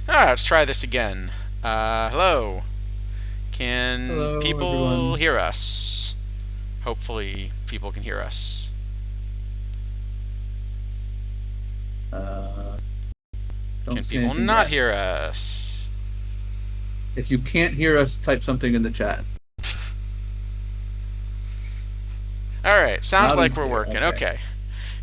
Alright, let's try this again. Hello. Can Hello, people everyone. hear us? Hopefully, people can hear us. Uh, don't Can see people anything not yet. hear us? If you can't hear us, type something in the chat. Alright, sounds Loud like and we're clear. working. Okay. Okay.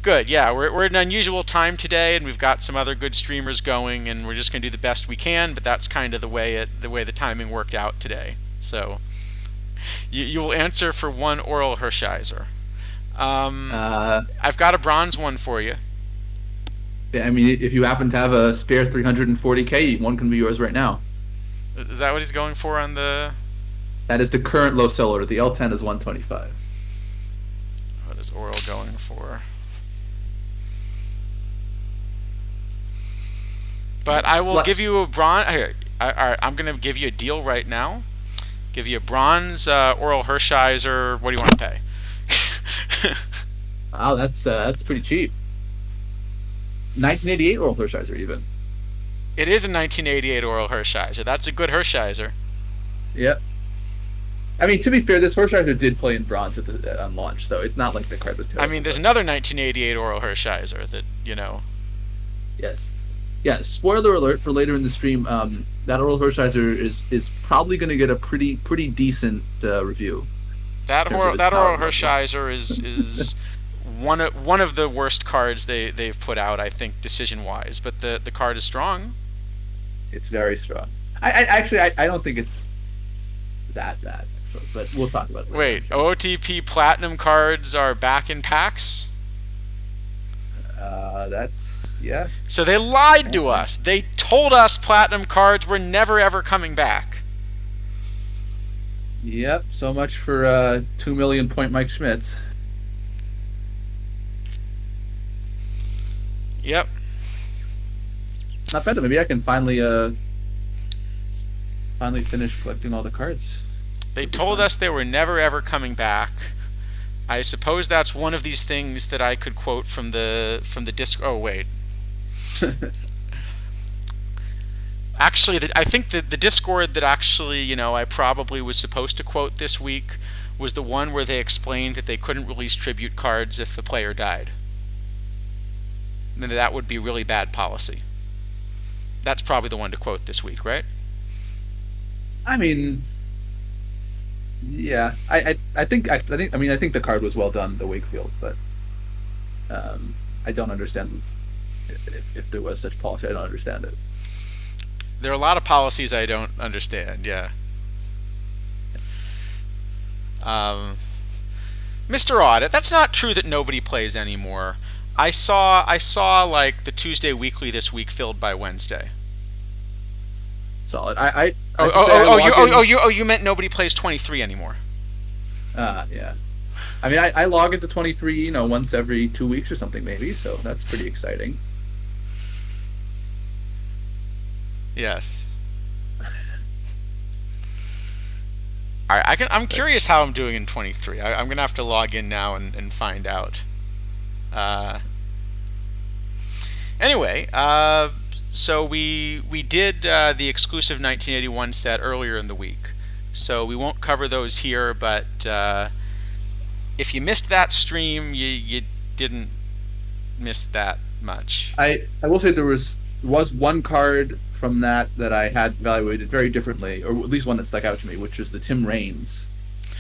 Good, yeah, we're at an unusual time today, and we've got some other good streamers going, and we're just going to do the best we can, but that's kind of the way the timing worked out today. So, you will answer for one oral Hershiser. Um, Uh, I've got a bronze one for you. I mean, if you happen to have a spare 340K, one can be yours right now. Is that what he's going for on the? That is the current low seller. The L10 is 125. What is Oral going for? But I It's will give less. you a bronze. Here, all right, I'm going to give you a deal right now. Give you a bronze Oral Hershiser. What do you want to pay? Wow, that's pretty cheap. 1988 Oral Hershiser even. It is a 1988 Oral Hershiser. That's a good Hershiser. Yep. I mean, to be fair, this Hershiser did play in bronze on launch, so it's not like the card was I mean, terrible. there's But another 1988 Oral Hershiser that yes. Yeah, spoiler alert for later in the stream. That Oral Hershiser is probably going to get a pretty decent review that in terms of its That power Oral level. Hershiser is one of the worst cards they've put out, I think, decision wise. But the card is strong. It's very strong. I don't think it's that bad, actually, but we'll talk about it later, I'm Wait, sure. OTP Platinum cards are back in packs? That's yeah. So they lied to Apparently. us. They told us Platinum cards were never ever coming back. Yep. So much for 2 million point Mike Schmitz. Yep. Not bad. Though. Maybe I can finally finish collecting all the cards. They It'll be told fun. us they were never ever coming back. I suppose that's one of these things that I could quote from the disc. Oh wait, actually, I think that the Discord that actually I probably was supposed to quote this week was the one where they explained that they couldn't release tribute cards if the player died. And that would be really bad policy. That's probably the one to quote this week, right? I mean, yeah. I think the card was well done, the Wakefield, but I don't understand if there was such policy. I don't understand it. There are a lot of policies I don't understand. Yeah. Um, Mr. Audit, that's not true that nobody plays anymore. I saw like the Tuesday weekly this week filled by Wednesday. Solid. I Oh, have to oh, say oh, I oh, you, log oh, oh, in. you meant nobody plays 23 anymore. Yeah. I mean, I log into 23, once every 2 weeks or something, maybe. So that's pretty exciting. Yes. All right, I'm But curious how I'm doing in 23. I'm gonna have to log in now and find out. Uh, anyway, so we did the exclusive 1981 set earlier in the week, so we won't cover those here. But if you missed that stream, you didn't miss that much. I will say there was one card from that I had evaluated very differently, or at least one that stuck out to me, which was the Tim Raines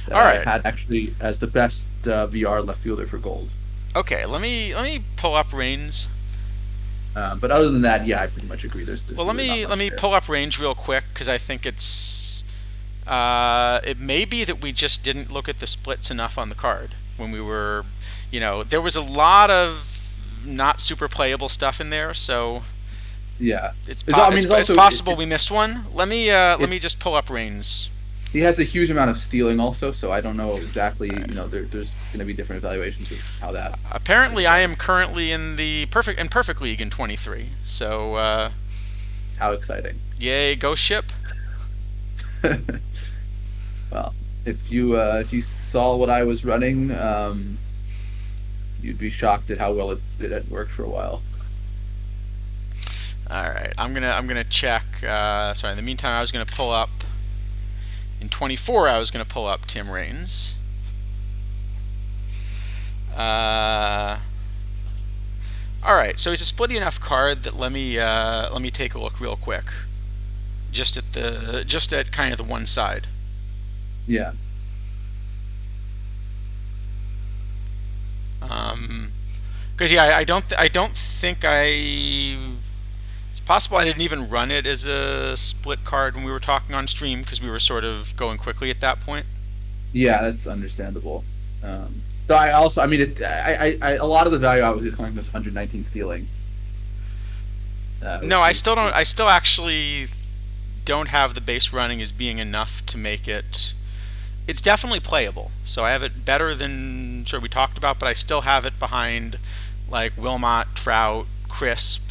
that All I right. had actually as the best VR left fielder for gold. Okay. Let me pull up Reigns. But other than that, yeah, I pretty much agree. There's Well, let really not me let much me there. pull up range real quick because I think it may be that we just didn't look at the splits enough on the card when we were, there was a lot of not super playable stuff in there, so Yeah, it's I mean, it's it's it's also possible we missed one. Let it me just pull up Reigns. he has a huge amount of stealing also, so I don't know exactly. There's going to be different evaluations of how that Apparently, plays I out. am currently in the perfect league in 23. So, How exciting! yay, go ship. Well, if you saw what I was running, you'd be shocked at how well it had worked for a while. All right, I'm gonna check. Sorry. In the meantime, I was gonna pull up in 24. I was gonna pull up Tim Raines. Uh, all right, so he's a splitty enough card that let me take a look real quick, just at kind of the one side. Yeah. Um, because yeah, I don't think It's possible I didn't even run it as a split card when we were talking on stream because we were sort of going quickly at that point. Yeah, that's understandable. So I also, I mean, a lot of the value I was just calling this 119 stealing, No, which I is still don't. I still actually don't have the base running as being enough to make it. It's definitely playable. So I have it better than sure we talked about, but I still have it behind like Wilmot, Trout, Crisp,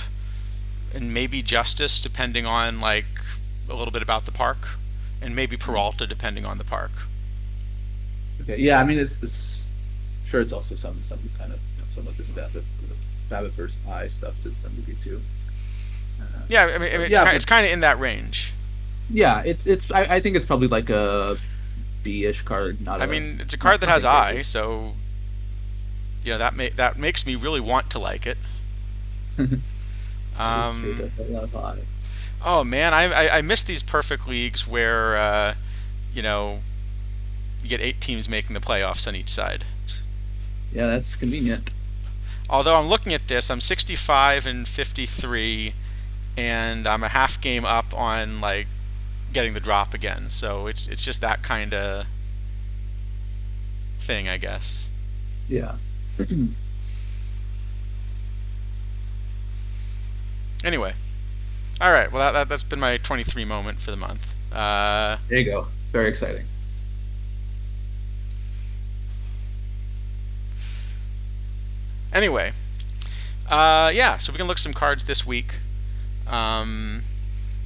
and maybe Justice, depending on like a little bit about the park, and maybe Peralta, depending on the park. okay. Yeah, I mean, it's sure it's also some kind of some of this Babbitt versus I stuff to some degree too. Yeah, I mean But it's yeah, kind but it's kind of in that range. yeah, I think it's probably like a B-ish card, not I a mean, it's a card not that has nothing eye, crazy. so that makes me really want to like it. It is true. It Um, does have a lot of eye. oh man, I miss these perfect leagues where you know you get 8 teams making the playoffs on each side. Yeah, that's convenient. Although I'm looking at this, I'm 65 and 53, and I'm a half game up on like getting the drop again. So it's just that kind of thing, I guess. Yeah. Anyway, all right. Well, that's been my 23 moment for the month. There you go. Very exciting. Anyway, yeah. So we can look at some cards this week. Um,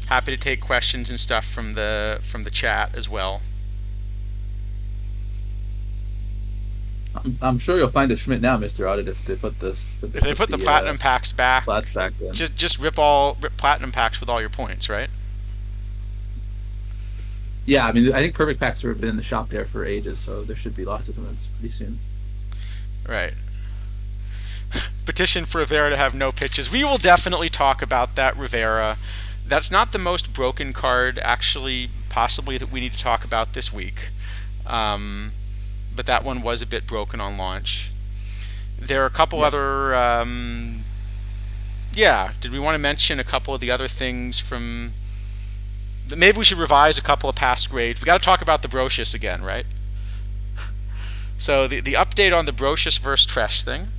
happy to take questions and stuff from the chat as well. I'm sure you'll find a Schmidt now, Mr. Audit, if they put this if they If they put put the the platinum packs back, flats back in. just rip platinum packs with all your points, right? Yeah, I mean, I think perfect packs have been in the shop there for ages, so there should be lots of them pretty soon. Right. Petition for Rivera to have no pitches. We will definitely talk about that, Rivera. That's not the most broken card, actually, possibly, that we need to talk about this week. But that one was a bit broken on launch. There are a couple Yeah. other. Yeah, did we want to mention a couple of the other things from. Maybe we should revise a couple of past grades. We got to talk about the Brocious again, right? So the update on the Brocious versus Tresh thing.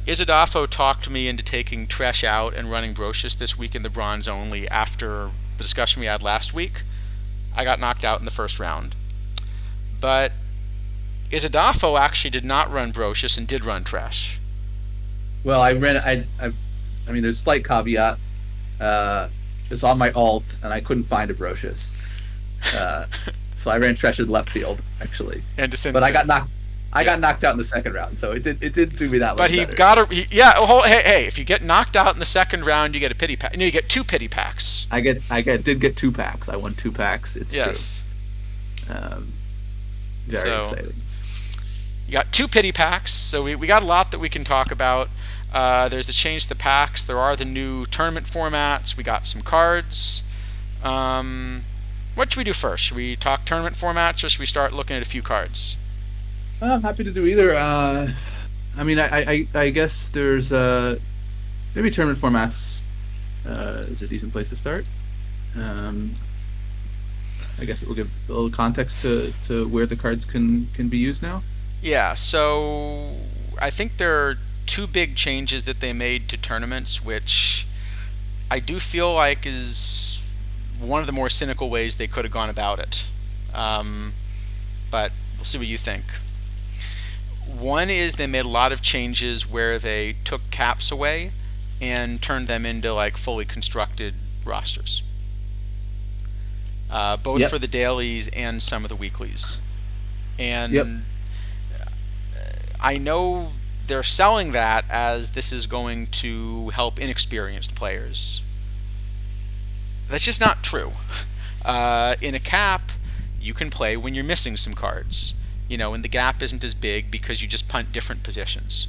Isidafo talked me into taking Tresh out and running Brocious this week in the bronze only after the discussion we had last week. I got knocked out in the first round. But Isidafo actually did not run Brocious and did run Tresh. Well, I mean, there's a slight caveat. Uh, it's on my alt, and I couldn't find a Brocious. Uh, so I ran Treasure left field actually, And since but I got knocked out in the second round, so it did do me that But much he better. got yeah. Oh, hey, if you get knocked out in the second round, you get a pity pack. No, you get 2 pity packs. Did get 2 packs. I won 2 packs. It's Yes. true. Very So exciting. you got 2 pity packs. So we got a lot that we can talk about. There's the change to the packs. There are the new tournament formats. We got some cards. What should we do first? Should we talk tournament formats, or should we start looking at a few cards? I'm happy to do either. I mean, I guess there's maybe tournament formats is a decent place to start. Um, I guess it will give a little context to where the cards can be used now. Yeah. So I think there are 2 big changes that they made to tournaments, which I do feel like is one of the more cynical ways they could have gone about it. But we'll see what you think. One is they made a lot of changes where they took caps away and turned them into like fully constructed rosters, both Yep. for the dailies and some of the weeklies. Yep. And I know they're selling that as this is going to help inexperienced players. That's just not true. In a cap, you can play when you're missing some cards. And the gap isn't as big because you just punt different positions.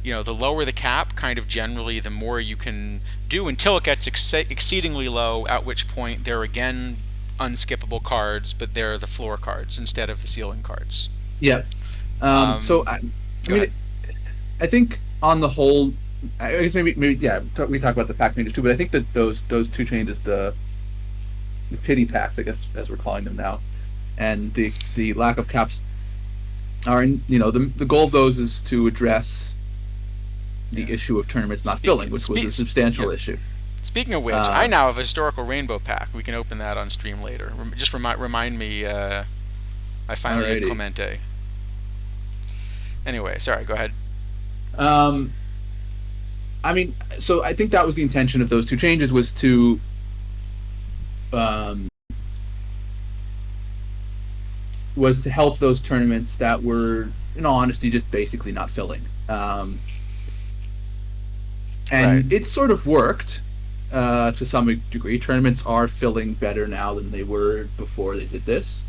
The lower the cap, kind of generally, the more you can do until it gets exceedingly low, at which point they're again unskippable cards, but they're the floor cards instead of the ceiling cards. Yeah. So Um, I Go mean, ahead. I think on the whole, I guess maybe yeah, we talk about the pack changes too, but I think that those two changes, the pity packs, I guess as we're calling them now, and the lack of caps are the goal of those is to address the Yeah. issue of tournaments not filling, Speak, which was a yeah. substantial issue. Speaking of which, I Uh, now have a historical rainbow pack. We can open that on stream later. Just remind me. I finally did Alrighty. Clemente. Anyway, sorry. Go ahead. Um, I mean, so I think that was the intention of those two changes um, was to help those tournaments that were, in all honesty, just basically not filling. Right. And it sort of worked to some degree. Tournaments are filling better now than they were before they did this.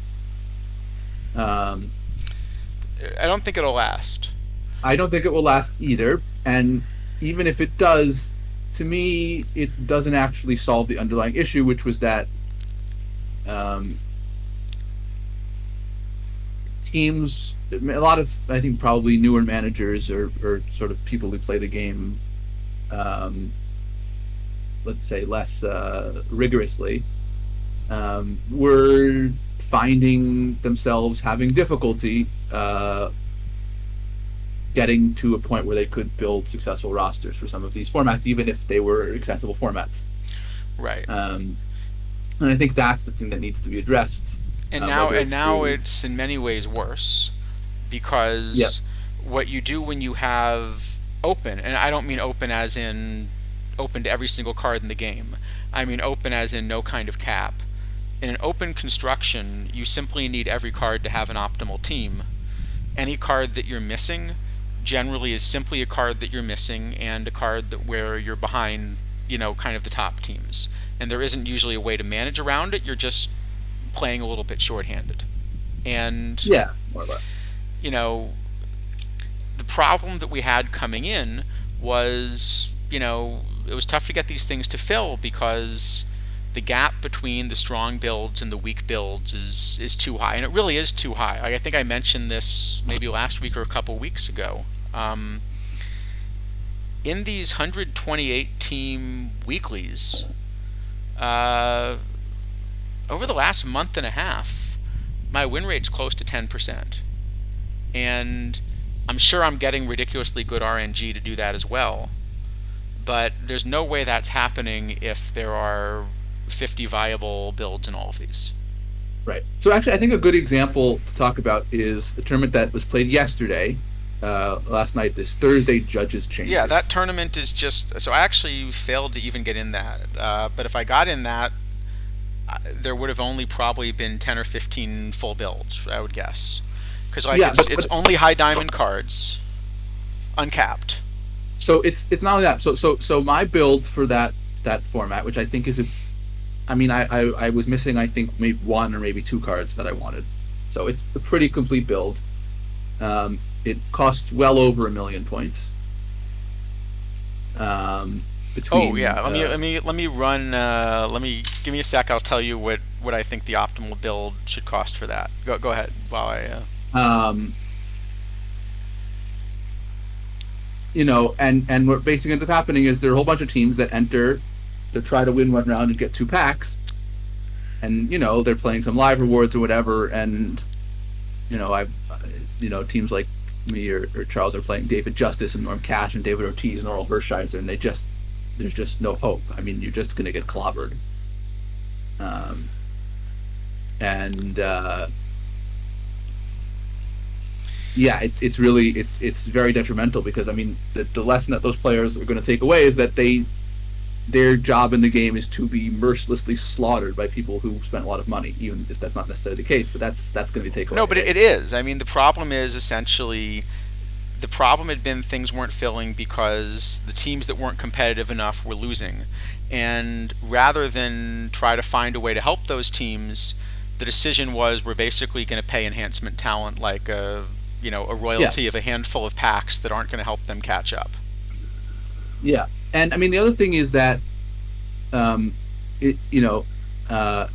Um, I don't think it'll last. I don't think it will last either. And even if it does, to me, it doesn't actually solve the underlying issue, which was that um, teams, a lot of, I think, probably newer managers or sort of people who play the game, um, let's say, less rigorously, were finding themselves having difficulty getting to a point where they could build successful rosters for some of these formats, even if they were accessible formats. Right. Um, and I think that's the thing that needs to be addressed. And now, Whether and it's now through, it's in many ways worse yeah, because what you do when you have open, and I don't mean open as in open to every single card in the game. I mean open as in no kind of cap. In an open construction, you simply need every card to have an optimal team. Any card that you're missing generally is simply a card that you're missing and a card that where you're behind, kind of the top teams. And there isn't usually a way to manage around it. You're just playing a little bit shorthanded. And, yeah, more or less. you know, the problem that we had coming in was, it was tough to get these things to fill because the gap between the strong builds and the weak builds is too high, and it really is too high. I think I mentioned this maybe last week or a couple weeks ago. Um, in these 128 team weeklies, uh, over the last month and a half, my win rate's close to 10%. And I'm sure I'm getting ridiculously good RNG to do that as well. But there's no way that's happening if there are 50 viable builds in all of these. Right. So actually, I think a good example to talk about is a tournament that was played yesterday, last night, this Thursday Judges Yeah, that Changes. tournament is just. So I actually failed to even get in that. But if I got in that, there would have only probably been 10 or 15 full builds, I would guess. Because like Yeah, it's only high diamond cards, uncapped. so it's not only that. So my build for that format, which I think is a, I mean, I was missing, I think, maybe one or maybe two cards that I wanted. So it's a pretty complete build. It costs well over 1,000,000 points. Oh Between yeah, let me run. Let me give me a sec. I'll tell you what I think the optimal build should cost for that. Go ahead while I. um, and what basically ends up happening is there are a whole bunch of teams that enter to try to win one round and get two packs, and they're playing some live rewards or whatever, and I've teams like me or Charles are playing David Justice and Norm Cash and David Ortiz and Oral Hershiser, and there's just no hope. I mean, you're just gonna get clobbered. Um, and Yeah, it's really it's very detrimental because I mean the lesson that those players are going to take away is that their job in the game is to be mercilessly slaughtered by people who spent a lot of money, even if that's not necessarily the case. But that's going to be taken No, away, but right? it is. I mean, the problem is essentially the problem had been things weren't filling because the teams that weren't competitive enough were losing. And rather than try to find a way to help those teams, the decision was we're basically going to pay enhancement talent like a Yeah, royalty of a handful of packs that aren't going to help them catch up. yeah. And I mean, the other thing is that, um, it, uh,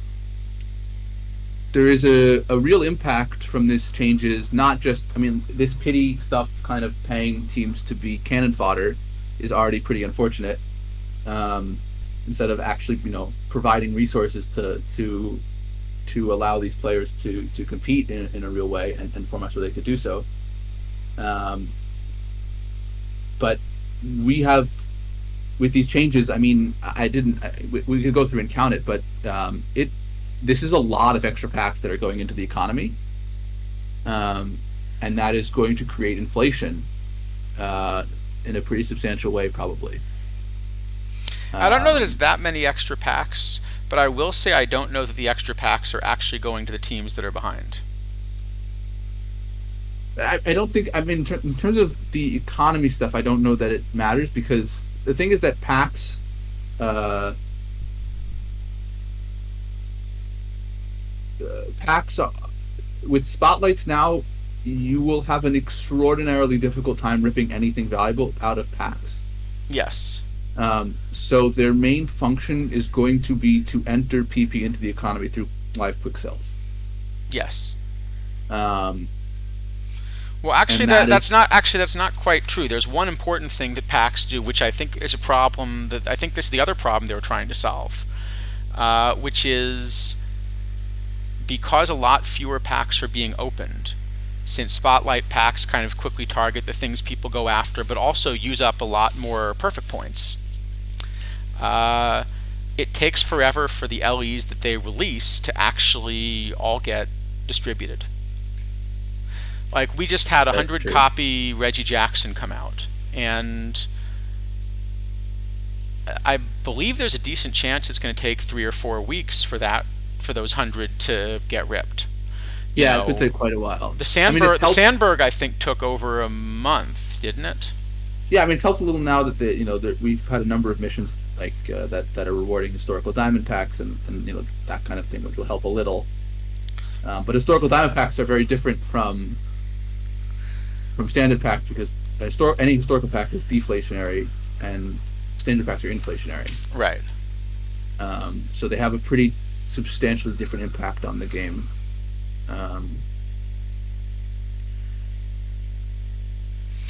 there is a real impact from this changes. Not just, I mean, this pity stuff, kind of paying teams to be cannon fodder, is already pretty unfortunate. Um, Instead of actually, providing resources to allow these players to compete in a real way and formats where they could do so. Um, but we have, with these changes, I mean, I didn't. We could go through and count it, but it this is a lot of extra packs that are going into the economy, um, and that is going to create inflation in a pretty substantial way, probably. I don't know that it's Um, that many extra packs, but I will say I don't know that the extra packs are actually going to the teams that are behind. I don't think. I mean, in terms of the economy stuff, I don't know that it matters, because the thing is that packs, uh, packs with spotlights now, you will have an extraordinarily difficult time ripping anything valuable out of packs. Yes. So their main function is going to be to enter PP into the economy through live quick sells. Yes. Um, Well, actually, and that that that's is not actually that's not quite true. There's one important thing that packs do, which I think is a problem. That I think this is the other problem they were trying to solve, which is because a lot fewer packs are being opened. Since spotlight packs kind of quickly target the things people go after, but also use up a lot more perfect points. Uh, it takes forever for the LEs that they release to actually all get distributed. Like we just had a that's 100 true. copy Reggie Jackson come out, and I believe there's a decent chance it's going to take 3 or 4 weeks for those 100 to get ripped. You Yeah, it could know, take quite a while. the I mean, it's Sandberg the helped. Sandberg I think took over a month, didn't it? Yeah, I mean, it's helped a little now that that we've had a number of missions like that are rewarding historical diamond packs and that kind of thing, which will help a little. But historical diamond packs are very different from standard packs, because any historical pack is deflationary and standard packs are inflationary. Right. So they have a pretty substantially different impact on the game. Um,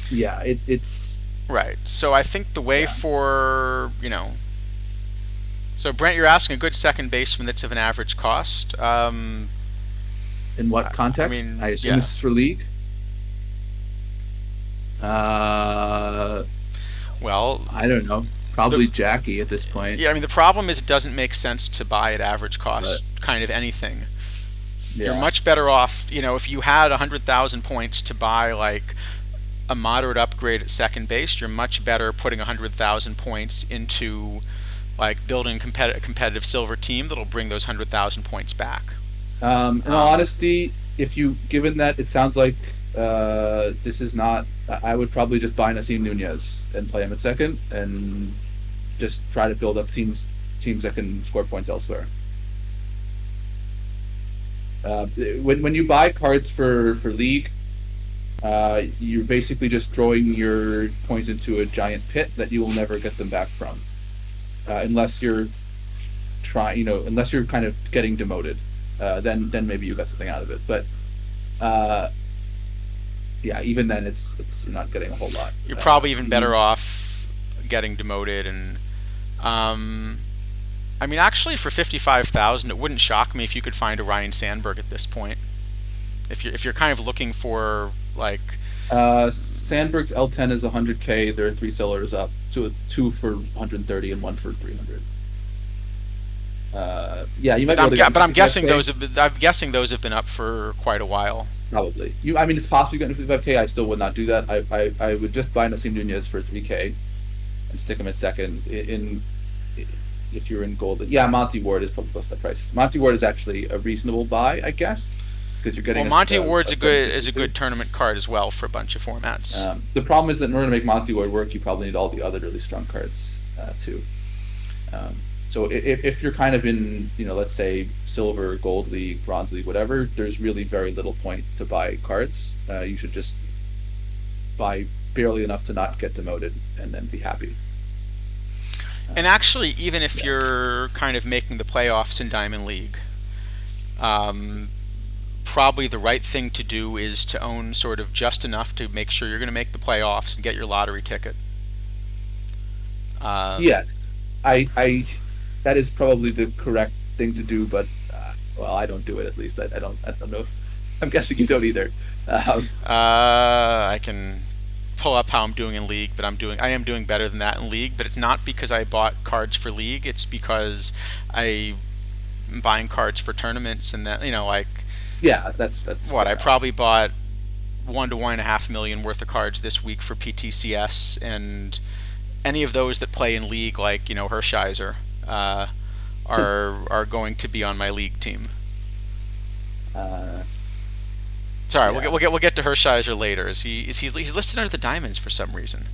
yeah, it's Right. So I think the way yeah. for so Brent, you're asking a good second baseman that's of an average cost. In what I context? I mean, assume yeah. this is for league. Uh, Well, I don't know. the Probably Jackie at this point. yeah, I mean the problem is it doesn't make sense to buy at average But cost kind of anything. You're yeah, much better off, if you had 100,000 points to buy like a moderate upgrade at second base, you're much better putting 100,000 points into like building a competitive silver team that'll bring those 100,000 points back. in all Um, honesty, if you given that it sounds like this is not, I would probably just buy Nasim Nunez and play him at second and just try to build up teams that can score points elsewhere. When you buy cards for league, you're basically just throwing your points into a giant pit that you will never get them back from, unless you're unless you're kind of getting demoted. Then maybe you got something out of it. But uh, yeah, even then, it's you're not getting a whole lot. you're probably even You, better off getting demoted and um, I mean actually for 55,000 it wouldn't shock me if you could find a Ryan Sandberg at this point. If you're kind of looking for like Sandberg's L10 is 100K. There are three sellers up, two for 130 and one for 300. Yeah, you might but be able to get him for I'm guessing 55K. those have been up for quite a while. Probably. I mean, it's possible you get him 55K. I still would not do that. I would just buy Nasim Nunez for 3K and stick him at second. If you're in gold, yeah, Monty Ward is probably close to that price. Monty Ward is actually a reasonable buy, I guess, because you're Well, getting Monty Ward's a a starting good pitcher is a too. good tournament card as well for a bunch of formats. The problem is that in order to make Monty Ward work, you probably need all the other really strong cards too. So if you're kind of in, let's say silver, gold league, bronze league, whatever, there's really very little point to buy cards. You should just buy barely enough to not get demoted and then be happy. And actually, even if Yeah. you're kind of making the playoffs in Diamond League, um, probably the right thing to do is to own sort of just enough to make sure you're going to make the playoffs and get your lottery ticket. Um, Yes, I that is probably the correct thing to do, but well, I don't do it at least. I don't know if I'm guessing you don't either. Um, I can pull up how I'm doing in League, but I am doing better than that in League. But it's not because I bought cards for League. It's because I'm buying cards for tournaments, and that like yeah, that's what fair I enough. probably bought 1 to 1.5 million worth of cards this week for PTCS, and any of those that play in League, like Hershiser, are going to be on my League team. Uh, Sorry, yeah, we'll get to Hershiser later. He's listed under the diamonds for some reason.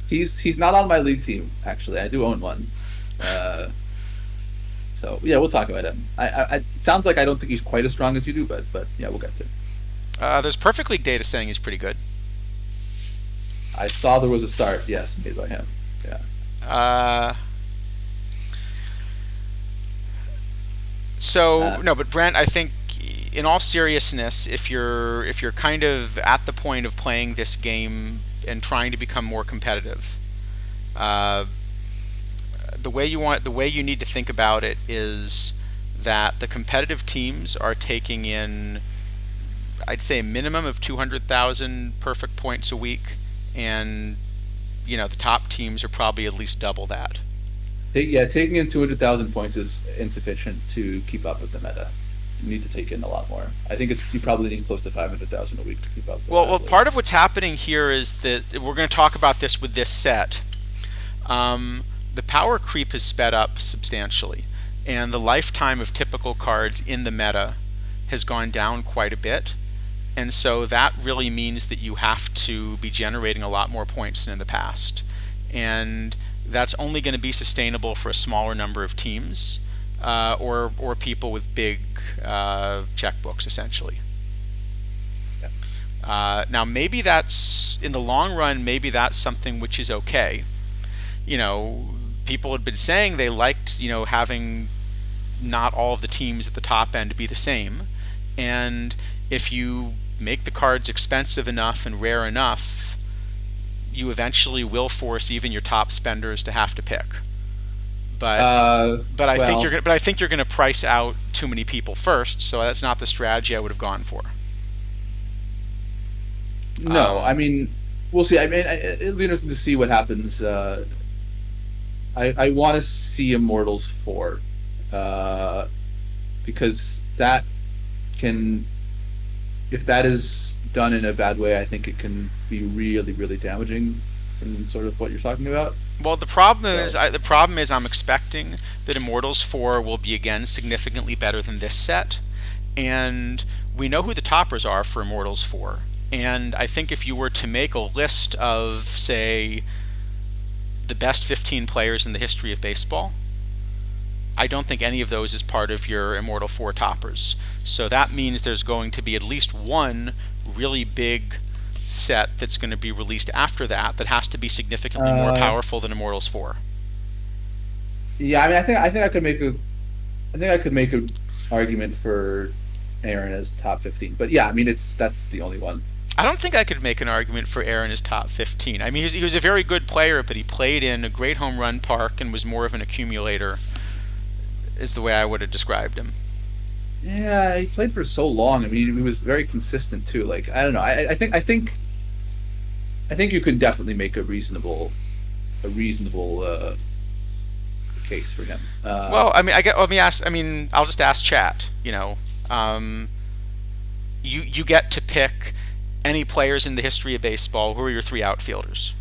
he's not on my league team actually. I do own one. Uh, so yeah, we'll talk about him. It sounds like I don't think he's quite as strong as you do, but yeah, we'll get to it. There's Perfect League data saying he's pretty good. I saw there was a start. Yes, made by him. Yeah. Uh, so Uh, no, but Brent, I think in all seriousness, if you're kind of at the point of playing this game and trying to become more competitive, uh, the way you need to think about it is that the competitive teams are taking in, I'd say, a minimum of 200,000 perfect points a week, and the top teams are probably at least double that. Yeah, taking in 200,000 points is insufficient to keep up with the meta. You need to take in a lot more. I think you probably need close to 500,000 a week to keep up Well, reliably. part of what's happening here is that we're going to talk about this with this set. Um, the power creep has sped up substantially, and the lifetime of typical cards in the meta has gone down quite a bit. And so that really means that you have to be generating a lot more points than in the past. And that's only going to be sustainable for a smaller number of teams, or people with big checkbooks, essentially. Yeah. Now, maybe that's in the long run. Maybe that's something which is okay. People had been saying they liked having not all of the teams at the top end to be the same, and if you make the cards expensive enough and rare enough, you eventually will force even your top spenders to have to pick. But Well, I think you're gonna price out too many people first, so that's not the strategy I would have gone for. no. I Um, mean, we'll see. I mean, it'll be interesting to see what happens. I want to see Immortals 4, uh, because that can, if that is done in a bad way, I think it can be really, really damaging in sort of what you're talking about. well, So, the problem is I'm expecting that Immortals 4 will be again significantly better than this set, and we know who the toppers are for Immortals 4. And I think if you were to make a list of, say, the best 15 players in the history of baseball, I don't think any of those is part of your Immortal 4 toppers. So that means there's going to be at least one really big set that's going to be released after that has to be significantly more uh, powerful than Immortals 4. yeah, I mean, I think I could make a, I think I could make a argument for Aaron as top 15. But yeah, I mean, that's the only one. I don't think I could make an argument for Aaron as top 15. I mean, he was a very good player, but he played in a great home run park and was more of an accumulator, is the way I would have described him. Yeah, he played for so long. I mean, he was very consistent too. Like, I don't know. I think you can definitely make a reasonable case for him. Well, I mean, let me ask. I mean, I'll just ask chat. Um, you get to pick any players in the history of baseball. Who are your three outfielders?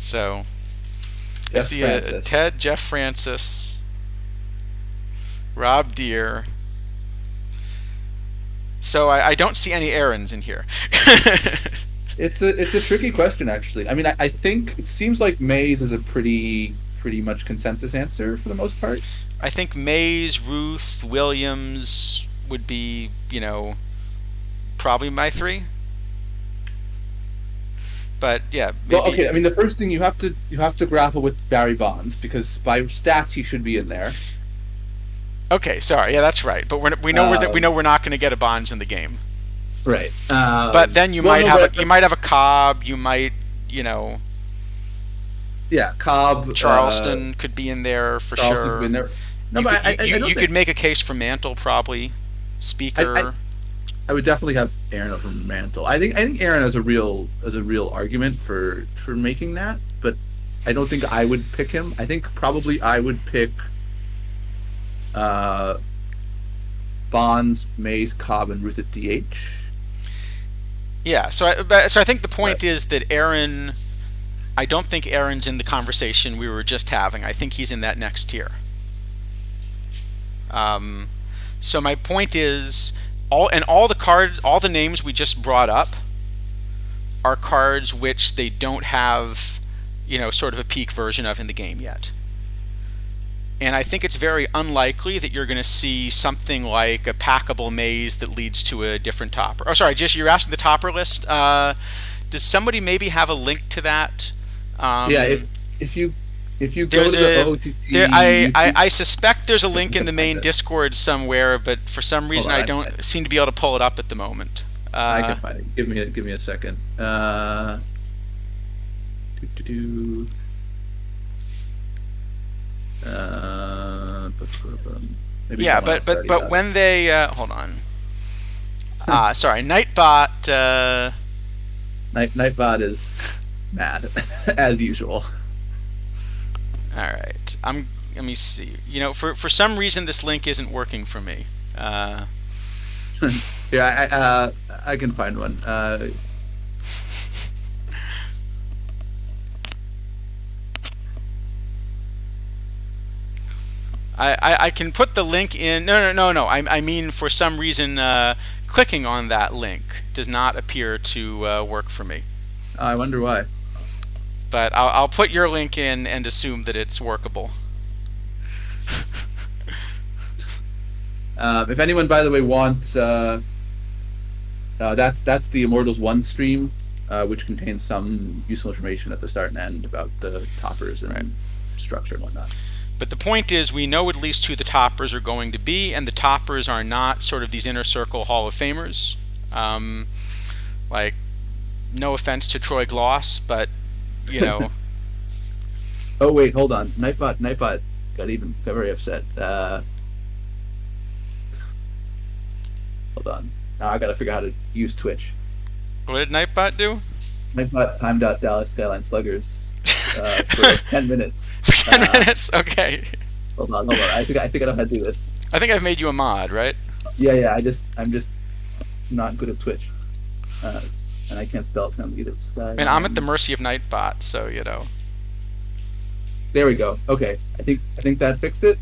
So I Jeff see a Francis. Ted, Jeff Francis, Rob Deere. So I don't see any Aarons in here. It's a tricky question actually. I mean, I think it seems like Mays is a pretty much consensus answer for the most part. I think Mays, Ruth, Williams would be, probably my three. But yeah, Well, okay. maybe. I mean, the first thing you have to grapple with Barry Bonds because by stats he should be in there. Okay, sorry. Yeah, that's right. But we know Um, we're not going to get a Bonds in the game. right. But then you Well, might no, have but you might have a Cobb. You might, you know, yeah, Cobb, Charleston could be in there for Charleston could be in sure. there. No, You but could you, you, I don't you could think make a case for Mantle probably. I, I Speaker. I would definitely have Aaron over Mantle. I think Aaron has a real argument for making that, but I don't think I would pick him. I think probably I would pick uh, Bonds, Mays, Cobb, and Ruth at DH. Yeah. So I think the Right. point is that Aaron. I don't think Aaron's in the conversation we were just having. I think he's in that next tier. Um, so my point is, all the names we just brought up are cards which they don't have, sort of a peak version of in the game yet. And I think it's very unlikely that you're going to see something like a packable maze that leads to a different topper. Oh, sorry, just you're asking the topper list. Does somebody maybe have a link to that? Yeah, if Um, if you if you go there's to the a there. OTT YouTube, I suspect there's a link you in the can find main it. Discord somewhere, but for some Hold reason on, I don't seem to be able to pull it up at the moment. I can find it. Give me a second. Do, do, do. Maybe Yeah, someone but else but already but got it. when they hold on. Sorry, Nightbot. Nightbot is mad as usual. All right, Let me see. For some reason this link isn't working for me. Yeah, I can find one. I can put the link in. No. I mean, for some reason, clicking on that link does not appear to work for me. I wonder why. But I'll put your link in and assume that it's workable. If anyone, by the way, wants that's the Immortals One stream, which contains some useful information at the start and end about the toppers Right. and structure and whatnot. But the point is, we know at least who the toppers are going to be, and the toppers are not sort of these inner circle Hall of Famers. Like, no offense to Troy Gloss, but Oh wait, hold on. Nightbot got very upset. Hold on. Now I gotta figure out how to use Twitch. what did Nightbot do? Nightbot timed out Dallas Skyline Sluggers for 10 minutes. For 10 Uh, minutes? Okay. hold on. I think I know how to do this. I think I've made you a mod, right? Yeah. I'm just not good at Twitch, uh, and I can't spell it from either. And I'm at the mercy of Nightbot, so. There we go. Okay, I think that fixed it.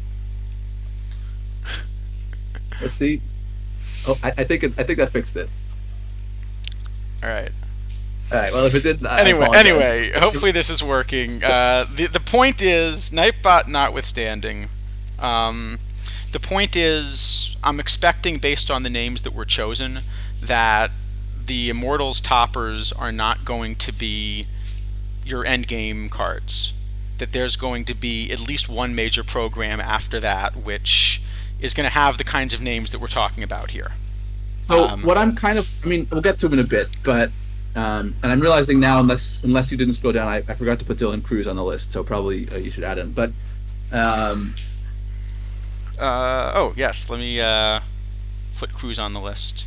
Let's see. Oh, I think that fixed it. All right. All right. Well, if it did, I apologize. Anyway, hopefully this is working. The point is, Nightbot notwithstanding, the point is, I'm expecting, based on the names that were chosen, that the Immortals toppers are not going to be your endgame cards. That there's going to be at least one major program after that, which is going to have the kinds of names that we're talking about here. So what I'm I mean, we'll get to him in a bit, but and I'm realizing now, unless you didn't scroll down, I forgot to put Dylan Cruz on the list, so probably you should add him. But um, Oh yes, let me put Cruz on the list.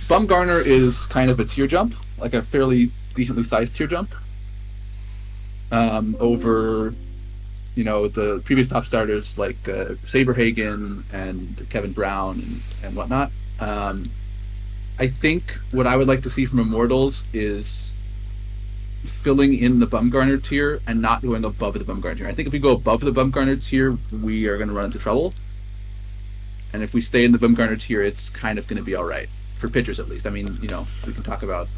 Bumgarner is kind of a tier jump, like a fairly decently sized tier jump over the previous top starters like Saberhagen and Kevin Brown and whatnot. I think what I would like to see from Immortals is filling in the Bumgarner tier and not going above the Bumgarner tier. I think if we go above the Bumgarner tier, we are going to run into trouble. And if we stay in the Bumgarner tier, it's kind of going to be all right for pitchers at least. I mean, we can talk about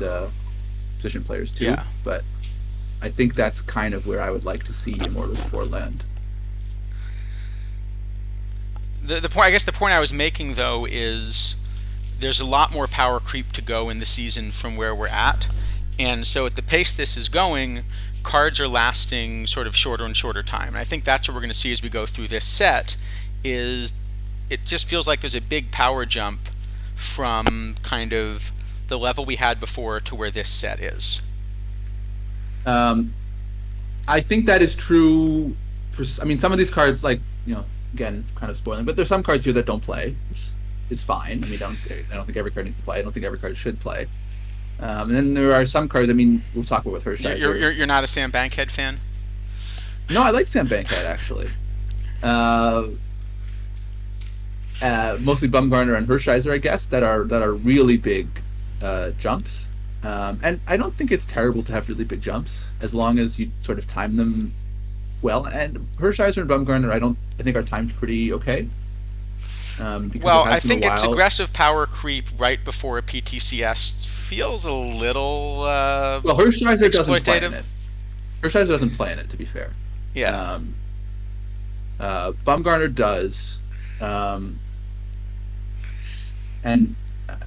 position players too, Yeah. but I think that's kind of where I would like to see Immortals 4 land. The point, I guess, the point I was making though is there's a lot more power creep to go in the season from where we're at, and so at the pace this is going, cards are lasting sort of shorter and shorter time. And I think that's what we're going to see as we go through this set. Is it just feels like there's a big power jump from kind of the level we had before to where this set is. I think that is true for. I mean, some of these cards, like again, kind of spoiling, but there's some cards here that don't play, which is fine. I mean, I don't think every card needs to play. I don't think every card should play. And then there are some cards. I mean, we'll talk about with Hershiser. You're not a Sam Bankhead fan? No, I like Sam Bankhead actually. Mostly Bumgarner and Hershiser, I guess, that are really big jumps. And I don't think it's terrible to have really big jumps as long as you sort of time them well. And Hershiser and Bumgarner, I think are timed pretty okay. Well, I think it's aggressive power creep right before a PTCS feels a little well, Hershiser doesn't play in exploitative. it. Hershiser doesn't play in it, to be fair. Yeah. Bumgarner does. And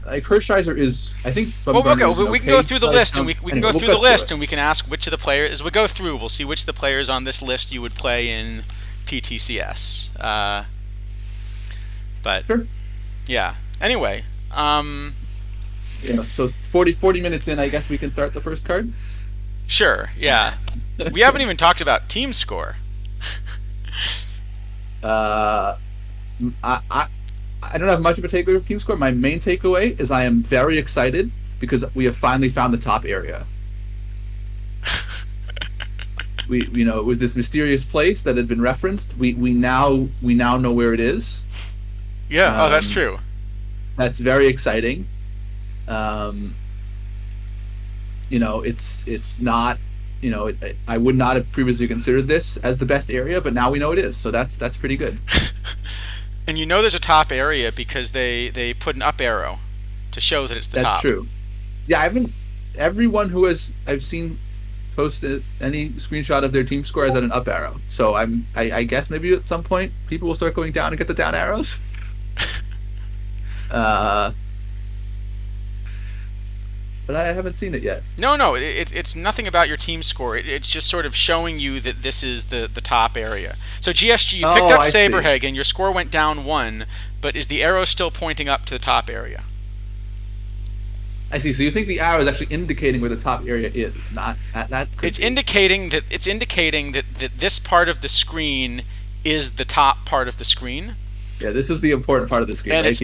like Hershiser is, I think. Well, Bumgarner we can go through the list, and we can go through the list, and we we can ask which of the players. As we go through, we'll see which of the players on this list you would play in PTCS. But sure. Yeah. Anyway. So 40 minutes in, I guess we can start the first card. Sure. Yeah. We haven't even talked about team score. I don't have much of a takeaway from team score. My main takeaway is I am very excited because we have finally found the top area. It was this mysterious place that had been referenced. We now know where it is. Yeah. That's true. That's very exciting. It's not. I would not have previously considered this as the best area, but now we know it is. So that's pretty good. And there's a top area because they put an up arrow to show that it's the top. That's true. Yeah, everyone who I've seen post any screenshot of their team score has had an up arrow. So I guess maybe at some point people will start going down and get the down arrows. But I haven't seen it yet. No, it's nothing about your team score. It's just sort of showing you that this is the top area. So GSG, you picked up Saberhagen, your score went down 1, but is the arrow still pointing up to the top area? I see. So you think the arrow is actually indicating where the top area is, not that? It's indicating that this part of the screen is the top part of the screen. Yeah, this is the important part of the screen. And it's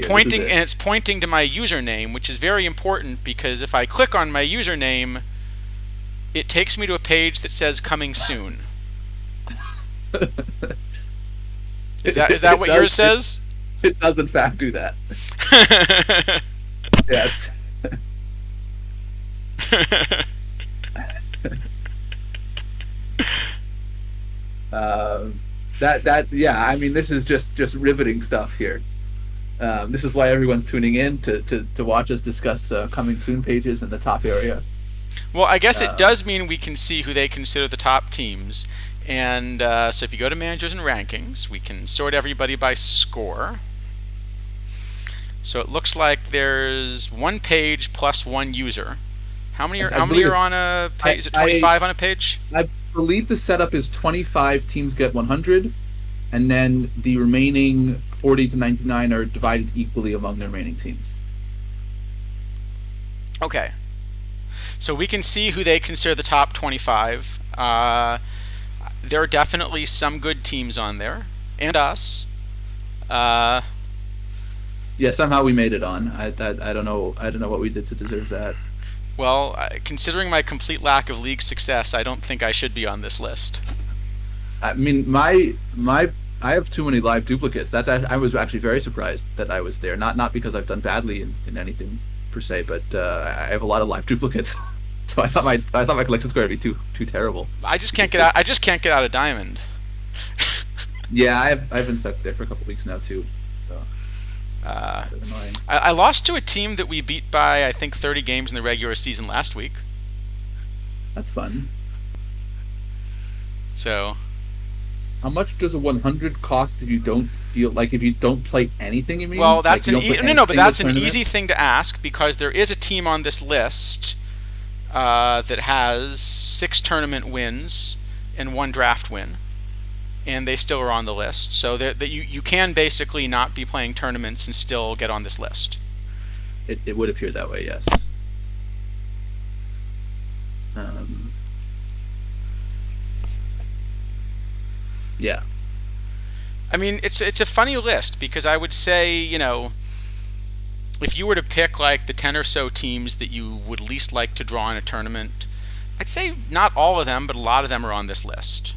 pointing to my username, which is very important because if I click on my username, it takes me to a page that says "Coming soon." Is that what yours says? It does in fact do that. Yes. Yeah. I mean, this is just riveting stuff here. This is why everyone's tuning in to watch us discuss coming soon pages in the top area. Well, I guess it does mean we can see who they consider the top teams, and so if you go to managers and rankings, we can sort everybody by score. So it looks like there's one page plus one user. How many are on a page? Is it 25 on a page? I believe the setup is 25 teams get 100, and then the remaining 40 to 99 are divided equally among the remaining teams. Okay. So we can see who they consider the top 25. There are definitely some good teams on there, and us. Yeah, somehow we made it on. I don't know what we did to deserve that. Well, considering my complete lack of league success, I don't think I should be on this list. I mean, I have too many live duplicates. I was actually very surprised that I was there. Not because I've done badly in anything per se, but I have a lot of live duplicates. So So I thought my collection score would be too terrible. I just It's can't just get out. this. I just can't get out of diamond. Yeah, I've been stuck there for a couple weeks now too. So Uh, kind of annoying. I lost to a team that we beat by I think 30 games in the regular season last week. That's fun. So How much does a 100 cost if you don't feel like if you don't play anything? You well, mean like that's you an don't play no any no, but single that's an tournament? easy thing to ask because there is a team on this list that has 6 tournament wins and 1 draft win, and they still are on the list. So that you can basically not be playing tournaments and still get on this list. It would appear that way, yes. Um, yeah, I mean, it's a funny list because I would say, if you were to pick like the 10 or so teams that you would least like to draw in a tournament, I'd say not all of them, but a lot of them are on this list.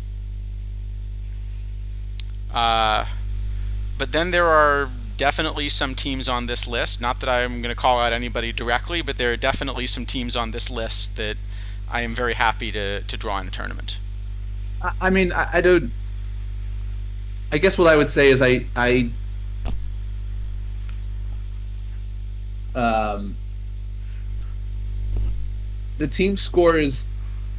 Uh, but then there are definitely some teams on this list. Not that I'm going to call out anybody directly, but there are definitely some teams on this list that I am very happy to draw in a tournament. I mean, I don't. I guess what I would say is um, the team score is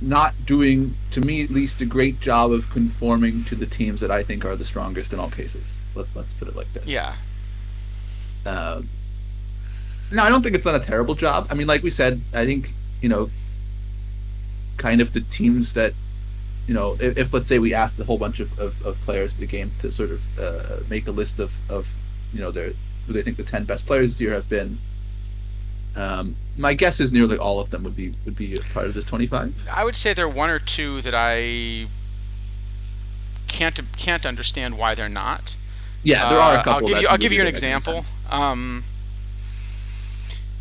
not doing, to me at least, a great job of conforming to the teams that I think are the strongest in all cases. Let's put it like this. Yeah. Um, no, I don't think it's done a terrible job. I mean, like we said, I think kind of the teams that if let's say we asked a whole bunch of players in the game to sort of make a list of their who they think the 10 best players this year have been. My guess is nearly all of them would be a part of this 25. I would say there are 1 or 2 that I can't understand why they're not. Yeah, there are a couple that I'll give you an really make no example. sense.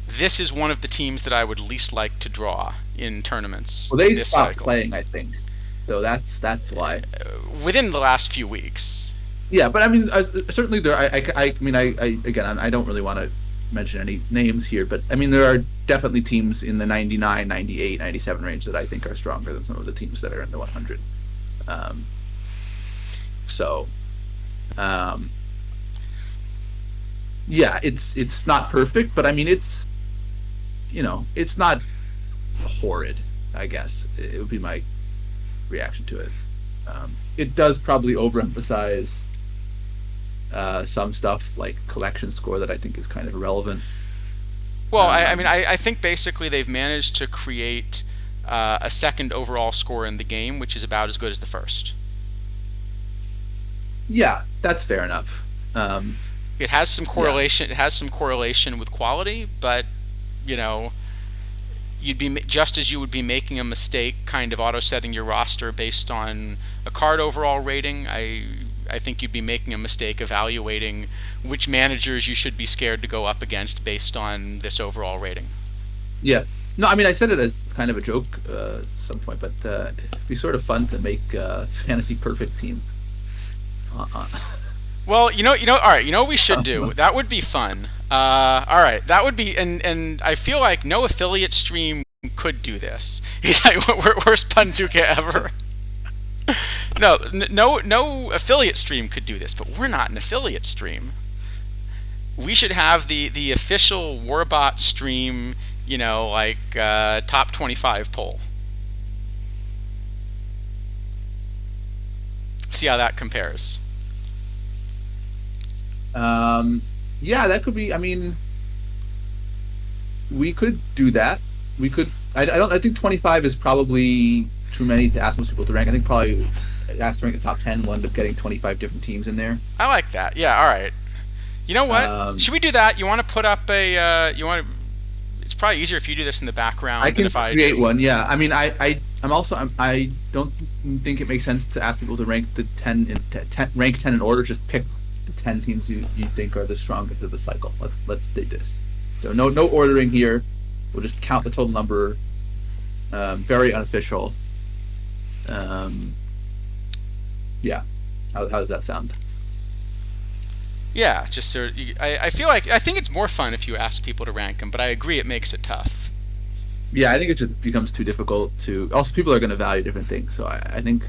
This is one of the teams that I would least like to draw in tournaments Well, they this stopped cycle. playing, I think, so that's why. Within the last few weeks. Yeah, but I mean, certainly there. I mean, I again, I don't really want to mention any names here, but I mean, there are definitely teams in the 99, 98, 97 range that I think are stronger than some of the teams that are in the 100. Um, so, um, yeah, it's not perfect, but I mean, it's not horrid. I guess it would be my reaction to it. It does probably overemphasize some stuff like collection score that I think is kind of irrelevant. Well, I mean, Um, I think basically they've managed to create a second overall score in the game, which is about as good as the first. yeah, that's fair enough. It has some Yeah, correlation. It has some correlation with quality, but you know, you'd be just as you would be making a mistake, kind of auto setting your roster based on a card overall rating. I think you'd be making a mistake evaluating which managers you should be scared to go up against based on this overall rating. yeah. No, I mean, I said it as kind of a joke at some point, but it'd be sort of fun to make a fantasy perfect team. Uh, Well, all right. You know what we should do? That would be fun. All right, that would be, and I feel like no affiliate stream could do this. He's like worst Punzuka ever. No, no affiliate stream could do this, but we're not an affiliate stream. We should have the official Warbot stream, like top 25 poll. See how that compares. yeah, that could be. I mean, we could do that. We could. I don't. I think 25 is probably too many to ask most people to rank. I think probably ask to rank the top 10. We'll end up getting 25 different teams in there. I like that. Yeah. All right. You know what? Um, Should we do that? You want to put up you want to? It's probably easier if you do this in the I background than can if I create do. one. Yeah. I mean, I'm also. I don't think it makes sense to ask people to rank the 10 in 10, rank 10 in order. Just pick the 10 teams you think are the strongest of the cycle. Let's do this. So no ordering here. We'll just count the total number. Very unofficial. Um, yeah. How does that sound? Yeah, just I feel like I think it's more fun if you ask people to rank them, but I agree it makes it tough. Yeah, I think it just becomes too difficult to. Also, people are going to value different things, so I think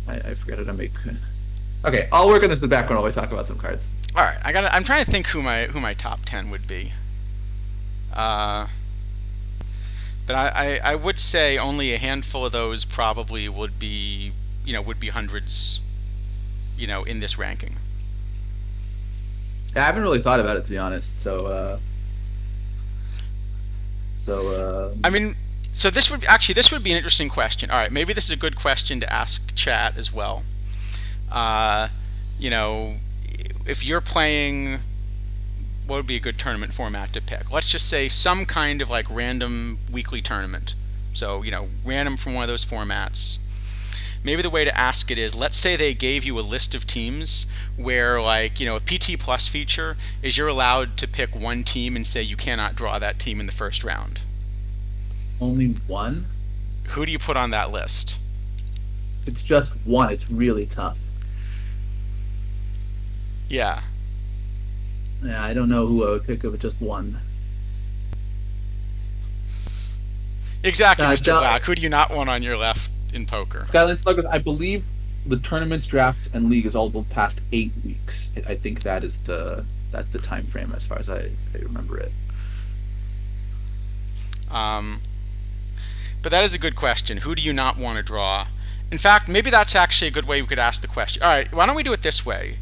I forgot how to make. Okay, I'll work on this in the background while we talk about some cards. All right, I'm trying to think who my top 10 would be. Uh, but I would say only a handful of those probably would be hundreds, in this ranking. Yeah, I haven't really thought about it to be honest. I mean, so this would be an interesting question. All right, maybe this is a good question to ask chat as well. Uh, you know, if you're playing, what would be a good tournament format to pick? Let's just say some kind of like random weekly tournament. So, random from one of those formats. Maybe the way to ask it is, let's say they gave you a list of teams where, like, a PT plus feature is you're allowed to pick one team and say you cannot draw that team in the first round. Only one? Who do you put on that list? If it's just one, it's really tough. Yeah. Yeah, I don't know who I would pick if it's just one. Exactly, Mr. Del- Black. Who do you not want on your left in poker? Skyline Sluggers, I believe the tournaments, drafts, and league is all the past 8 weeks. I think that's the time frame as far as I remember it. Um, but that is a good question. Who do you not want to draw? In fact, maybe that's actually a good way we could ask the question. All right, why don't we do it this way?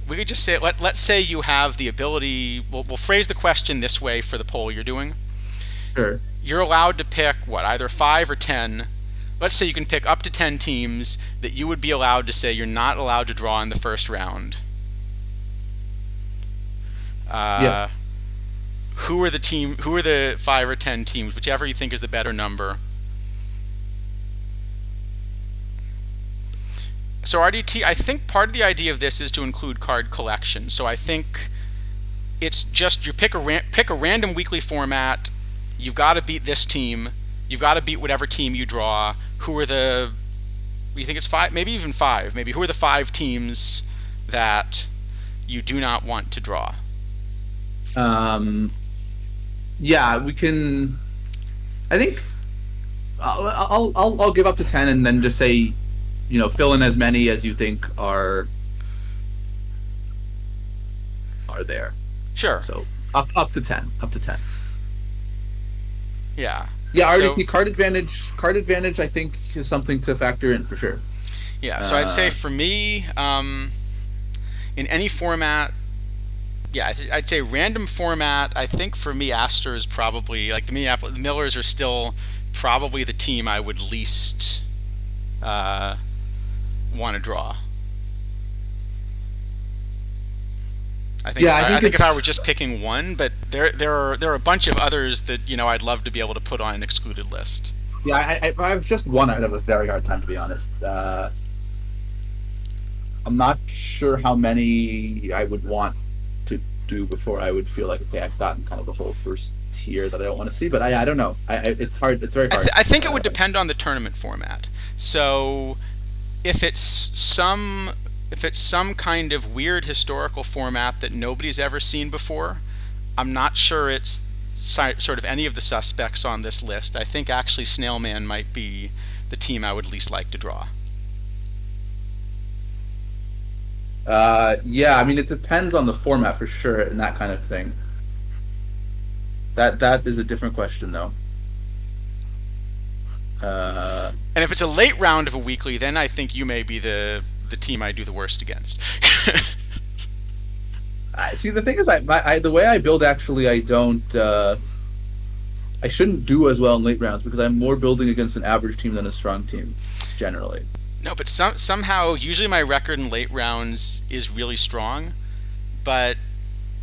We could just say, let's say you have the ability, we'll phrase the question this way for the poll you're doing. Sure. You're allowed to pick, either 5 or 10. Let's say you can pick up to 10 teams that you would be allowed to say you're not allowed to draw in the first round. Yeah. Who are the 5 or 10 teams, whichever you think is the better number. So RDT, I think part of the idea of this is to include card collection. So I think it's just you pick a random weekly format. You've got to beat this team. You've got to beat whatever team you draw. Who are you think it's 5? Maybe even 5. Maybe who are the 5 teams that you do not want to draw? Yeah, we can. I think I'll give up to 10 and then just say, fill in as many as you think are there. Sure. So up to 10, up to 10. Yeah. Yeah, So, RDT card advantage. Card advantage, I think, is something to factor in for sure. yeah. So I'd say for me, in any format, yeah, I'd say random format. I think for me, Aster is probably like the Millers are still probably the team I would least want to draw. I think Yeah, I think if I it's. were just picking one, but there are a bunch of others that I'd love to be able to put on an excluded list. Yeah, if I have just one, I'd have a very hard time, to be honest. I'm not sure how many I would want to do before I would feel like, okay, I've gotten kind of the whole first tier that I don't want to see. But I don't know. It's hard. It's very hard. I think it would depend on the tournament format. So if it's some kind of weird historical format that nobody's ever seen before, I'm not sure it's sort of any of the suspects on this list. I think actually Snailman might be the team I would least like to draw. Yeah, I mean, it depends on the format for sure and that kind of thing. That is a different question though. And if it's a late round of a weekly, then I think you may be the team I do the worst against. See, the thing is, the way I build actually, I don't. I shouldn't do as well in late rounds because I'm more building against an average team than a strong team, generally. No, but somehow, usually my record in late rounds is really strong, but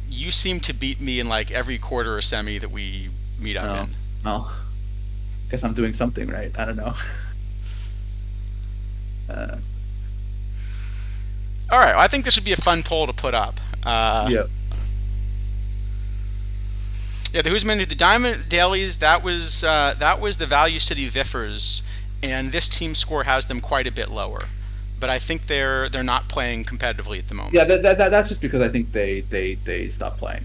you seem to beat me in like every quarter or semi that we meet up Oh, in. well, guess I'm doing something right. I don't know. Uh, All right, well, I think this would be a fun poll to put up. yeah. Yeah, the Who's Many, the Diamond Dailies, that was the Value City Viffers, and this team score has them quite a bit lower. But I think they're not playing competitively at the moment. Yeah, that's just because I think they stopped playing.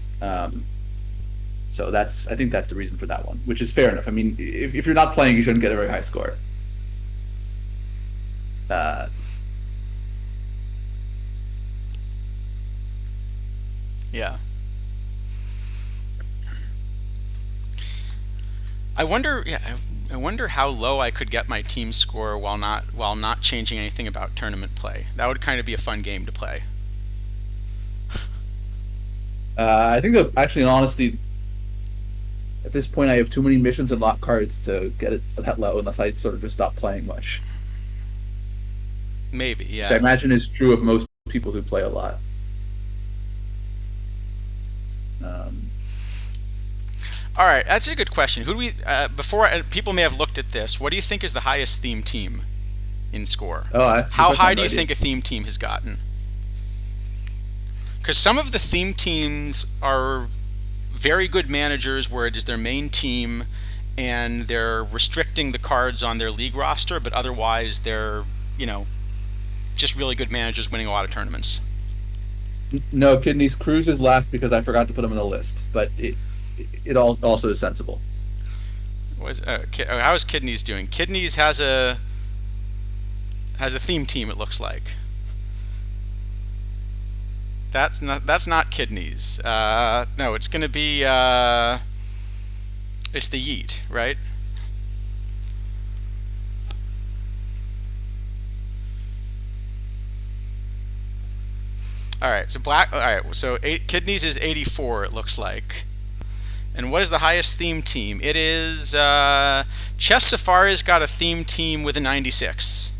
So I think that's the reason for that one, which is fair enough. I mean, if you're not playing, you shouldn't get a very high score. Uh, Yeah. I wonder. Yeah. I wonder how low I could get my team score while not changing anything about tournament play. That would kind of be a fun game to play. I think that actually, in honesty, at this point, I have too many missions and lock cards to get it that low unless I sort of just stop playing much. Maybe. Which I Yeah. imagine is true of most people who play a lot. Um, All right. That's a good question. Who do we? People may have looked at this. What do you think is the highest theme team in score? oh, that's a good How question. I high have do no you idea. think a theme team has gotten? Because some of the theme teams are very good managers where it is their main team and they're restricting the cards on their league roster, but otherwise they're, you know, just really good managers winning a lot of tournaments. No, Kidneys Cruise is last because I forgot to put him on the list, but it also is sensible. How is Kidneys doing? Kidneys has a theme team. It looks like that's not Kidneys. No, it's gonna be it's the Yeet, right? All right, so black. All right, so Kidneys is 84. It looks like. And what is the highest theme team? It is Chess Safari's got a theme team with a 96.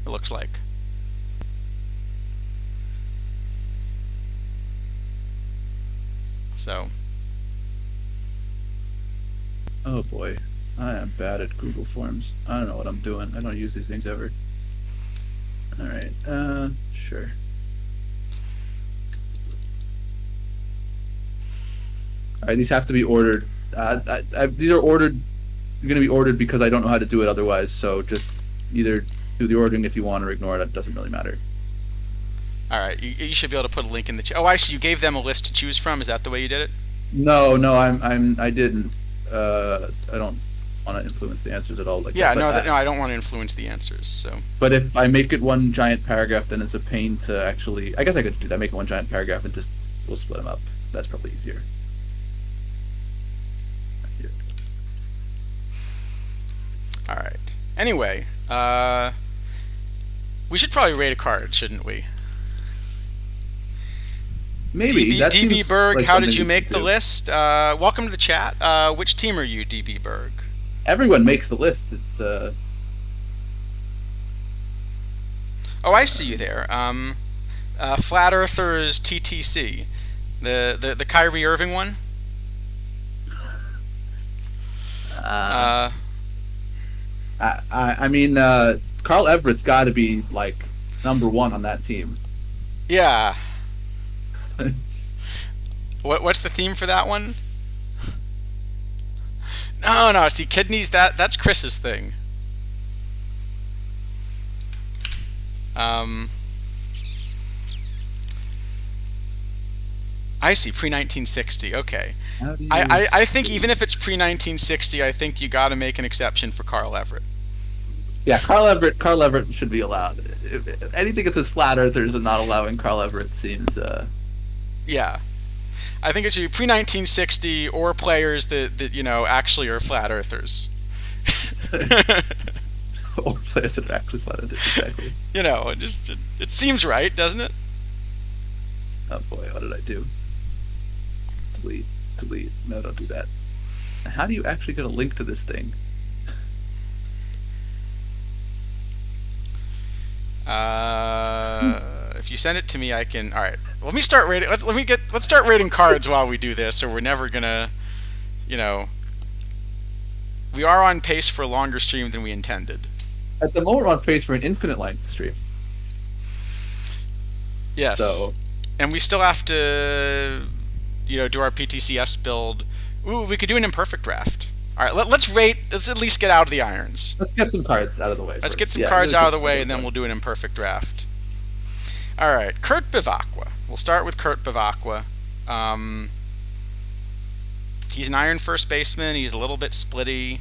It looks like. So Oh boy, I am bad at Google Forms. I don't know what I'm doing. I don't use these things ever. All right, sure. All right, these have to be ordered. These are ordered. Going to be ordered because I don't know how to do it otherwise. So just either do the ordering if you want or ignore it. It doesn't really matter. all right, you should be able to put a link in the chat. Oh, I see. You gave them a list to choose from. Is that the way you did it? No, no, I didn't. I don't want to influence the answers at all like Yeah, that. no, no, I don't want to influence the answers. So But if I make it one giant paragraph, then it's a pain to actually. I guess I could do that. Make it one giant paragraph and just we'll split them up. That's probably easier. all right. Anyway, we should probably rate a card, shouldn't we? Maybe DB, that DB seems Berg, like how something did you we make could the do. list? Welcome to the chat. Which team are you, DB Berg? Everyone makes the list. It's Oh, I see you there. Flat Earthers TTC, the Kyrie Irving one. uh, Uh, I mean, Carl Everett's got to be like #1 on that team. yeah. What's the theme for that one? No. See, Kidneys. That's Chris's thing. I see. Pre-1960. Okay. How do you I think see? even if it's pre-1960, I think you got to make an exception for Carl Everett. Yeah, Carl Everett. Carl Everett should be allowed. If anything that says flat earthers and not allowing Carl Everett seems. Yeah. I think it should be pre-1960 or players that actually are flat earthers. Or players that are actually flat earthers. Exactly. It seems right, doesn't it? Oh boy, what did I do? Delete. Delete. No, don't do that. How do you actually get a link to this thing? If you send it to me, I can. All right. Let me start rating. Let's start rating cards while we do this, or we're never gonna, you know. We are on pace for a longer stream than we intended. At the moment, we're on pace for an infinite length stream. Yes. So And we still have to, do our PTCS build. Ooh, we could do an imperfect draft. All right, let's rate. Let's at least get out of the irons. let's get some cards out of the way. Let's first. get some Yeah, cards really out of the quick. way, and then we'll do an imperfect draft. All right, Kurt Bivacqua. We'll start with Kurt Bivacqua. Um, he's an iron first baseman. He's a little bit splitty.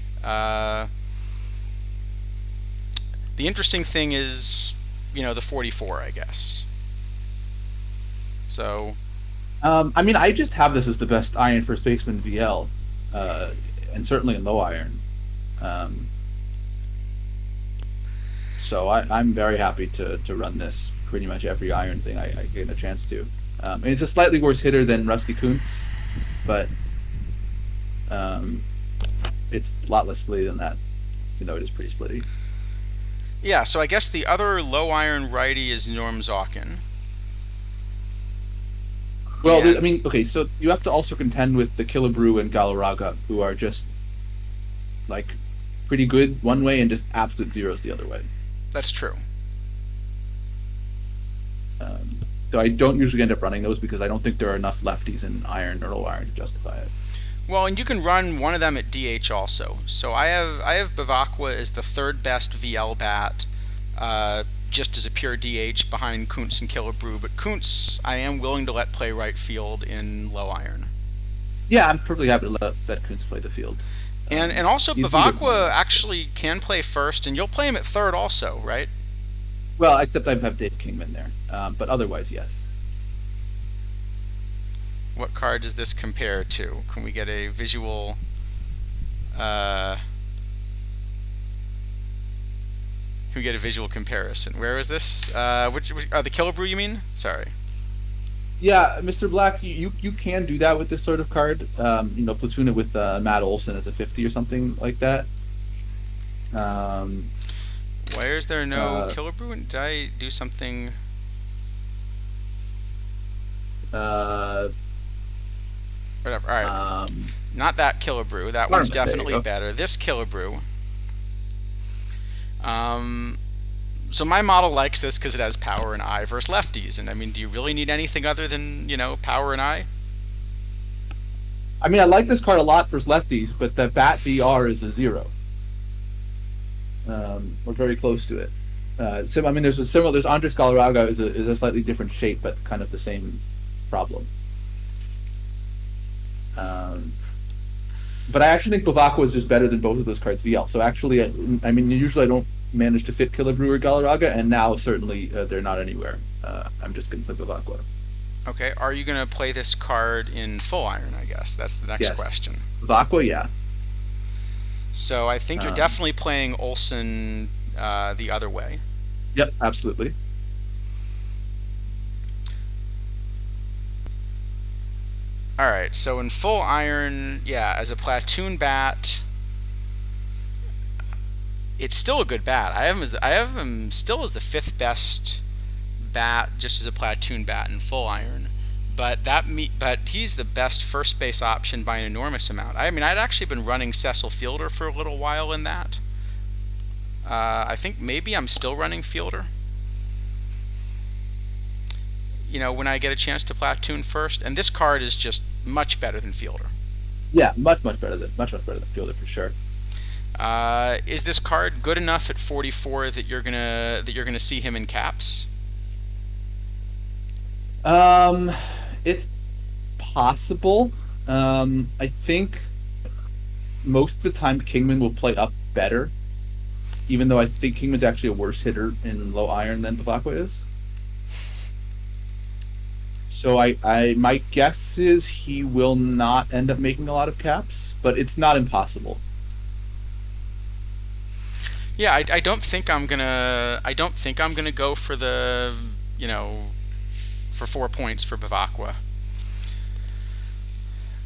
The interesting thing is, the 44, I guess. So, I mean, I just have this as the best iron first baseman VL, uh, and certainly in low iron. Um, so I'm very happy to run this pretty much every iron thing I get a chance to. And it's a slightly worse hitter than Rusty Kuntz, but um, it's a lot less splitty than that. It is pretty splitty. yeah, so I guess the other low iron righty is Norm Zawkin. Well, I And mean, okay, so you have to also contend with the Killebrew and Galarraga, who are just like pretty good one way and just absolute zeros the other way. that's true. Um, so I don't usually end up running those because I don't think there are enough lefties in iron or low iron to justify it. Well, and you can run one of them at DH also. So I have Bavacqua as the third best VL bat, just as a pure DH behind Kuntz and Killebrew. But Kuntz, I am willing to let play right field in low iron. Yeah, I'm perfectly happy to let Kuntz play the field. And also He's been good for Bavacqua me. actually can play first, and you'll play him at third also, right? Well, except I have Dave Kingman there, but otherwise, yes. What card does this compare to? Can we get a visual? Uh, can we get a visual comparison? Where is this? Which the Killebrew? You mean? Sorry. Yeah, Mr. Black, you can do that with this sort of card. Platoon it with Matt Olson as a 50 or something like that. Um, Why is there no uh, Killebrew? Did I do something? uh, Whatever. All right. um, Not that Killebrew. That one's Garment, there you definitely go. better. This Killebrew. Um, so my model likes this because it has power and I versus lefties. And I mean, do you really need anything other than power and I? I mean, I like this card a lot for lefties, but the Bat VR is a zero. We're very close to it. I mean, there's a similar. There's Andres Galarraga is a slightly different shape, but kind of the same problem. Um, but I actually think Bavacqua is just better than both of those cards VL. So actually, I mean, usually I don't manage to fit Killebrew or Galarraga, and now certainly they're not anywhere. I'm just going to play Bavacqua. Okay. Are you gonna play this card in full iron? I guess that's the next Yes, question. Bavacqua, yeah. So I think you're Um, definitely playing Olson the other way. yep, absolutely. All right. So in full iron, yeah, as a platoon bat, it's still a good bat. I have him still as the fifth best bat just as a platoon bat in full iron. But he's the best first base option by an enormous amount. I mean, I'd actually been running Cecil Fielder for a little while in that. I think maybe I'm still running Fielder. When I get a chance to platoon first, and this card is just much better than Fielder. Yeah, much better than Fielder for sure. Is this card good enough at 44 that you're gonna see him in caps? Um, it's possible. I think most of the time Kingman will play up better, even though I think Kingman's actually a worse hitter in low iron than Bavacqua is. So my guess is he will not end up making a lot of caps, but it's not impossible. Yeah, I don't think I'm gonna. I don't think I'm gonna go for the for 4 points for Bavacqua.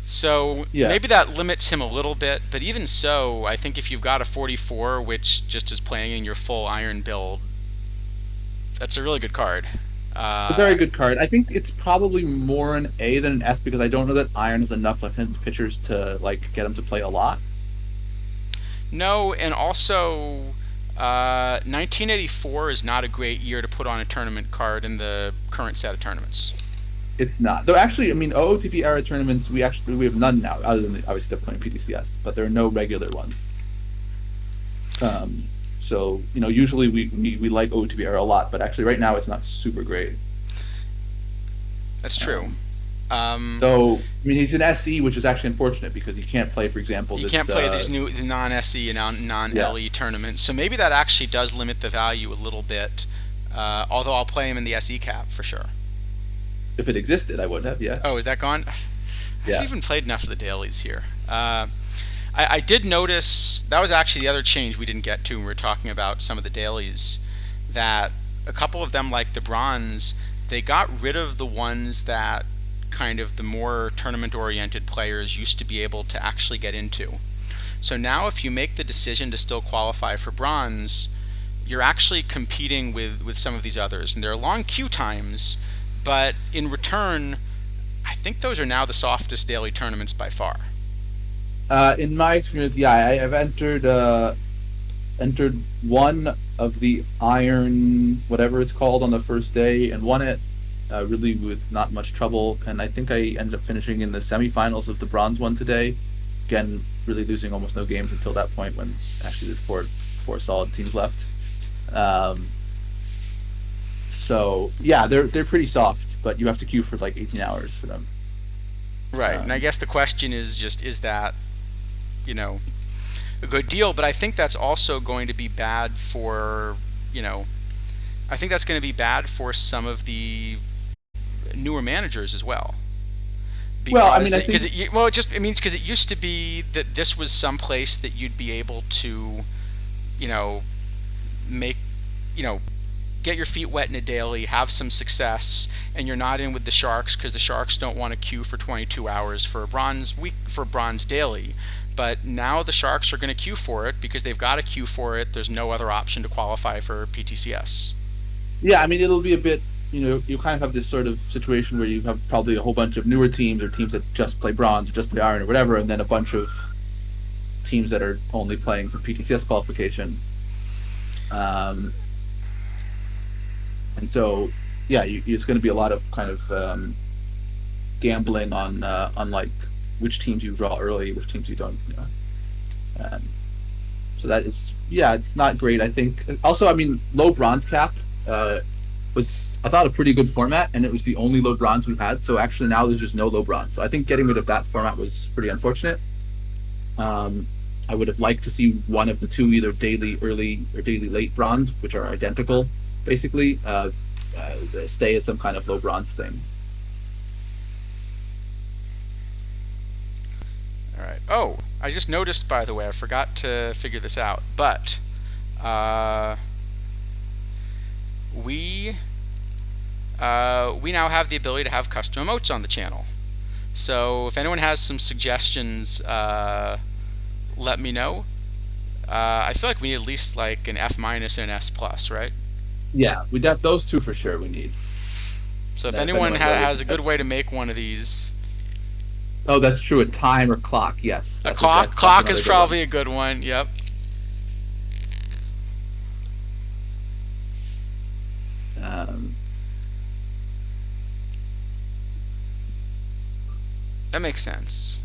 So Yeah, maybe that limits him a little bit, but even so, I think if you've got a 44, which just is playing in your full iron build, that's a really good card. a very Uh, good card. I think it's probably more an A than an S because I don't know that iron has enough left-handed pitchers to like get him to play a lot. no, and also 1984 is not a great year to put on a tournament card in the current set of tournaments. It's not. Though actually, I mean, OOTP era tournaments, we have none now, other than obviously they're playing PTCS, but there are no regular ones. Um, so usually we like OOTP era a lot, but actually right now it's not super great. That's true. Um, Um, So I mean, he's an SE, which is actually unfortunate because he can't play, for example, you this. can't play these new non-SE and Yeah, non-LE tournaments, so maybe that actually does limit the value a little bit. Although I'll play him in the SE cap for sure. if it existed, I would have. Yeah, Oh, is that gone? I haven't yeah. even played enough of the dailies here. I did notice that was actually the other change we didn't get to when we were talking about some of the dailies. That a couple of them, like the bronze, they got rid of the ones that kind of the more tournament oriented players used to be able to actually get into. So now, if you make the decision to still qualify for bronze, you're actually competing with some of these others. And there are long queue times, but in return, I think those are now the softest daily tournaments by far. In my experience, yeah, I've entered one of the iron, whatever it's called, on the first day, and won it really with not much trouble. And I think I ended up finishing in the semifinals of the bronze one today. Again, really losing almost no games until that point when actually there's four solid teams left. Um, so yeah, they're pretty soft, but you have to queue for like 18 hours for them. Right. And I Um, guess the question is just, is that, you know, a good deal? But I think that's also going to be bad for, you know, I think that's going to be bad for some of the newer managers as well. well, I mean, I Because think well, it means because it used to be that this was some place that you'd be able to, you know, make, you know, get your feet wet in a daily, have some success, and you're not in with the Sharks because the Sharks don't want to queue for 22 hours for a bronze week for bronze daily. But now the Sharks are going to queue for it because they've got to queue for it. There's no other option to qualify for PTCS. yeah, I mean, it'll be a bit, you kind of have this sort of situation where you have probably a whole bunch of newer teams or teams that just play bronze or just play iron or whatever, and then a bunch of teams that are only playing for PTCS qualification. Um, and so, yeah, it's going to be a lot of kind of gambling on like which teams you draw early, which teams you don't. Um, so that is, yeah, it's not great. I think also, I mean, low bronze cap uh, was I thought a pretty good format, and it was the only low bronze we've had. So actually now there's just no low bronze. So I think getting rid of that format was pretty unfortunate. Um, I would have liked to see one of the two, either daily early or daily late bronze, which are identical, basically, stay as some kind of low bronze thing. All right. Oh, I just noticed, by the way, I forgot to figure this out, but uh, we we now have the ability to have custom emotes on the channel. So if anyone has some suggestions, let me know. I feel like we need at least like an F minus and an S plus, right? Yeah, we'd have those two for sure. We need. So if If anyone anyone has other has a good way to suggestions. make one of these, Oh, that's true. A time or clock. Yes, a that's clock. that's Clock is another good one. probably a good one. Yep. Um, That makes sense.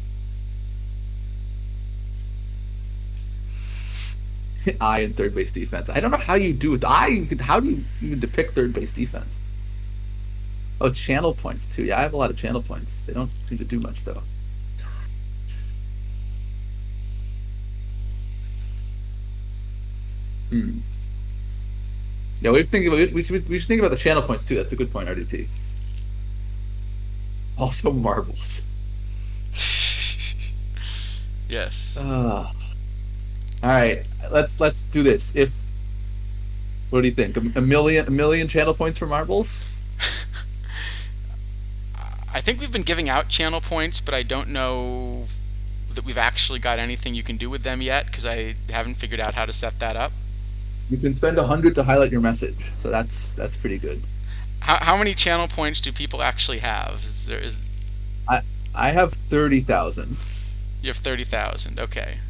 I in third base defense. I don't know how you do it. How do you even depict third base defense? Oh, channel points too. Yeah, I have a lot of channel points. They don't seem to do much though. Hmm. Yeah, we should think about the channel points too. That's a good point, RDT. Also marbles. Yes. All right, let's do this. If what do you think? A million channel points for marbles? I think we've been giving out channel points, but I don't know that we've actually got anything you can do with them yet because I haven't figured out how to set that up. You can spend 100 to highlight your message, so that's pretty good. How many channel points do people actually have? I I have 30,000. You have 30,000. Okay.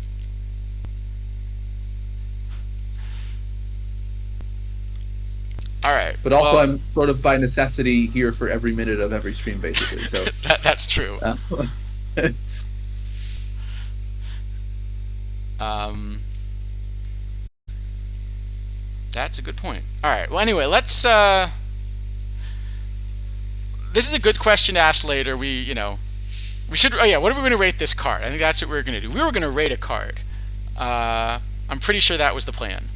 All right. But also, Well, I'm sort of by necessity here for every minute of every stream, basically. So, that's true. uh, Um, that's a good point. All right. Well, anyway, this is a good question to ask later. We should. Oh yeah, what are we going to rate this card? I think that's what we were going to do. We were going to rate a card. I'm pretty sure that was the plan.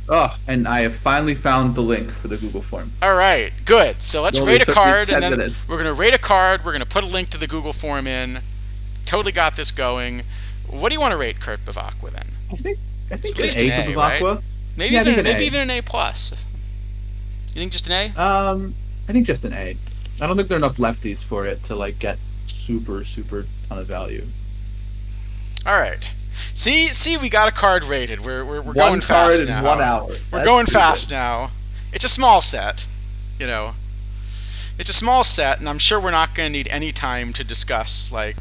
Oh, and I have finally found the link for the Google form. All right, good. So It let's only rate a took me card, and 10 then minutes. we're going to rate a card. We're going to put a link to the Google form in. Totally got this going. What do you want to rate Kurt Bavakwa then? I think It's at an least A an for A, right? Bavakwa. Maybe Yeah, I think even an maybe A. even an A plus. You think just an A? I think just an A. I don't think there are enough lefties for it to like get super ton of value. All right. See, we got a card rated. We're One going card fast in now. 1 hour. We're That's going pretty fast good. now. It's a small set, you know. It's a small set, and I'm sure we're not going to need any time to discuss like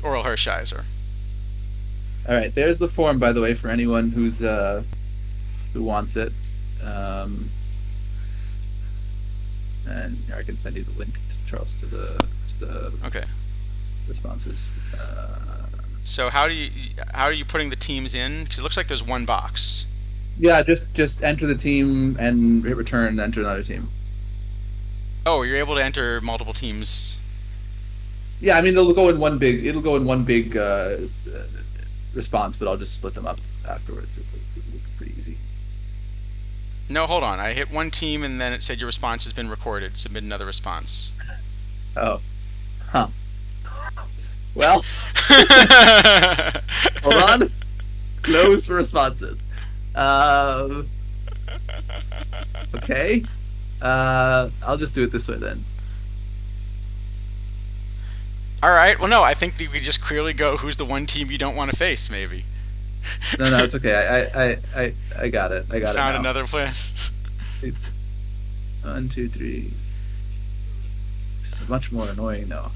Oral Hershiser. All right, there's the form, by the way, for anyone who wants it. And I can send you the link, to Charles, to the Okay. responses. So how are you putting the teams in? Because it looks like there's one box. Yeah, just enter the team and hit return, and enter another team. Oh, you're able to enter multiple teams. Yeah, I mean it'll go in one big response, but I'll just split them up afterwards. It'll be pretty easy. No, hold on. I hit one team, and then it said your response has been recorded. Submit another response. Oh, huh. Well, hold on. Close for responses. Okay. I'll just do it this way then. All right. Well, no, I think that we just clearly go who's the one team you don't want to face, maybe. No, it's okay. I got it. I got it Found now. another plan. 1, 2, 3. This is much more annoying though.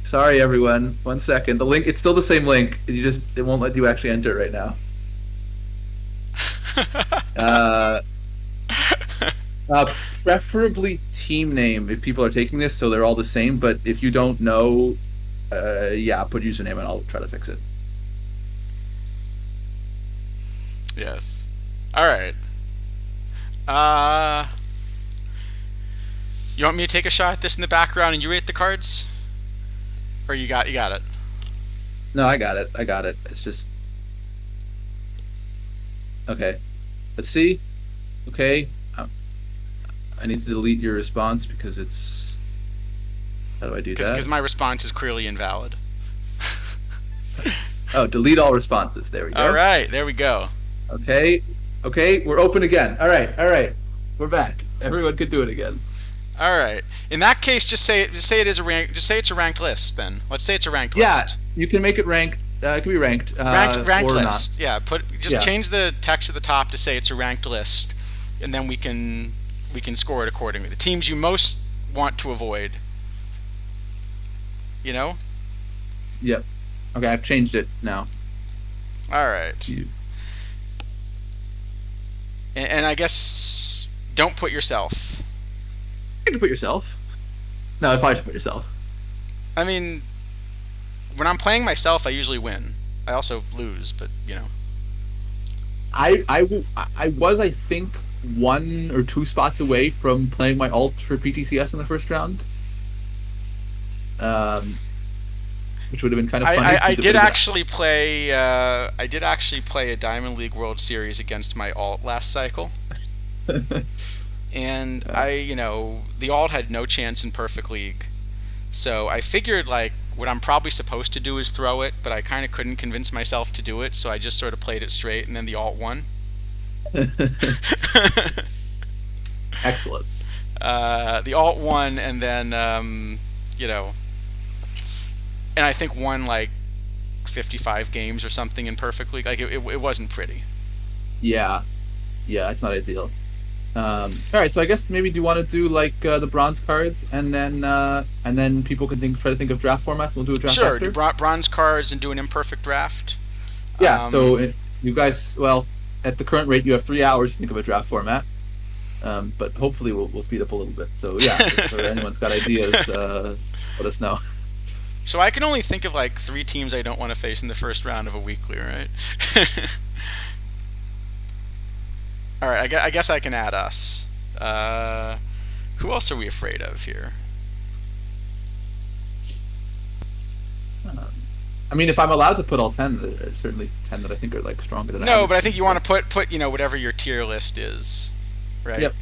Sorry everyone. 1 second. The link. It's still the same link. It won't let you actually enter it right now. Preferably team name if people are taking this, so they're all the same. But if you don't know, yeah, put username and I'll try to fix it. Yes. All right. You want me to take a shot at this in the background and you rate the cards, or you got it? No, I got it. It's just okay. Let's see. Okay. I need to delete your response because it's. How do I do that? Because my response is clearly invalid. Oh, delete all responses. There we go. All right, there we go. Okay, we're open again. All right, we're back. Everyone could do it again. All right. In that case, just say it is a rank. Just say it's a ranked list. Then let's say it's a ranked Yeah, list. you can make it ranked. It can be ranked. Ranked or list. not. Yeah. Yeah. Change the text at the top to say it's a ranked list, and then we can score it accordingly. The teams you most want to avoid. You know. Yep. Okay, I've changed it now. All right. And I guess don't put yourself. You can put yourself. No, I probably should put yourself. I mean, when I'm playing myself, I usually win. I also lose, but you know. I was, I think, 1 or 2 spots away from playing my alt for PTCS in the first round. Which would have been kind of funny. I did actually play. I did actually play a Diamond League World Series against my alt last cycle, and the alt had no chance in Perfect League. So I figured like what I'm probably supposed to do is throw it, but I kind of couldn't convince myself to do it, so I just sort of played it straight, and then the alt won. Excellent. The alt won, and then and I think won like 55 games or something in Perfect League. Like it wasn't pretty. Yeah, it's not ideal. All right, so I guess maybe do you want to do like the bronze cards, and then people can try to think of draft formats. We'll do a draft. Sure, after. do bronze cards and do an imperfect draft. Yeah. You guys, well, at the current rate, you have 3 hours to think of a draft format. But hopefully we'll speed up a little bit. So yeah, if anyone's got ideas, let us know. So I can only think of like 3 teams I don't want to face in the first round of a weekly, right? All right, I guess I can add us. Who else are we afraid of here? I mean, if I'm allowed to put all 10, there are certainly 10 that I think are like stronger than No, average but I think teams. you want But to put whatever your tier list is, right? yep,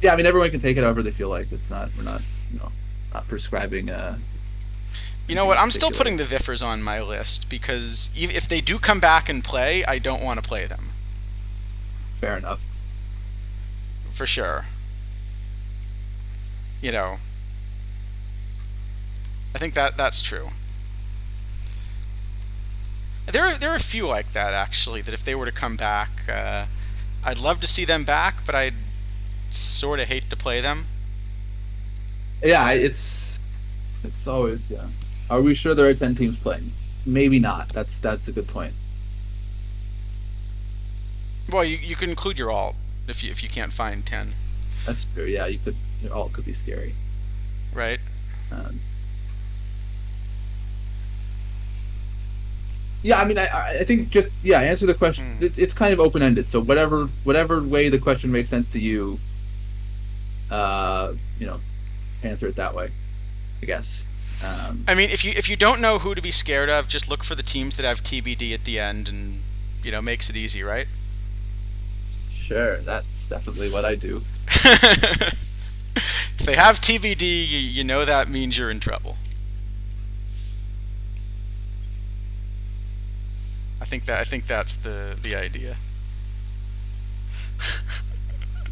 yeah. I mean, everyone can take it however they feel like. It's not we're not not prescribing You know anything what? in I'm still particular. putting the Viffers on my list because if they do come back and play, I don't want to play them Fair enough. for sure. You know, I think that's true. There are a few like that actually. That if they were to come back, I'd love to see them back, but I'd sort of hate to play them. Yeah, it's always yeah. Are we sure there are 10 teams playing? Maybe not. That's a good point. Well, you can include your alt if you can't find 10, That's true. Yeah, you could. All could be scary. right? Um, yeah, I mean, I think just yeah, answer the question. Hmm. It's kind of open ended. So whatever way the question makes sense to you, uh, you know, answer it that way. I guess. I mean, if you don't know who to be scared of, just look for the teams that have TBD at the end, and makes it easy, right? Sure, that's definitely what I do. If they have TBD, you know that means you're in trouble. I think that's the idea.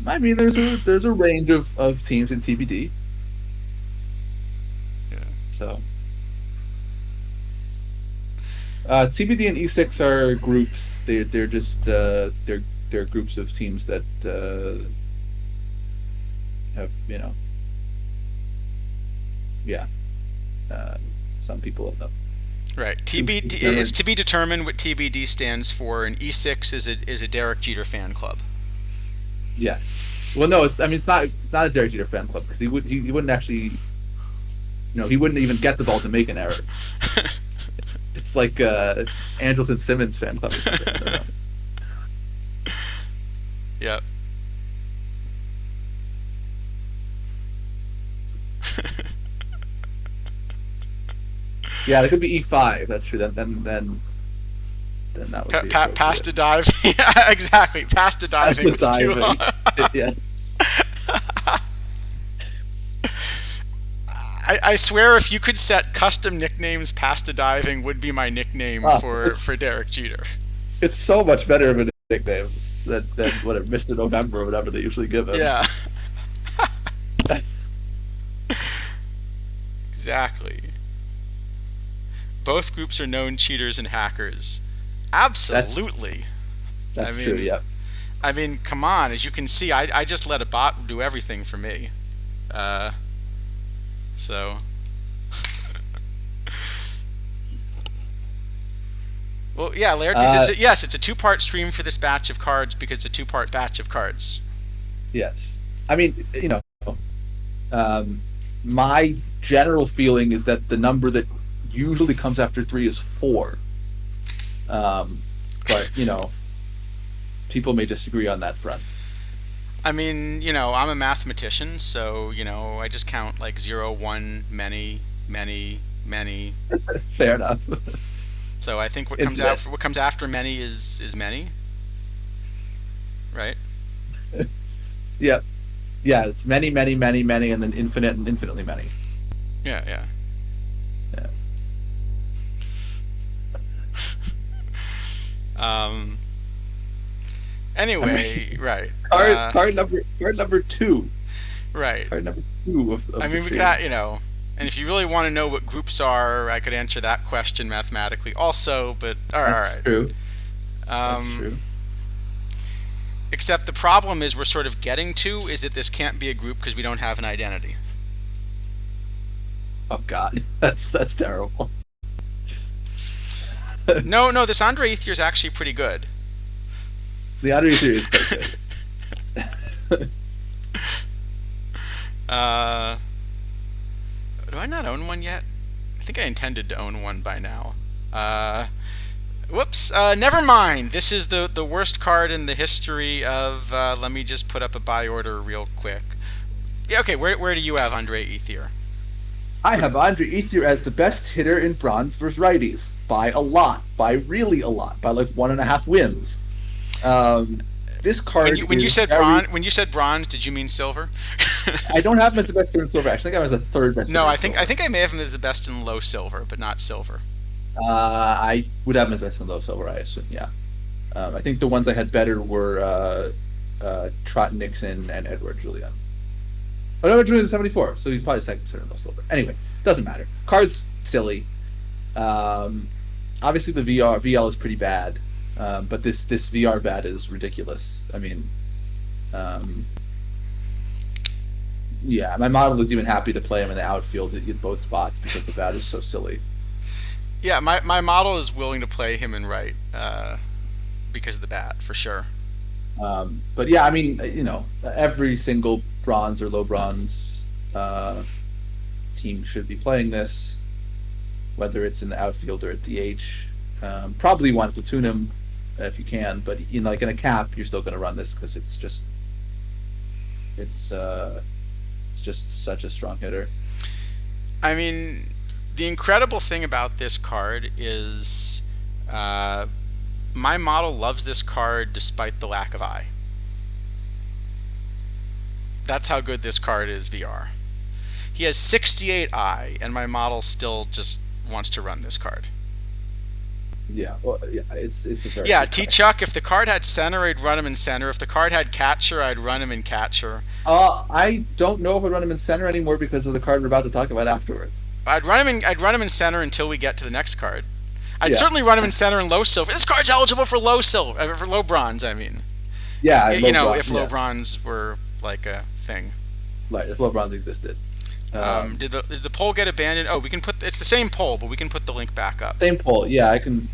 I mean, there's a range of teams in TBD. Yeah. So TBD and E6 are groups. They're just they're groups of teams that have yeah uh, some people of them. Right. To be TBD, it's determined. to be determined what TBD stands for, and E6 is a Derek Jeter fan club. Yes. Well, no, I mean it's not a Derek Jeter fan club because he wouldn't actually he wouldn't even get the ball to make an error. It's like Andrelton Simmons fan club or something. I don't know. Yep. Yeah, it could be E5. That's true. Then that would be Past appropriate. to dive. Yeah, exactly. Past to That's diving the was too long. diving. Yeah. I swear, if you could set custom nicknames, past to diving would be my nickname Oh, for Derek Jeter. it's so much better of a nickname than whatever Mr. November or whatever they usually give him. Yeah. Exactly. Both groups are known cheaters and hackers. That's Absolutely. I that's true. mean, Yeah. come on. As you can see, I just let a bot do everything for me. Uh, so. Well, yeah, Laird. Yes, it's a two-part stream for this batch of cards because it's a two-part batch of cards. Yes. I mean, um, my general feeling is that the number that usually comes after three is four. But people may disagree on that front. I mean, I'm a mathematician, so I just count like zero, one, many, many, many. Fair enough. So I think Intimate. what comes after many is many, right? Yeah. Yeah. It's many, many, many, many, and then infinite and infinitely many. Yeah, yeah. Yeah. Um. I mean, Anyway, right. card number two. Right. Card number two I of the mean, we could, stream. and if you really want to know what groups are, I could answer that question mathematically also. But all right, all That's right. true. That's Um, true. except the problem is we're sort of getting to is that this can't be a group because we don't have an identity. Oh God, that's terrible. No, no, this Andre Ethier is actually pretty good. The Odyssey series is quite good. uh, do I not own one yet? I think I intended to own one by now. Whoops. Never mind. This is the worst card in the history of. Let me just put up a buy order real quick. Yeah. Okay. Where do you have Andre Ethier? I have Andre Ethier as the best hitter in bronze versus righties by a lot, by really a lot, by like 1.5 wins. Um, this When card you is very. when you said bronze, did you mean silver? I don't have him as the best hitter in silver. I actually think I was a third best No, hitter in I silver. think I may have him as the best in low silver, but not silver. I would have him as best in low silver, I assume. Yeah. I think the ones I had better were Trot Nixon and Edward Julian. Oh, no, Edward Julian's 74, so he's probably second hitter in low silver. Anyway, doesn't matter. Card's silly. Um, Obviously, the VL is pretty bad, but this VR bat is ridiculous. I mean, um, yeah, my model is even happy to play him in the outfield at both spots because the bat is so silly. Yeah, my model is willing to play him in right because of the bat for sure. But yeah, I mean, every single bronze or low bronze team should be playing this, whether it's in the outfield or at DH. Probably want to platoon him if you can, but like in a cap, you're still going to run this because it's it's just such a strong hitter. I mean, the incredible thing about this card is uh, my model loves this card despite the lack of eye. That's how good this card is VR. He has 68 eye, and my model still just wants to run this card. Yeah, well, yeah, it's a very Yeah, good T card. Chuck, if the card had center, I'd run him in center. If the card had catcher, I'd run him in catcher. I don't know if I'd run him in center anymore because of the card we're about to talk about afterwards. I'd run him in center until we get to the next card. I'd Yeah, certainly run him in center in low silver. This card's eligible for low silver, for low bronze. I mean, yeah, and low bronze. if low Yeah, bronze were like a thing. right. If low bronze existed. Did the poll get abandoned? Oh, we can put it's the same poll, but we can put the link back up. Same poll. Yeah, I can.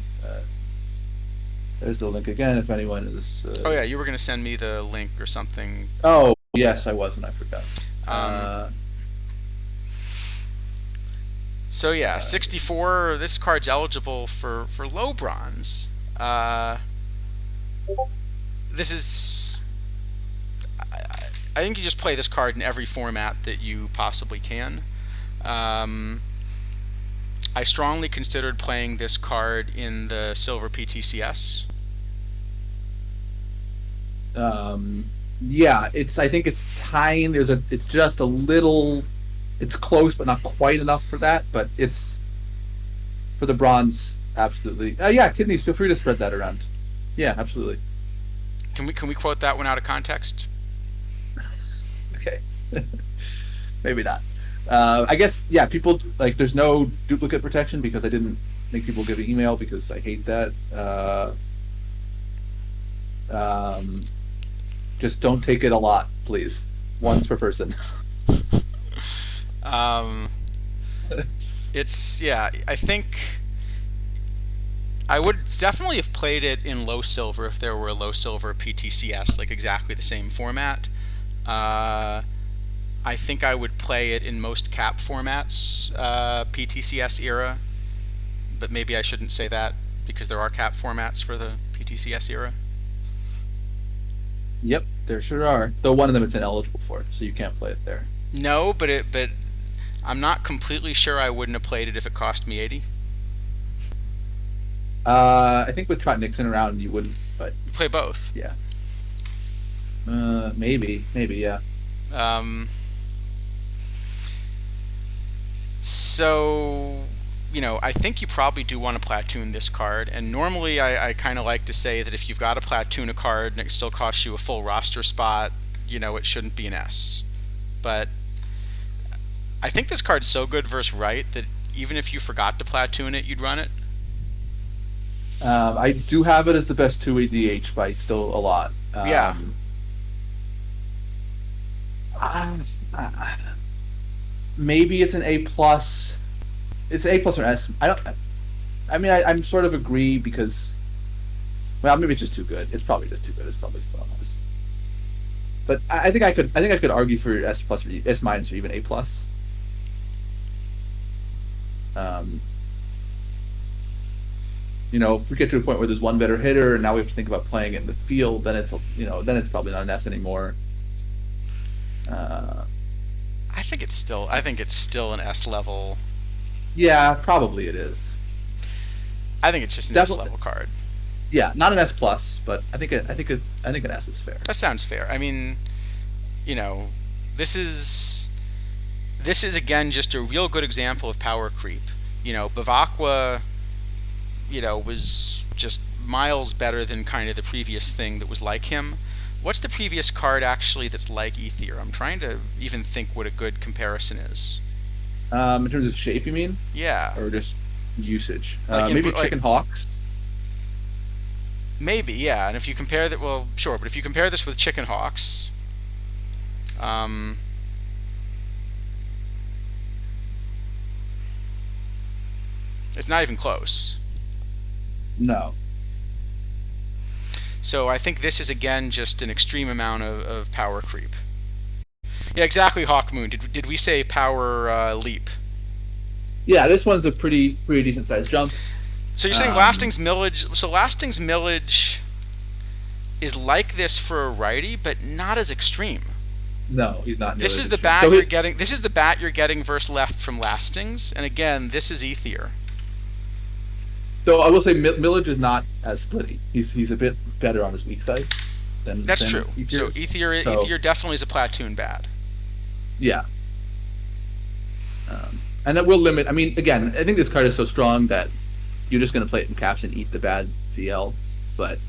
There's the link again if anyone is. Oh yeah, you were gonna send me the link or something. Oh yes, I was, and I forgot. Um, Uh, so yeah, uh, 64. This card's eligible for low bronze. Uh, this is. I think you just play this card in every format that you possibly can. Um, I strongly considered playing this card in the Silver PTCS. um, yeah, it's. I think it's tiny. It's just a little. It's close, but not quite enough for that. But it's for the bronze. Absolutely. Yeah, kidneys. Feel free to spread that around. Yeah, absolutely. Can we quote that one out of context? Okay. Maybe not. I guess yeah. People like there's no duplicate protection because I didn't make people give an email because I hate that. Um, just don't take it a lot, please. Once per person. Um, it's yeah. I think I would definitely have played it in low silver if there were a low silver PTCS, like exactly the same format. Uh, I think I would play it in most cap formats, PTCS era, but maybe I shouldn't say that because there are cap formats for the PTCS era. Yep, there sure are. Though one of them it's ineligible for it, so you can't play it there. No, but I'm not completely sure I wouldn't have played it if it cost me 80. I think with Trot Nixon around you wouldn't, but You play both. yeah. Maybe, yeah. Um, so, I think you probably do want to platoon this card. And normally I kind of like to say that if you've got to platoon a card and it still costs you a full roster spot, it shouldn't be an S. But I think this card's so good versus right that even if you forgot to platoon it, you'd run it. I do have it as the best two-way DH by still a lot. Yeah. I, I- Maybe it's an A plus. It's an A plus or an S. I don't. I mean, I'm sort of agree because well, maybe it's just too good. It's probably just too good. It's probably still an S. But I think I could. I think I could argue for S plus or S minus or even A plus. Um, if we get to a point where there's one better hitter and now we have to think about playing it in the field, then it's probably not an S anymore. Uh, I think it's still an S level. Yeah, probably it is. I think it's just an S Definitely, level card. yeah, not an S plus, but I think an S is fair. That sounds fair. I mean, you know, this is this is again just a real good example of power creep. Bavakwa, was just miles better than kind of the previous thing that was like him. What's the previous card actually that's like Ether? I'm trying to even think what a good comparison is. In terms of shape, you mean, Yeah, or just usage? like in Maybe like Chicken Hawks. maybe yeah. And if you compare that, well, sure, but if you compare this with Chicken Hawks, um, it's not even close. No. So I think this is again just an extreme amount of power creep. Yeah, exactly. Hawkmoon. Did we say power leap? Yeah, this one's a pretty decent sized jump. So you're saying Um, Lasting's Millage? So Lasting's Millage is like this for a righty, but not as extreme. no, he's not This nearly as is the extreme. bat you're getting. This is the bat you're getting versus left from Lastings, and again, this is Ether. So I will say Millage is not as splitty. He's a bit better on his weak side That's than true. Ether So is. So Ether definitely is a platoon bat. yeah, and that will limit. I mean, again, I think this card is so strong that you're just going to play it in caps and eat the bad VL, but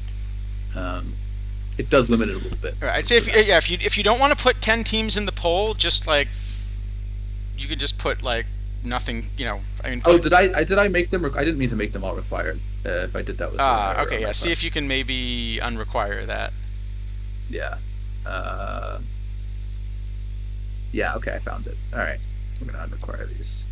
um, it does limit it a little bit All right, I'd say for that. if you don't want to put 10 teams in the poll, just like you could just put like nothing. I mean, Oh, put did I make them? I didn't mean to make them all required. If I did, that was an error okay, on yeah. my See part. if you can maybe unrequire that. Yeah. Uh, yeah. Okay, I found it. All right, I'm gonna unrequire these.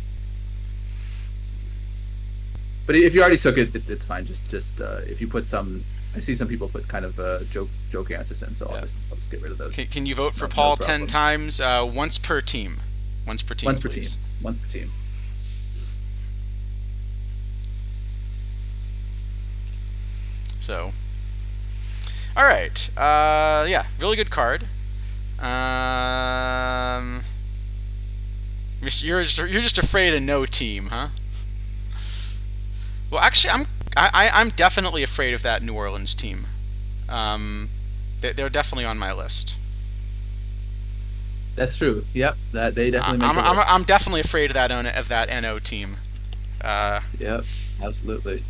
But if you already took it, it's fine. Just if you put some, I see some people put kind of joke answers in, so Yeah. I'll just get rid of those. Can you vote for No Paul 10 problem. times? Once per team. Once per team, Once per team. please. Once per team. So, all right. Yeah, really good card. Um, you're just afraid of no team, huh? Well, actually, I'm definitely afraid of that New Orleans team. They're definitely on my list. That's true. Yep. That they definitely make I'm the I'm list. I'm definitely afraid of that NO team. Uh, Yep. Absolutely.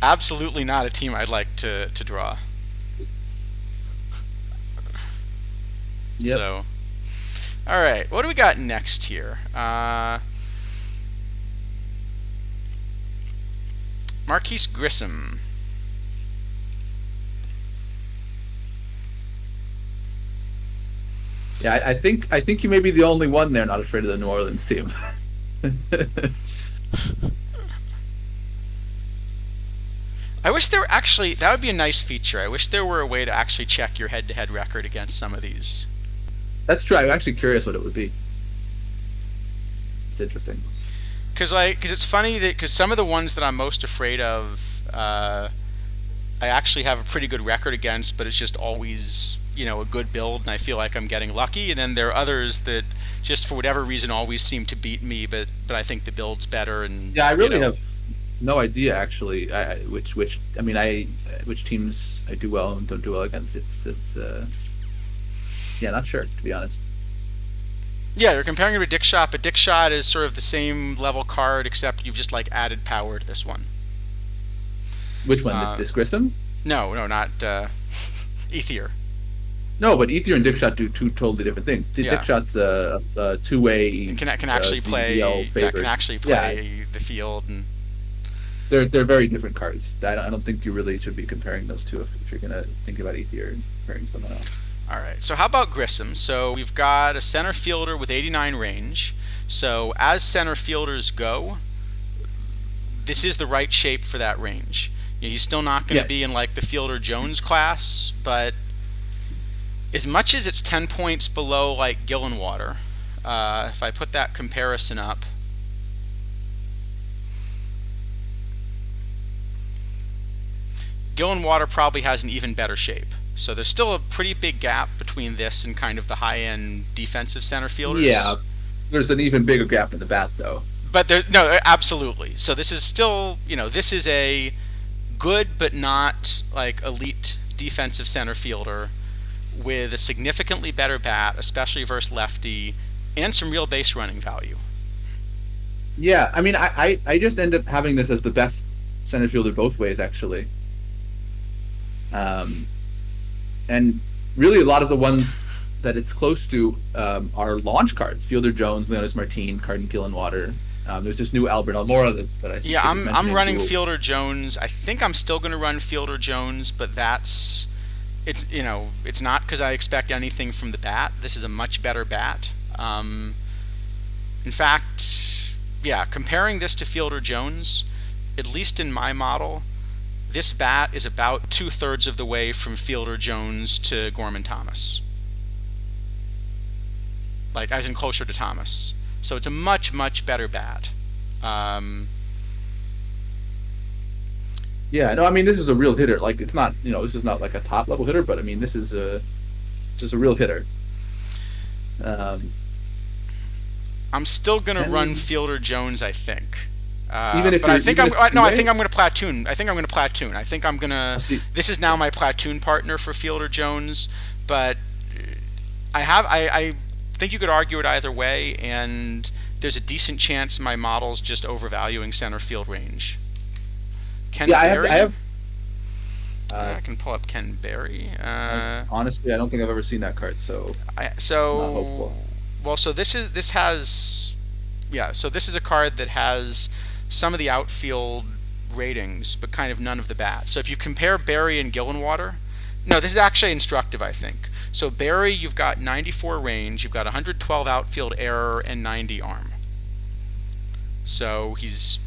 Absolutely not a team I'd like to draw. Yep. So, all right, what do we got next here? Marquise Grissom. Yeah. I think you may be the only one there not afraid of the New Orleans team. I wish there were actually that would be a nice feature. I wish there were a way to actually check your head-to-head record against some of these. That's true. I'm actually curious what it would be. It's interesting. Because it's funny that because some of the ones that I'm most afraid of, I actually have a pretty good record against, but it's just always a good build, and I feel like I'm getting lucky. And then there are others that just for whatever reason always seem to beat me, but I think the build's better, and Yeah, I really have no idea actually. Which I mean I which teams I do well and don't do well against. It's yeah, not sure to be honest. yeah, you're comparing it to Dick Shot, but Dick Shot is sort of the same level card, except you've just like added power to this one. Which one? Uh, This Grissom? no, not Ether. No, but Ether and Dickshot do two totally different things. Yeah, Dickshot's a two way and can actually VL play. Yeah, can favorite. actually Yeah, play the field, and they're very different cards. I don't think you really should be comparing those two if you're gonna think about Ether and comparing someone else. all right. So how about Grissom? So we've got a center fielder with 89 range. So as center fielders go, this is the right shape for that range. He's still not going to Yeah, be in like the Fielder Jones class, but as much as it's 10 points below like Gillenwater, if I put that comparison up, Gillenwater probably has an even better shape. So there's still a pretty big gap between this and kind of the high-end defensive center yeah, fielders. There's an even bigger gap in the bat, though. But there, no, absolutely. So this is still, this is a good but not like elite defensive center fielder with a significantly better bat, especially versus lefty, and some real base running value. Yeah, I mean, I just end up having this as the best center fielder both ways, actually. Um, and really, a lot of the ones that it's close to are launch cards: Fielder Jones, Leonis Martin, Cardin Gillenwater. There's this new Albert Almora that I Yeah, keep I'm mentioning. running Fielder Jones. I think I'm still going to run Fielder Jones, but it's not because I expect anything from the bat. This is a much better bat. In fact, yeah, comparing this to Fielder Jones, at least in my model, this bat is about 2/3 of the way from Fielder Jones to Gorman Thomas, like as in closer to Thomas. So it's a much, much better bat. Um, Yeah, no, I mean, this is a real hitter. Like, it's not, this is not like a top level hitter, but I mean, this is a just a real hitter. Um, I'm still gonna run and Fielder Jones, I think. even if But I you're think even I'm if no. two I think way, I'm gonna platoon. I think I'm gonna platoon. I think I'm gonna. see, This is now my platoon partner for Fielder Jones. But I think you could argue it either way, and there's a decent chance my model's just overvaluing center field range. Ken yeah, I Berry. have. Uh, I can pull up Ken Berry. Honestly, I don't think I've ever seen that card, so I'm not So hopeful. well, so this has yeah. So this is a card that has some of the outfield ratings, but kind of none of the bat. So if you compare Barry and Gillenwater, no, this is actually instructive, I think. So Barry, you've got 94 range, you've got 112 outfield error, and 90 arm. So he's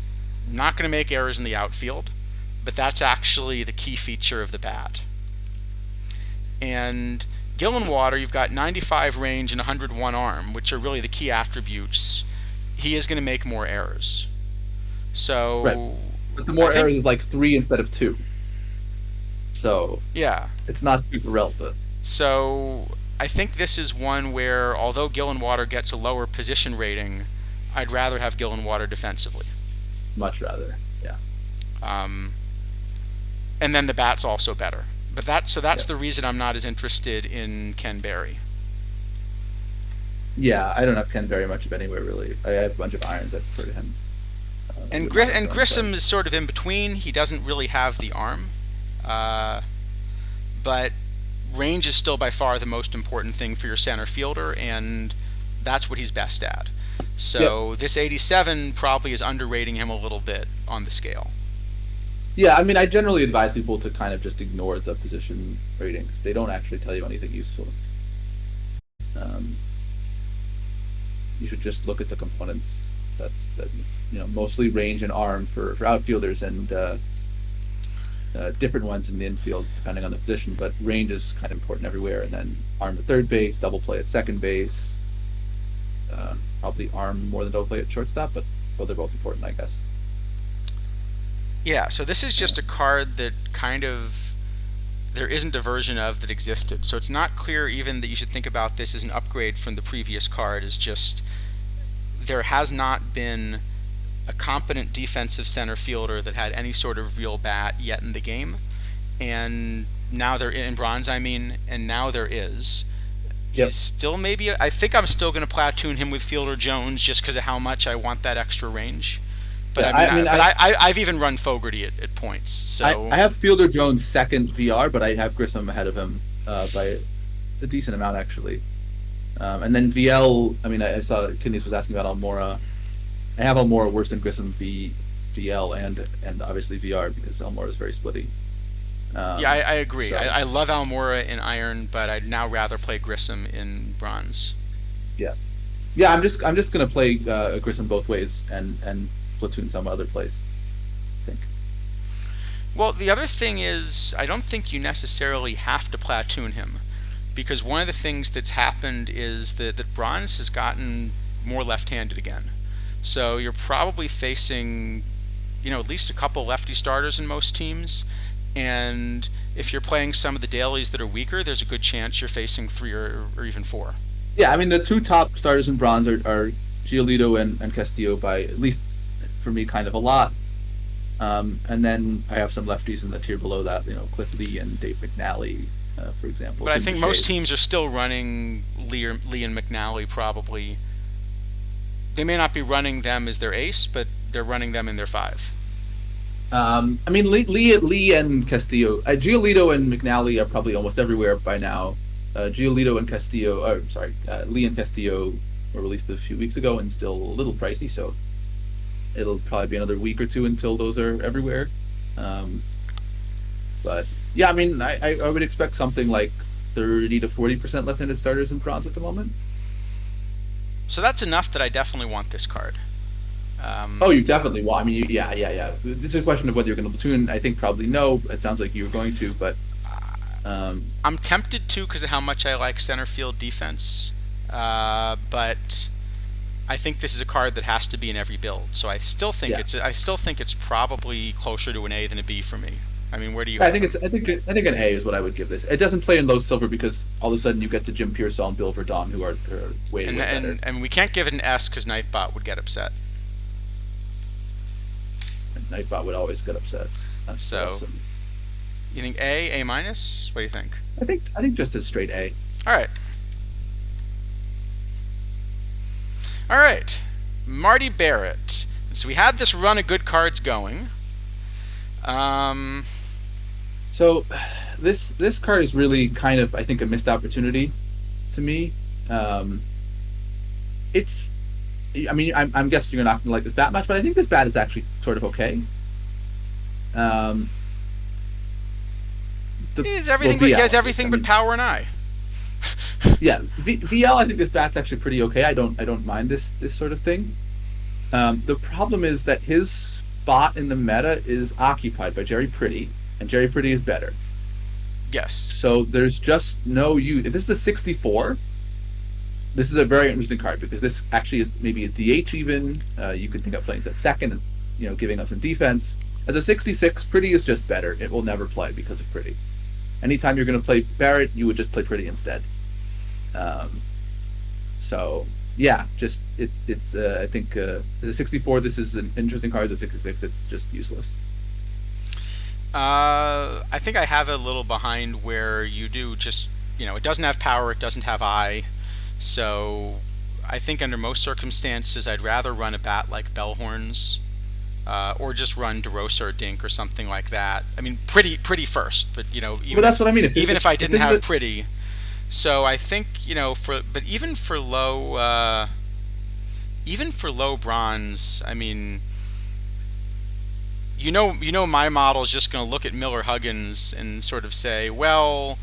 not going to make errors in the outfield, but that's actually the key feature of the bat. And Gillenwater, you've got 95 range and 101 arm, which are really the key attributes. He is going to make more errors. Right, So but the I more think, errors is like three instead of two, so yeah. it's not super relevant. So I think this is one where, although Gillenwater gets a lower position rating, I'd rather have Gillenwater defensively. Much rather, yeah, Um, and then the bat's also better. But that's yeah, the reason I'm not as interested in Ken Berry. yeah. I don't have Ken very much of anywhere really. I have a bunch of irons. I prefer to him. I And wouldn't mind throwing Grissom play. is sort of in between. He doesn't really have the arm, uh, but range is still by far the most important thing for your center fielder, and that's what he's best at. Yep. So this 87 probably is underrating him a little bit on the scale. Yeah, I mean, I generally advise people to kind of just ignore the position ratings. They don't actually tell you anything useful. Um, you should just look at the components. That's that mostly range and arm for outfielders and different ones in the infield depending on the position. But range is kind of important everywhere. And then arm at third base, double play at second base. Probably arm more than double play at shortstop, but they're both important, I guess. Yeah, so this is Uh, just a card that kind of there isn't a version of that existed. So it's not clear even that you should think about this as an upgrade from the previous card. It's just there has not been a competent defensive center fielder that had any sort of real bat yet in the game. And now they're in bronze, I mean, and now there is. He's yep. still maybe, I think I'm still going to platoon him with Fielder Jones just because of how much I want that extra range. But Yeah. I mean, I mean, I've even run Fogarty at points. I So have Fielder Jones second VR, but I have Grissom ahead of him by a decent amount actually. And then VL. I mean, I saw Kidneys was asking about Almora. I have Almora worse than Grissom VL and obviously VR because Almora is very splitty. yeah, I agree. So I love Almora in iron, but I'd now rather play Grissom in bronze. yeah, yeah. I'm just gonna play Grissom both ways and platoon some other place. I think. Well, the other thing is, I don't think you necessarily have to platoon him, because one of the things that's happened is that bronze has gotten more left-handed again. So you're probably facing, at least a couple lefty starters in most teams, and if you're playing some of the dailies that are weaker, there's a good chance you're facing three or even four. Yeah, I mean the two top starters in bronze are Giolito and Castillo by at least for me kind of a lot. And then I have some lefties in the tier below that, Cliff Lee and Dave McNally, for example. But I Tim think most Duchesne. teams are still running Lee and McNally probably. They may not be running them as their ace, but they're running them in their five. I mean, Lee and Castillo, Giolito and McNally are probably almost everywhere by now. Giolito and Castillo, sorry, Lee and Castillo were released a few weeks ago and still a little pricey, so it'll probably be another week or two until those are everywhere. Um, but yeah, I mean, I would expect something like 30 to 40% left-handed starters in bronze at the moment. So that's enough that I definitely want this card. Oh, you definitely want. I mean, yeah. This is a question of whether you're going to platoon. I think probably no. It sounds like you're going to, but I'm tempted to because of how much I like center field defense, but I think this is a card that has to be in every build. So yeah. I still think it's probably closer to an A than a B for me. I mean, where do you I have think him? I think an A is what I would give this. It doesn't play in low silver because all of a sudden you get to Jim Pearsall and Bill Verdon, who are way And way better. and we can't give it an S because Nightbot would get upset. And Nightbot would always get upset. That's So awesome. you think A minus? What do you think? I think just a straight A. All right, all right. Marty Barrett. So we had this run of good cards going. Um, So this card is really kind of I think a missed opportunity to me. Um, it's I mean I'm guessing you're not going to like this bat match, but I think this bat is actually sort of okay. Um, the well he has VL. everything I but mean, power and I. yeah, VL. I think this bat's actually pretty okay. I don't mind this sort of thing. The problem is that his spot in the meta is occupied by Jerry Pretty, and Jerry Pretty is better. Yes. So there's just no use. If this is a 64, this is a very interesting card because this actually is maybe a DH even. You could think of playing at second and giving up some defense. As a 66, Pretty is just better. It will never play because of Pretty. Anytime you're going to play Barrett, you would just play Pretty instead. Um, so yeah, just it's I think as a 64, this is an interesting card. As a 66, it's just useless. I think I have it a little behind where you do just, it doesn't have power, it doesn't have eye. So I think under most circumstances, I'd rather run a bat like Bellhorns, or just run DeRosa or Dink or something like that. I mean, pretty first, but But that's what I mean. even if I If didn't this is have a pretty, so I think but even for low bronze, I mean, my model is just going to look at Miller Huggins and sort of say, well,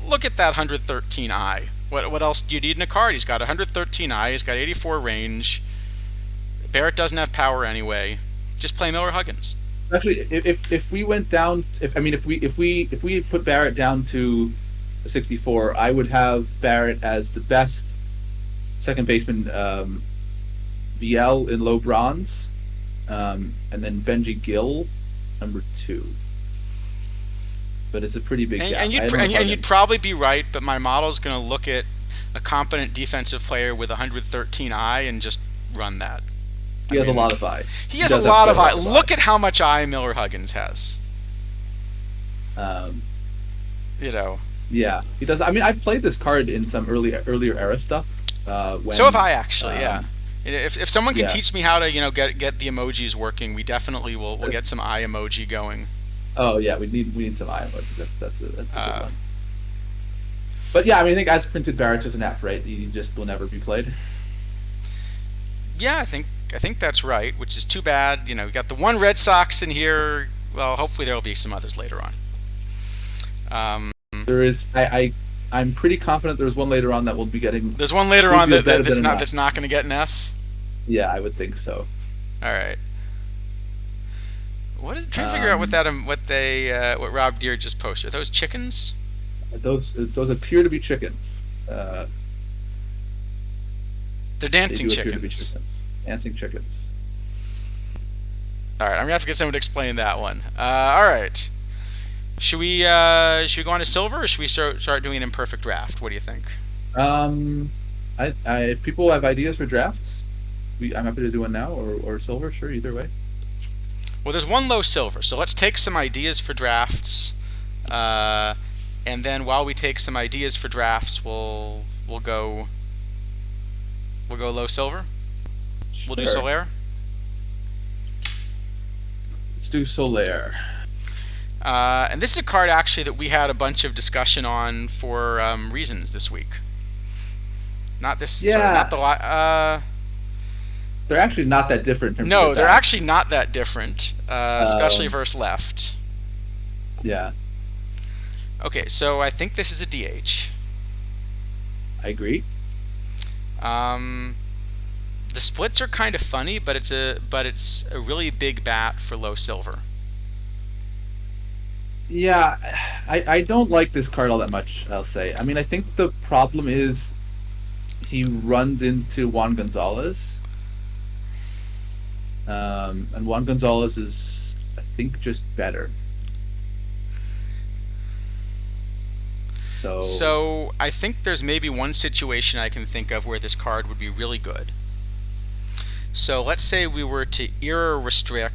look at that 113 I. What else do you need in a card? He's got 113 I. He's got 84 range. Barrett doesn't have power anyway. Just play Miller Huggins. actually if we went down, if we put Barrett down to a 64, I would have Barrett as the best second baseman, VL in low bronze, and then Benji Gill number two. But it's a pretty big And, gap. and I you'd don't know if and I'd you'd probably be right, but my model's going to look at a competent defensive player with 113 I and just run that. He I has a mean, lot of eye. he He has a does have lot quite of a eye. lot of eye. Look at how much eye Miller Huggins has. Um, You know. yeah, he does. I mean, I've played this card in some earlier era stuff. So have When I actually. Yeah. If someone can yeah. teach me how to get the emojis working, we definitely will get some eye emoji going. Oh yeah, we need some eye emojis. That's a good Uh, one. But yeah, I mean, I think as printed, Barrett's just an F, right? He just will never be played. yeah, I think that's right, which is too bad. We got the one Red Sox in here. Well, hopefully there will be some others later on. Um, There is. I'm pretty confident there's one later on that will be getting. there's one later Will on feel better than that's not going to get an F. Yeah, I would think so. All right. Trying to figure out what Rob Deere just posted. Are those chickens? Those appear to be chickens. They're They dancing do appear to be chickens. chickens. Dancing chickens. All right, I'm gonna have to get someone to explain that one. All right. Should we go on to silver, or should we start doing an imperfect draft? What do you think? Um, if people have ideas for drafts, I'm happy to do one now or silver. Sure, either way. Well, there's one low silver, so let's take some ideas for drafts, uh, and then while we take some ideas for drafts, we'll go low silver. We'll do Sure. Solaire. Let's do Solaire. And this is a card actually that we had a bunch of discussion on for reasons this week. Not this, sorry, not Yeah, the they're actually not that different in terms of their no, they're backs. actually not that different, especially Um, versus left. yeah, Okay, so I think this is a DH. I agree. Um, the splits are kind of funny, but it's a really big bat for low silver. Yeah, I don't like this card all that much, I'll say. I mean, I think the problem is he runs into Juan Gonzalez. And Juan Gonzalez is, I think, just better. So, So I think there's maybe one situation I can think of where this card would be really good. So let's say we were to era restrict,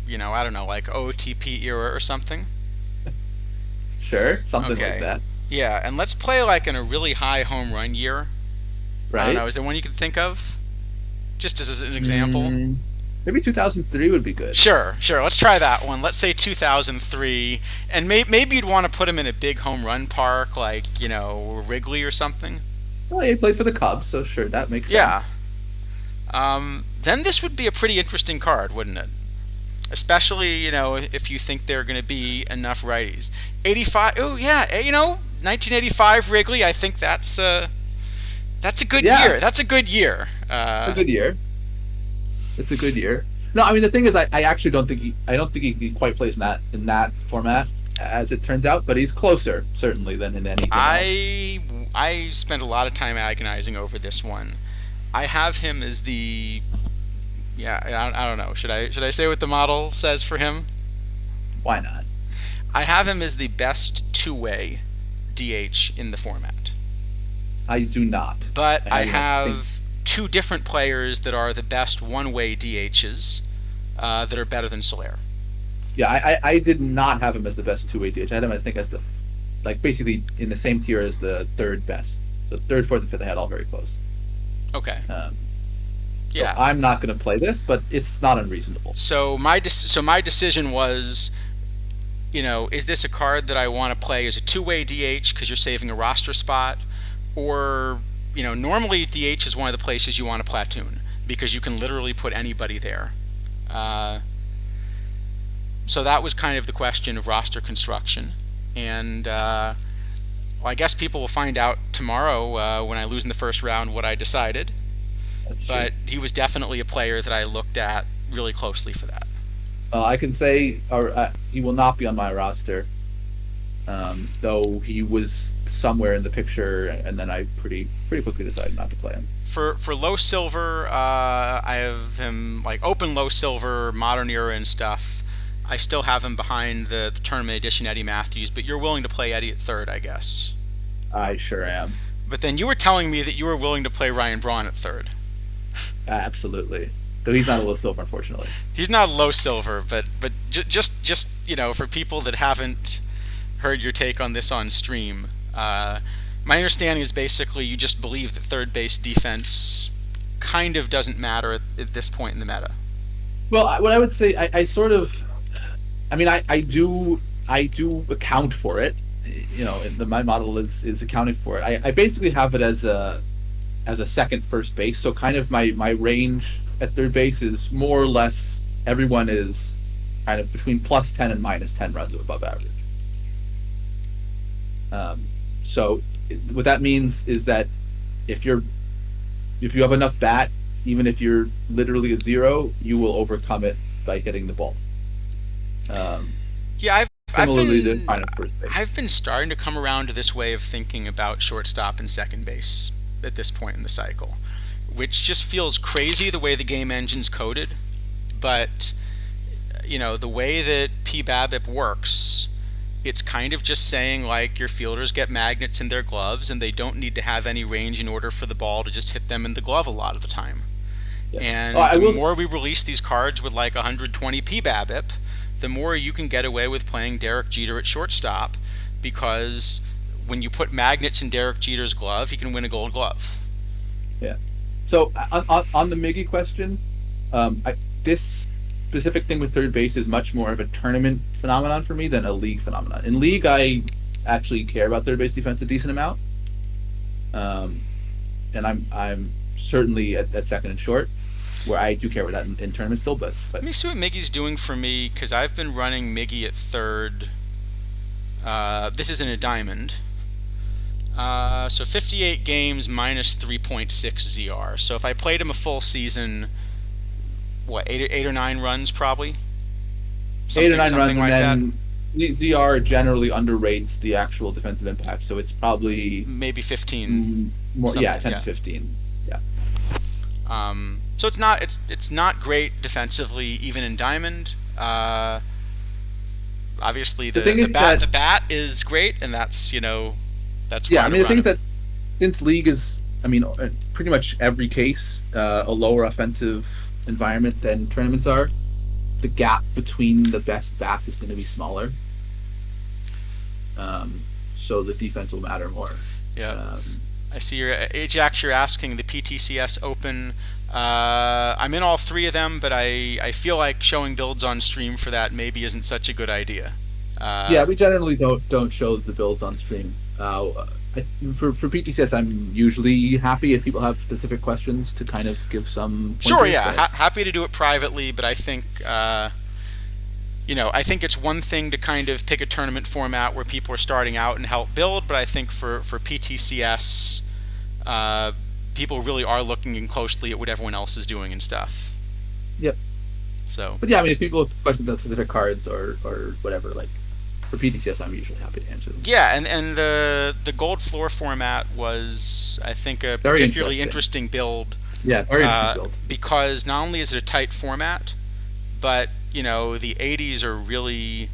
I don't know, like OTP era or something. sure, something like Okay. that, Yeah, and let's play like in a really high home run year. I don't right? know, is there one you can think of? Just as an example? Mm, maybe 2003 would be good. Sure, sure. Let's try that one. Let's say 2003, and maybe you'd want to put him in a big home run park, like Wrigley or something. Well, he played for the Cubs, so sure, that makes Yeah. sense. Then this would be a pretty interesting card, wouldn't it? Especially if you think there are going to be enough righties. 85. Oh yeah, 1985 Wrigley. I think that's a good Yeah, year. That's a good year. it's a good year. It's a good year. No, I mean the thing is, I actually I don't think he quite plays in that format as it turns out, but he's closer certainly than in anything else. I spent a lot of time agonizing over this one. I have him as the yeah. I don't know. Should I say what the model says for him? Why not? I have him as the best two-way DH in the format. I do not. But I I think have two different players that are the best one-way DHs that are better than Soler. yeah, I did not have him as the best two-way DH. I had him, I think, as the like basically in the same tier as the third best. So third, fourth, and fifth, I had all very close. Okay. Um, so Yeah. I'm not going to play this, but it's not unreasonable. So my decision was, is this a card that I want to play as a two-way DH because you're saving a roster spot, or normally DH is one of the places you want to platoon because you can literally put anybody there. Uh, so that was kind of the question of roster construction, and well, I guess people will find out tomorrow when I lose in the first round what I decided. That's true. But he was definitely a player that I looked at really closely for that. I can say, or he will not be on my roster. Though he was somewhere in the picture, and then I pretty quickly decided not to play him. For low silver, I have him like open low silver, modern era and stuff. I still have him behind the tournament edition Eddie Matthews, but you're willing to play Eddie at third, I guess. I sure am. But then you were telling me that you were willing to play Ryan Braun at third. Absolutely. Though he's not a low silver, unfortunately. He's not low silver, but just for people that haven't heard your take on this on stream, my understanding is basically you just believe that third base defense kind of doesn't matter at this point in the meta. Well, what I would say, I sort of, I mean, I do account for it. My model is accounting for it. I basically have it as a second first base. So kind of my range at third base is more or less everyone is kind of between +10 and -10 runs above average. So what that means is that if you have enough bat, even if you're literally a zero, you will overcome it by hitting the ball. Um, Yeah, I've Similarly to been kind of first base. I've been starting to come around to this way of thinking about shortstop and second base at this point in the cycle, which just feels crazy the way the game engine's coded, but the way that PBABIP works, it's kind of just saying like your fielders get magnets in their gloves and they don't need to have any range in order for the ball to just hit them in the glove a lot of the time. Yeah. Oh, And I the will. more we release these cards with like 120 BABIP, the more you can get away with playing Derek Jeter at shortstop, because when you put magnets in Derek Jeter's glove, he can win a Gold Glove. Yeah. So on the Miggy question, this specific thing with third base is much more of a tournament phenomenon for me than a league phenomenon. In league, I actually care about third base defense a decent amount, um, and I'm certainly at second and short, where I do care about that in tournaments still. Let But me see what Miggy's doing for me, because I've been running Miggy at third. This isn't a diamond. So 58 games minus 3.6 ZR. So if I played him a full season, what, eight or nine runs probably? 8 or 9 runs, Something and like that. then ZR generally underrates the actual defensive impact, so it's probably Maybe 15. more, yeah, Something, 10 to yeah. 15. Yeah. So it's not great defensively even in diamond. Obviously The thing is the that, bat is great, and that's yeah, why I to mean, the run thing is him. that since league is, I mean, pretty much every case, a lower offensive environment than tournaments are, the gap between the best bats is going to be smaller. So the defense will matter more. Yeah. Um, I see your Ajax. You're asking the PTCS Open. I'm in all three of them, but I feel like showing builds on stream for that maybe isn't such a good idea. yeah, Uh, we generally don't show the builds on stream. For PTCS, I'm usually happy if people have specific questions to kind of give some sure, pointers, yeah, but happy to do it privately, but I think I think it's one thing to kind of pick a tournament format where people are starting out and help build, but I think for PTCS, uh, people really are looking in closely at what everyone else is doing and stuff. yep. So But yeah, I mean, if people have questions on specific cards or whatever, like for PTCS, I'm usually happy to answer them. yeah, and the gold floor format was, I think, a Very particularly interesting. interesting build, Yeah, very interesting build. because not only is it a tight format, but the 80s are really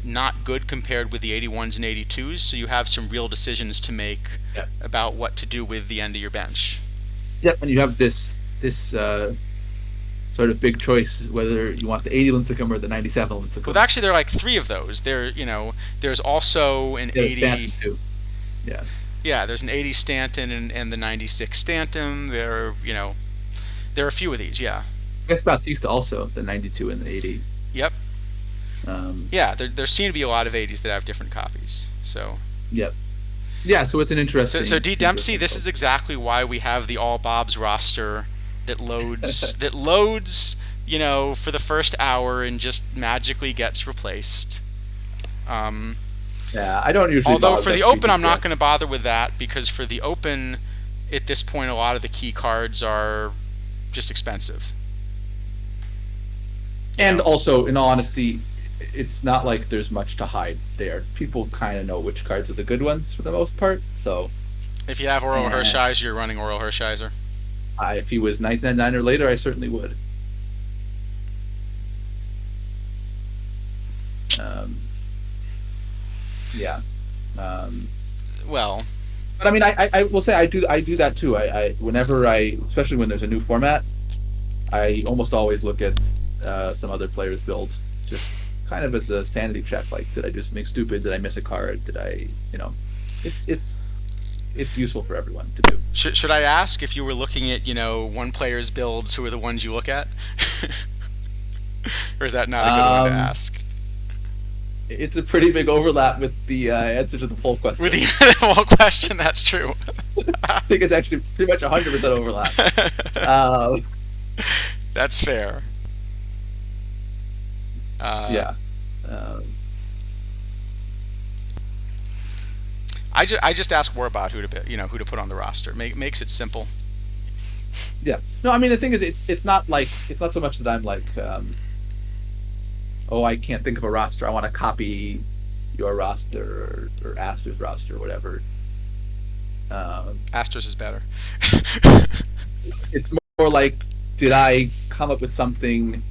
not good compared with the 81s and 82s, so you have some real decisions to make Yeah, about what to do with the end of your bench. yep. And you have this sort of big choice whether you want the 80 Lincecum or the 97 Well, Lincecum. actually, there are like three of those. There's also an Yeah, Stanton 80. too. Yeah, Yeah, there's an 80 Stanton and the 96 Stanton. There are a few of these. Yeah. I guess Bautista also the 92 and the 80. Yep. Um, Yeah, there seem to be a lot of 80s that have different copies. So yep. Yeah, so it's an so interesting, D Dempsey, interesting this build. is exactly why we have the All Bobs roster that loads for the first hour and just magically gets replaced. Um, Yeah, I don't usually Although bother for the with Open, I'm not PTCS. going to bother with that, because for the Open, at this point, a lot of the key cards are just expensive. You And know, also, in all honesty, it's not like there's much to hide there. People kind of know which cards are the good ones for the most part. So, if you have Oral eh, Hershiser, you're running Oral Hershiser. if he was 1999 or later, I certainly would. Um, yeah. Um, Well, but I mean, I will say I do that too. Whenever especially when there's a new format, I almost always look at some other players' builds, just kind of as a sanity check. Like, did I do something stupid? Did I miss a card? Did I, it's useful for everyone to do. should I ask, if you were looking at one player's builds, who are the ones you look at? Or is that not a good one to Um, ask? it's a pretty big overlap with the answer to the poll With the question. animal question, that's true. I think it's actually pretty much 100% overlap. Uh, That's fair. Uh, yeah. Um, I just ask Warbot who to put on the roster. Makes it simple. yeah. No, I mean, the thing is, it's not like, it's not so much that I'm like, oh, I can't think of a roster. I want to copy your roster or Astor's roster or whatever. Astros is better. It's more like, did I come up with something?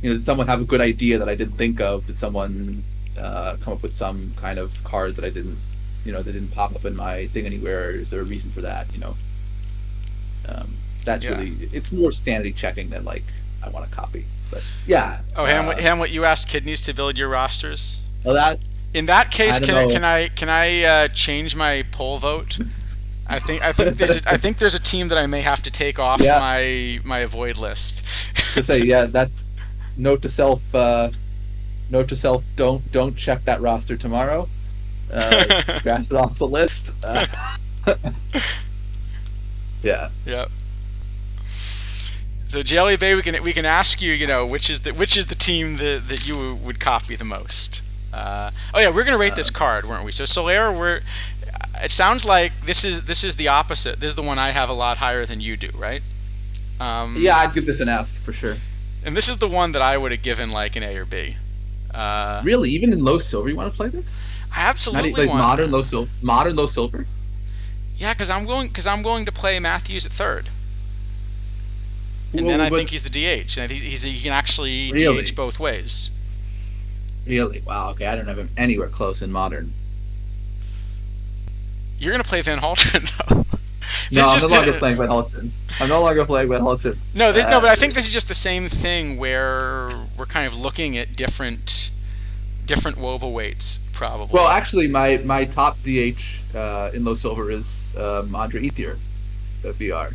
Did someone have a good idea that I didn't think of? Did someone come up with some kind of card that I didn't, that didn't pop up in my thing anywhere? Is there a reason for that? Um, That's Yeah. really, it's more sanity checking than like I want to copy. But yeah, Oh, Hamlet, you asked kidneys to build your rosters. well, that In that case, I don't know. can I change my poll vote? I think there's a team that I may have to take off Yeah, my avoid list. to say yeah, that's note to self. Note to self: don't check that roster tomorrow. Scratch it off the list. Yeah. Yep. So Jelly Bay, we can ask you, which is the team that you would copy the most. Oh yeah, we're gonna rate this Um, card, weren't we? So Solaire, we're. It sounds like this is the opposite. This is the one I have a lot higher than you do, right? yeah, Um, I'd give this an F for sure. and this is the one that I would have given like an A or B. Uh, Really, even in low silver, you want to play this? I Not absolutely like want. modern low silver. Yeah, because I'm going to play Matthews at third, and then I But think he's the DH, and I think he can actually DH really, both ways. really, wow. Okay, I don't have him anywhere close in modern. You're gonna play Van Halten though. No, This I'm no just longer playing Van Halten. I'm no longer playing Van Halten. no, but I think this is just the same thing where we're kind of looking at different Woba weights, Well, probably. actually, my top DH in low silver is Andre Ethier, the VR.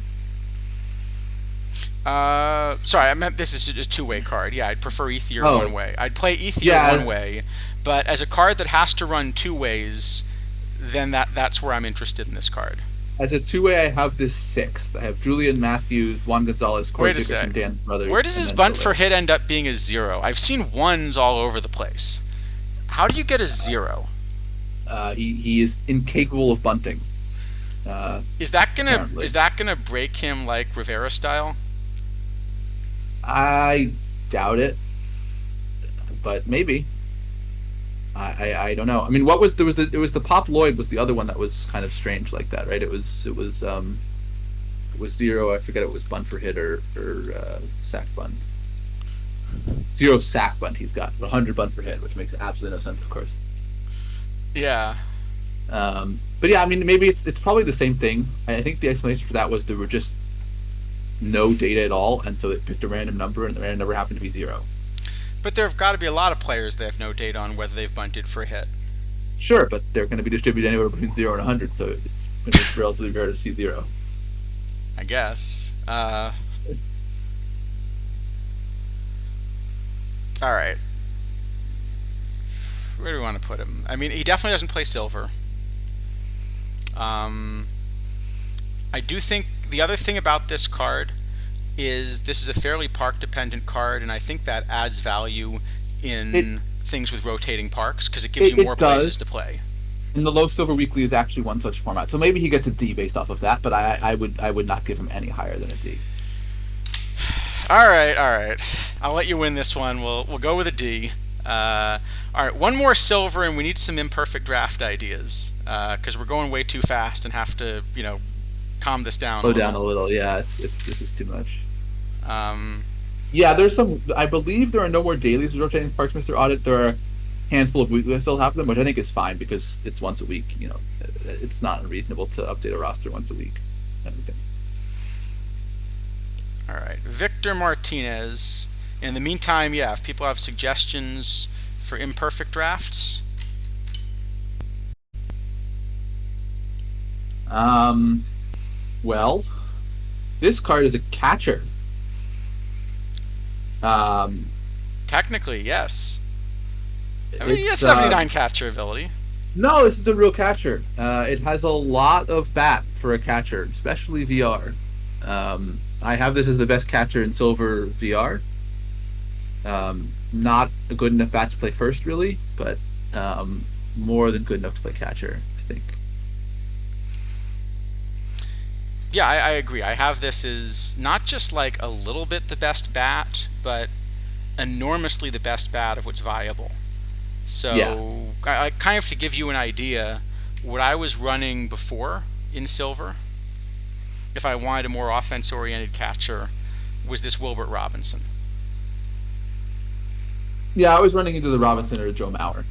Sorry, I meant this is a two-way card. Yeah, I'd prefer Ethier one Oh, way. I'd play Ethier yeah. one way, but as a card that has to run two ways, then that's where I'm interested in this card. As a two-way, I have this sixth. I have Julian Matthews, Juan Gonzalez, Corey Wait a Dickerson, sec. Dan Where Brothers, does and his then bunt for Soler. hit end up being a zero? I've seen ones all over the place. How do you get a zero? He is incapable of bunting. Uh, Is Apparently, that gonna break him like Rivera style? I doubt it, but maybe. I don't know. I mean, what was there was it was the Pop Lloyd was the other one that was kind of strange like that, right? It was zero. I forget it was bunt for hit or sack bunt. Zero sack bunt he's got, 100 bunt per hit, which makes absolutely no sense, of course. Yeah. But yeah, I mean, maybe it's probably the same thing. I think the explanation for that was there were just no data at all, and so it picked a random number, and the random number happened to be zero. But there have got to be a lot of players that have no data on whether they've bunted for a hit. Sure, but they're going to be distributed anywhere between 0 and 100, so it's relatively rare to see zero. I guess. All right. Where do we want to put him? I mean, he definitely doesn't play silver. Um, I do think the other thing about this card is this is a fairly park dependent card, and I think that adds value It in things with rotating parks because it gives you it, more it places does. to play. And the low silver weekly is actually one such format, so maybe he gets a D based off of that. But I would not give him any higher than a D. All right, all right. I'll let you win this one. We'll go with a D. All right, one more silver, and we need some imperfect draft ideas because we're going way too fast and have to calm this down a Slow down little. a little. Yeah, it's this is too much. Um, Yeah, there's some. I believe there are no more dailies with rotating parks, Mr. Audit. There are a handful of weekly that still have them, which I think is fine because it's once a week. It's not unreasonable to update a roster once a week. I don't think. all right, Victor Martinez. In the meantime, yeah, if people have suggestions for imperfect drafts, Um, well, this card is a catcher. Um, technically, yes. I mean, he has it's 79 catcher ability. no, this is a real catcher. It has a lot of bat for a catcher, especially VR. I have this as the best catcher in silver VR. Not a good enough bat to play first, really, but more than good enough to play catcher, I think. Yeah, I agree. I have this as not just like a little bit the best bat, but enormously the best bat of what's viable. Yeah. So, I kind of to give you an idea, what I was running before in silver, if I wanted a more offense-oriented catcher, was this Wilbert Robinson. Yeah, I was running into the Robinson or Joe Mauer.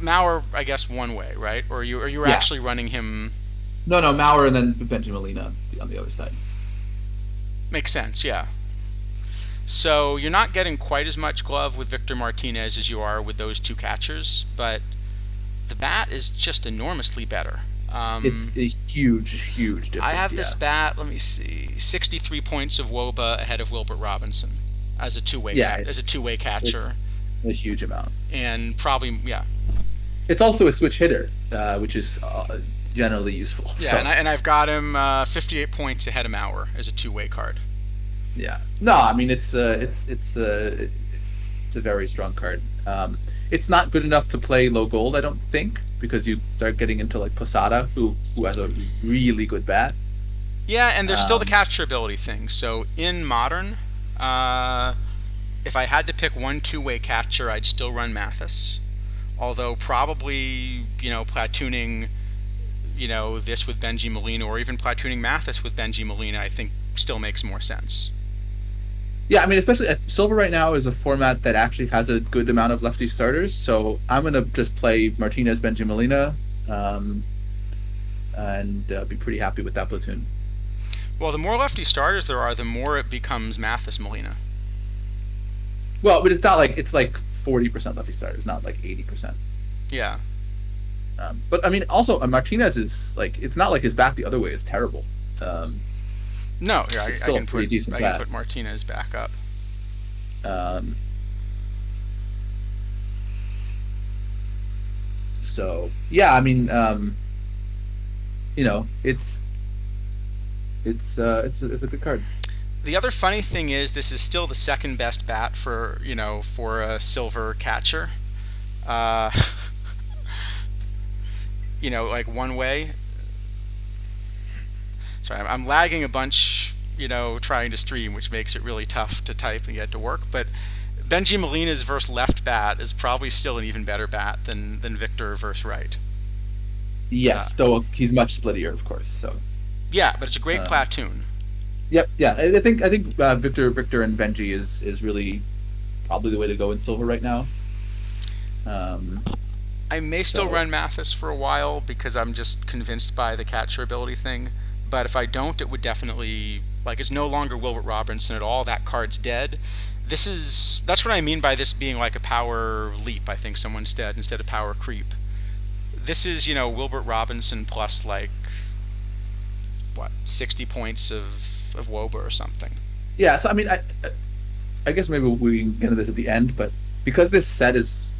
Mauer, I guess, one way, right? Or you were Yeah. actually running him. No, Mauer and then Benjamin Molina on the other side. Makes sense, yeah. So you're not getting quite as much glove with Victor Martinez as you are with those two catchers, but the bat is just enormously better. It's a huge, huge I difference. have this Yeah, bat, let me see, 63 points of WOBA ahead of Wilbert Robinson as a yeah, two-way catcher, it's a huge amount. and probably yeah. It's also a switch hitter, which is generally useful. Yeah, So and I've got him 58 points ahead of Maurer as a two-way card. yeah, no, I mean it's a very strong card. It's not good enough to play low gold, I don't think, because you start getting into like Posada, who has a really good bat. Yeah, and there's still the Um, catcher ability thing. So in modern, uh, if I had to pick one two-way catcher, I'd still run Mathis. Although probably platooning this with Benji Molina, or even platooning Mathis with Benji Molina, I think still makes more sense. yeah, I mean, especially Silver right now is a format that actually has a good amount of lefty starters. So I'm gonna just play Martinez, Benjamin, and be pretty happy with that platoon. Well, the more lefty starters there are, the more it becomes Mathis Molina. Well, but it's like 40% lefty starters, not like 80%. Yeah. But I mean, also Martinez is like it's not like his bat the other way is terrible. Um, No, yeah, it's I still a can pretty put decent I can bat. put Martinez back up. Um, so yeah, I mean, it's a good card. The other funny thing is this is still the second best bat for a silver catcher. Uh, like one way. Sorry, I'm lagging a bunch. Trying to stream, which makes it really tough to type and get to work. But Benji Molina's versus left bat is probably still an even better bat than Victor versus right. Uh, Yes, though he's much splittier, of course. So yeah, but it's a great um, platoon. yep, yeah. I think Victor and Benji is really probably the way to go in silver right now. Um, I may still so run Mathis for a while because I'm just convinced by the catcher ability thing. But if I don't, it would definitely it's no longer Wilbert Robinson at all. That card's dead. That's what I mean by this being like a power leap. I think someone said instead of power creep. This is Wilbert Robinson plus like what 60 points of Woba or something. yeah, so I mean, I guess maybe we can get into this at the end, but because this set is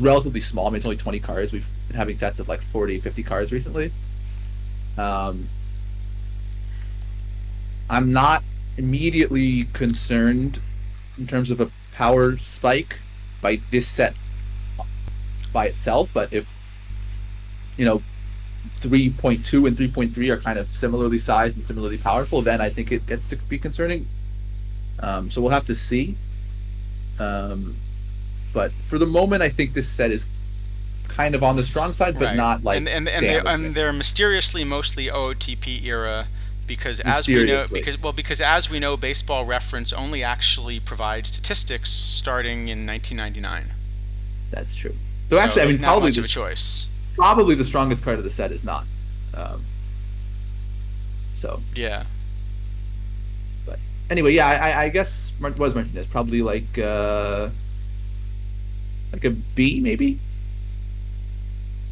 relatively small. I mean, it's only 20 cards. We've been having sets of like 40, 50 cards recently. Um, I'm not immediately concerned in terms of a power spike by this set by itself, but if 3.2 and 3.3 are kind of similarly sized and similarly powerful, then I think it gets to be concerning. So we'll have to see. Um, but for the moment, I think this set is kind of on the strong side, but Right. not like And damaging. they're mysteriously mostly OOTP era because Mysteriously, as we know Baseball Reference only actually provides statistics starting in 1999. that's true. So So actually, I there's mean, not much of a choice. probably the strongest card of the set is not. Um, so, Yeah. but anyway, yeah, I guess was mentioned as probably like a B maybe.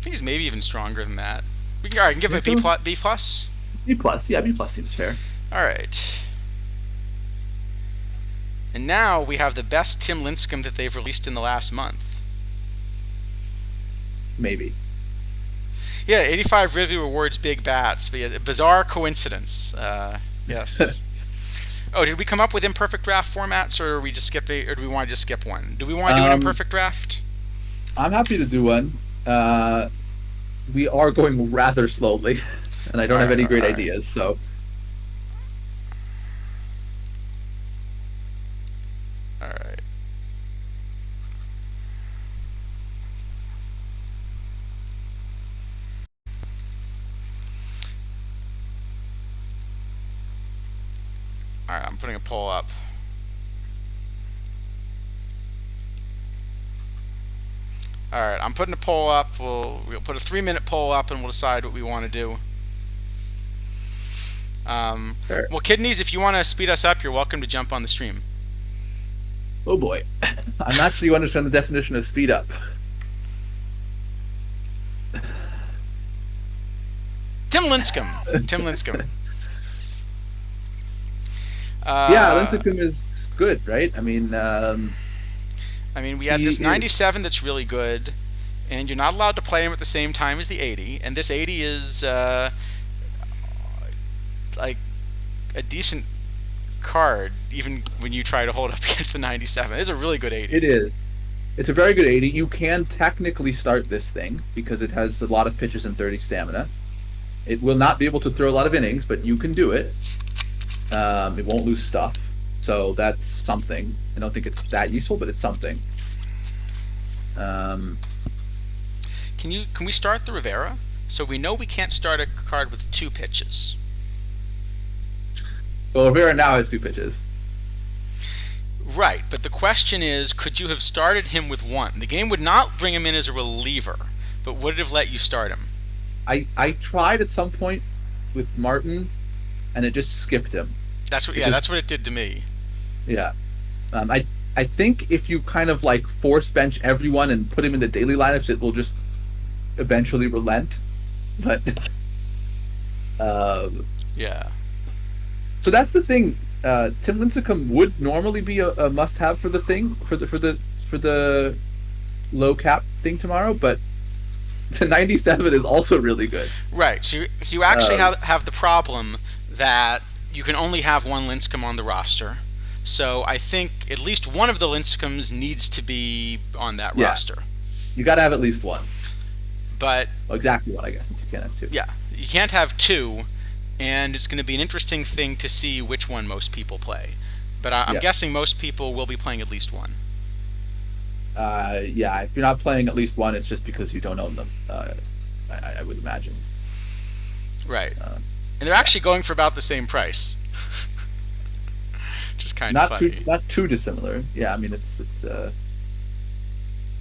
I think he's maybe even stronger than that. All right, I can give him a Think so? B plus. B plus, yeah, B plus seems fair. All right. And now we have the best Tim Lincecum that they've released in the last month. Maybe. Yeah, 85 Wrigley rewards big bats. But yeah, bizarre coincidence. Yes. Oh, did we come up with imperfect draft formats, or are we just skipping, or do we want to just skip one? Do we want to do an Um, imperfect draft? I'm happy to do one. We are going rather slowly, and I don't All have right, any all right, great all right. ideas. So, All right. All right, I'm putting a poll up. All right, I'm putting a poll up. We'll put a 3-minute poll up, and we'll decide what we want to do. Sure. Well, kidneys, if you want to speed us up, you're welcome to jump on the stream. Oh boy, I'm not sure you understand the definition of speed up. Tim Lincecum. Tim Lincecum. Yeah, Uh, Lincecum is good, right? we had he this is 97 that's really good, and you're not allowed to play him at the same time as the 80. And this 80 is like a decent card, even when you try to hold up against the 97. It's a really good 80. it is. It's a very good 80. You can technically start this thing because it has a lot of pitches and 30 stamina. It will not be able to throw a lot of innings, but you can do it. It won't lose stuff, so that's something. I don't think it's that useful, but it's something. Um, Can we start the Rivera? So we know we can't start a card with 2 pitches. well, Rivera now has 2 pitches. Right, but the question is, could you have started him with 1? The game would not bring him in as a reliever, but would it have let you start him? I tried at some point with Martin, and it just skipped him. That's what it did to me. Yeah. I think if you kind of like force bench everyone and put him in the daily lineups, it will just eventually relent. But Yeah. so that's the thing. Tim Lincecum would normally be a must-have for the thing for the low cap thing tomorrow, but the 97 is also really good. Right. So you actually have the problem that you can only have one Lincecum on the roster. So I think at least one of the Lincecums needs to be on that Yeah. roster. You got to have at least one. But Well, exactly one, I guess, since you can't have 2. yeah, you can't have 2, and it's going to be an interesting thing to see which one most people play. But I'm Yeah. guessing most people will be playing at least one. Yeah, if you're not playing at least one, it's just because you don't own them. I would imagine. Right. Um, And they're actually going for about the same price. Which is kind of not funny. not too dissimilar. Yeah, I mean it's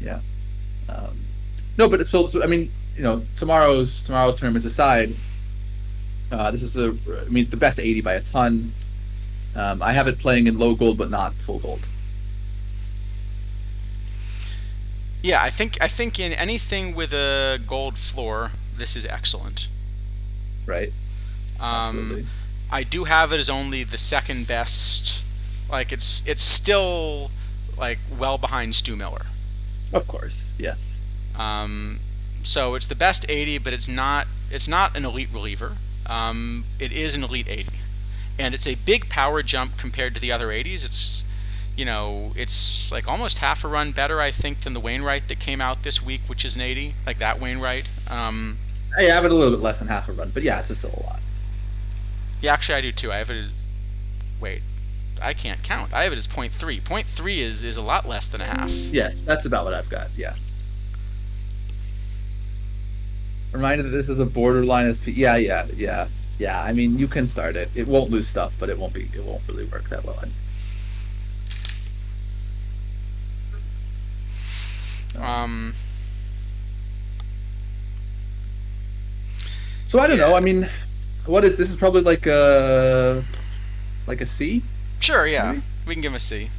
yeah. No, but so I mean, tomorrow's tournaments aside, this is it's the best 80 by a ton. I have it playing in low gold but not full gold. Yeah, I think in anything with a gold floor, this is excellent. Right. Absolutely. I do have it as only the second best. Like it's still like well behind Stu Miller. Of course. Yes. So it's the best 80, but it's not an elite reliever. It is an elite 80, and it's a big power jump compared to the other 80s. It's like almost half a run better, I think, than the Wainwright that came out this week, which is an 80, like that Wainwright. I have it a little bit less than half a run, but yeah, it's still a lot. Yeah, actually, I do too. I have it as. Wait, I can't count. I have it as 0.3. 0.3 is a lot less than a half. Yes, that's about what I've got. Yeah. Reminded that this is a borderline SP. Yeah. I mean, you can start it. It won't lose stuff, but it won't really work that well. So I don't know. I mean, what is this? Is probably like a C. Sure, yeah, Maybe? we can give him a C.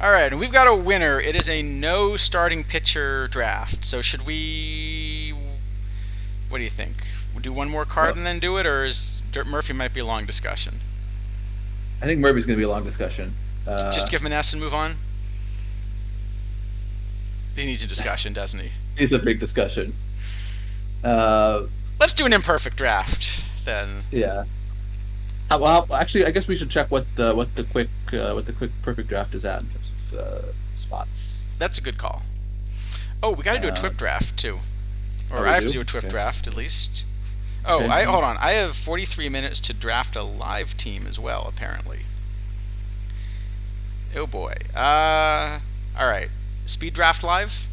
All right, and we've got a winner. It is a no starting pitcher draft. So should we? What do you think? We'll do one more card and then do it, or is Murphy might be a long discussion? I think Murphy's going to be a long discussion. Just give him an S and move on. He needs a discussion, doesn't he? It's a big discussion. Let's do an imperfect draft then. Yeah. Well, actually, I guess we should check what the quick perfect draft is at in terms of spots. That's a good call. Oh, we got to do a TWIP draft too, or we I have do? to do a TWIP Okay. draft at least. Oh, Okay. hold on. I have 43 minutes to draft a live team as well, apparently. Oh boy. All right. Speed draft live.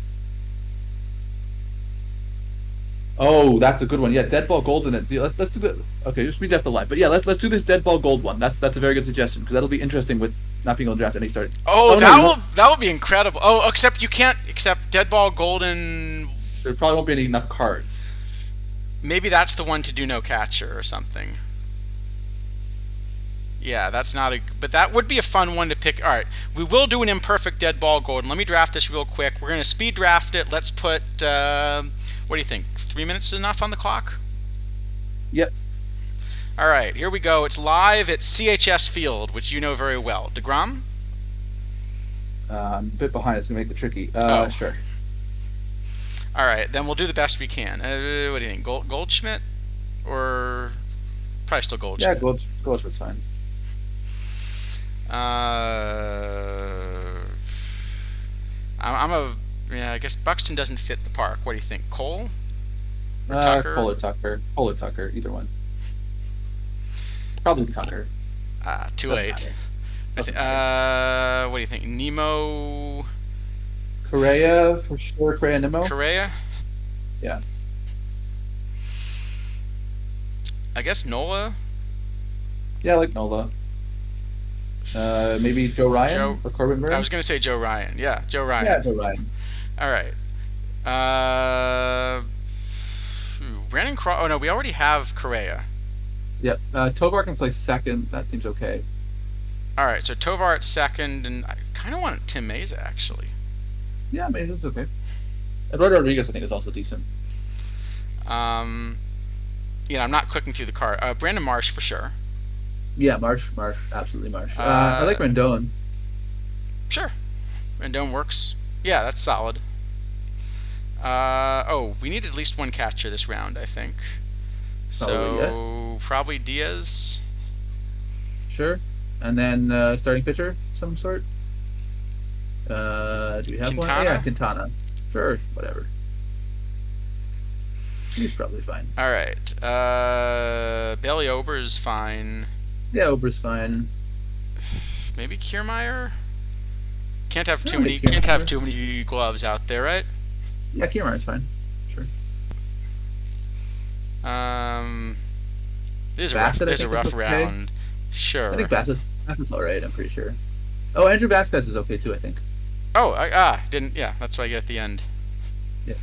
Oh, that's a good one. Yeah, Dead Ball Gold in it. Let's do the. Okay, just read the live. But yeah, let's do this Dead Ball Gold one. That's a very good suggestion because that'll be interesting with not being able to draft any start. Oh, no, that will be incredible. Oh, except you can't accept Dead Ball Golden. there probably won't be enough cards. Maybe that's the one to do no catcher or something. Yeah, that's not a. But that would be a fun one to pick. All right, we will do an imperfect dead ball golden. Let me draft this real quick. We're gonna speed draft it. Let's put. What do you think? 3 minutes is enough on the clock. Yep. All right, here we go. It's live at CHS Field, which you know very well. DeGrom. I'm a bit behind. It's gonna make it tricky. Oh. Sure. All right, then we'll do the best we can. What do you think? Goldschmidt or probably still Yeah, Goldschmidt? Goldschmidt's fine. Uh, I'm a yeah. I guess Buxton doesn't fit the park. What do you think? Cole or Tucker? Polar Tucker, either one. Probably Tucker. Too Doesn't late. matter. Doesn't matter. What do you think? Nemo Correa for sure. Correa Nemo. Correa? Yeah. I guess Nola. Yeah, I like Nola. Maybe Joe Ryan Joe. or Corbin Burns. I was gonna say Joe Ryan. Yeah, Joe Ryan. Yeah, Joe Ryan. All right. Brandon Craw. Oh no, we already have Correa. Yep. Tovar can play second. That seems okay. All right, so Tovar at second, and I kind of want Tim Meza actually. Yeah, maybe that's okay. Eduardo Rodriguez, I think, is also decent. I'm not clicking through the card. Brandon Marsh for sure. Yeah, Marsh, absolutely Marsh. I like Rendon. Sure, Rendon works. Yeah, that's solid. We need at least one catcher this round, I think. So probably Diaz. Sure. And then starting pitcher, of some sort. Do we have Quintana? one? Yeah, Quintana. Sure, whatever. He's probably fine. All right. Bailey Ober's fine. Yeah, Ober's fine. Maybe Kiermaier. Can't have too Yeah, many. Kiermaier. Can't have too many gloves out there, right? Yeah, Kiermaier's fine. Sure. This is Bassett, a rough okay. round. Sure. I think Bassett's all right. I'm pretty sure. Oh, Andrew Vasquez is okay too. I think. Oh, didn't. Yeah, that's what I get at the end. Yeah.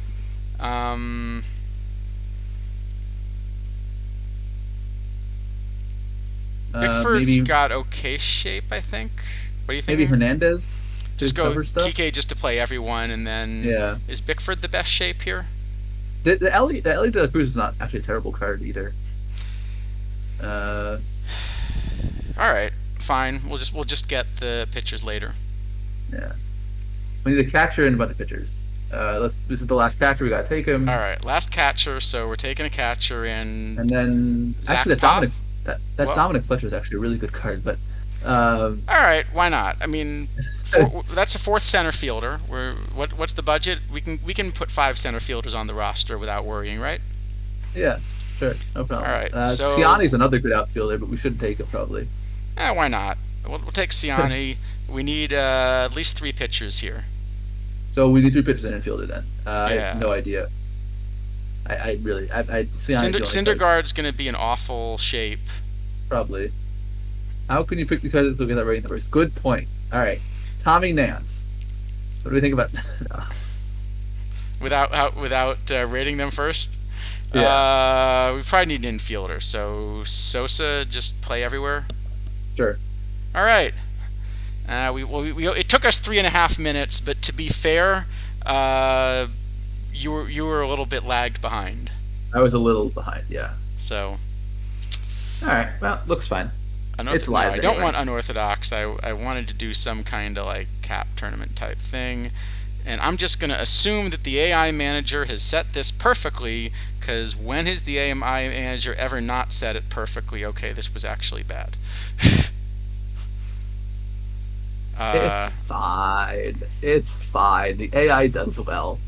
Bickford's Maybe got okay shape, I think. What do you think? maybe Hernandez. Just go cover stuff. Kike just to play everyone, and then Yeah. is Bickford the best shape here? The Ellie de la Cruz is not actually a terrible card either. All right, fine. We'll just get the pitchers later. Yeah. We need a catcher and a bunch of pitchers. This is the last catcher. We gotta take him. All right, last catcher. So we're taking a catcher and then Zach actually Pop? that What? Dominic Fletcher is actually a really good card, but all right, why not? I mean, that's a fourth center fielder. What's the budget? We can put 5 center fielders on the roster without worrying, right? yeah, sure, no problem. All right, Siani's another good outfielder, but we shouldn't take him probably. Why not? We'll take Siani. We need at least 3 pitchers here. So we need 3 pitchers and infielder then. I Yeah. have no idea. Siani's Syndergaard's going to be in awful shape. probably. How can you pick the cards that will get that rating numbers? Good point. All right, Tommy Nance. What do we think about? No. Without rating them first. Yeah. We probably need an infielder. So Sosa, just play everywhere. Sure. All right. It took us 3.5 minutes, but to be fair, you were a little bit lagged behind. I was a little behind. Yeah. So. All right. Well, looks fine. It's live. I don't anyway. want unorthodox. I wanted to do some kind of like cap tournament type thing. And I'm just going to assume that the AI manager has set this perfectly, because when has the AI manager ever not set it perfectly? Okay, this was actually bad. It's fine. It's fine. The AI does well.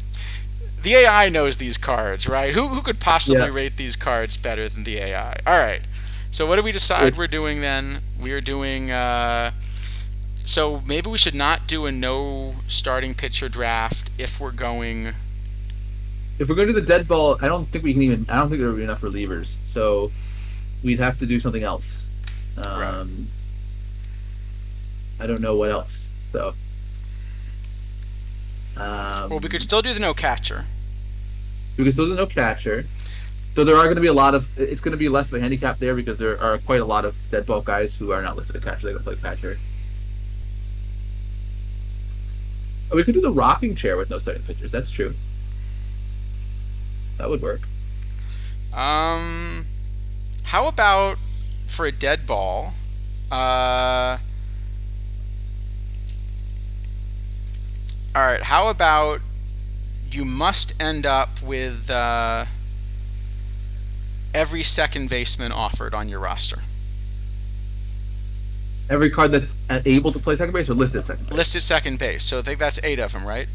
The AI knows these cards, right? Who could possibly Yeah. rate these cards better than the AI? All right. So what do we decide we're doing then? We're doing. So maybe we should not do a no starting pitcher draft if we're going. If we're going to do the dead ball, I don't think there will be enough relievers. So we'd have to do something else. Right. I don't know what else. So. Well, we could still do the no catcher. We can still do no catcher. So there are going to be a lot of. It's going to be less of a handicap there because there are quite a lot of dead ball guys who are not listed as catcher. They're going to play catcher. Oh, we could do the rocking chair with no starting pitchers. That's true. That would work. Um, how about for a dead ball? All right. How about you must end up with every second baseman offered on your roster. Every card that's able to play second base or listed second base. Listed second base. So I think that's 8 of them, right?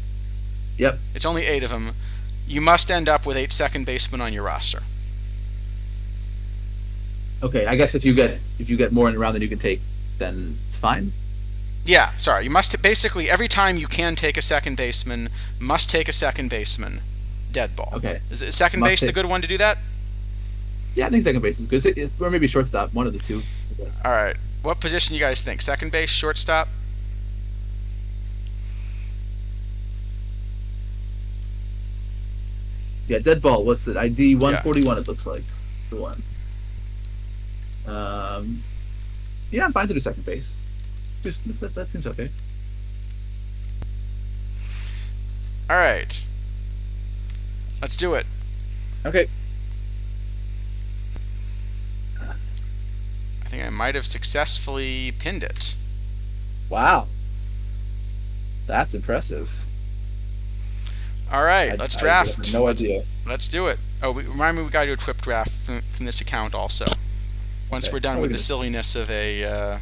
Yep. It's only 8 of them. You must end up with 8 second basemen on your roster. Okay. I guess if you get more in a round than you can take, then it's fine. Yeah, sorry. You must basically every time you can take a second baseman, must take a second baseman. Dead ball. Okay. Is second Must base the take. good one to do that? Yeah, I think second base is good. Or maybe shortstop. One of the two. I guess. All right. What position you guys think? Second base, shortstop? Yeah, dead ball. What's it? ID 141. It looks like the one. Yeah, I'm fine to do second base. Just that seems okay. All right. Let's do it. Okay. I think I might have successfully pinned it. Wow. That's impressive. All right, let's draft. I have no idea. Let's do it. Oh, remind me, we gotta do a TWIP draft from this account also. Once we're done with the silliness of an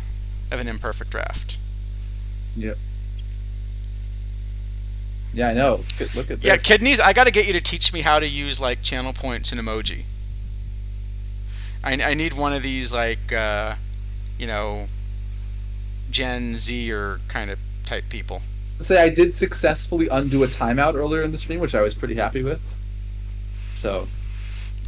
imperfect draft. Yep. Yeah, I know. Look at this. Yeah, kidneys. I gotta get you to teach me how to use like channel points and emoji. I need one of these like Gen Z or kind of type people. Say I did successfully undo a timeout earlier in the stream, which I was pretty happy with. So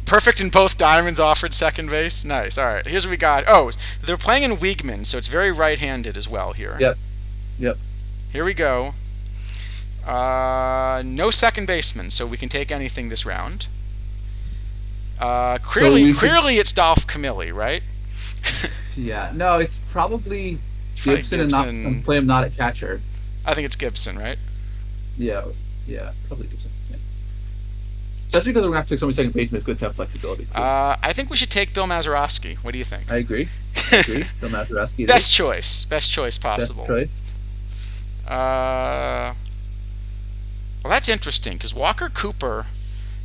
perfect in both diamonds offered second base. Nice. All right. Here's what we got. Oh, they're playing in Wiegman, so it's very right-handed as well here. Yep. Here we go. No second baseman, so we can take anything this round. Clearly it's Dolph Camilli, right? Yeah. No, it's probably Gibson, and play him not at catcher. I think it's Gibson, right? Yeah, probably Gibson. Yeah. Especially because we're gonna have to take so many second basemen, it's good to have flexibility too. I think we should take Bill Mazeroski. What do you think? I agree. Bill Mazeroski. Best choice possible. Best choice. Well, that's interesting because Walker Cooper,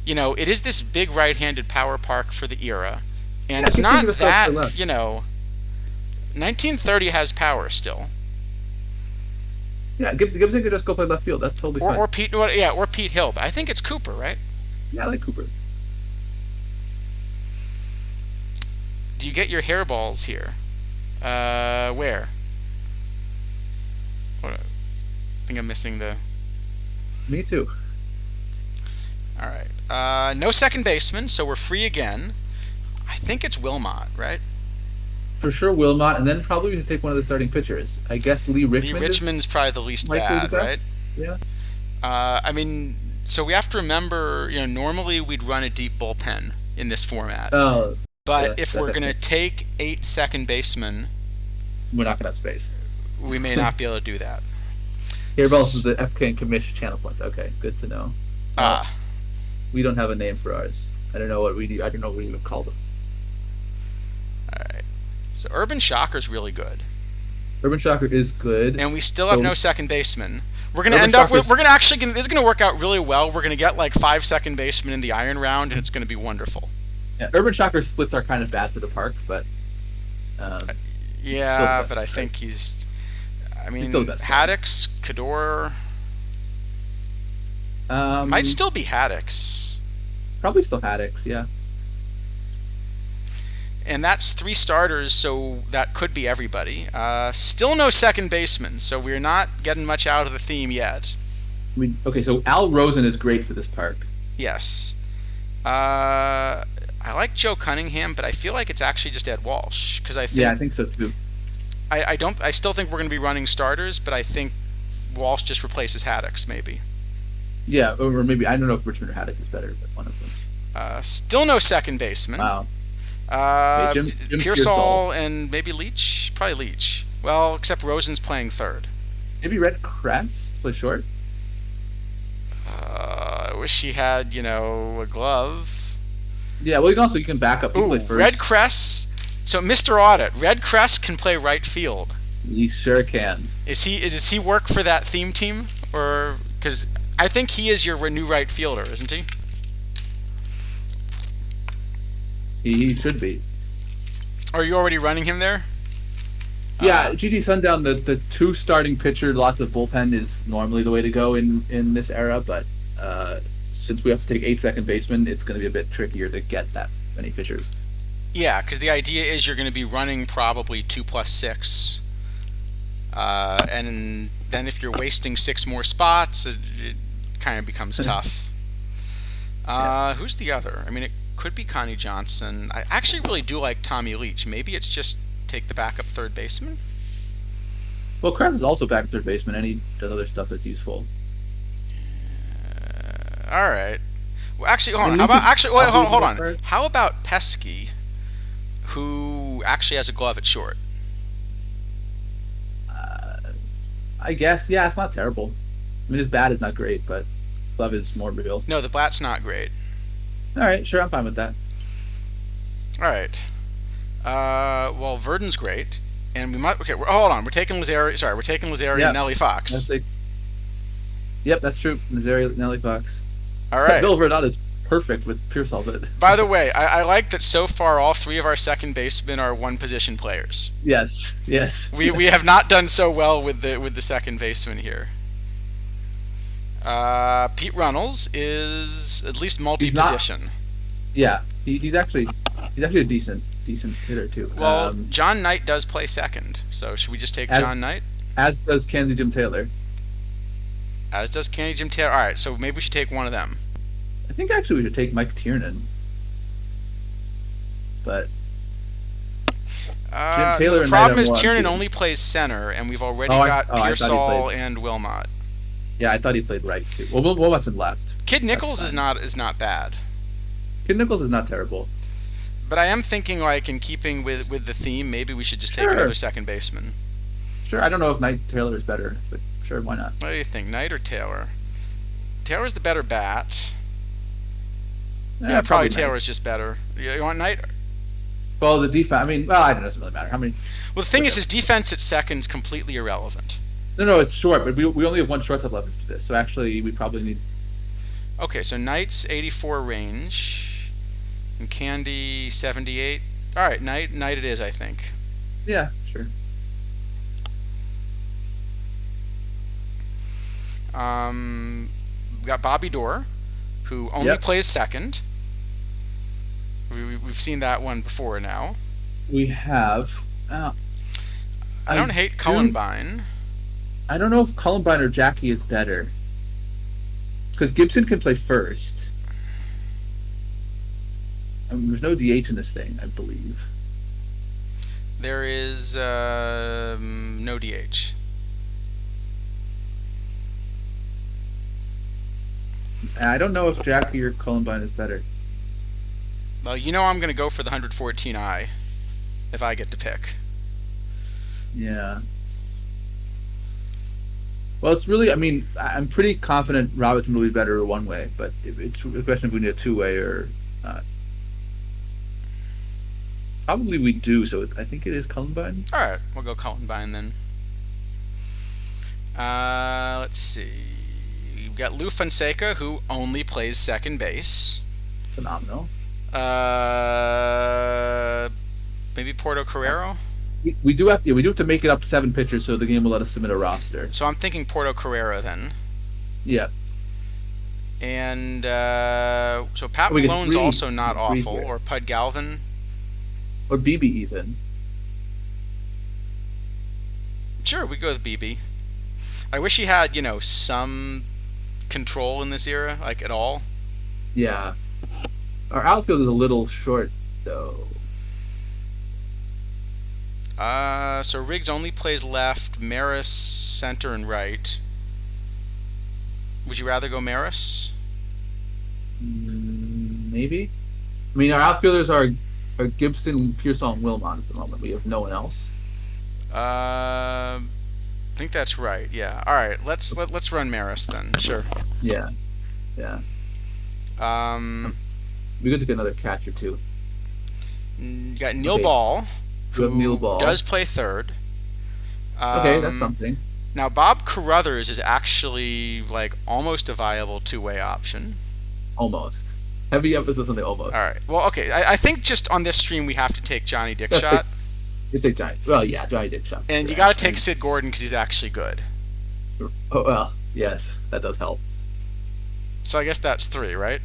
it is this big right-handed power park for the era, and it's not that 1930 has power still. Yeah, Gibson could just go play left field. That's totally fine. Or Pete Hill. But I think it's Cooper, right? Yeah, I like Cooper. Do you get your hairballs here? Where? I think I'm missing the. Me too. All right. No second baseman, so we're free again. I think it's Wilmot, right? For sure, Wilmot, and then probably we should take one of the starting pitchers. I guess Lee Richmond. Lee Richmond's probably the least bad, right? Yeah. So we have to remember, normally we'd run a deep bullpen in this format. Oh. But if we're going to take 8 second basemen, we're not going to have space. We may not be able to do that. Hairballs is the FK and commission channel points. Okay, good to know. We don't have a name for ours. I don't know what we do. I don't know what we even call them. All right. So Urban Shocker's really good. Urban Shocker is good. And we still have no second baseman. We're going to end up with, this is going to work out really well. We're going to get like 5 second basemen in the iron round, and it's going to be wonderful. Yeah, Urban Shocker splits are kind of bad for the park, but... yeah, but I think he's Haddix, Kador... might still be Haddix. Probably still Haddix, yeah. And that's 3 starters, so that could be everybody. Still no second baseman, so we're not getting much out of the theme yet. Okay, so Al Rosen is great for this park. Yes. I like Joe Cunningham, but I feel like it's actually just Ed Walsh because I think so too. I still think we're going to be running starters, but I think Walsh just replaces Haddix maybe. Yeah, or maybe I don't know if Richmond or Haddix is better, but one of them. Still no second baseman. Wow. Okay, Uh, Jim Pearsall. Pearsall and maybe Leach? Probably Leach. Well, except Rosen's playing third. Maybe Red Crest play short. I wish he had, a glove. Yeah, well, you can back up. He can play Ooh, Red first. Crest. So, Mr. Audit, Red Crest can play right field. He sure can. Does he work for that theme team, or because I think he is your new right fielder, isn't he? He should be. Are you already running him there? Yeah, GT Sundown, the two starting pitcher, lots of bullpen is normally the way to go in this era, but since we have to take 8 second basemen, it's going to be a bit trickier to get that many pitchers. Yeah, because the idea is you're going to be running probably 2+6, and then if you're wasting 6 more spots, it kind of becomes tough. Yeah. Who's the other? I mean, it could be Connie Johnson. I actually really do like Tommy Leach. Maybe it's just take the backup third baseman. Well, Kress is also back third baseman, and he does other stuff that's useful. All right. Well, actually, hold on. And How Leach about is actually? Wait, probably hold the on. first. How about Pesky, who actually has a glove at short? Uh, I guess, yeah, it's not terrible. I mean, his bat is not great, but glove is more real. No, the bat's not great. All right, sure, I'm fine with that. All right. Well, Verdon's great, and we might. Okay, hold on. We're taking Lazari. Sorry, we're taking Lazari Yeah. and Nelly Fox. That's like, yep, that's true. Missouri, Nelly Fox. All right. Bill Verdon is perfect with Pearsall, but By the way, I like that so far. All 3 of our second basemen are one position players. yes. We have not done so well with the second baseman here. Pete Runnels is at least multi-position. Yeah, he's actually a decent hitter too. Well, John Knight does play second, so should we just take John Knight? As does Kansas Jim Taylor. As does Kenny Jim Taylor. All right, so maybe we should take one of them. I think actually we should take Mike Tiernan, but Jim Taylor. The and problem Knight is have more Tiernan on only plays center, and we've already Oh, got I thought he Pearsall played. and Wilmot. Yeah, I thought he played right too. Well, Wilmotson left. Kid Nichols That's is not bad, Kid Nichols is not terrible. but I am thinking like in keeping with the theme, maybe we should just take Sure. another second baseman. Sure, I don't know if Knight Taylor is better, but sure, why not? What do you think, Knight or Taylor? Taylor's the better bat. Yeah, probably Knight. Taylor's just better. You want Knight? Well, the defense. I mean, well, I don't know. It doesn't really matter. How many? Well, the thing is, Okay. his defense at second is completely irrelevant. No, it's short, but we only have one shortstop left after this, so actually we probably need. Okay, so Knight's 84 range, and Candy 78. All right, Knight it is, I think. Yeah, sure. We got Bobby Dorr, who only Yep. plays second. We've seen that one before now. We have. I don't hate Cullenbine. I don't know if Columbine or Jackie is better. Because Gibson can play first. I mean, there's no DH in this thing, I believe. There is no DH. And I don't know if Jackie or Columbine is better. Well, I'm going to go for the 114i if I get to pick. Yeah. Well, it's really, I mean, I'm pretty confident Robertson will be better one way, but it's a question if we need a two-way or not. Probably we do, so I think it is Columbine. All right, we'll go Cullenbine then. Let's see. We've got Lou Fonseca, who only plays second base. Phenomenal. Maybe Porto Carrero. We do have to make it up to 7 pitchers, so the game will let us submit a roster. So I'm thinking Porto Carrero then. Yeah. And so Pat We get Malone's 3 also not awful, here. or Pud Galvin. Or BB even. Sure, we go with BB. I wish he had, some control in this era, like at all. Yeah. Our outfield is a little short, though. So Riggs only plays left, Maris center and right. Would you rather go Maris? maybe. I mean, our outfielders are Gibson, Pearsall, and Wilmot at the moment. We have no one else. I think that's right. Yeah. All right. Let's run Maris then. Sure. Yeah, yeah. Um, Um, we could take another catcher too. you got Neil Okay, Ball, we have Neil who does Ball. play third. Okay, that's Um, something. Now Bob Carruthers is actually like almost a viable two-way option. Almost. Heavy emphasis on the All almost. right. Well, okay. I think just on this stream we have to take Johnny Yeah, Dickshot, you take Johnny. Well, yeah, Johnny Dick shot. and you Yeah, got to take Sid Gordon because he's actually good. oh well, yes, that does help. So I guess that's three, right?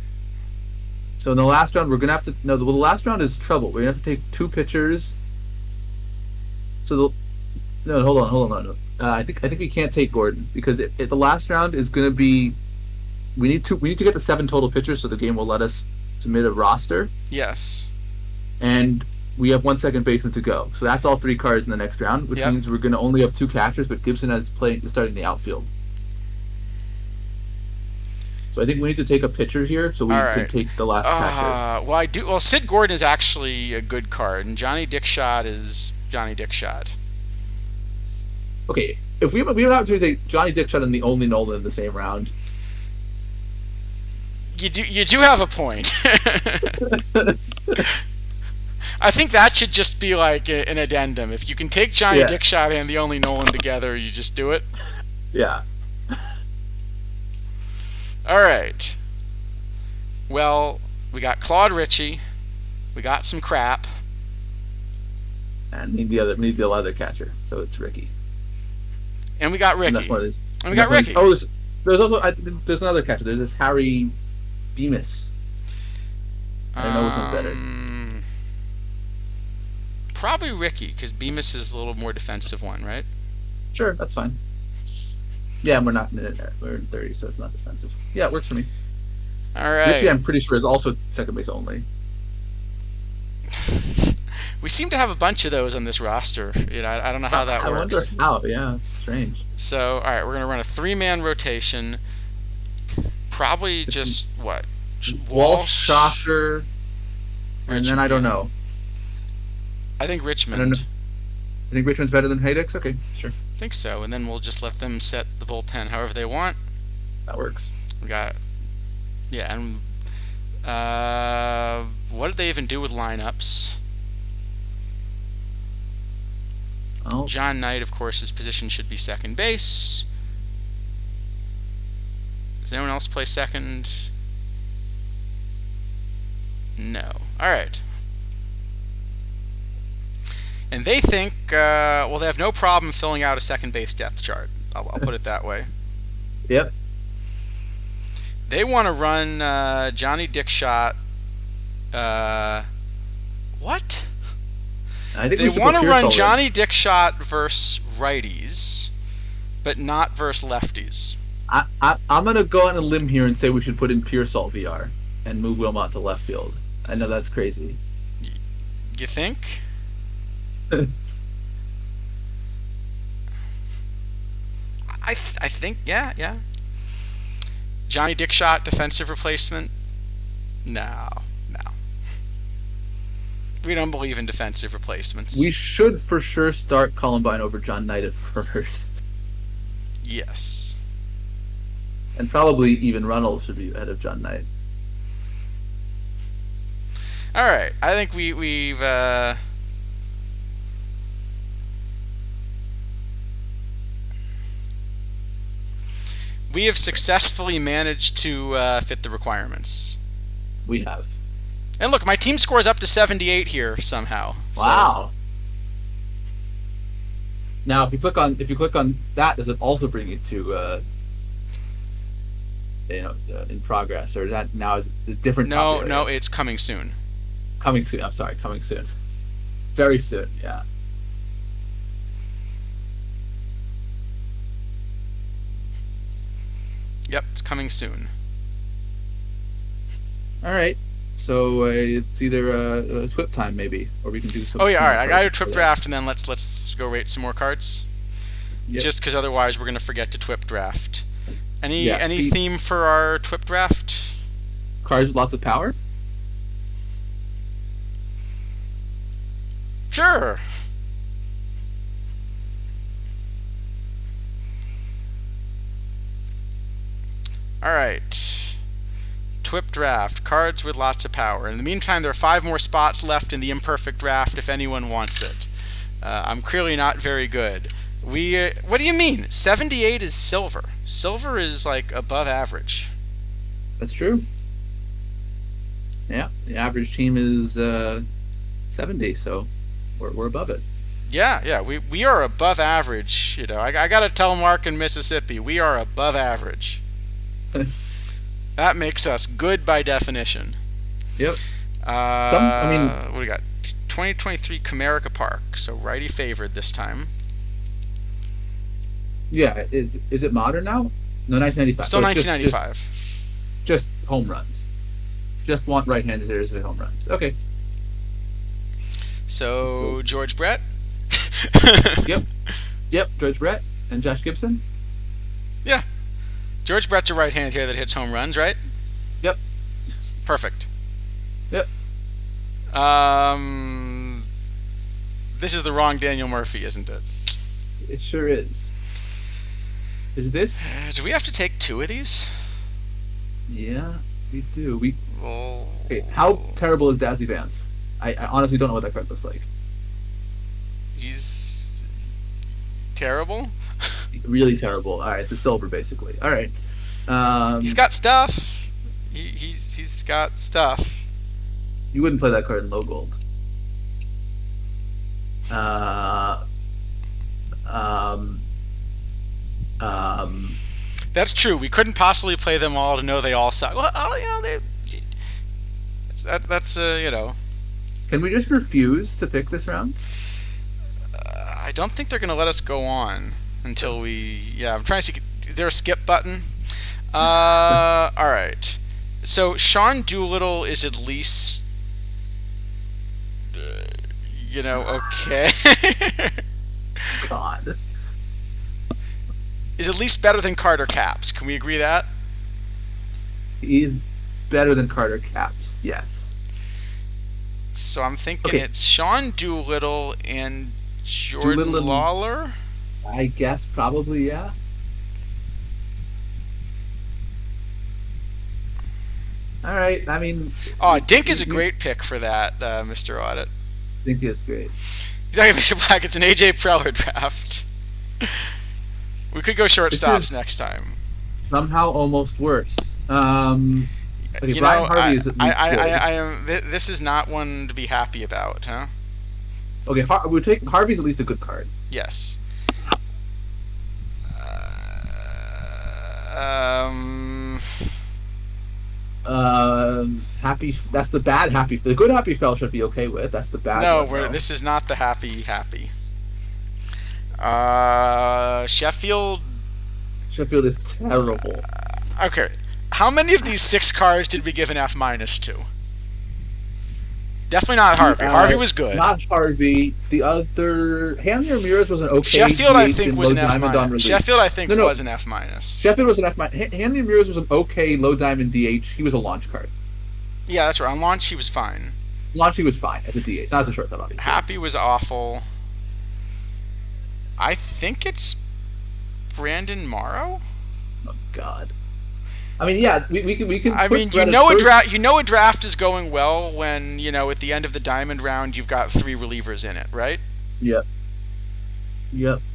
So in the last round, we're gonna have to. No, the last round is trouble. We're gonna have to take two pitchers. So no, hold on. No. I think we can't take Gordon because the last round is gonna be. We need to get to seven total pitchers, so the game will let us submit a roster, Yes. and we have one second baseman to go. So that's all three cards in the next round, which Yep. means we're gonna only have two catchers, but Gibson has starting the outfield. So I think we need to take a pitcher here, so we All can right. take the last catcher. Well, I do. Well, Sid Gordon is actually a good card, and Johnny Dickshot is Johnny Dickshot. Okay, if we have an opportunity to take Johnny Dickshot and the only Nolan in the same round. You do have a point. I think that should just be like an addendum. If you can take Johnny Yeah. Dickshot and the only Nolan together, you just do it. Yeah. All right. Well, we got Claude Ritchie. We got some crap. And we need the other catcher, so it's Ricky. And we got And Ricky. that's one of these. And we got Ricky. Oh, there's also there's another catcher. There's this Harry Bemis. I don't know which one's better. Probably Ricky, because Bemis is a little more defensive one, right? Sure, that's fine. Yeah, and we're not in it. We're in 30, so it's not defensive. Yeah, it works for me. All right. Richie, I'm pretty sure, is also second base only. We seem to have a bunch of those on this roster. I don't know how that I works. wonder how. Yeah, it's strange. So, all right, we're gonna run a three-man rotation. Probably just what? Walsh, Shocker, and then I don't yeah. know. I think I don't know. Richmond. I think Richmond's better than Haydex? Okay, sure. I think so, and then we'll just let them set the bullpen however they want. That works. We got, yeah, and what did they even do with lineups? Oh, John Knight, of course, his position should be second base. Does anyone else play second? No. All right. And they think, well, they have no problem filling out a second base depth chart. I'll put it that way. yep. They want to run Johnny Dickshot. What? I think They we should want put to run Pearsall in. Johnny Dickshot versus righties, but not versus lefties. I'm gonna go on a limb here and say we should put in Pearsall VR and move Wilmot to left field. I know that's crazy. You think? I think, yeah. Johnny Dickshot, defensive replacement? No. We don't believe in defensive replacements. We should for sure start Columbine over John Knight at first. Yes. And probably even Runnels should be ahead of John Knight. All right. I think we've we have successfully managed to fit the requirements. We have. And look, my team score is up to 78 here somehow. Wow. Now, if you click on that, does it also bring you to in progress, or is that now is a different? No, it's coming soon. Coming soon. I'm sorry, coming soon. Very soon. Yeah. Yep, it's coming soon. All right. So it's either twip time maybe, or we can do some. Oh yeah, all right. I got a twip draft, and then let's go rate some more cards. Yep. Just because otherwise we're gonna forget to twip draft. Any Yeah, theme for our twip draft? Cards with lots of power. Sure. All right. TWIP draft. Cards with lots of power. In the meantime, there are 5 more spots left in the imperfect draft if anyone wants it. I'm clearly not very good. What do you mean? 78 is silver. Silver is like above average. That's true. Yeah, the average team is 70, so we're above it. Yeah. We are above average. You know, I gotta tell Mark in Mississippi, we are above average. That makes us good by definition. Yep. What do we got? 2023 Comerica Park. So righty favored this time. Yeah, is it modern now? No, 1995. Still So 1995. just home runs. Just want right-handed hitters with home runs. Okay. So George Brett. Yep. George Brett and Josh Gibson. Yeah. George Brett's a right-hand hitter that hits home runs, right? Yep. Perfect. Yep. This is the wrong Daniel Murphy, isn't it? It sure is. Is this? Do we have to take 2 of these? Yeah, we do. Oh. Okay, how terrible is Dazzy Vance? I honestly don't know what that card looks like. He's terrible. Really terrible. All right, it's a silver basically. All right. He's got stuff. He's got stuff. You wouldn't play that card in low gold. That's true. We couldn't possibly play them all to know they all suck. Well, that's you know. Can we just refuse to pick this round? I don't think they're going to let us go on until we. Yeah, I'm trying to see. Is there a skip button? All right. So Sean Doolittle is at least, okay. God. Is at least better than Carter Capps. Can we agree that? He's better than Carter Capps. Yes. So I'm thinking Okay. it's Sean Doolittle and Jordan Doolittle and- Lawler. I guess probably, yeah. All right. I mean, Dink is a great pick for that, Mr. Audit. I think it's great. Exactly, Mr. Black. It's an AJ Preller draft. We could go shortstops is- next time. Somehow almost worse. Okay, You Brian know, Harvey is at least good. I am. This is not one to be happy about, huh? Okay, we'll take Harvey's at least a good card. Yes. Happy. That's the bad Happy. The good Happy Fell should be okay with. That's the bad. No, one, though. this is not the happy. Sheffield. Sheffield is terrible. Okay, how many of these 6 cards did we give an F- to? Definitely not Harvey. Harvey was good. Not Harvey. The other Hanley Ramirez was an okay. Sheffield, I DH think, in was low an F-. diamond on release. Sheffield, I think, No. was an F-. Sheffield was an F-. Hanley Ramirez was an okay low diamond DH. He was a launch card. Yeah, that's right. On launch, he was fine. Launch he was fine as a DH, not as a shortstop, obviously. Happy was awful. I think it's Brandon Morrow. Oh God. I mean, yeah, we can. I put mean, Brett at first. a draft is going well when at the end of the diamond round you've got 3 relievers in it, right? Yep.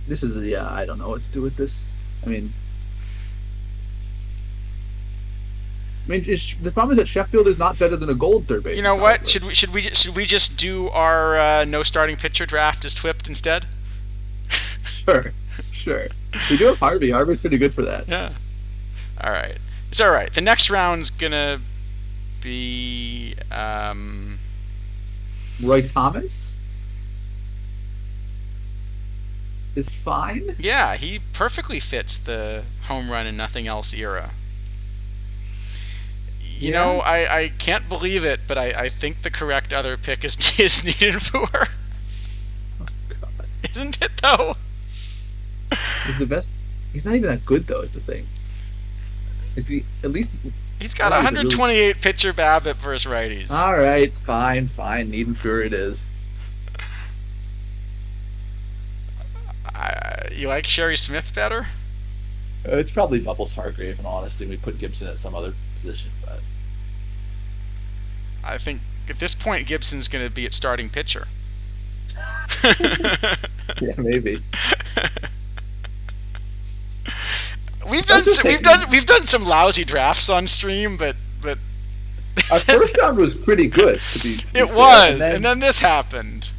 This is I don't know what to do with this. I mean, the problem is that Sheffield is not better than a gold third base. You know what? Should we just do our no starting pitcher draft as TWIPed instead? Sure. We do have Harvey. Harvey's pretty good for that. Yeah. All right. It's all right. The next round's gonna be Roy Thomas is fine. Yeah, he perfectly fits the home run and nothing else era. You know, I can't believe it, but I think the correct other pick is needed for. Oh, God. Isn't it though? He's the best. He's not even that good though. Is the thing. If he at least He's got 128 pitcher BABIP versus righties. All right, fine. Needham Fury it is. You like Sherry Smith better? It's probably Bubbles Hargrave, in honesty. We put Gibson at some other position, but I think at this point Gibson's going to be at starting pitcher. yeah, maybe. we've done Let's just some, take we've done some lousy drafts on stream, but our first round was pretty good. To be it fair. was, and then this happened.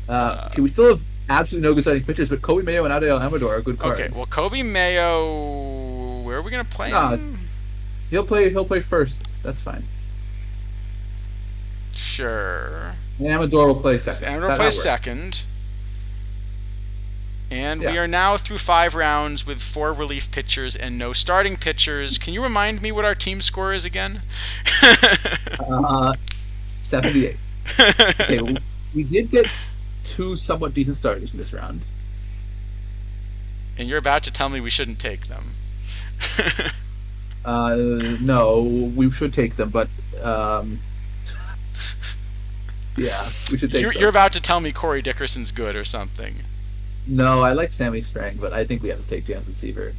Okay, we still have absolutely no good starting pitchers, but Kobe Mayo and Adael Amador are good cards. Okay, well, Kobe Mayo, where are we gonna play Nah, him? He'll play first. That's fine. Sure. And Amador will play second. Amador That plays works. second. And we Yeah. are now through 5 rounds with 4 relief pitchers and no starting pitchers. Can you remind me what our team score is again? 78. Okay, we did get 2 somewhat decent starters in this round. And you're about to tell me we shouldn't take them. No, we should take them, but yeah, we should take them. You're about to tell me Corey Dickerson's good or something. No, I like Sammy Strang, but I think we have to take Jansen Seaver.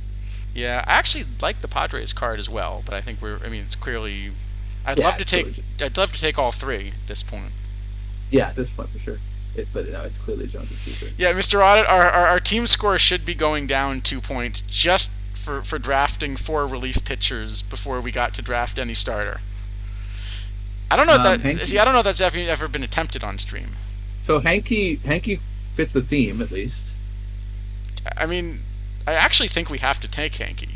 Yeah, I actually like the Padres card as well, but I think it's clearly. I'd Yeah, love to it's take. clearly- I'd love to take all 3 at this point. Yeah, at this point for sure. But no, it's clearly Jones and Seaver. Yeah, Mr. Audit, our team score should be going down 2 points just for drafting 4 relief pitchers before we got to draft any starter. I don't know if I don't know if that's ever been attempted on stream. So Hanky fits the theme at least. I mean, I actually think we have to take Hanky.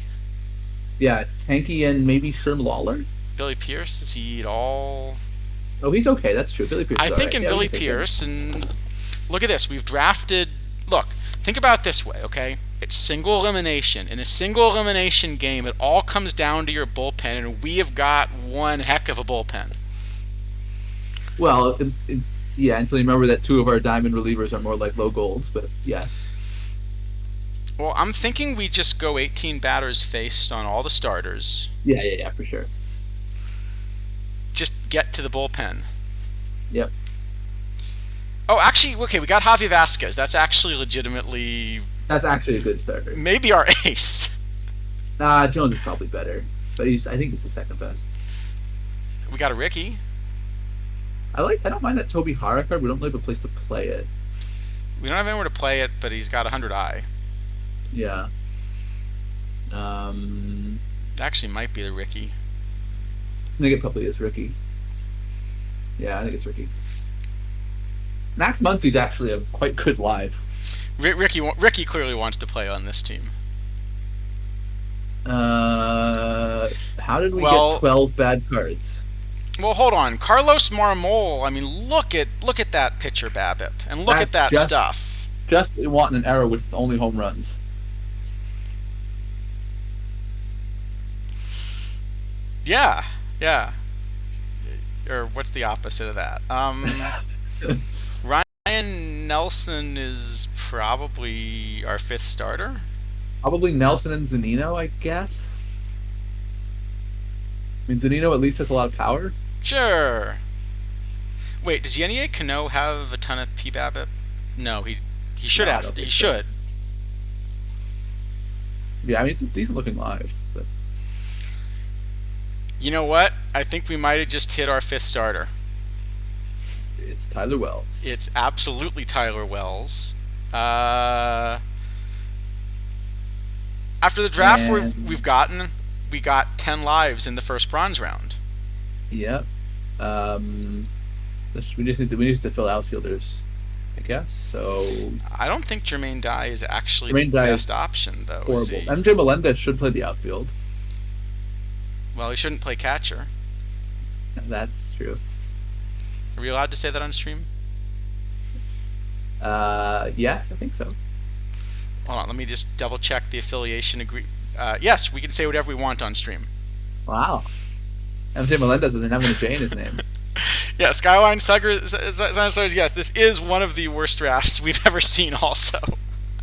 Yeah, it's Hanky and maybe Sherm Lawler. Billy Pierce, is he at all? Oh, he's okay. That's true. Billy Pierce. I is think all in right. Yeah, Billy we can take him. Pierce, and look at this. We've drafted. Look, think about it this way, okay? It's single elimination. In a single elimination game, it all comes down to your bullpen, and we have got one heck of a bullpen. Well, yeah, until you remember that 2 of our diamond relievers are more like low golds, but yes. Well, I'm thinking we just go 18 batters faced on all the starters. Yeah, for sure. Just get to the bullpen. Yep. Oh, actually, okay, we got Javi Vasquez. That's actually legitimately That's actually a good starter. maybe our ace. Nah, Jones is probably better, but I think he's the second best. We got a Ricky. I don't mind that Toby Hara card. We don't really have a place to play it. We don't have anywhere to play it, but he's got 100i. Yeah. Actually, might be the Ricky. I think it probably is Ricky. Yeah, I think it's Ricky. Max Muncy's actually a quite good live. Ricky clearly wants to play on this team. How did we Well- get 12 bad cards? Well, hold on, Carlos Marmol. I mean, look at that pitcher BABIP, and look at that That's stuff. Just wanting an era with only home runs. Yeah. Or what's the opposite of that? Ryan Nelson is probably our 5th starter. Probably Nelson and Zanino, I guess. I mean, Zanino at least has a lot of power. Sure. Wait, does Yenier Cano have a ton of PBABIP? No, he should No, I have. don't He think so. should. Yeah, I mean, it's a decent looking live. But You know what? I think we might have just hit our 5th starter. it's Tyler Wells. It's absolutely Tyler Wells. After the draft And- we got 10 lives in the first bronze round. Yep. We just need to fill outfielders, I guess. So I don't think Jermaine Dye is actually Jermaine the Dye best option, though. Is horrible. he? MJ Melendez should play the outfield. Well, he shouldn't play catcher. That's true. Are we allowed to say that on stream? Yes, I think so. Hold on, let me just double check the affiliation agree. Yes, we can say whatever we want on stream. Wow. MJ Melendez doesn't have an J in his name. Yeah, Skyline Suggers, yes, this is one of the worst drafts we've ever seen, also.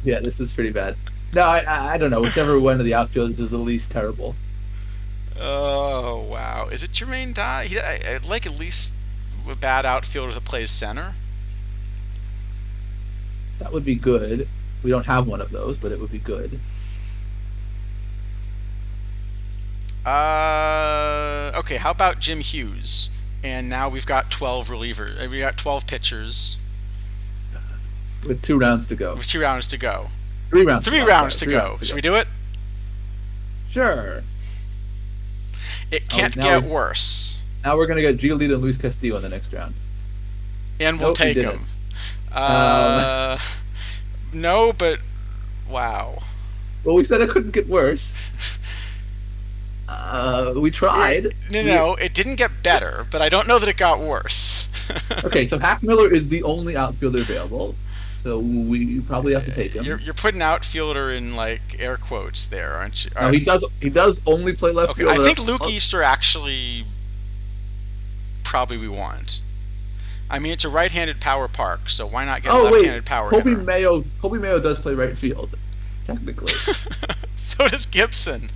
Yeah, this is pretty bad. No, I don't know. Whichever one of the outfielders is the least terrible. Oh, wow. Is it Jermaine Dye? I'd like at least a bad outfielder that plays center. That would be good. We don't have one of those, but it would be good. Okay, how about Jim Hughes? And now we've got 12 relievers. We got 12 pitchers With 2 rounds to go. with 2 rounds to go. 3 rounds to Three go. rounds Sorry, to 3 rounds go. to Should go. we do it? Sure. It Oh, can't get worse. now we're gonna get Giolito and Luis Castillo in the next round. And we'll Nope, we take didn't. them. Um, No, but wow. well, we said it couldn't get worse. We tried. No, it didn't get better, but I don't know that it got worse. Okay, so Hack Miller is the only outfielder available, so we probably have to take him. You're putting outfielder in like air quotes there, aren't you? No, he does. He does only play left Okay, field. I think Luke Easter actually probably we want. I mean, it's a right-handed power park, so why not get a left-handed power Kobe hitter? Mayo. Kobe Mayo does play right field, technically. So does Gibson.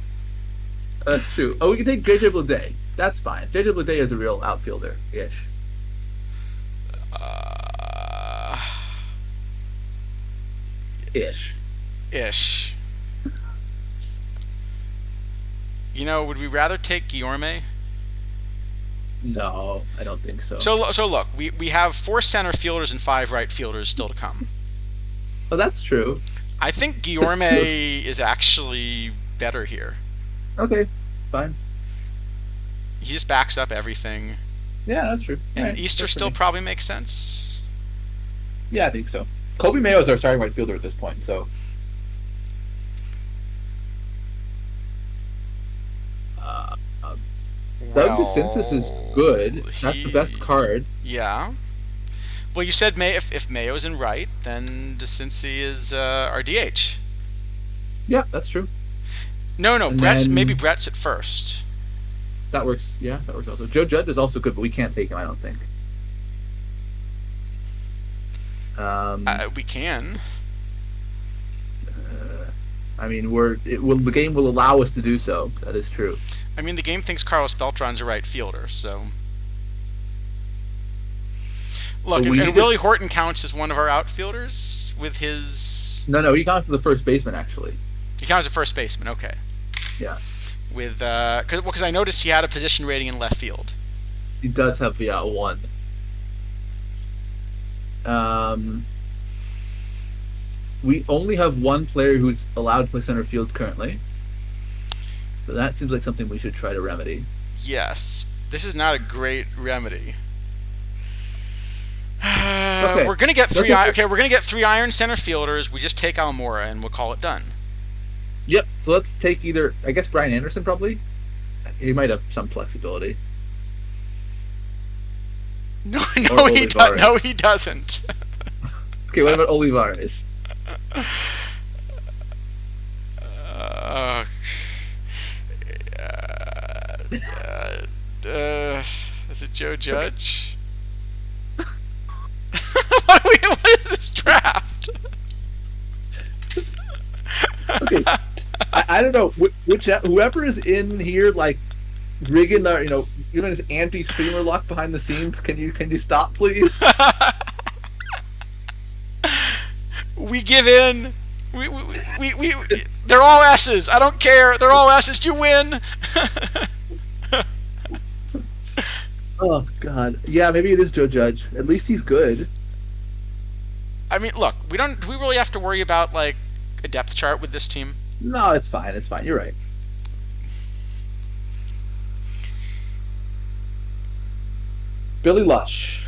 That's true. Oh, we can take JJ Bleday. That's fine. JJ Bleday is a real outfielder ish. Uh, Ish. ish. You know, would we rather take Guillorme? No, I don't think so. So look, we have 4 center fielders and 5 right fielders still to come. Oh, that's true. I think Guillorme is actually better here. Okay, fine. He just backs up everything. Yeah, that's true. And Right, Easter that's still pretty- probably makes sense. Yeah, I think so. Kobe Mayo is our starting right fielder at this point, so. Doug DeCinces is good. That's the best card. Yeah. Well, you said if Mayo's in right, then DeCincy is our DH. Yeah, that's true. No, And maybe then- Brett's at first. That works. Yeah, that works also. Joe Judge is also good, but we can't take him, I don't think. We can. I mean, the game will allow us to do so. That is true. I mean, the game thinks Carlos Beltran's a right fielder, so. Look, So and Willie Horton counts as one of our outfielders with his. No, he counts as the first baseman actually. He counts as a first baseman. Okay. Yeah, With because I noticed he had a position rating in left field. he does have one. We only have one player who's allowed to play center field currently. So that seems like something we should try to remedy. Yes, this is not a great remedy. Okay. We're gonna get Let's three. just- Okay, we're gonna get 3 iron center fielders. We just take Almora and we'll call it done. Yep. So let's take either. I guess Brian Anderson probably. He might have some flexibility. No, Or he Olivares. no, he doesn't. Okay, what about Olivares? Uh, is it Joe Judge? What is this draft? Okay, I don't know whoever is in here like rigging the giving his anti-streamer luck behind the scenes. Can you stop please? We give in. We they're all S's. I don't care. They're all S's. You win. Oh God, yeah, maybe it is Joe Judge. At least he's good. I mean, look, do we really have to worry about like a depth chart with this team? No, it's fine. It's fine. You're right. Billy Lush.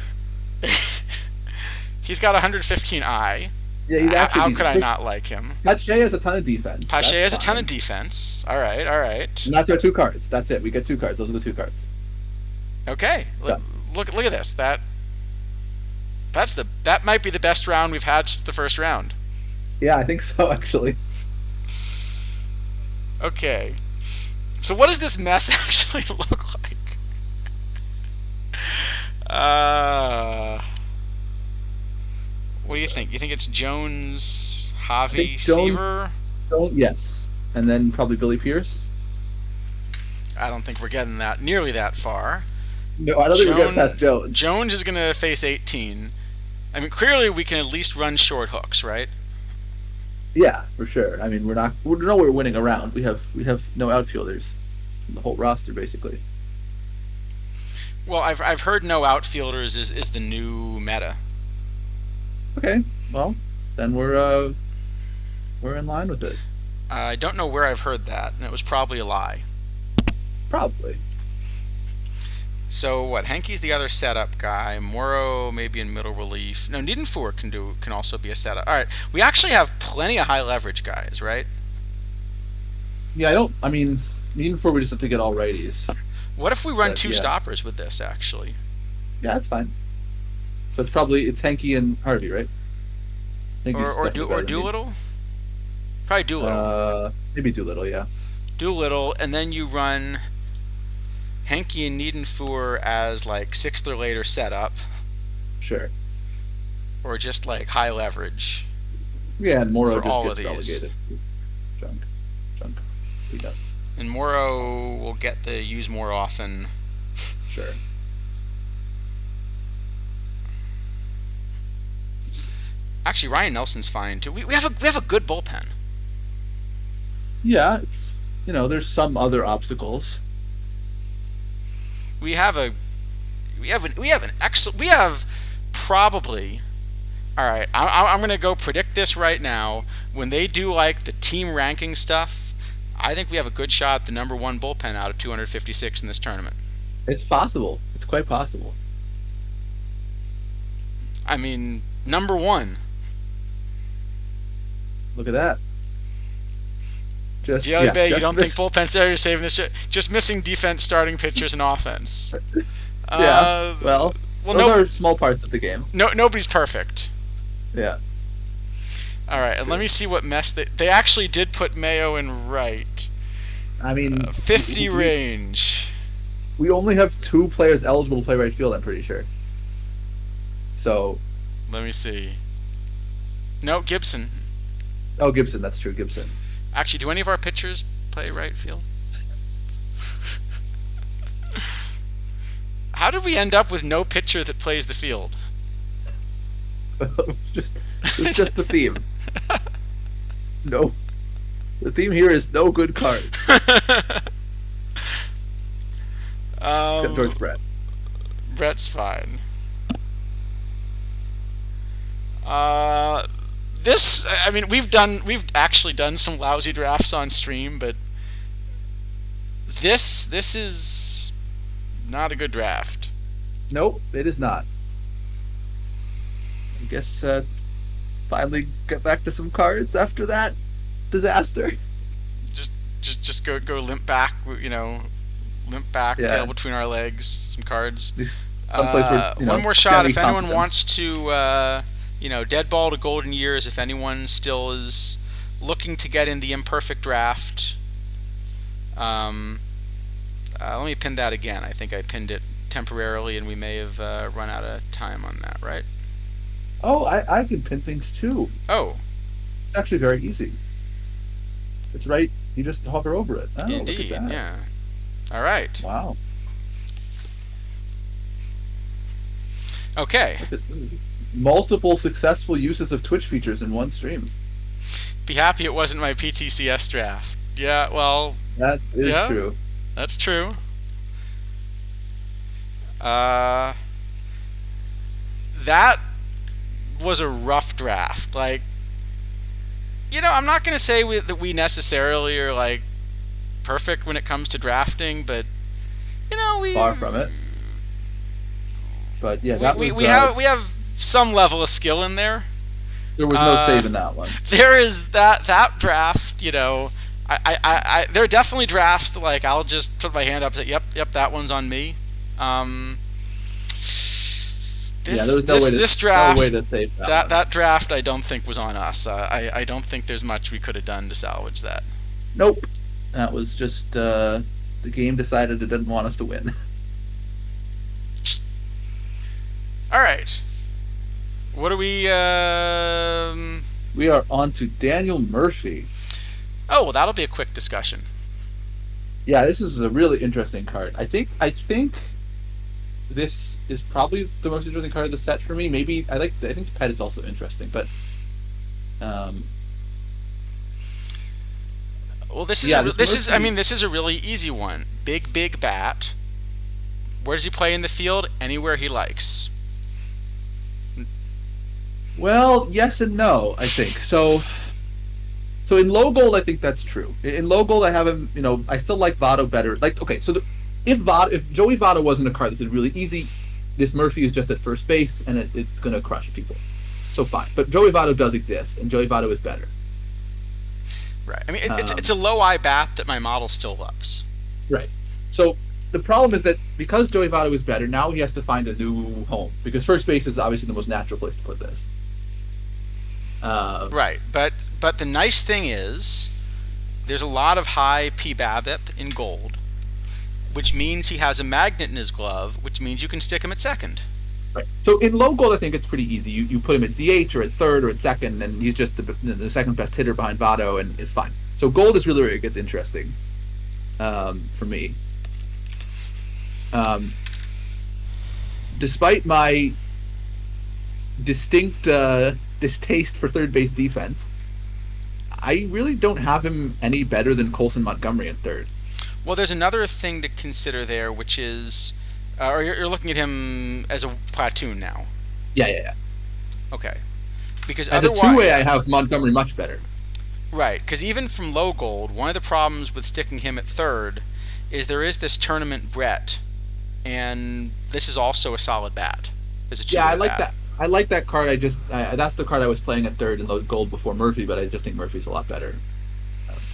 He's got 115i. Yeah, he's actually. How could I not like him? Pache has a ton of defense. Pache has That's a ton fine. of defense. All right, all right. And that's our 2 cards. That's it. We get 2 cards. Those are the 2 cards. Okay, Yeah. look at this. That might be the best round we've had since the first round. Yeah, I think so actually. Okay, so what does this mess actually look like? What do you think? You think it's Jones, Javi, think Jones- Seaver? Yes, and then probably Billy Pierce. I don't think we're getting nearly that far. No, I don't think we're getting past Jones. Jones is going to face 18. I mean, clearly we can at least run short hooks, right? Yeah, for sure. I mean, we're nowhere winning around. We have no outfielders in the whole roster basically. Well, I've heard no outfielders is the new meta. Okay, well then we're in line with it. I don't know where I've heard that, and it was probably a lie. Probably. So what? Henke's the other setup guy. Morrow maybe in middle relief. No, Niedenfuhr can also be a setup. All right, we actually have plenty of high leverage guys, right? Yeah, I don't. I mean, even before we just have to get all righties. What if we run But two yeah, stoppers with this? Actually, yeah, that's fine. So it's Henke and Harvey, right? Henke's definitely or better than me. Doolittle? Probably Doolittle. Maybe Doolittle, yeah. Doolittle, and then you run Henke and Niedenfuhr as like sixth or later setup, Sure. or just like high leverage Yeah, and Morrow for just all of gets these. relegated. Junk. Junk. Clean up. And Morrow will get the use more often. Sure. Actually, Ryan Nelson's fine too. We have a good bullpen. Yeah, there's some other obstacles. We have a we have an excellent we have probably all right. I'm gonna go predict this right now. When they do like the team ranking stuff, I think we have a good shot at the number one bullpen out of 256 in this tournament. It's possible. It's quite possible. I mean, number one. Look at that. Just Jelly yeah, Bay, you just don't think miss. bullpen's there? You're saving this shit. Just missing defense, starting pitchers, and offense. Yeah. Uh, Well, well, those no, are small parts of the game. nobody's perfect. Yeah. All right, and let me see what mess they actually did put Mayo in right. I mean, 50 range. we only have two players eligible to play right field. I'm pretty sure. So, Let me see. No, Gibson. oh, Gibson. That's true. Gibson. Actually, do any of our pitchers play right field? How did we end up with no pitcher that plays the field? just it's just the theme. No, the theme here is no good cards except um, George Brett. Brett's fine. Uh, I mean, we've actually done some lousy drafts on stream, but this is not a good draft. Nope, it is not. I guess finally get back to some cards after that disaster. Just go limp back, limp back, tail Yeah, between our legs, some cards. at least someplace where One more shot. semi If anyone competent. wants to, dead ball to golden years. If anyone still is looking to get in the imperfect draft, um, let me pin that again. I think I pinned it temporarily, and we may have run out of time on that. Right? Oh, I can pin things too. Oh, It's actually very easy. It's right. You just hover over it. Oh, look at indeed. that. Yeah. All right. Wow. Okay. Look at multiple successful uses of Twitch features in one stream. Be happy it wasn't my PTCS draft. Yeah. Well. That is Yeah. true. That's true. Uh, that was a rough draft. Like, I'm not going to say that we necessarily are like perfect when it comes to drafting, but we Far from it. But yeah, we, that we, was. we have we have some level of skill in there. There was no Uh, save in that one. there is that draft. There are definitely drafts that like I'll just put my hand up and say, yep, that one's on me. Um, Yeah, there was no way to this draft, no way to save that one. that draft, I don't think was on us. I don't think there's much we could have done to salvage that. Nope. That was just the game decided it didn't want us to win. All right, what are we? We are on to Daniel Murphy. Oh, well, that'll be a quick discussion. Yeah, this is a really interesting card. I think this is probably the most interesting card of the set for me. Maybe I think the pet is also interesting, but Well, this is Yeah, this I Murphy. mean, this is a really easy one. Big bat. Where does he play in the field? Anywhere he likes. Well, yes and no, I think. So in low gold, I think that's true. In low gold, I have him. I still like Votto better. Like, okay, so if Joey Votto wasn't a card that's really easy, this Murphy is just at first base and it's going to crush people. So fine, but Joey Votto does exist, and Joey Votto is better. Right. I mean, it's Um, a low I bat that my model still loves. right. So the problem is that because Joey Votto is better, now he has to find a new home because first base is obviously the most natural place to put this. Uh, Right. But the nice thing is there's a lot of high P BABIP in gold, which means he has a magnet in his glove, which means you can stick him at second. Right. So in low gold, I think it's pretty easy. You put him at DH or at third or at second, and he's just the second best hitter behind Votto, and it's fine. So gold is really where it gets interesting for me. Um, Despite my distinct distaste for third base defense, I really don't have him any better than Colson Montgomery in third. Well, there's another thing to consider there, which is, or you're looking at him as a platoon now. Yeah, yeah, yeah. Okay. Because As a otherwise, two-way, I yeah, have Montgomery much better. right. Because even from low gold, one of the problems with sticking him at third is there is this tournament Brett, and this is also a solid bat. Is a Yeah, I two-way like bat. that. I like that card. That's the card I was playing at third in the gold before Murphy, but I just think Murphy's a lot better.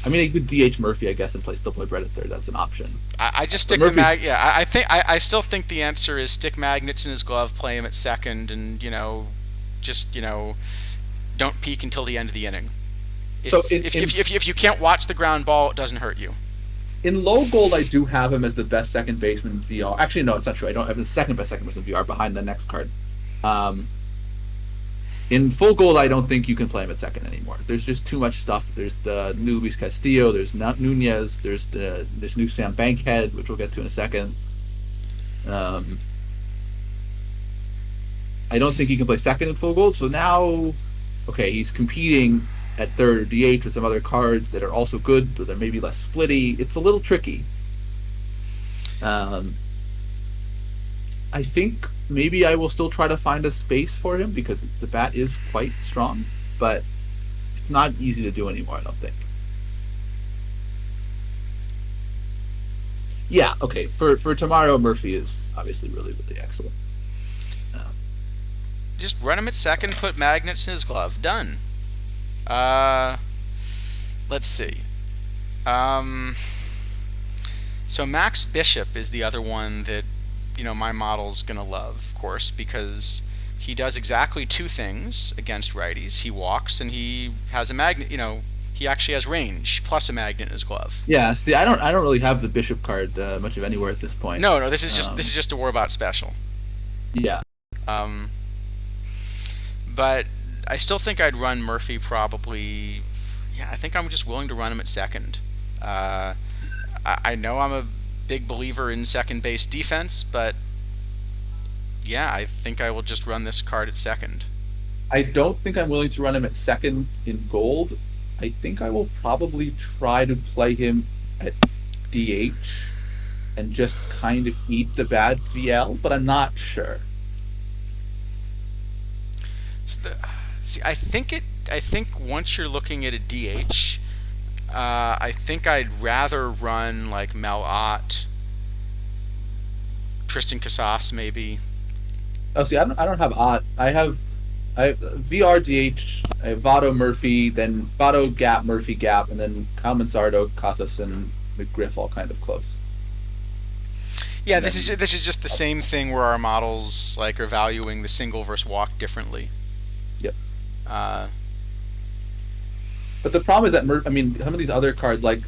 I mean, you could DH Murphy, I guess, and still play Brett at third. That's an option. I just But stick the Murphy's mag. Yeah, I think I still think the answer is stick magnets in his glove, play him at second, and just don't peek until the end of the inning. so If you can't watch the ground ball, it doesn't hurt you. in low gold, I do have him as the best second baseman in VR. Actually, no, it's not true. I don't have the second best second baseman in VR behind the next card. Um, in full gold, I don't think you can play him at second anymore. There's just too much stuff. There's the new Luis Castillo. There's not Nunez. There's this new Sam Bankhead, which we'll get to in a second. Um, I don't think he can play second in full gold. So now, okay, he's competing at third or DH with some other cards that are also good, but they're maybe less splitty. It's a little tricky. Um, I think maybe I will still try to find a space for him because the bat is quite strong, but it's not easy to do anymore, I don't think. Yeah, okay. For tomorrow, Murphy is obviously really excellent. Um, Just run him at second, put magnets in his glove. Done. Uh, let's see. Um, so Max Bishop is the other one that my model's gonna love, of course, because he does exactly two things against righties. He walks and he has a magnet. He actually has range plus a magnet in his glove. yeah, see, I don't really have the Bishop card much of anywhere at this point. No, this is just a War special. Yeah, Um, but I still think I'd run Murphy probably. Yeah, I think I'm just willing to run him at second. Uh, I know I'm a big believer in second base defense, but yeah, I think I will just run this card at second. I don't think I'm willing to run him at second in gold. I think I will probably try to play him at DH and just kind of eat the bad VL, but I'm not sure. So see, I think once you're looking at a DH, I think I'd rather run like Mel Ott, Tristan Casas maybe. Oh, see, I don't have odd. I have VR DH, I have Votto Murphy, then Votto Gap Murphy Gap, and then Kyle Mansardo, Casas, and McGriff all kind of close. Yeah, And this is just the same thing where our models like are valuing the single versus walk differently. yep. Uh, But the problem is that I mean, some of these other cards like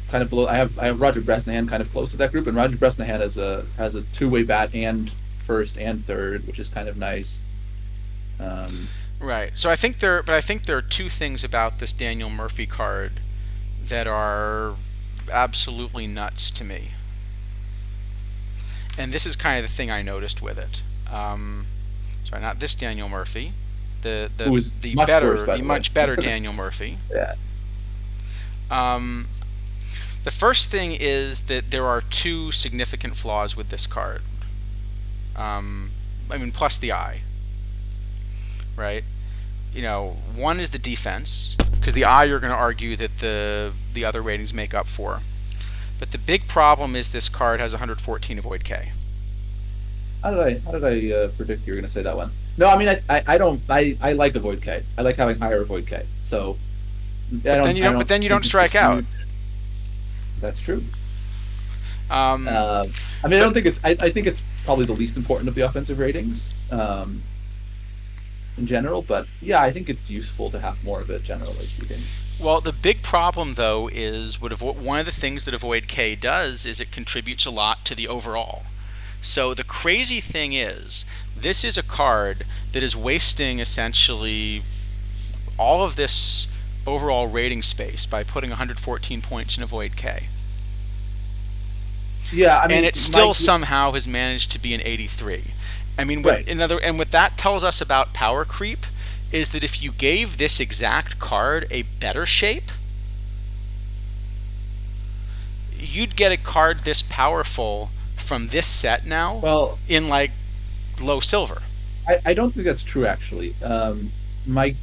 kind of below. I have Roger Bresnahan kind of close to that group, and Roger Bresnahan has a two-way bat and first and third, which is kind of nice. Um, right. So I think there are two things about this Daniel Murphy card that are absolutely nuts to me, and this is kind of the thing I noticed with it. Sorry, not this Daniel Murphy, the who is the much worse, better, by the the way. much better Daniel Murphy. Yeah. Um, the first thing is that there are two significant flaws with this card. Um, I mean, plus the eye, right? One is the defense, because the eye you're going to argue that the other ratings make up for. But the big problem is this card has 114 avoid K. How did I predict you were going to say that one? No, I mean I don't I like avoid K. I like having higher avoid K. So But then you don't. But then you don't think it's strike just out. that's true. Um, I mean, I but don't think I think it's probably the least important of the offensive ratings in general. But yeah, I think it's useful to have more of it, generally speaking. well, the big problem though is one of the things that avoid K does is it contributes a lot to the overall. So the crazy thing is, this is a card that is wasting essentially all of this overall rating space by putting 114 points in avoid K. Yeah, I And mean, it still somehow has managed to be an 83. I mean, right. what that tells us about power creep is that if you gave this exact card a better shape, you'd get a card this powerful from this set now Well, in like low silver. I don't think that's true actually. My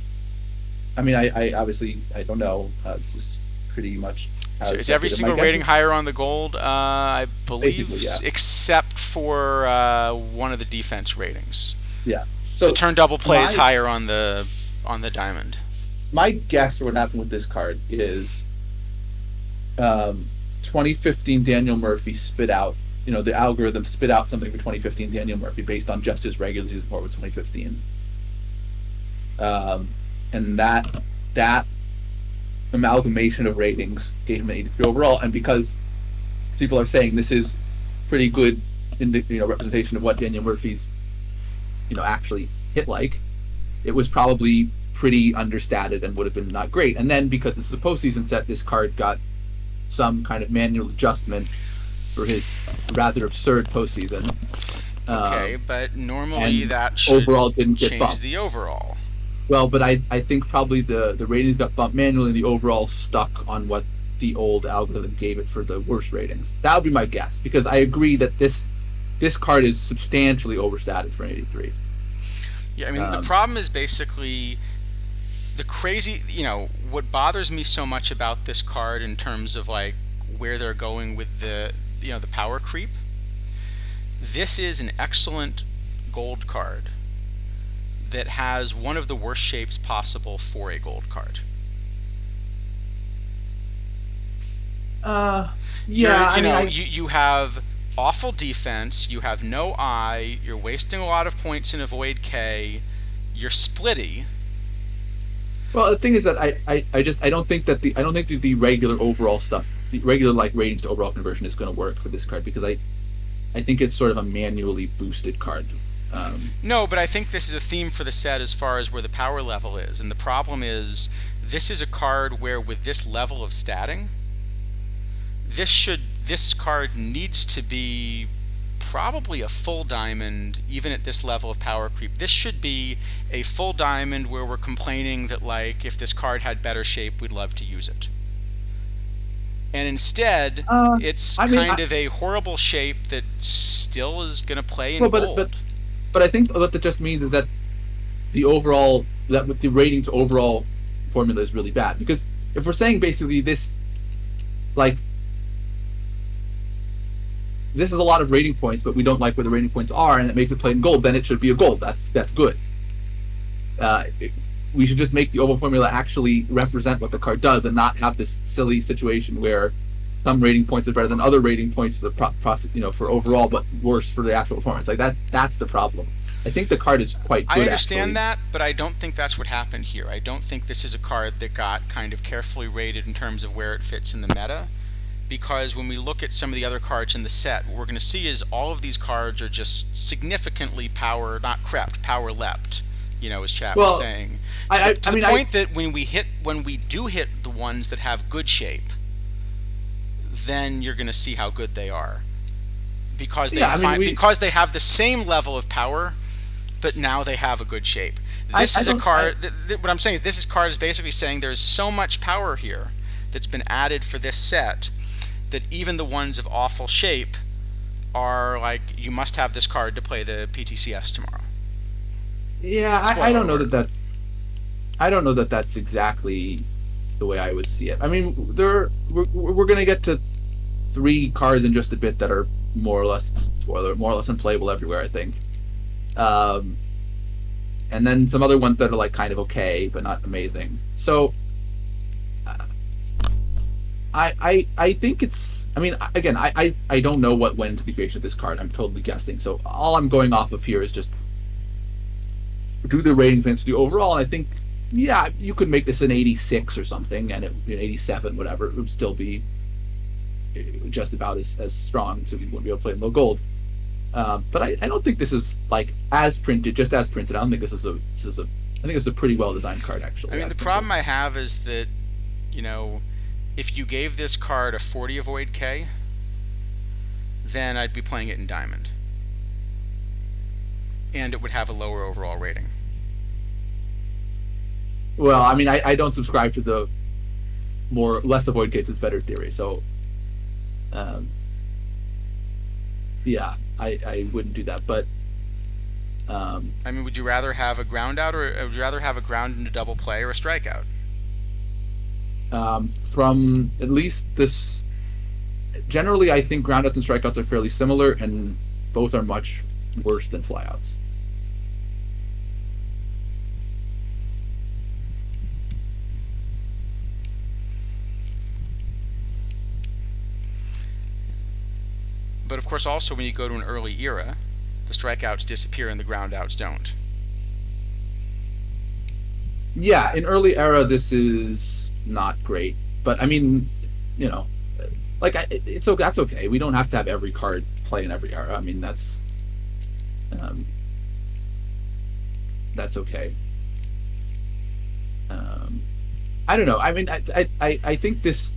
I mean, I obviously I don't know. Just pretty much So how is every calculated. My single guess rating is higher on the gold? I believe, basically yeah, except for one of the defense ratings. yeah. The So turn double play is my higher on the diamond. my guess for what happened with this card is 2015 Daniel Murphy spit out. The algorithm spit out something for 2015 Daniel Murphy based on just his regular season report with 2015, and that amalgamation of ratings gave him an 83 overall. And because people are saying this is pretty good in the representation of what Daniel Murphy's actually hit like, it was probably pretty understated and would have been not great. And then because it's a postseason set, this card got some kind of manual adjustment for his rather absurd postseason. Okay, but normally And that should overall didn't get change bumped. the overall. Well, but I think probably the ratings got bumped manually and the overall stuck on what the old algorithm gave it for the worst ratings. That would be my guess, because I agree that this card is substantially overstated for an 83. Yeah, I mean, the Um, problem is basically the crazy, what bothers me so much about this card in terms of like where they're going with the power creep. This is an excellent gold card that has one of the worst shapes possible for a gold card. uh, You're, yeah, I you mean, know, you have awful defense, you have no eye, you're wasting a lot of points in avoid K, you're splitty. well, the thing is that I don't think that the regular overall stuff, the regular like ratings to overall conversion is going to work for this card, because I think it's sort of a manually boosted card. No, but I think this is a theme for the set as far as where the power level is. And the problem is, this is a card where with this level of statting, this card needs to be probably a full diamond, even at this level of power creep. This should be a full diamond where we're complaining that, like, if this card had better shape, we'd love to use it. And instead, it's I mean, kind of a horrible shape that still is going to play in well, gold. but I think what that just means is that with the rating to overall formula is really bad, because if we're saying basically this, like, this is a lot of rating points, but we don't like where the rating points are, and it makes it play in gold, then it should be a gold. That's good. We should just make the overall formula actually represent what the card does, and not have this silly situation where some rating points are better than other rating points for the process, for overall, but worse for the actual performance. Like that. That's the problem. I think the card is quite good. I understand actually. that, but I don't think that's what happened here. I don't think this is a card that got kind of carefully rated in terms of where it fits in the meta. Because when we look at some of the other cards in the set, what we're going to see is all of these cards are just significantly not crept, power leapt, as Chad was Well, saying. To I the mean, point that when we do hit the ones that have good shape, then you're going to see how good they are. Because because they have the same level of power, but now they have a good shape. This is a card. What I'm saying is, card is basically saying there's so much power here that's been added for this set that even the ones of awful shape are like, you must have this card to play the PTCS tomorrow. Yeah, I Spoiler don't know alert. that I don't know that that's exactly the way I would see it. I mean, we're gonna get to three cards in just a bit that are more or less spoiler, more or less unplayable everywhere. I think, um, and then some other ones that are like kind of okay but not amazing. So I think it's. I mean, again, I don't know what went into the creation of this card. I'm totally guessing. So all I'm going off of here is just do the rating fantasy overall. And I think, yeah, you could make this an 86 or something, and an 87, whatever. It would still be just about as strong. So we wouldn't be able to play in low gold. But I don't think this is like as printed, just as printed. I don't think this is a. I think it's a pretty well designed card I actually, mean, as the printed. problem I have is that, you know, if you gave this card a 40 avoid K, then I'd be playing it in Diamond. And it would have a lower overall rating. Well, I mean, I don't subscribe to the more less avoid cases better theory. So um, yeah, I wouldn't do that. But um, I mean, would you rather have a ground out, or would you rather have a ground into double play or a strikeout? from at least this, generally, I think groundouts and strikeouts are fairly similar, and both are much worse than flyouts. But of course, also when you go to an early era, the strikeouts disappear and the groundouts don't. Yeah, in early era, this is not great. But I mean, you know, like it's okay. That's okay. We don't have to have every card play in every era. I mean, um, that's okay. Um, I don't know. I mean, I think this,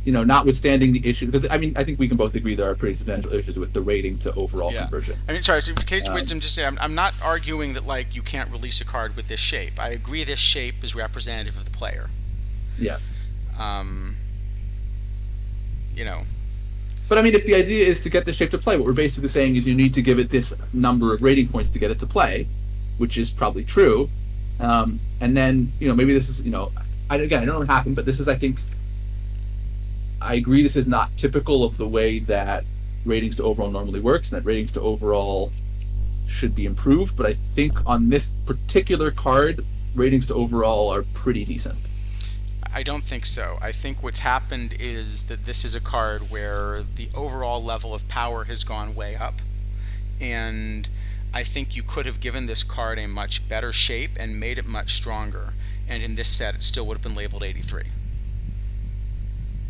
notwithstanding the issue, because I mean, I think we can both agree there are pretty substantial issues with the rating to overall Yeah. conversion. I mean, sorry, so for Cage of Um, Wisdom, just say I'm not arguing that, like, you can't release a card with this shape. I agree this shape is representative of the player. yeah, Um, you know, but I mean, if the idea is to get the shape to play, what we're basically saying is you need to give it this number of rating points to get it to play, which is probably true. And then maybe this is again, I don't know what happened, but this is, I think, I agree this is not typical of the way that ratings to overall normally works, and that ratings to overall should be improved. But I think on this particular card, ratings to overall are pretty decent. I don't think so. I think what's happened is that this is a card where the overall level of power has gone way up, and I think you could have given this card a much better shape and made it much stronger, and in this set it still would have been labeled 83.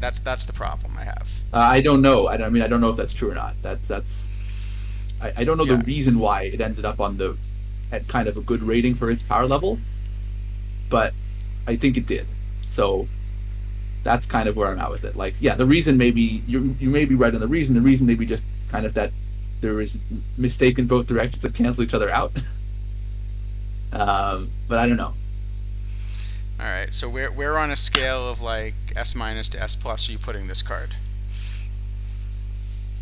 That's the problem I have. I don't know. I don't know if that's true or not. I don't know the Yeah. reason why it ended up at kind of a good rating for its power level, but I think it did. So that's kind of where I'm at with it. Like, yeah, the reason maybe you may be right on the reason. The reason maybe just kind of that there is mistake in both directions that cancel each other out. But I don't know. All right. So where on a scale of like S minus to S plus are you putting this card?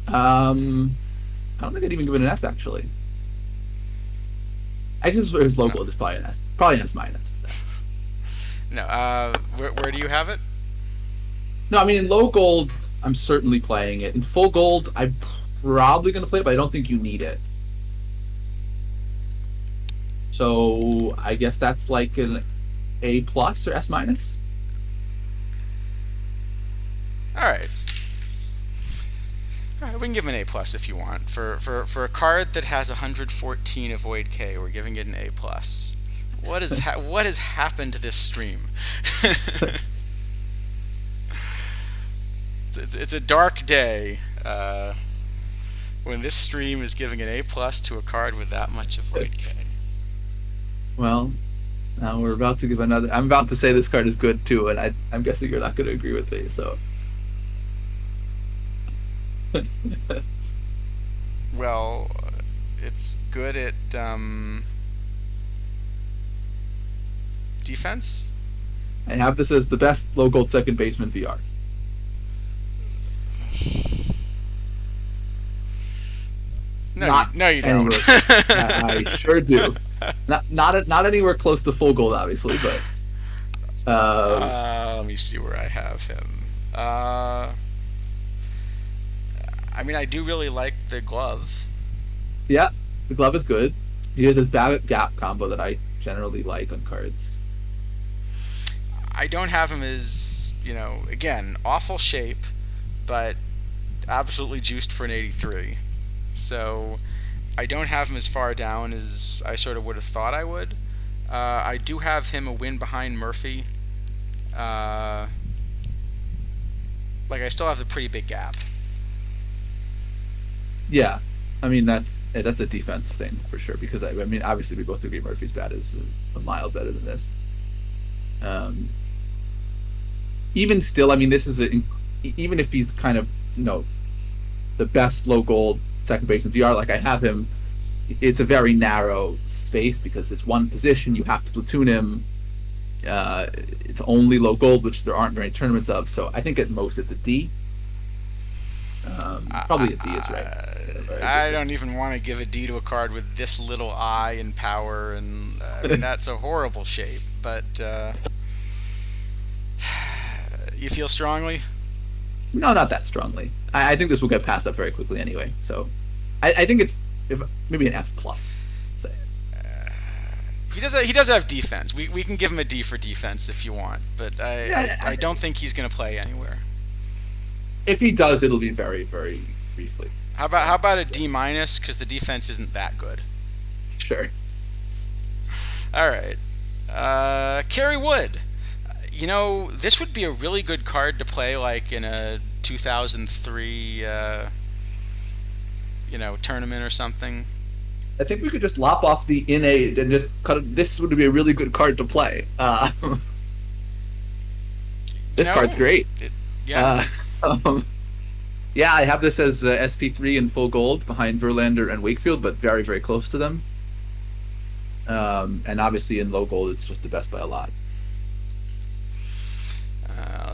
I don't think I'd even give it an S actually. I just it's No. local. It's probably an S. Probably an S minus. No. Where do you have it? No, I mean in low gold, I'm certainly playing it. In full gold, I'm probably going to play it, but I don't think you need it. So I guess that's like an A plus or S minus. All right. All right, we can give him an A plus if you want. For a card that has 114 avoid K, we're giving it an A plus. What has happened to this stream? It's a dark day when this stream is giving an A plus to a card with that much avoid K. Well, now we're about to give another. I'm about to say this card is good too, and I'm guessing you're not going to agree with me. So, Well, it's good at defense. I have this as the best low gold second baseman VR. Not No, you don't. anywhere close. I sure do. Not anywhere close to full gold, obviously, but uh, Let me see where I have him. Uh, I mean, I do really like the glove. yeah, the glove is good. He has this Babbitt Gap combo that I generally like on cards. I don't have him as, again, awful shape, but absolutely juiced for an 83. So I don't have him as far down as I sort of would have thought I would. I do have him a win behind Murphy. Uh, I still have the pretty big gap. Yeah, I mean that's a defense thing for sure because I mean obviously we both agree Murphy's bat is a mile better than this. Um, Even still, I mean this is even if he's kind of the best low gold second baseman VR, like I have him, it's a very narrow space because it's one position. You have to platoon him. It's only low gold, which there aren't very tournaments of. So I think at most it's a D. Probably a D is right. I don't even want to give a D to a card with this little eye and power, and I mean that's a horrible shape. But you feel strongly? No, not that strongly. I think this will get passed up very quickly anyway. So I think it's maybe an F plus. Say. He does have defense. We can give him a D for defense if you want, but I don't think he's going to play anywhere. If he does, it'll be very very briefly. How about a D minus because the defense isn't that good. Sure. All right, Kerry Wood. This would be a really good card to play like in a 2003 tournament or something. I think we could just lop off the innate and just cut it. This would be a really good card to play. This card's great. Yeah. Yeah, I have this as SP3 in full gold behind Verlander and Wakefield, but very, very close to them. And obviously in low gold, it's just the best by a lot.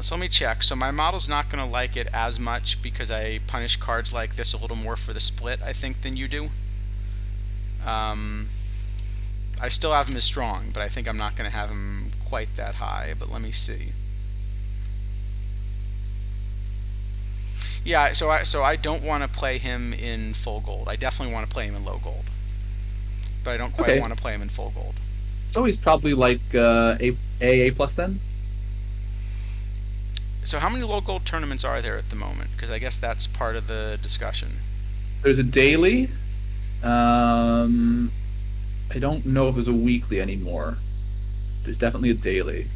So let me check. So my model's not going to like it as much because I punish cards like this a little more for the split, I think, than you do. I still have him as strong, but I think I'm not going to have him quite that high. But let me see. Yeah, so I don't want to play him in full gold. I definitely want to play him in low gold, but I don't quite want to play him in full gold. So he's probably like A plus then. So how many low gold tournaments are there at the moment? Because I guess that's part of the discussion. There's a daily. I don't know if there's a weekly anymore. There's definitely a daily.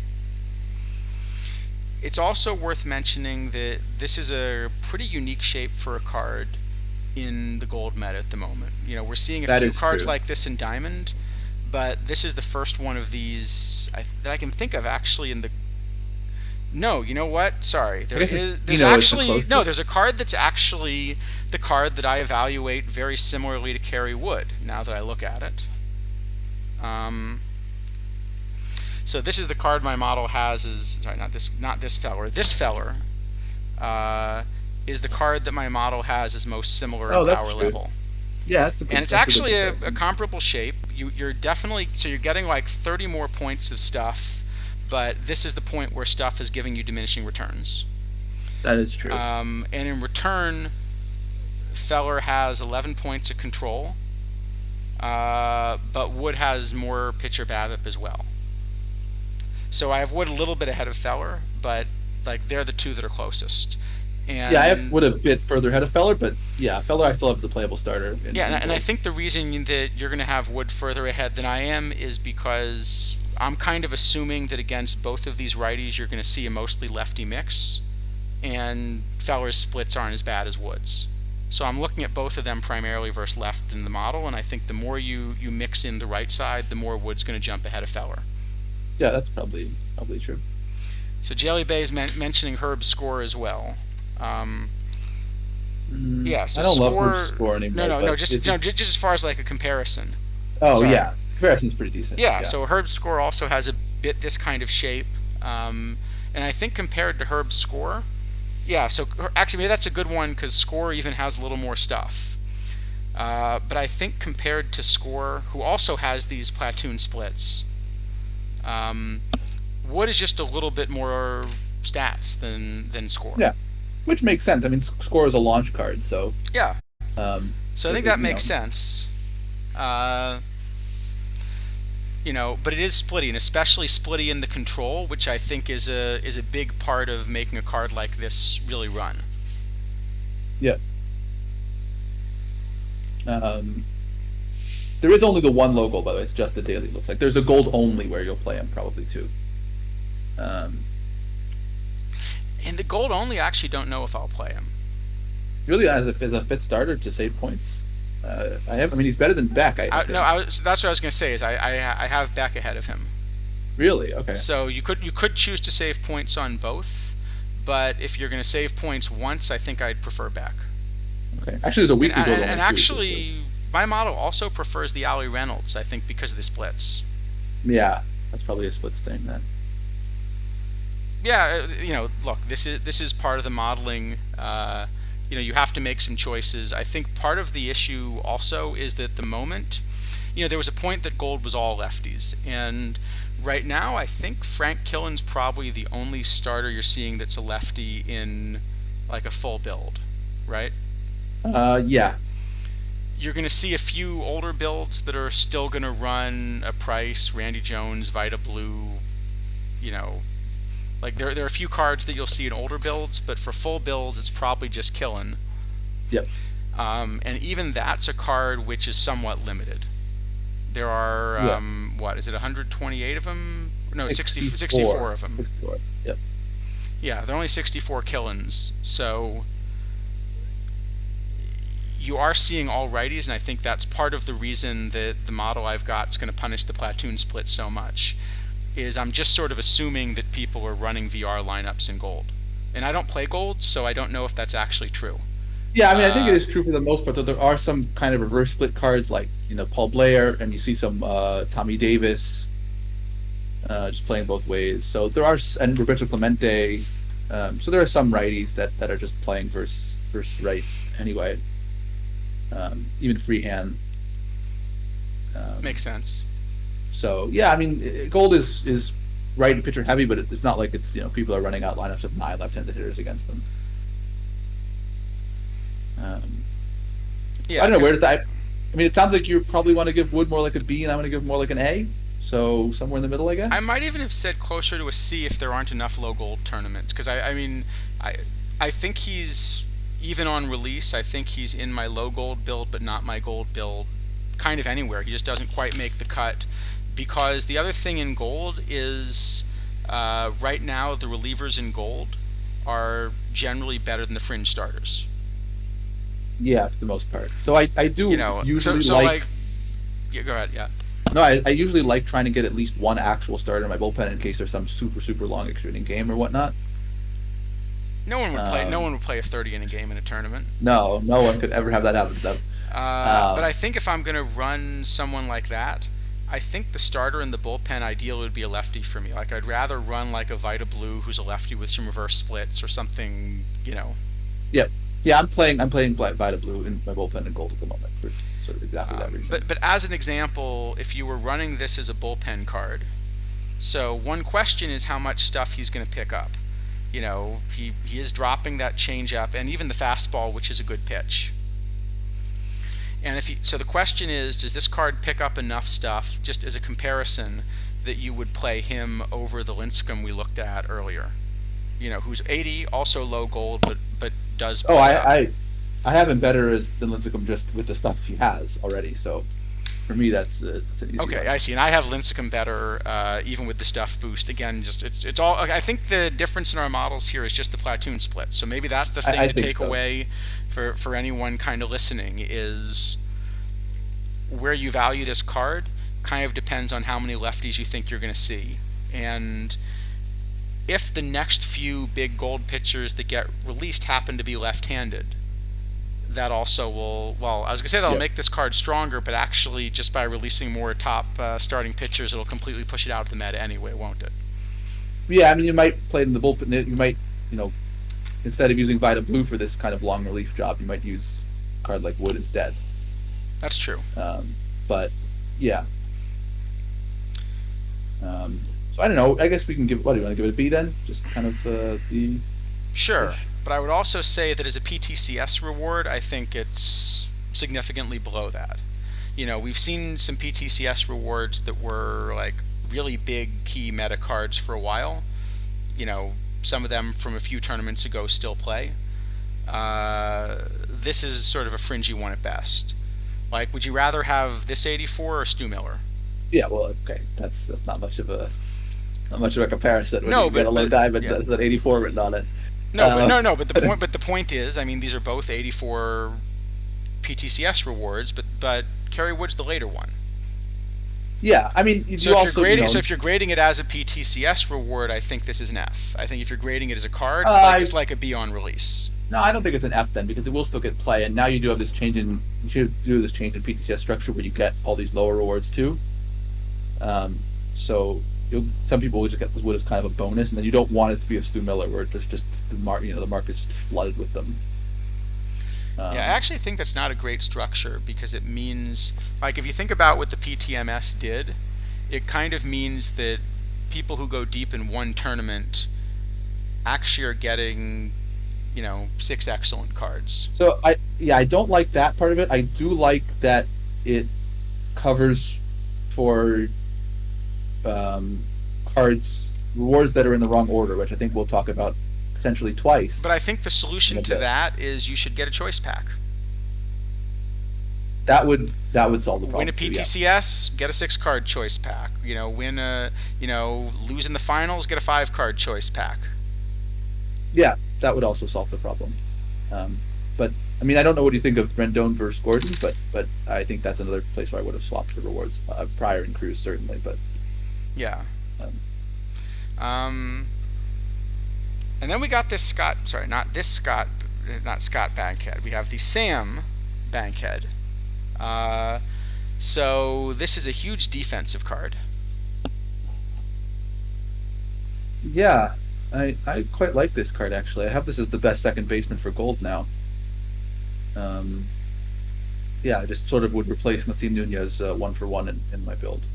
It's also worth mentioning that this is a pretty unique shape for a card in the gold meta at the moment. We're seeing a few cards like this in Diamond, but this is the first one of these that I can think of actually in the... No, you know what? Sorry. There's a card that's actually the card that I evaluate very similarly to Kerry Wood, now that I look at it. So this is the card my model has not this feller. This feller is the card that my model has as most similar in power level. Yeah, it's actually a comparable shape. You're definitely... So you're getting like 30 more points of stuff, but this is the point where stuff is giving you diminishing returns. That is true. And in return, Feller has 11 points of control, but Wood has more pitcher BABIP as well. So I have Wood a little bit ahead of Feller, but like they're the two that are closest. And yeah, I have Wood a bit further ahead of Feller, but yeah, Feller I still have as a playable starter. And I think the reason that you're going to have Wood further ahead than I am is because I'm kind of assuming that against both of these righties you're going to see a mostly lefty mix, and Feller's splits aren't as bad as Wood's. So I'm looking at both of them primarily versus left in the model, and I think the more you mix in the right side, the more Wood's going to jump ahead of Feller. Yeah, that's probably true. So Jelly Bay is mentioning Herb's score as well. Yeah, so I don't love Herb's score anymore. No, just as far as like a comparison. Oh, sorry. Yeah, comparison's pretty decent. Yeah, so Herb's score also has a bit this kind of shape. And I think compared to Herb's score, yeah. So actually, maybe that's a good one because score even has a little more stuff. But I think compared to score, who also has these platoon splits, um, Wood is just a little bit more stats than score. Yeah, which makes sense. I mean, score is a launch card, so Yeah. um, So I think that you makes know, sense. Uh, but it is splitty, and especially splitty in the control, which I think is a big part of making a card like this really run. yeah. Um, there is only the one logo, by the way. It's just the daily. Looks like there's a gold only where you'll play him probably too. Um, And the gold only, I actually don't know if I'll play him. really, as a fit starter to save points, I have. I mean, he's better than Beck. I No, think. that's what I was going to say. Is I have Beck ahead of him. Really? Okay. So you could choose to save points on both, but if you're going to save points once, I think I'd prefer Beck. Okay. Actually, there's a And weekly gold and only too. So, actually, my model also prefers the Ali Reynolds. I think because of the splits. yeah, that's probably a splits thing then. Yeah, look, this is part of the modeling. You have to make some choices. I think part of the issue also is that at the moment, there was a point that gold was all lefties, and right now I think Frank Killen's probably the only starter you're seeing that's a lefty in like a full build, right? Yeah, You're going to see a few older builds that are still going to run a Price, Randy Jones, Vita Blue, you know, like there are a few cards that you'll see in older builds, but for full builds, it's probably just Killen. yep, And even that's a card which is somewhat limited. There are, yeah. what, is it 128 of them? No, 64 64. of them. 64. Yep. Yeah, there are only 64 Killens. So you are seeing all righties, and I think that's part of the reason that the model I've got is going to punish the platoon split so much. Is I'm just sort of assuming that people are running VR lineups in gold, and I don't play gold, so I don't know if that's actually true. Yeah, I mean, I think it Uh, is true for the most part. Though there are some kind of reverse split cards, like Paul Blair, and you see some Tommy Davis just playing both ways. So there are, and Roberto Clemente. So there are some righties that are just playing versus right anyway. Even freehand. Makes Um, sense. so yeah, I mean, gold is right and pitcher heavy, but it's not like it's people are running out lineups of 9 left-handed hitters against them. Um, I Yeah, don't know because where does that. I mean, it sounds like you probably want to give Wood more like a B, and I want to give more like an A. So somewhere in the middle, I I guess. might even have said closer to a C if there aren't enough low gold tournaments. Because I mean, I I think he's even on release. I think he's in my low gold build, but not my gold build. Kind of anywhere. He just doesn't quite make the cut. Because the other thing in gold is right now the relievers in gold are generally better than the fringe starters. Yeah, for the most part. So I You do know, so usually so like. like, yeah, go ahead, yeah. No, I usually like trying to get at least one actual starter in my bullpen in case there's some super long extra inning game or whatnot. No one Um, would play a 30 inning game in a tournament. no, no one could ever have that happen to them. But I Um, think if I'm going to run someone like that, I think the starter in the bullpen ideally would be a lefty for me. Like I'd rather run like a Vita Blue who's a lefty with some reverse splits or something. yeah, yeah. I'm playing Black Vita Blue in my bullpen and gold at the moment for sort of exactly that reason. But as an example, if you were running this as a bullpen card, so one question is how much stuff he's going to pick up. He is dropping that changeup and even the fastball, which is a good pitch. And so the question is, does this card pick up enough stuff, just as a comparison, that you would play him over the Linscomb we looked at earlier? Who's 80, also low gold, but does Oh, play up. I have him better than Lincecum just with the stuff he has already. So for me, that's an easy Okay, one. I see, and I have Linscomb better, even with the stuff boost. Again, just it's all. I think the difference in our models here is just the platoon split. So maybe that's the thing I to think take so. away for anyone kind of listening is where you value this card kind of depends on how many lefties you think you're going to see. And if the next few big gold pitchers that get released happen to be left-handed, that also will, well, I was going to say that'll Yeah. make this card stronger, but actually just by releasing more top starting pitchers, it'll completely push it out of the meta anyway, won't it? Yeah, I mean, you might play it in the bullpen. You might, you know, instead of using Vita Blue for this kind of long relief job, you might use a card like Wood instead. That's true. But yeah, so I don't know. I guess we can give. What do you want to give it a B then? Just kind of B Sure, ish. but I would also say that as a PTCS reward, I think it's significantly below that. We've seen some PTCS rewards that were like really big key meta cards for a while. You know, some of them from a few tournaments ago still play. This is sort of a fringy one at best. Like, would you rather have this 84 or Stu Miller? Yeah, well, okay, that's not much of a comparison when No, you get a but low diamond yeah, that's an 84 written on it. no, but Uh, no. But the point is, I mean, these are both 84 PTCS rewards, but Kerry Wood's the later one. yeah, I mean, So you if you're also, grading, so if you're grading it as a PTCS reward, I think this is an F. I think if you're grading it as a card, it's like uh, it's like a B on release. no, I don't think it's an F then because it will still get play, and now you do have this change in you should do this change in PTCS structure where you get all these lower rewards too. So some people will just get this wood as kind of a bonus, and then you don't want it to be a Stu Miller where there's just the market's just flooded with them. Yeah, I Um, actually think that's not a great structure because it means, like, if you think about what the PTMS did, it kind of means that people who go deep in one tournament actually are getting, six excellent cards. so I don't like that part of it. I do like that it covers for um, cards rewards that are in the wrong order, which I think we'll talk about potentially twice But I think the in solution a to bit. that is you should get a choice pack. That would solve the Win a problem too. Yeah, PTCS, get a six card choice pack. Lose in the finals, get a five card choice pack. yeah, that would also solve the problem. Um, but I mean, I don't know what you think of Rendon versus Gordon, but I think that's another place where I would have swapped the rewards prior in Cruz certainly. But Yeah. um, Um, and then we got this Scott. Sorry, not Scott Bankhead. We have the Sam Bankhead. Uh, so this is a huge defensive card. yeah, I quite like this card actually. I have this as the best second baseman for gold now. Um, yeah, I just sort of would replace Nassim Nunez 1 for 1 in my build.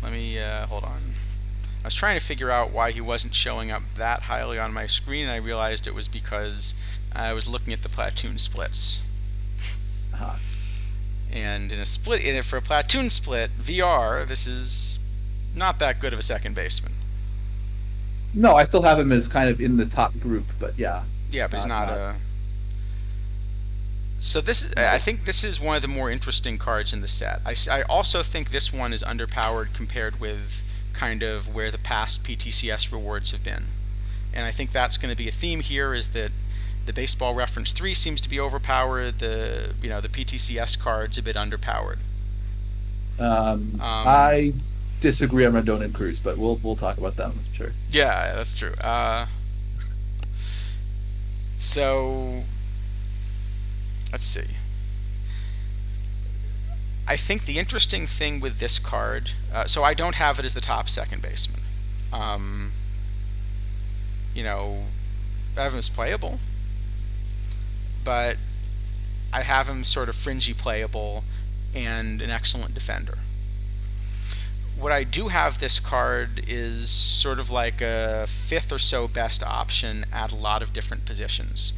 Let me hold on. I was trying to figure out why he wasn't showing up that highly on my screen, and I realized it was because I was looking at the platoon splits. Ah. And for a platoon split VR, this is not that good of a second baseman. No, I still have him as kind of in the top group, but yeah, Yeah, but he's not not not a. So not I a think this is one of the more interesting cards in the set. I also think this one is underpowered compared with kind of where the past PTCS rewards have been. And I think that's going to be a theme here is that the Baseball Reference 3 seems to be overpowered, the PTCS card's a bit underpowered. Um, I disagree on Rendon and Cruz, but we'll talk about them. Sure. yeah, that's true. So let's see. I think the interesting thing with this card, so I don't have it as the top second baseman. Um, you know, I have him as playable, but I have him sort of fringy playable and an excellent defender. What I do have this card is sort of like a fifth or so best option at a lot of different positions,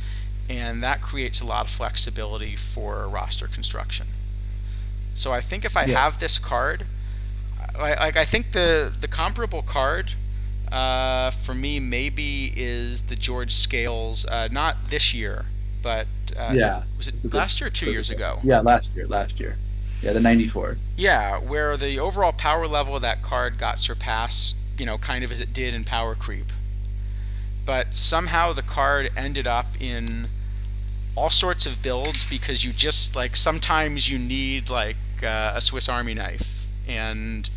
and that creates a lot of flexibility for roster construction. So I think if I Yeah. have this card, I think the comparable card for me maybe is the George Scales, not this year, but Yeah. was It's a it good, last year or two good years replacement. ago? Yeah, last year. Yeah, the 94. Yeah, where the overall power level of that card got surpassed, kind of as it did in Power Creep. But somehow the card ended up in all sorts of builds because you just like sometimes you need like a Swiss Army knife, and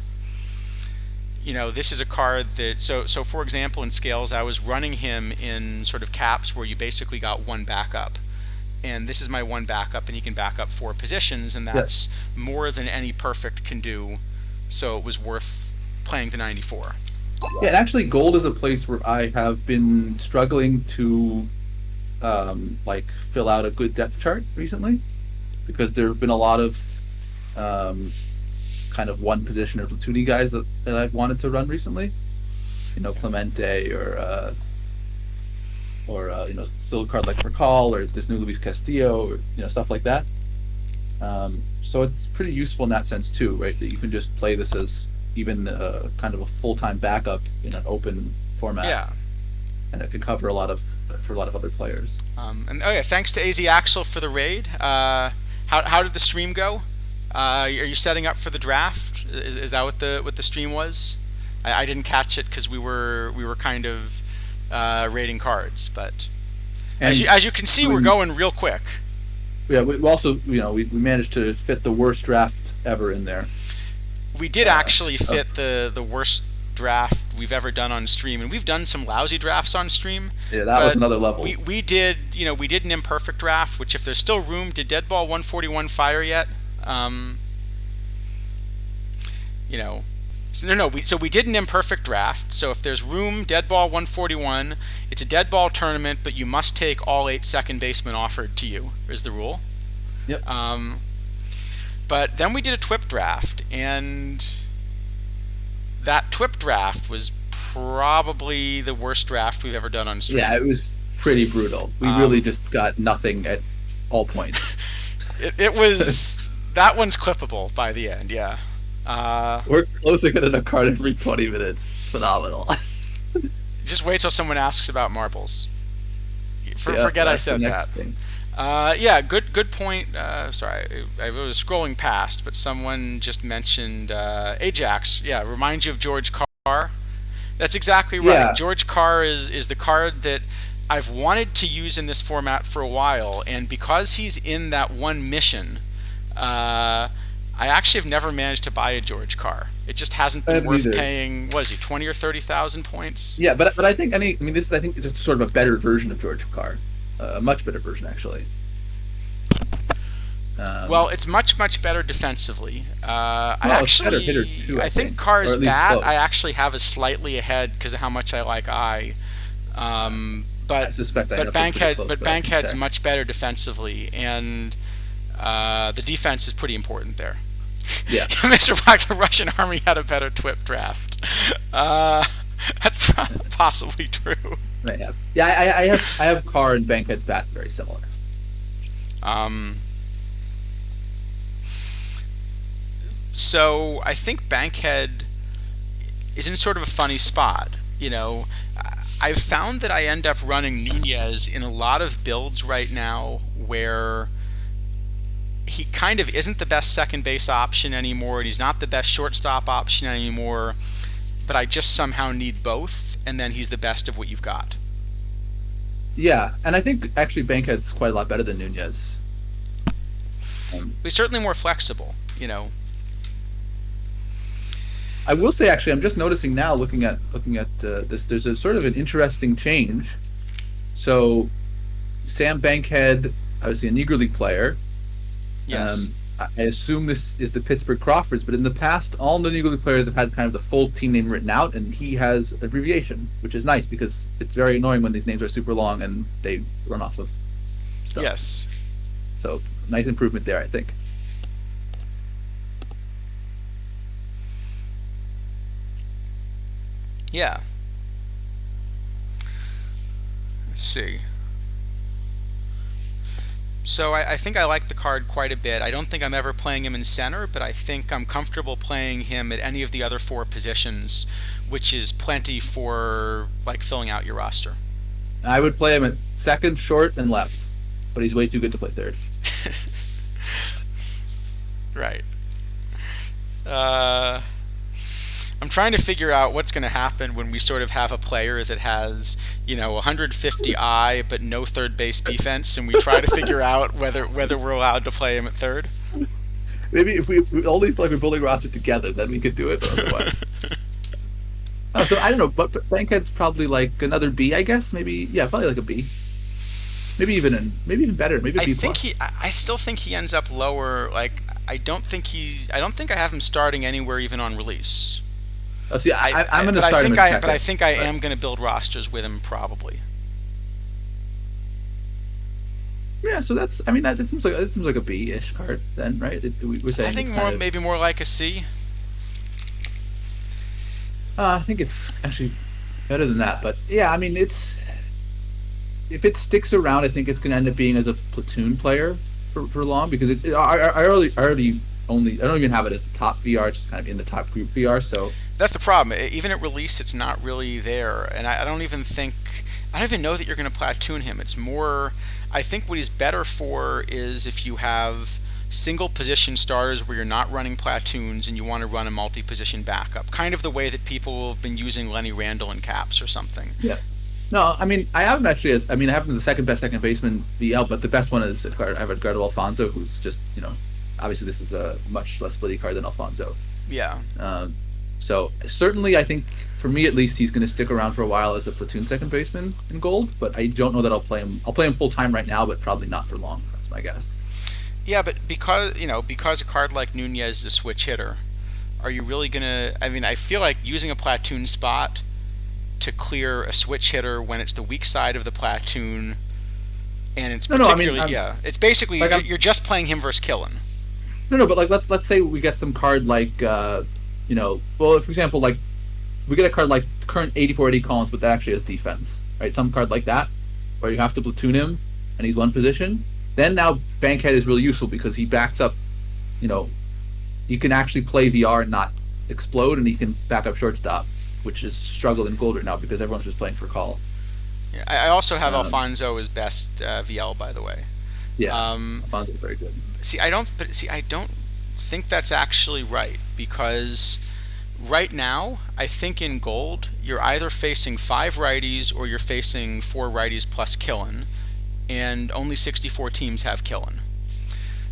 this is a card that so for example in Scales I was running him in sort of caps where you basically got one backup, and this is my one backup, and he can back up 4 positions, and Yeah. that's more than any perfect can do. So it was worth playing to 94. Yeah, and actually, gold is a place where I have been struggling to like fill out a good depth chart recently because there have been a lot of um, kind of one position or platoony guys that I've wanted to run recently. Clemente or still a card like Recall or this new Luis Castillo or stuff like that. So it's pretty useful in that sense too, right? That you can just play this as even kind of a full time backup in an open format, Yeah. and it can cover for a lot of other players. And oh yeah, thanks to AZ Axel for the raid. How did the stream go? Are you setting up for the draft? Is that what the stream was? I didn't catch it because we were kind of raiding cards, but And as you can see, we're we, going real quick. yeah, we also we managed to fit the worst draft ever in there. We did actually So fit the worst draft we've ever done on stream, and we've done some lousy drafts on stream. yeah, that was But another level. we did we did an imperfect draft. Which, if there's still room, did Deadball 141 fire yet? Um, you know, no. We did an imperfect draft. So if there's room, Deadball 141. It's a Deadball tournament, but you must take all 8 second basemen offered to you. Is the rule. Yep. But then we did a TWIP draft, and that TWIP draft was probably the worst draft we've ever done on stream. Yeah, it was pretty brutal. We really just got nothing at all points. It was that one's clippable by the end. Yeah. We're closing in a card every 20 minutes. Phenomenal. Just wait till someone asks about marbles. Yeah, Forget I that's the said next that. thing. Yeah, good point. Sorry, I was scrolling past, but someone just mentioned Ajax. Yeah, reminds you of George Carr. That's exactly right. Yeah. George Carr is the card that I've wanted to use in this format for a while, and because he's in that one mission, I actually have never managed to buy a George Carr. It just hasn't been worth Neither. paying. What is he, 20 or 30,000 points? Yeah, but I think this is I think just sort of a better version of George Carr, a much better version actually. Well, it's much better defensively. It's better hitter too, I I think think, Carr's or at least bat close. I actually have is slightly ahead because of how much I like I. But I suspect I have to put it Bankhead, close, but but I can Bankhead's check. much better defensively, and the defense is pretty important there. Yeah. Mr. Black, the Russian army had a better TWIP draft. That's possibly true. May have. Yeah, I have Carr and Bankhead's bats very similar. So I think Bankhead is in sort of a funny spot. I've found that I end up running Nunez in a lot of builds right now where he kind of isn't the best second base option anymore, and he's not the best shortstop option anymore, but I just somehow need both, and then he's the best of what you've got. Yeah, and I think actually Bankhead's quite a lot better than Nunez. He's certainly more flexible. I will say actually, I'm just noticing now, looking at this. There's a sort of an interesting change. So, Sam Bankhead, obviously a Negro League player. Yes. I assume this is the Pittsburgh Crawfords, but in the past, all the Negro League players have had kind of the full team name written out, and he has abbreviation, which is nice because it's very annoying when these names are super long and they run off of stuff. Yes. So, nice improvement there, I think. Yeah. Let's see. So I think I like the card quite a bit. I don't think I'm ever playing him in center, but I think I'm comfortable playing him at any of the other 4 positions, which is plenty for like filling out your roster. I would play him at second, short, and left, but he's way too good to play third. Right. I'm trying to figure out what's going to happen when we sort of have a player that has, 150 I but no third base defense, and we try to figure out whether we're allowed to play him at third. Maybe if we only feel like we're building a roster together, then we could do it. Otherwise, so I don't know. But Bankhead's probably like another B, I guess. Maybe, yeah, probably like a B. maybe even better, maybe a I B think he. plus. I still think he ends up lower. Like I don't think I have him starting anywhere even on release. Oh, see, I'm going to start him in But I second, think I but am going to build rosters with him probably. yeah. So that's, I mean, that seems like a B-ish card then, right? We're I saying think it's kind more of. maybe more like a C. I think it's actually better than that, but yeah, I mean, it's if it sticks around, I think it's going to end up being as a platoon player for long because I already only I don't even have it as the top VR, it's just kind of in the top group VR. So That's the problem. Even at release, it's not really there, and I don't even think I don't even know that you're going to platoon him. It's more. I think what he's better for is if you have single position starters where you're not running platoons and you want to run a multi position backup, kind of the way that people have been using Lenny Randall in caps or something. yeah, no, I mean I have him actually as I mean I have him the second best second baseman VL, but the best one is I have Edgardo Alfonso, who's just obviously this is a much less splitty card than Alfonso. Yeah. Um, so certainly, I think for me at least, he's going to stick around for a while as a platoon second baseman in gold. But I don't know that I'll play him. I'll play him full time right now, but probably not for long. That's my guess. Yeah, but because a card like Nunez is a switch hitter, are you really gonna? I mean, I feel like using a platoon spot to clear a switch hitter when it's the weak side of the platoon, and it's No, no. I mean, particularly yeah, it's basically like I'm you're just playing him versus Killen. no, no. But like let's say we get some card like well, for example, like we get a card like current 8480 Collins, but that actually has defense, right? Some card like that where you have to platoon him and he's one position. Then now Bankhead is really useful because he backs up. You know, he can actually play VR and not explode, and he can back up shortstop, which is struggle in gold right now because everyone's just playing for call. Yeah, I also have Um, Alfonso as best VL, by the way. yeah, Um, Alfonso's very good. I don't think that's actually right because right now, I think in gold, you're either facing five righties or you're facing four righties plus Killen, and only 64 teams have Killen.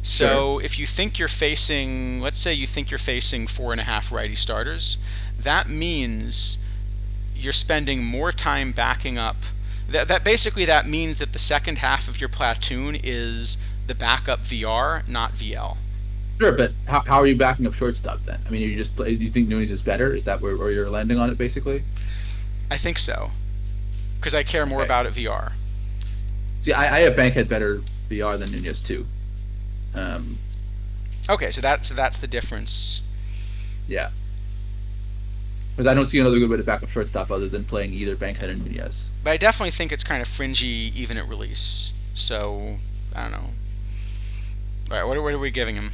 Sure. So if you think you're facing, let's say you think you're facing 4.5 righty starters, that means you're spending more time backing up. That means that the second half of your platoon is the backup VR, not VL. Sure, but how are you backing up shortstop then? I mean, you just play, do you think Nunes is better? Is that where you're landing on it basically? I think so because I care more Okay. about it VR. See, I have Bankhead better VR than Nunez too. Um, Okay, so that's the difference. yeah, because I don't see another good way to back up shortstop other than playing either Bankhead or Nunez. But I definitely think it's kind of fringy even at release. So I don't know. All right, what are we giving him?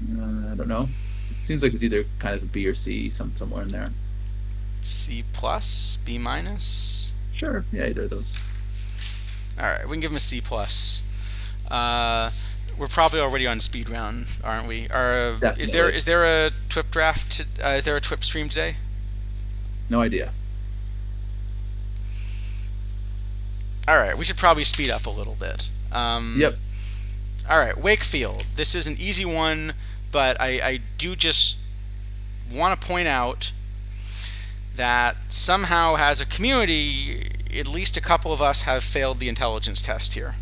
I don't know. It seems like it's either kind of a B or C, somewhere in there. C plus, B minus. Sure. Yeah, either of those. All right, we can give him a C plus. We're probably already on speed round, aren't we? Or Definitely. is there a TWIP draft? Is there a TWIP stream today? No idea. All right, we should probably speed up a little bit. Yep. All right, Wakefield. This is an easy one, but I do just want to point out that somehow, as a community, at least a couple of us have failed the intelligence test here.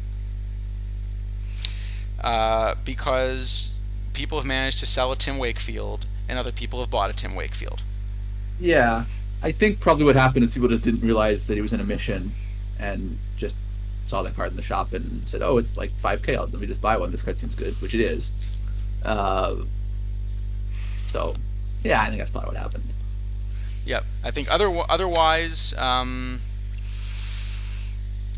Because people have managed to sell a Tim Wakefield, and other people have bought a Tim Wakefield. Yeah. I think probably what happened is people just didn't realize that he was in a mission and just saw that card in the shop and said, "Oh, it's like 5K. Let me just buy one. This card seems good," which it is. Uh, so, yeah, I think that's probably what happened. Yep. I think otherwise,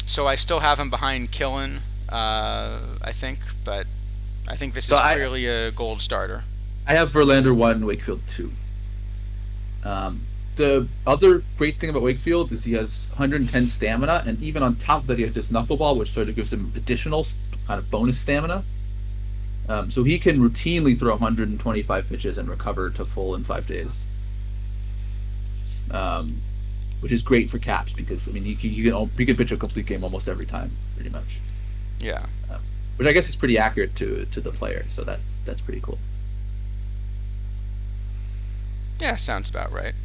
so I still have him behind Killen, I think, but I think this So is I clearly a gold starter. I have Verlander 1, Wakefield 2. The other great thing about Wakefield is he has 110 stamina, and even on top of that, he has this knuckleball, which sort of gives him additional kind of bonus stamina. So he can routinely throw 125 pitches and recover to full in 5 days, um, which is great for caps because I mean he can pitch a complete game almost every time, pretty much. Yeah. Um, which I guess is pretty accurate to the player, so that's pretty cool. Yeah, sounds about right.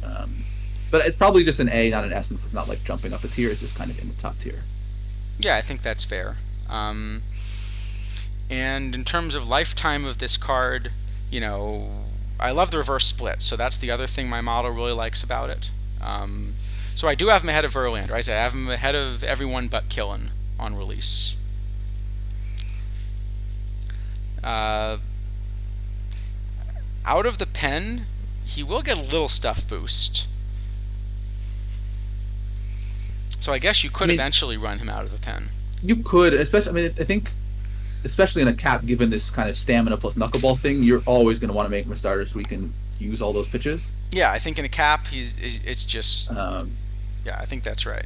Um, but it's probably just an A, not an S, since it's not like jumping up a tier. It's just kind of in the top tier. Yeah, I think that's fair. Um, and in terms of lifetime of this card, you know, I love the reverse split, so that's the other thing my model really likes about it. Um, so I do have him ahead of Verlander. I have him ahead of everyone but Killen on release. Uh, Out of the pen, he will get a little stuff boost. So I guess you I could mean, eventually run him out of the pen. you could, especially. I mean, I think, especially in a cap, given this kind of stamina plus knuckleball thing, you're always going to want to make him a starter so we can use all those pitches. Yeah, I think in a cap, it's just Um, yeah, I think that's right.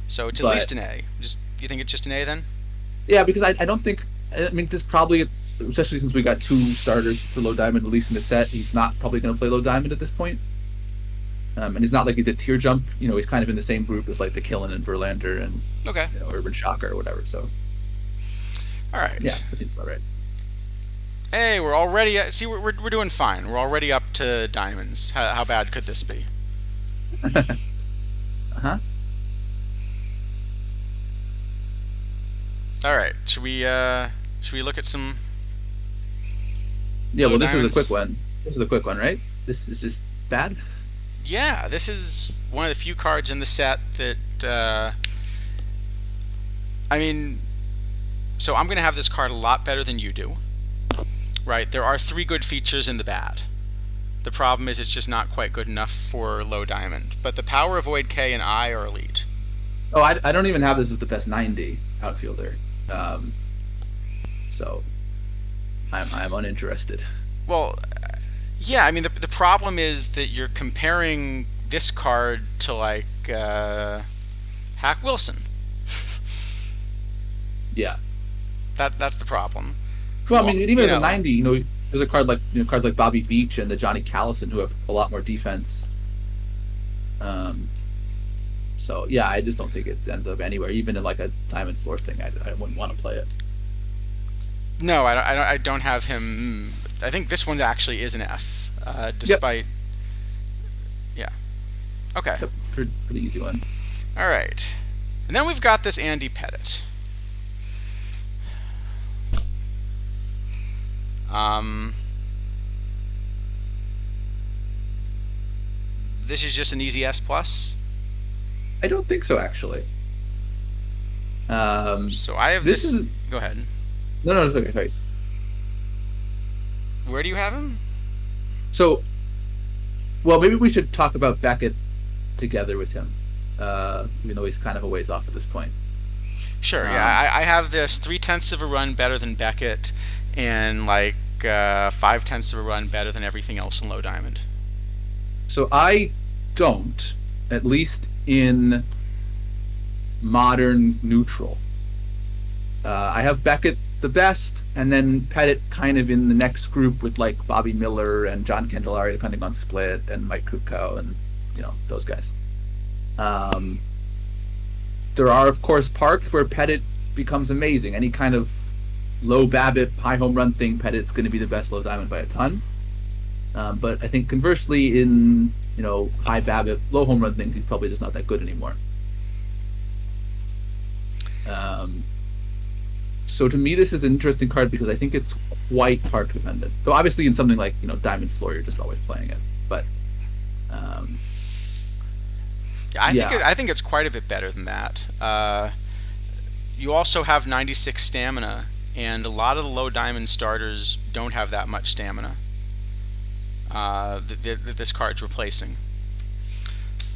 So it's at but least an A. Just you think it's just an A then? yeah, because I don't think. I mean, this probably, especially since we got two starters for low diamond at least in the set, he's not probably going to play low diamond at this point. And it's not like he's a tier jump. You know, he's kind of in the same group as like the Killen and Verlander and Okay. Urban Shocker or whatever. So All yeah, right. that seems about right. Hey, we're already see we're doing fine. We're already up to diamonds. How bad could this be? Uh-huh. All right. Should we look at some Yeah, low well, this is a diamonds? quick one. This is a quick one, right? This is just bad. Yeah, this is one of the few cards in the set that I mean, so I'm going to have this card a lot better than you do. Right? There are three good features in the bad. The problem is it's just not quite good enough for low diamond. But the power of Void K and I are elite. Oh, I don't even have this as the best 90 outfielder. Um, so I'm uninterested. Well, yeah, I mean the problem is that you're comparing this card to like Hack Wilson. Yeah. That's the problem. Well, I Who mean, even you as a know? 90, there's a card like cards like Bobby Beach and the Johnny Callison who have a lot more defense. Um, so yeah, I just don't think it ends up anywhere. Even in like a diamond floor thing, I wouldn't want to play it. No, I don't have him. I think this one actually is an F, Yep. despite yeah. Okay, Yep. Pretty easy one. all right, and then we've got this Andy Pettit. Um, this is just an easy S plus. I don't think so, actually. So I have This this. is Go ahead. no, it's okay. Sorry. Where do you have him? So, well, maybe we should talk about Beckett together with him, even though he's kind of a ways off at this point. Sure. Yeah, Um, I have this 3/10 of a run better than Beckett, and like 5/10 of a run better than everything else in low diamond. so I don't, at least in modern neutral. I have Beckett the best, and then Pettit kind of in the next group with like Bobby Miller and John Candelario, depending on split, and Mike Kupko and those guys. Um, there are of course parks where Pettit becomes amazing. Any kind of low BABIP, high home run thing, Pettit's going to be the best low diamond by a ton. But I think conversely, in high BABIP, low home run things, he's probably just not that good anymore. Um, so to me, this is an interesting card because I think it's quite park dependent. So obviously, in something like Diamond Floor, you're just always playing it. But um, Yeah, yeah, I think it's quite a bit better than that. You also have 96 stamina, and a lot of the low diamond starters don't have that much stamina. That this card's replacing.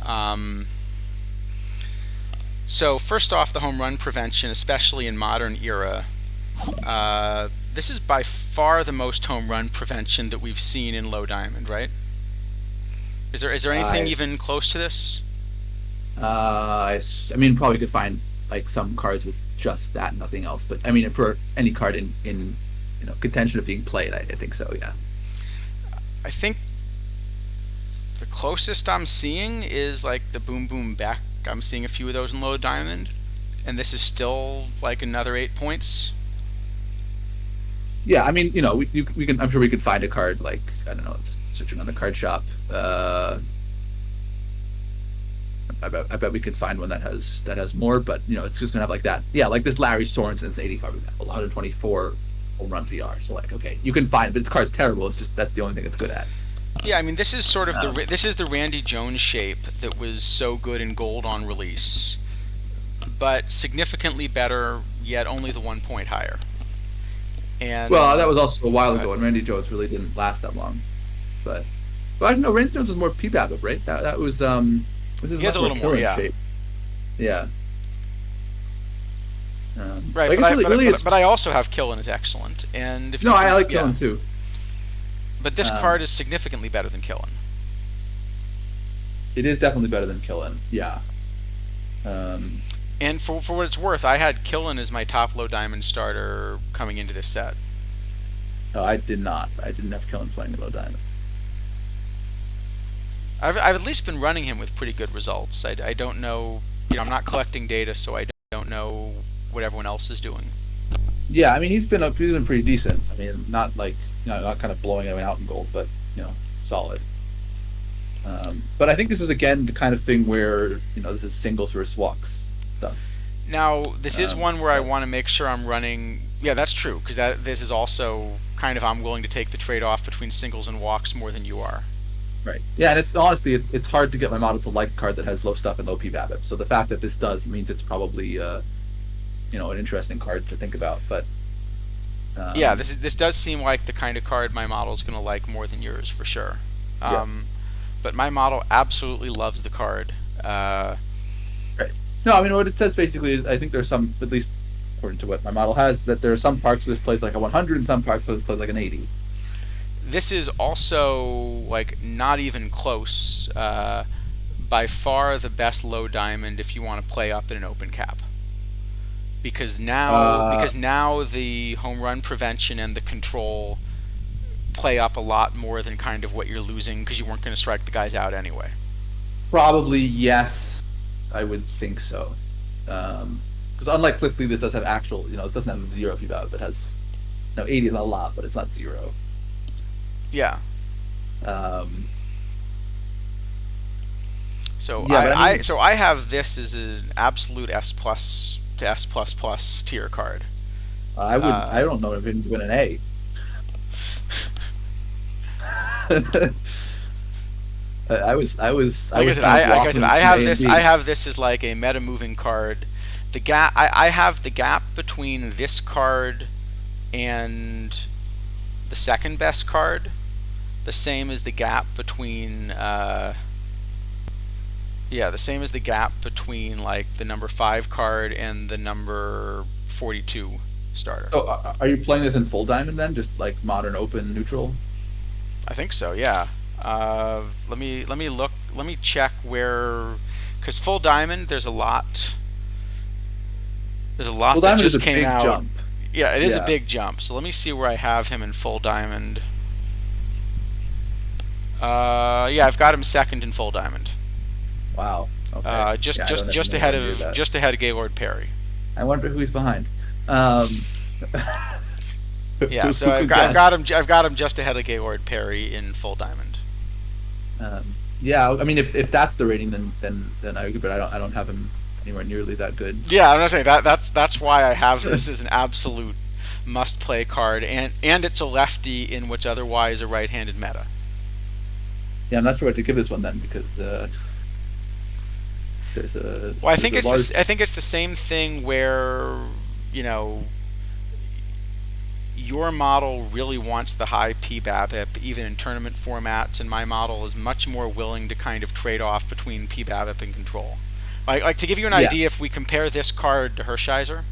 Um, so first off, the home run prevention, especially in modern era, this is by far the most home run prevention that we've seen in low diamond, right? Is there anything I even close to this? I mean, probably could find like some cards with just that, nothing else. But I mean, for any card in contention of being played, I think so. Yeah. I think the closest I'm seeing is like the Boom Boom Back. I'm seeing a few of those in low diamond, and this is still like another 8 points. Yeah, I mean, we can. I'm sure we could find a card like I don't know, just searching on the card shop. I bet we could find one that has more, but it's just gonna have like that. Yeah, like this Larry Sorensen's 85 example, 124 home run VR. So like, okay, you can find, but its car's terrible. It's just that's the only thing it's good at. Yeah, I mean, this is sort of Um, this is the Randy Jones shape that was so good in gold on release, but significantly better, yet only the 1 point higher. well, that And was also a while go ahead. ago, and Randy Jones really didn't last that long. But I don't know. Randy Jones was more PBAB, right? That was this is He has much a more little more, killing yeah. shape. Yeah. Right, But I but guess I really, but really, but, it's but I also have Killen as excellent, and if no. you I can, like yeah. killing too. But this card Um, is significantly better than Killen. it is definitely better than killing. Yeah. Um, And for what it's worth, I had Killen as my top low diamond starter coming into this set. no, I did not. I didn't have killing playing low diamond. I've at least been running him with pretty good results. I don't know, I'm not collecting data, so I don't know what everyone else is doing. Yeah, I mean he's been pretty decent. I mean, not like not kind of blowing anyone out in gold, but solid. But I think this is again the kind of thing where this is singles versus walks stuff. Now, this is one where I But want to make sure I'm running. Yeah, that's true, because this is also kind of I'm willing to take the trade off between singles and walks more than you are. right, yeah, and it's honestly it's hard to get my model to like a card that has low stuff and low PBABIP. So the fact that this does means it's probably an interesting card to think about. But Yeah, um, this does seem like the kind of card my model is going to like more than yours for sure. yeah, Um, but my model absolutely loves the card. right. No, I mean what it says basically is I think there's some, at least according to what my model has, that there are some parts where this plays like a 100 and some parts where this plays like an 80. This is also like not even close. By far the best low diamond if you want to play up in an open cap. Uh, Because now the home run prevention and the control play up a lot more than kind of what you're losing because you weren't going to strike the guys out anyway. Probably yes, I would think so. Because unlike Cliff Lee, this does have actual, it doesn't have zero PBAB. It has, 80 is a lot, but it's not zero. Yeah. Um, So yeah, but I mean, I have this as an absolute S plus to S plus plus tier card. I Uh, don't know if it would win an A. I like I was said, kind of like I walking said, I between have A and this. I B. have this as like a meta moving card. I have the gap between this card and the second best card, the same as the gap between. Yeah, the same as the gap between like the number 5 card and the number 42 starter. So, are you playing this in full diamond then, just like modern open neutral? I think so. Yeah. Let me look. Let me check where, because full diamond, there's a lot. There's a Full lot that diamond is just a came big out. jump. Yeah, it is a Yeah. big jump. So let me see where I have him in full diamond. Yeah, I've got him second in full diamond. Wow. Okay. Just Yeah, I don't just have just anywhere ahead near of that. just ahead of Gaylord Perry. I wonder who he's behind. Um, Yeah, so who could guess? I've got him just ahead of Gaylord Perry in full diamond. Yeah, I mean, if that's the rating, then I agree, but I don't have him anywhere nearly that good. Yeah, I'm not saying that's why I have this as an absolute must play card, and it's a lefty in what's otherwise a right-handed meta. Yeah, I'm not sure what to give this one then because there's a Well, there's a large. I think it's the same thing where you know your model really wants the high PBABIP even in tournament formats, and my model is much more willing to kind of trade off between PBABIP and control. Like to give you an Yeah, idea, if we compare this card to Hershiser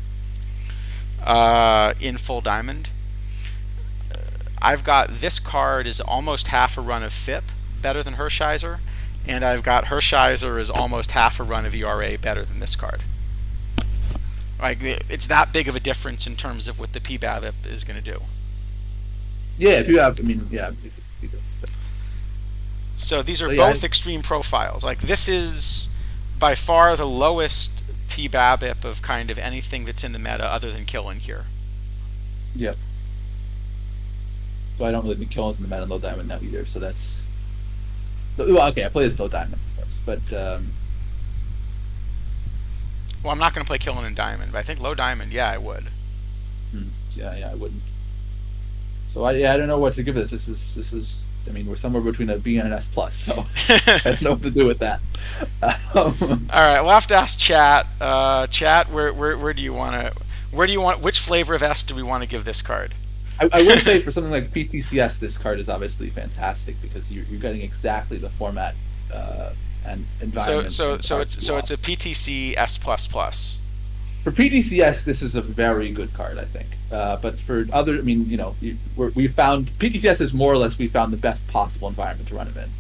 in full diamond, I've got this card is almost half a run of FIP better than Hershiser, and I've got Hershiser is almost half a run of ERA better than this card. Like it's that big of a difference in terms of what the PBABIP is going to do. yeah. If you have, I mean, yeah. So these are So yeah, both extreme profiles. Like this is by far the lowest PBABIP of kind of anything that's in the meta other than Killing here. yeah. So I don't really think Killen's in the meta low diamond now either. So that's well, okay. I play this low diamond, of course, but Well, I'm not going to play Killing in Diamond, but I think Low Diamond, yeah, I would. Yeah, I wouldn't. So I don't know what to give this. This is. I mean, we're somewhere between a B and an S plus, so I don't know what to do with that. All right, we'll have to ask chat. Chat, where do you want to? Where do you want? Which flavor of S do we want to give this card? I will say for something like PTCS, this card is obviously fantastic because you're getting exactly the format and So environment. so and so cards it's you so want. it's a PTC S plus plus. For PTCS, this is a very good card, I think. But for other, I mean, we found PTCS is more or less we found the best possible environment to run him in.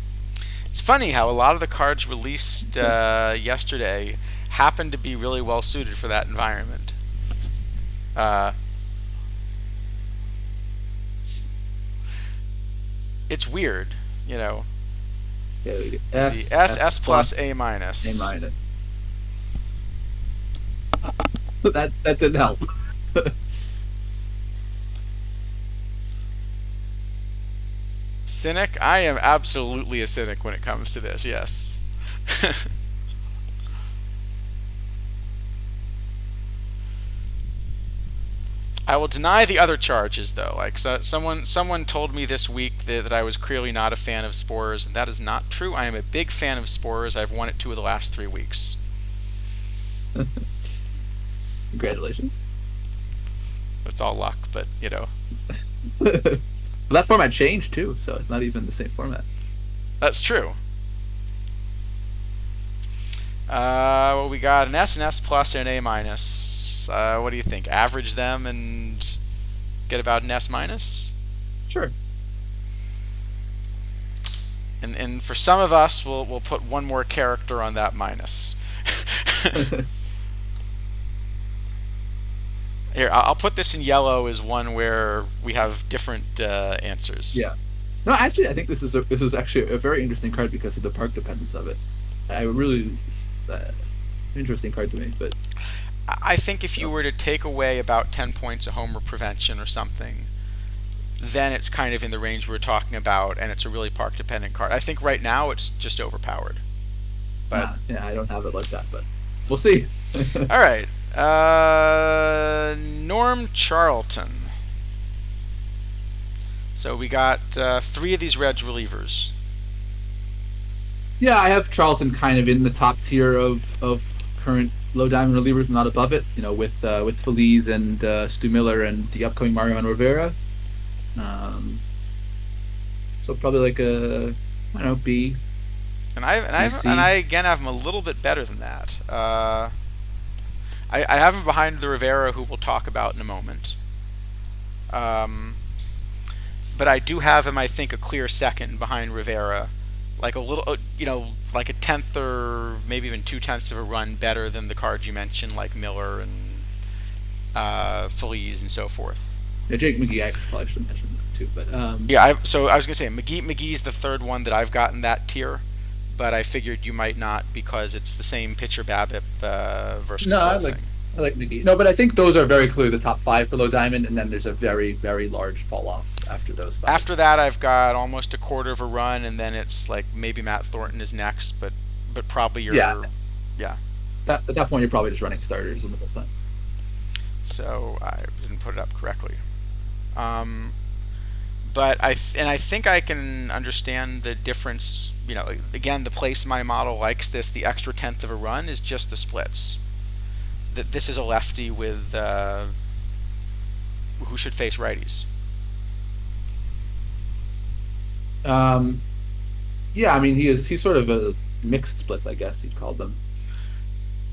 It's funny how a lot of the cards released yesterday happen to be really well suited for that environment. Uh, it's weird, you know. Yeah, we get See, S plus A A minus. minus. That didn't help. Cynic? I am absolutely a cynic when it comes to this, yes. I will deny the other charges, though. Like someone told me this week that I was clearly not a fan of spores, and that is not true. I am a big fan of spores. I've won it 2 of the last 3 weeks. Congratulations. It's all luck, but you know. That format changed too, so it's not even the same format. That's true. Well, we got an S, an S plus, and an A minus. What do you think? Average them and get about an S minus? Sure. And for some of us, we'll put one more character on that minus. Here, I'll put this in yellow as one where we have different answers. Yeah. No, actually, I think this is actually a very interesting card because of the park dependence of it. I really interesting card to me, but I think if you were to take away about 10 points of homer prevention or something, then it's kind of in the range we're talking about, and it's a really park dependent card. I think right now it's just overpowered. But yeah, I don't have it like that, but we'll see. all right. Norm Charlton. So we got 3 of these Reds relievers. Yeah, I have Charlton kind of in the top tier of current low diamond relievers, not above it. With Feliz and Stu Miller and the upcoming Mariano Rivera. So probably like a I don't know B. And I again have him a little bit better than that. I have him behind the Rivera, who we'll talk about in a moment. But I do have him, I think, a clear second behind Rivera, like a little, like a tenth or maybe even 2/10 of a run better than the cards you mentioned, like Miller and Feliz and so forth. Yeah, Jake McGee, I probably should mention that too, but Yeah, so I was gonna say McGee's the third one that I've gotten that tier, but I figured you might not because it's the same pitcher BABIP versus no, control thing. I like McGee. No, but I think those are very clearly the top 5 for low diamond, and then there's a very, very large fall off after those 5. After that, I've got almost a quarter of a run, and then it's like maybe Matt Thornton is next, but probably your yeah. At that point, you're probably just running starters in the whole time. So I didn't put it up correctly. But I think I can understand the difference. Again, the place my model likes this, the extra tenth of a run is just the splits. That this is a lefty with who should face righties. Yeah, I mean he's sort of a mixed splits, I guess you'd call them.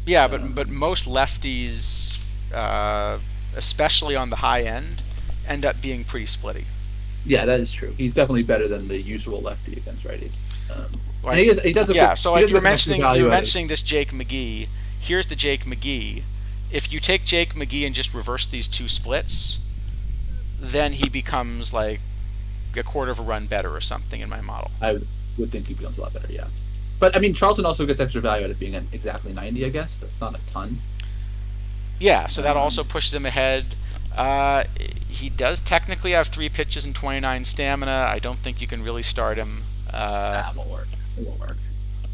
Yeah, but most lefties, especially on the high end, end up being pretty splitty. Yeah, that is true. He's definitely better than the usual lefty against righties. Like, he does so like you're mentioning this Jake McGee. Here's the Jake McGee. If you take Jake McGee and just reverse these 2 splits, then he becomes like a quarter of a run better or something in my model. I would think he becomes a lot better, yeah. But I mean, Charlton also gets extra value out of being at exactly 90, I guess. That's not a ton. Yeah, so that also pushes him ahead. He does technically have 3 pitches and 29 stamina. I don't think you can really start him. It won't work. It won't work.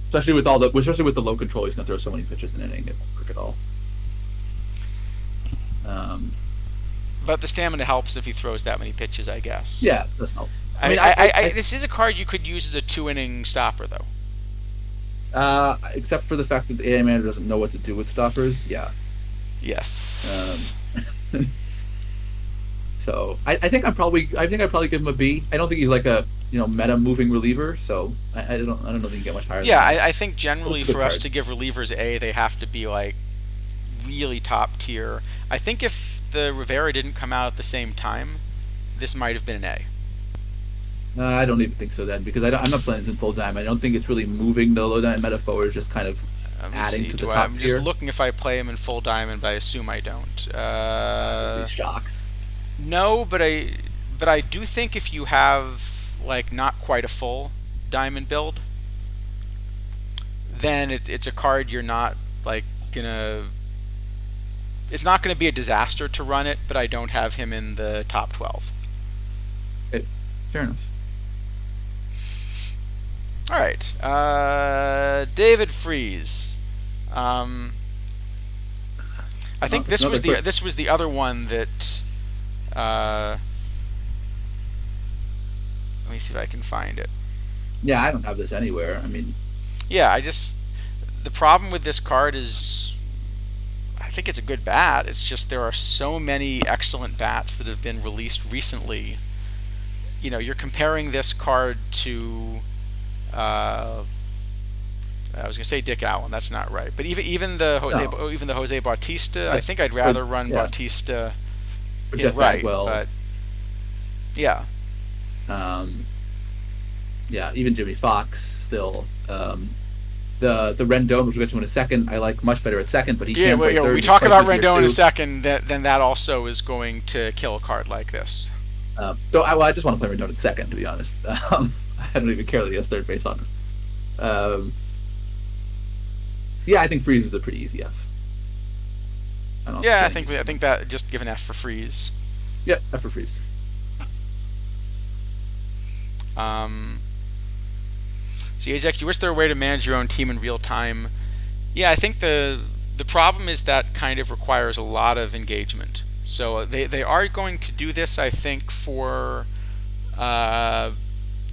Especially with the low control, he's gonna throw so many pitches in an inning, it won't work at all. Um, But the stamina helps if he throws that many pitches, I guess. yeah, doesn't help. I I mean, mean, I this is a card you could use as a 2 inning stopper, though. except for the fact that the AI manager doesn't know what to do with stoppers. Yeah. Um, Yes. so I think I'd probably give him a B. I don't think he's like a meta moving reliever. So I don't know if he can get much higher than Yeah, that. I think But it's generally a good for us card. to give relievers A, they have to be like really top tier. I think if the Rivera didn't come out at the same time, this might have been an A. I don't even think so then because I'm not playing this in full dime. I don't think it's really moving the low dime metaphor. It's just kind of Let me adding see. to the I'm top just tier. looking if I play him in full diamond, but I assume I don't. Would be shock. No, but I do think if you have like not quite a full diamond build, then it's a card you're not like gonna. It's not going to be a disaster to run it, but I don't have him in the top 12. Okay, fair enough. All right, David Freeze. Um, I think this Another was the quick. this was the other one that. Uh, Let me see if I can find it. Yeah, I don't have this anywhere. I mean, Yeah, the problem with this card is I think it's a good bat. It's just there are so many excellent bats that have been released recently. You're comparing this card to uh, I was gonna say Dick Allen. That's not right. But no, Even the Jose Bautista, I but think I'd but rather run yeah, Bautista. or Yeah, Jeff right. Bagwell. But yeah, Um, yeah, even Jimmy Fox still. The Rendon, which we'll get to in a second, I like much better at second, but he yeah. can Well, play when third. we And he's talk quite about good here Rendon in a too. second, then that also is going to kill a card like this. I just want to play Rendon at second, to be honest. I don't even care that he has third base on him. Um, yeah, I think Freeze is a pretty easy F. I don't Yeah, see I any think use I for him. think that just give an F for Freeze. Yep, F for Freeze. Um, so Ajak, you wish there were a way to manage your own team in real time. Yeah, I think the problem is that kind of requires a lot of engagement. So they are going to do this, I think, for uh,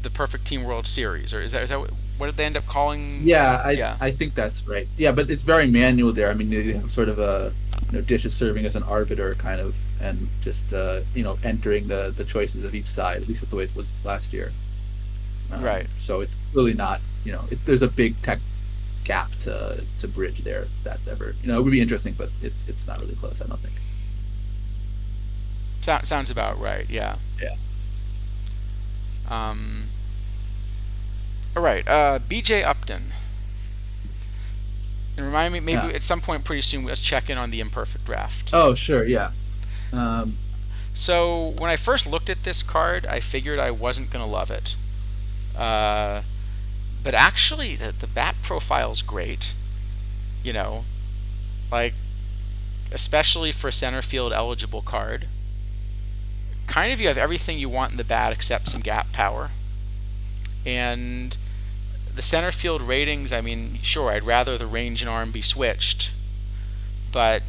the Perfect Team World Series, or is that what did they end up calling? Yeah, Yeah, I think that's right. Yeah, but it's very manual there. I mean, they have sort of a Dish is serving as an arbiter kind of, and just entering the choices of each side. At least that's the way it was last year. right. So it's really not there's a big tech gap to bridge there. If that's ever it would be interesting, but it's not really close. I don't think. Sounds about right. Yeah. Yeah. Um, all right. BJ Upton. And remind me, maybe Yeah. at some point pretty soon, let's check in on the imperfect draft. Oh, sure. Yeah. Um, So when I first looked at this card, I figured I wasn't gonna love it. Uh, but actually, the bat profile's great. You know, like especially for a center field eligible card. Kind of, you have everything you want in the bat except some gap power. And the center field ratings, I mean, sure, I'd rather the range and arm be switched, but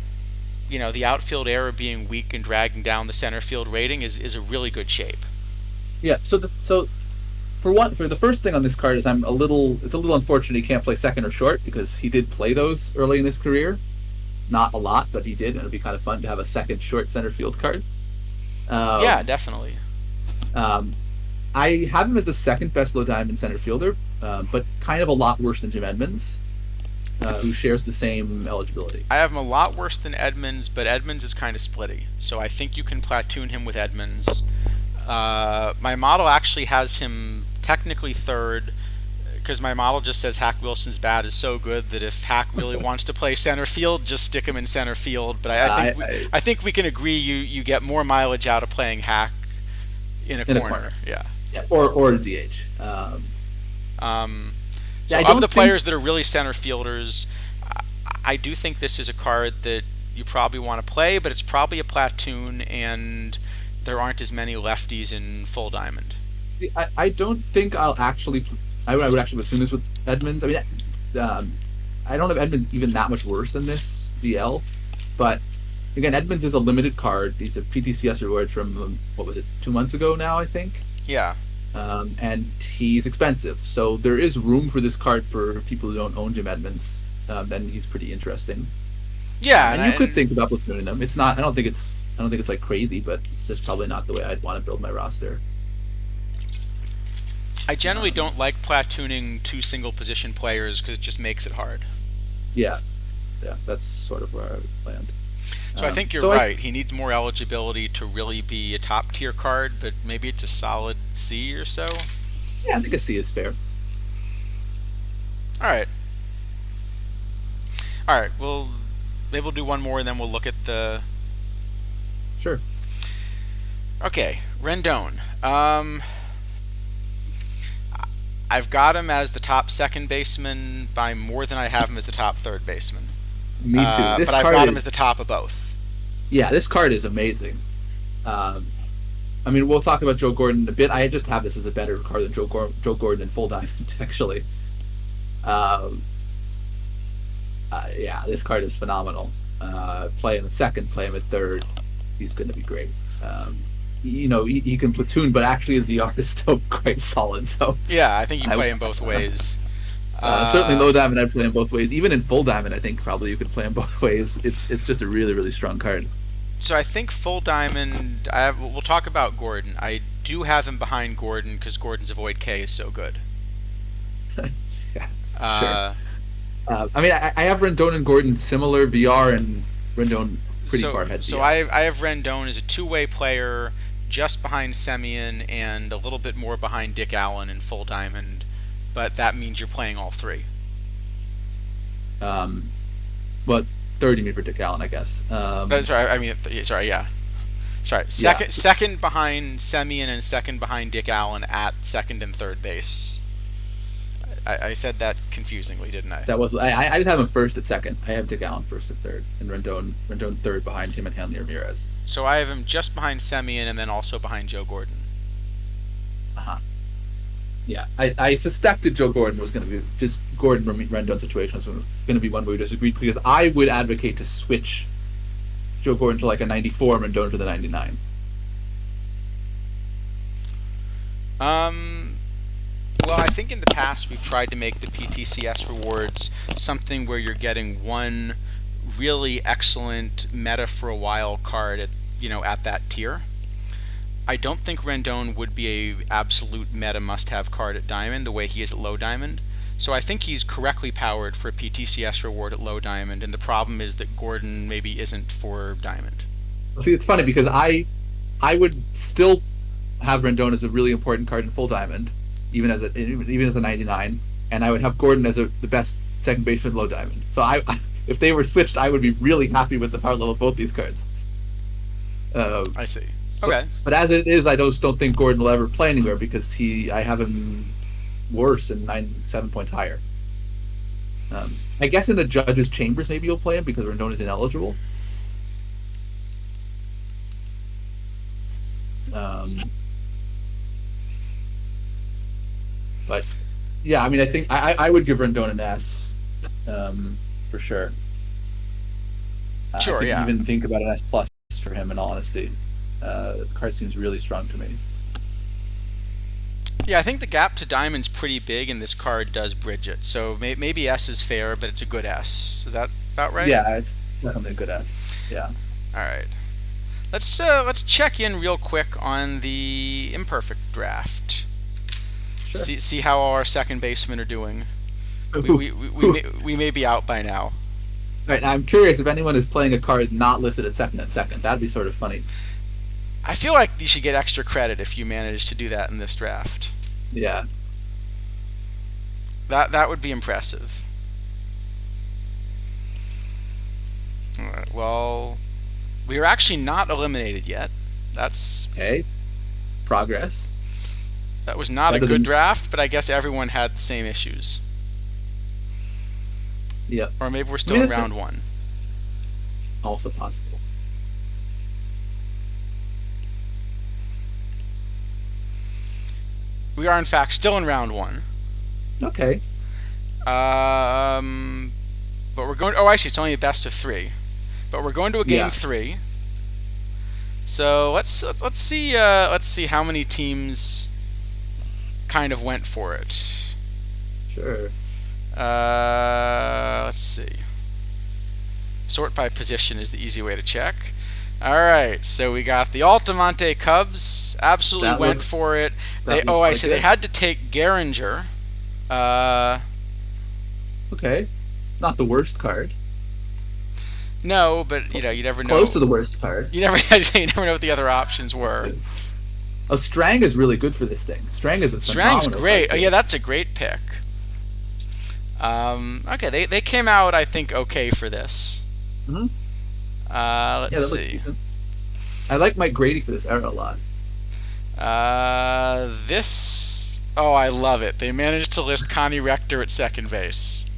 the outfield error being weak and dragging down the center field rating is a really good shape. yeah. So for the first thing on this card is it's a little unfortunate he can't play second or short because he did play those early in his career. Not a lot, but he did, and it'd be kind of fun to have a second short center field card. Yeah, Um, definitely. um, I have him as the second best low diamond center fielder, but kind of a lot worse than Jim Edmonds, who shares the same eligibility. I have him a lot worse than Edmonds, but Edmonds is kind of splitty, so I think you can platoon him with Edmonds. My model actually has him technically third because my model just says Hack Wilson's bat is so good that if Hack really wants to play center field, just stick him in center field. But I think we can agree you get more mileage out of playing Hack in a In a corner. corner. Yeah. Yeah, or DH. So Yeah, I of don't the think. players that are really center fielders, I do think this is a card that you probably want to play, but it's probably a platoon, and there aren't as many lefties in full diamond. I don't think I'll actually. I would actually assume this with Edmonds. I mean, I don't have Edmonds even that much worse than this VL, but again, Edmonds is a limited card. He's a PTCS reward from what was it, 2 months ago now, I think. Yeah. And he's expensive, so there is room for this card for people who don't own Jim Edmonds. And he's pretty interesting. Yeah, And you could think about platooning them. It's not. I don't think it's like crazy, but it's just probably not the way I'd want to build my roster. I generally don't like platooning two single position players because it just makes it hard. Yeah, yeah, that's sort of where I would land. So I think you're right. He needs more eligibility to really be a top tier card, but maybe it's a solid C or so. Yeah, I think a C is fair. All right. All right. Well, maybe we'll do one more and then we'll look at the. Sure. Okay, Rendon. I've got him as the top second baseman by more than I have him as the top third baseman. Me too. But I've got him as the top of both. Yeah, this card is amazing. I mean, we'll talk about Joe Gordon in a bit. I just have this as a better card than Joe Gordon in full diamond, actually. Yeah, this card is phenomenal. Play him at second, play him at third. He's going to be great. He can platoon, but actually the art is still quite solid. So yeah, I think you play him both ways. Certainly low diamond, I'd play him both ways. Even in full diamond, I think probably you could play him both ways. It's just a really, really strong card. So I think full diamond. We'll talk about Gordon. I do have him behind Gordon because Gordon's avoid K is so good. Yeah, sure. I mean, I have Rendon and Gordon similar VR, and Rendon pretty far ahead. So I have Rendon as a two-way player, just behind Semien and a little bit more behind Dick Allen in full diamond, but that means you're playing all three. But third you mean for Dick Allen, I guess. Yeah. Sorry, second behind Semien and second behind Dick Allen at second and third base. I said that confusingly, didn't I? That was I just have him first at second. I have Dick Allen first at third, and Rendon third behind him and Hanley Ramirez. So I have him just behind Semien and then also behind Joe Gordon. Yeah, I suspected Joe Gordon was going to be just Gordon Rendon situation was going to be one where we disagreed, because I would advocate to switch Joe Gordon to like a 94 and Rendon to the 99. Well, I think in the past we've tried to make the PTCS rewards something where you're getting one really excellent meta for a while card at that tier. I don't think Rendon would be a absolute meta must-have card at Diamond the way he is at Low Diamond. So I think he's correctly powered for a PTCS reward at Low Diamond, and the problem is that Gordon maybe isn't for Diamond. See, it's funny because I would still have Rendon as a really important card in Full Diamond, even as a 99, and I would have Gordon as the best second baseman Low Diamond. So if they were switched, I would be really happy with the power level of both these cards. I see. Okay. But as it is, I just don't think Gordon will ever play anywhere because I have him worse and 7 points higher. I guess in the judges' chambers maybe you'll play him because Rendon is ineligible. But yeah, I mean, I think I would give Rendon an S, for sure. Sure, I yeah. Even think about an S plus for him. In all honesty, the card seems really strong to me. Yeah, I think the gap to Diamond's pretty big, and this card does bridge it. So maybe S is fair, but it's a good S. Is that about right? Yeah, it's definitely a good S. Yeah. All right. Let's check in real quick on the imperfect draft. Sure. See how our second basemen are doing. We may be out by now. All right, now I'm curious if anyone is playing a card not listed at second. That'd be sort of funny. I feel like you should get extra credit if you manage to do that in this draft. Yeah. That would be impressive. All right, well, we are actually not eliminated yet. That's okay. Progress. That was not a good draft, but I guess everyone had the same issues. Yeah. Or maybe we're still in round one. Also possible. We are in fact still in round one. Okay. But we're going. Oh, I see. It's only a best of 3. but we're going to a game Yeah, 3. So let's see how many teams kind of went for it. sure. Let's see. Sort by position is the easy way to check. All right, so we got the Altamonte Cubs. Absolutely That went looks for it. that Oh, looks I like see. They it. had to take Gehringer. Uh, Okay, not the worst card. no, but you never Close know. to the worst card. You never you never know what the other options were. Oh, Strang is really good for this thing. Strang is a Strang's phenomenal card great. Oh for yeah, this. that's a great pick. Okay, they came out I think okay for this. Hmm. Let's Yeah, that looks see. decent. I like Mike Grady for this era a lot. This. Oh, I love it. They managed to list Connie Rector at second base.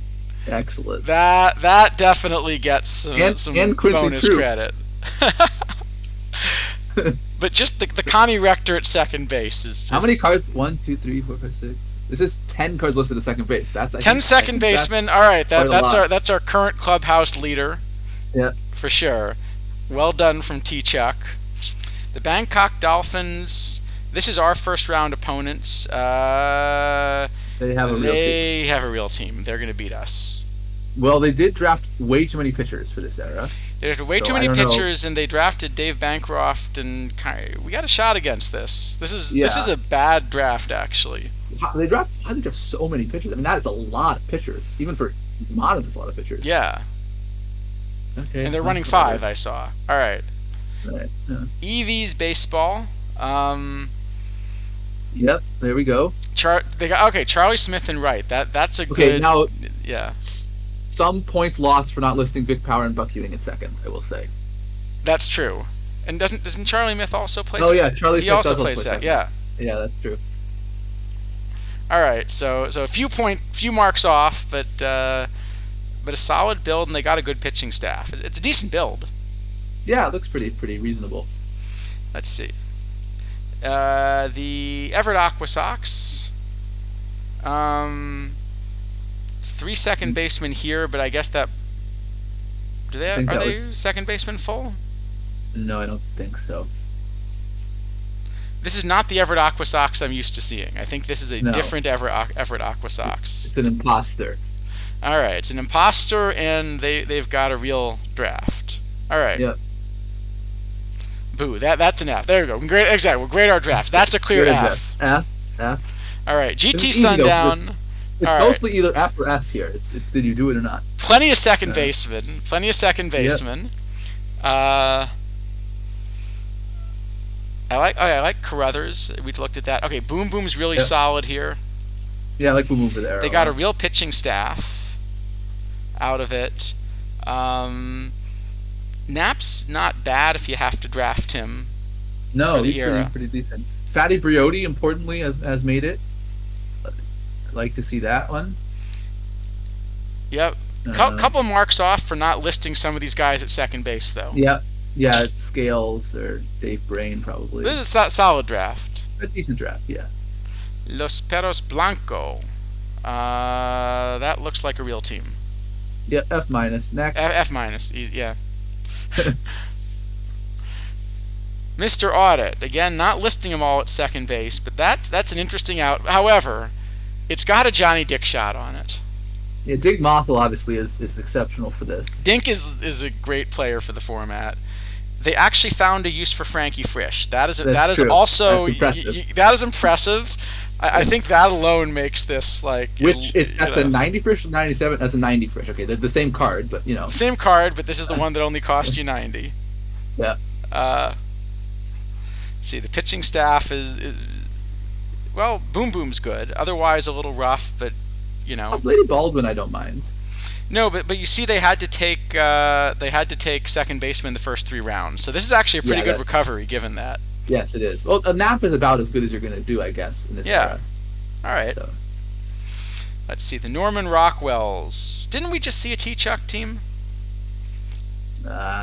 Excellent. That definitely gets some And Quincy bonus Troop. credit. But just the Connie Rector at second base is just How many cards? 1, 2, 3, 4, 5, 6. This is 10 cards listed at second base. That's 10 I second think baseman. that's All right, quite a lot. that's our current clubhouse leader Yeah. for sure. Well done from T Chuck. The Bangkok Dolphins. This is our first round opponents. They have a real team. They have a real team. They're going to beat us. Well, they did draft way too many pitchers for this era. They have way So too I many don't know. pitchers, and they drafted Dave Bancroft, and we got a shot against this. This is Yeah. a bad draft how How do they draft so many pitchers? I mean, that is a lot of pitchers. Even for modern, that's a lot of pitchers. Yeah, Okay. and they're running whatever. 5. I saw. All right, Right. Yeah. EV's baseball. Yep. There we go. They got Charlie Smith and Wright. That's a Okay. good. Now, Yeah, some points lost for not listing Vic Power and Buck Ewing in second. I will say. that's true. And doesn't Charlie Smith also play? Oh yeah, Charlie He Smith also does plays play second. second. Yeah. Yeah, that's true. All right. So a few marks off, but a solid build, and they got a good pitching staff. It's a decent build. Yeah, it looks pretty reasonable. Let's see. The Everett Aqua Sox. 3 second basemen here, but I guess that I think are that they second baseman full? No, I don't think so. This is not the Everett Aqua Sox I'm used to seeing. I think this is a No. different Everett Aqua Sox. It's an imposter. All right, it's an imposter, and they've got a real draft. All right. Yep. Boo. That's an F. There we go. We'll grade our drafts. That's a clear Good F. F. F. All right. This GT is easy, though. Sundown. It's All right. mostly either F or S here. It's did you do it or not? Plenty of second Yeah. basemen. Plenty of second basemen. I like Carruthers. We looked at that. Okay, Boom Boom's really Yep. solid here. Yeah, I like we over there. They got a real pitching staff out of it. Knapp's not bad if you have to draft him no, for the he's era. pretty decent. Fatty Briotti, importantly, has made it. I'd like to see that one. Yep. Couple marks off for not listing some of these guys at second base, though. Yeah, it's Scales or Dave Brain probably. This is a solid draft. A decent draft, yeah. Los Perros Blanco. That looks like a real team. Yeah, F minus. Next. F minus. Yeah. Mr. Audit, again, not listing them all at second base, but that's an interesting out. However, it's got a Johnny Dick shot on it. Yeah, Dig Mothel obviously is exceptional for this. Dink is a great player for the format. They actually found a use for Frankie Frisch. That is True. also That's impressive. that is impressive. I think that alone makes this like That's the 90 Frisch, 97. That's a 90 Frisch. Okay, they're the same card, but same card, but this is the one that only cost you 90. Yeah. See, the pitching staff is well, Boom Boom's good. Otherwise, a little rough, but Lady Baldwin, I don't mind. No, but you see, they had to take second baseman the first 3 rounds. So this is actually a pretty good recovery, given that. Yes, it is. Well, a nap is about as good as you're going to do, I guess, in this era. All right. So. Let's see, the Norman Rockwells. Didn't we just see a T-Chuck team?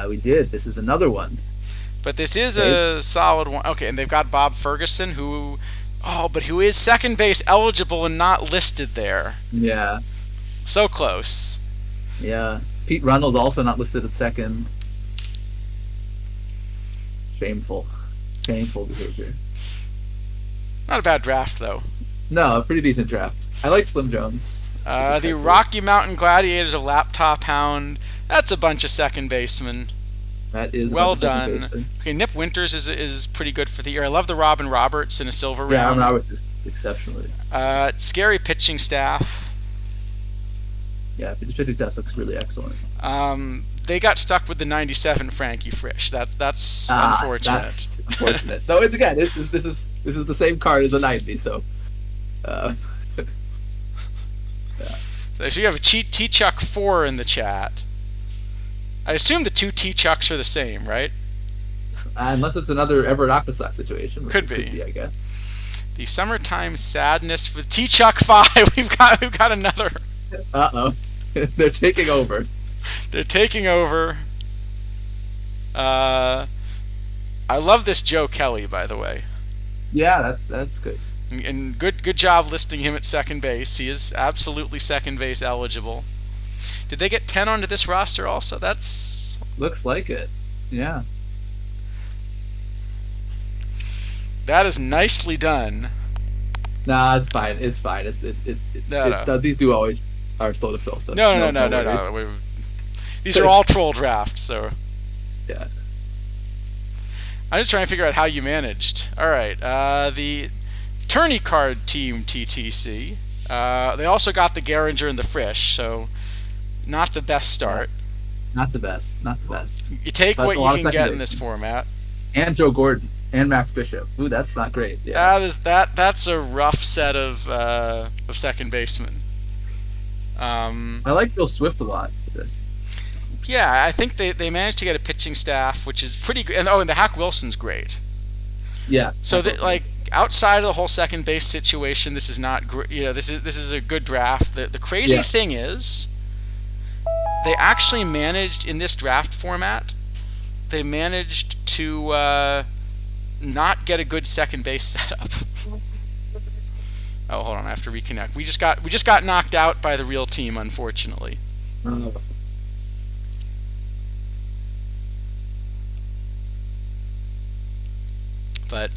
We did. This is another one. But this is a solid one. Okay, and they've got Bob Ferguson, who is second base eligible and not listed there. Yeah. So close. Yeah. Pete Reynolds also not listed at second. Shameful. Shameful behavior. Not a bad draft though. No, a pretty decent draft. I like Slim Jones. It's a good The type Rocky Mountain Gladiators, a laptop hound. That's a bunch of second basemen. that is a Well bunch of second done. baseman. Okay, Nip Winters is pretty good for the year. I love the Robin Roberts in a silver Yeah, Aaron round. Roberts is exceptionally. Scary pitching staff. Yeah, his pitching staff looks really excellent. They got stuck with the '97 Frankie Frisch. That's Ah, unfortunate. that's unfortunate. So it's again, this is the same card as the '90s. So, uh, yeah. So you have a T-Chuck 4 in the chat. I assume the two T-Chucks are the same, right? Unless it's another Everett Aquasox situation, which Could it be. could be, I guess. The Summertime Sadness with T-Chuck 5. We've got another. Uh-oh. They're taking over. They're taking over. I love this Joe Kelly, by the way. Yeah, that's good. And good job listing him at second base. He is absolutely second base eligible. Did they get 10 onto this roster also? That's Looks like it. Yeah. that is nicely done. Nah, it's fine. It's fine. No. These do always are slow to fill. So No. worries. These are all troll drafts, so Yeah. I'm just trying to figure out how you managed. All right, the tourney card team TTC. They also got the Garinger and the Frisch, so not the best start. Not the best. Not the best. You take But what a lot you of can get second in this base. format. And Joe Gordon and Max Bishop. Ooh, that's not great. Yeah. That's a rough set of second basemen. I like Bill Swift a lot for this. Yeah, I think they managed to get a pitching staff, which is pretty good. And the Hack Wilson's great. Yeah. So like outside of the whole second base situation, this is not this is a good draft. The crazy Yeah. thing is, they actually managed in this draft format. They managed to not get a good second base setup. Oh, hold on, I have to reconnect. We just got knocked out by the real team, unfortunately. But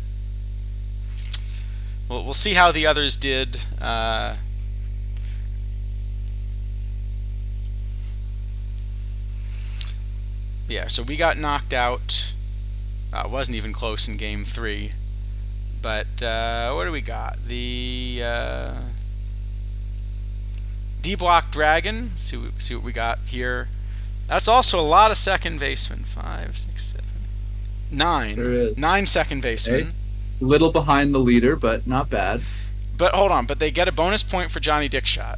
we'll see how the others did. Yeah, so we got knocked out. It wasn't even close in Game 3. But what do we got? The D-Block Dragon. See what we got here. That's also a lot of second basemen. 5, 6, 7, 9. There is. 9 second basemen. Okay. Little behind the leader, but not bad. But hold on, but they get a bonus point for Johnny Dickshot.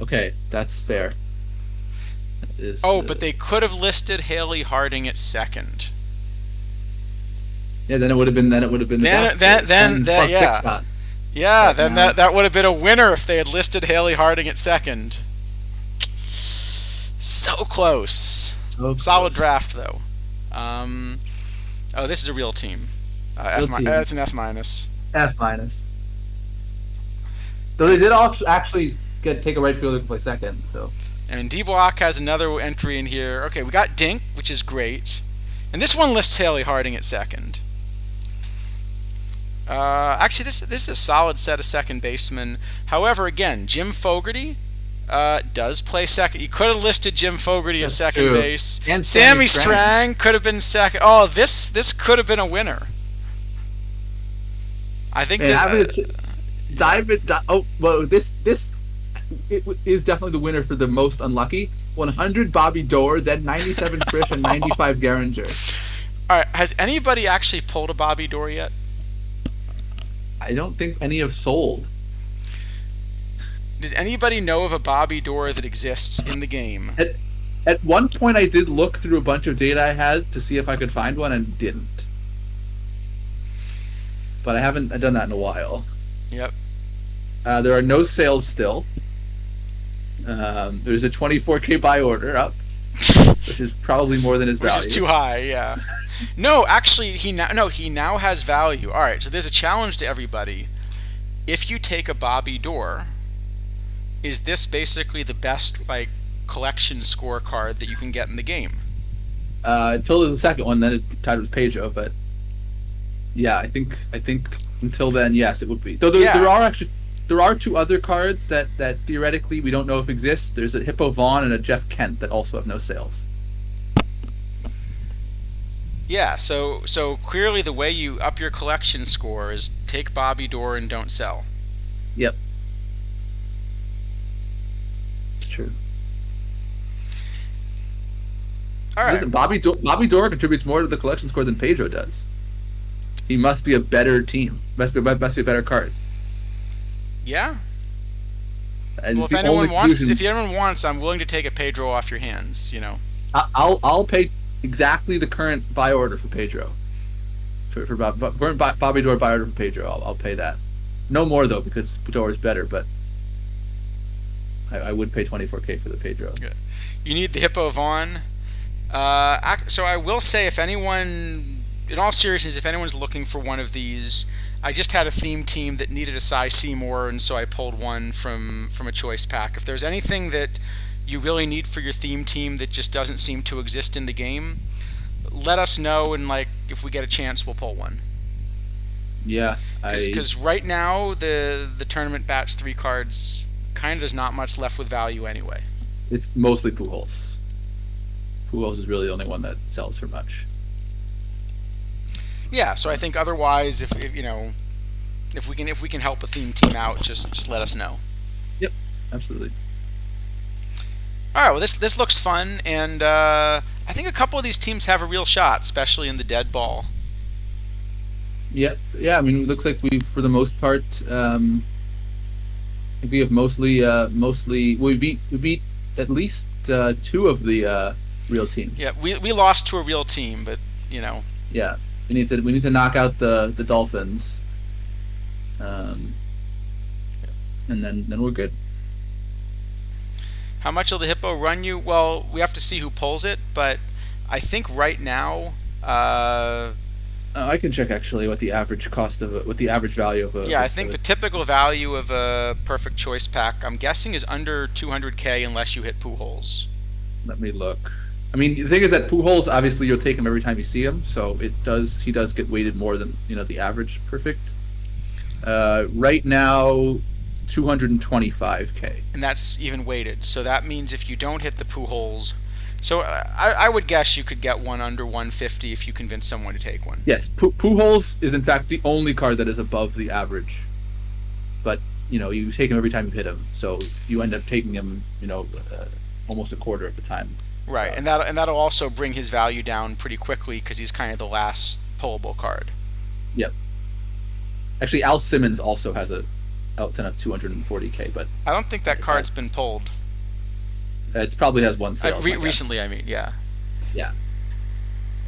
Okay, that's fair. That is, But they could have listed Haley Harding at second. yeah. Then it would have been. Then it would have been. Then yeah. Yeah, then that would have been a winner if they had listed Haley Harding at second. So close. Solid draft though. This is a real team. That's an F minus. F minus. Though they did actually take a right fielder to play second. So. And D-Block has another entry in here. Okay, we got Dink, which is great. And this one lists Haley Harding at second. Actually, this is a solid set of second basemen. However, again, Jim Fogarty does play second. You could have listed Jim Fogarty at second base. And Sammy Strang could have been second. Oh, this could have been a winner. I think this is definitely the winner for the most unlucky. 100 Bobby Dorr, then 97 Frisch, and 95 Garinger. All right, has anybody actually pulled a Bobby Dorr yet? I don't think any have sold. Does anybody know of a Bobby Dorr that exists in the game? At one point, I did look through a bunch of data I had to see if I could find one, and didn't. But I haven't done that in a while. Yep. There are no sales still. There's a 24K buy order up, which is probably more than his value. Which is too high, yeah. No, actually, he now has value. All right, so there's a challenge to everybody. If you take a Bobby Dorr, is this basically the best collection scorecard that you can get in the game? until there's a second one, then it tied with Pedro. But yeah, I think until then, yes, it would be. Though there Yeah, are actually there are two other cards that theoretically we don't know if exist. There's a Hippo Vaughn and a Jeff Kent that also have no sales. yeah. So clearly, the way you up your collection score is take Bobby Dorr and don't sell. Yep, it's true. All right. Listen, Bobby Dorr contributes more to the collection score than Pedro does. He must be a better team. Must be a better card. Yeah. And Well, it's the only if conclusion. anyone wants, I'm willing to take a Pedro off your hands. I'll pay exactly the current buy order for Pedro. Current Bobby Dorr buy order for Pedro. I'll pay that. No more though because Dorr is better, but I would pay 24K for the Pedro. Good. You need the Hippo Vaughn. So I will say, if anyone, in all seriousness, if anyone's looking for one of these, I just had a theme team that needed a size Seymour, and so I pulled one from a choice pack. If there's anything that you really need for your theme team that just doesn't seem to exist in the game, let us know, and like if we get a chance, we'll pull one. Yeah, I Because right now the tournament batch 3 cards kind of there's not much left with value anyway. it's mostly Pujols. Pujols is really the only one that sells for much. Yeah, so I think otherwise, if if we can help a theme team out, just let us know. Yep, absolutely. All right, well this looks fun, and I think a couple of these teams have a real shot, especially in the dead ball. Yeah, yeah. I mean, it looks like we, for the most part, I think we have mostly we beat at least two of the real teams. Yeah, we lost to a real team, but you know, Yeah, we need to knock out the Dolphins, um, and then we're good. how much will the hippo run you? Well, we have to see who pulls it, but I think right now, I can check actually what the average cost what the average value of yeah, I think the typical value of a perfect choice pack, I'm guessing, is under 200K unless you hit Pujols. Let me look. I mean, the thing is that Pujols, obviously, you'll take him every time you see him, so he does get weighted more than the average perfect. Right now, 225K. And that's even weighted. So that means if you don't hit the Pujols, so I would guess you could get one under 150 if you convince someone to take one. Yes, Pujols is in fact the only card that is above the average, but you take him every time you hit him, so you end up taking him, almost a quarter of the time. Right, and that'll also bring his value down pretty quickly because he's kind of the last pullable card. Yep. Actually, Al Simmons also has a L10 of 240K, but I don't think that card's been pulled. it probably has one sale. Recently, I mean, yeah. Yeah.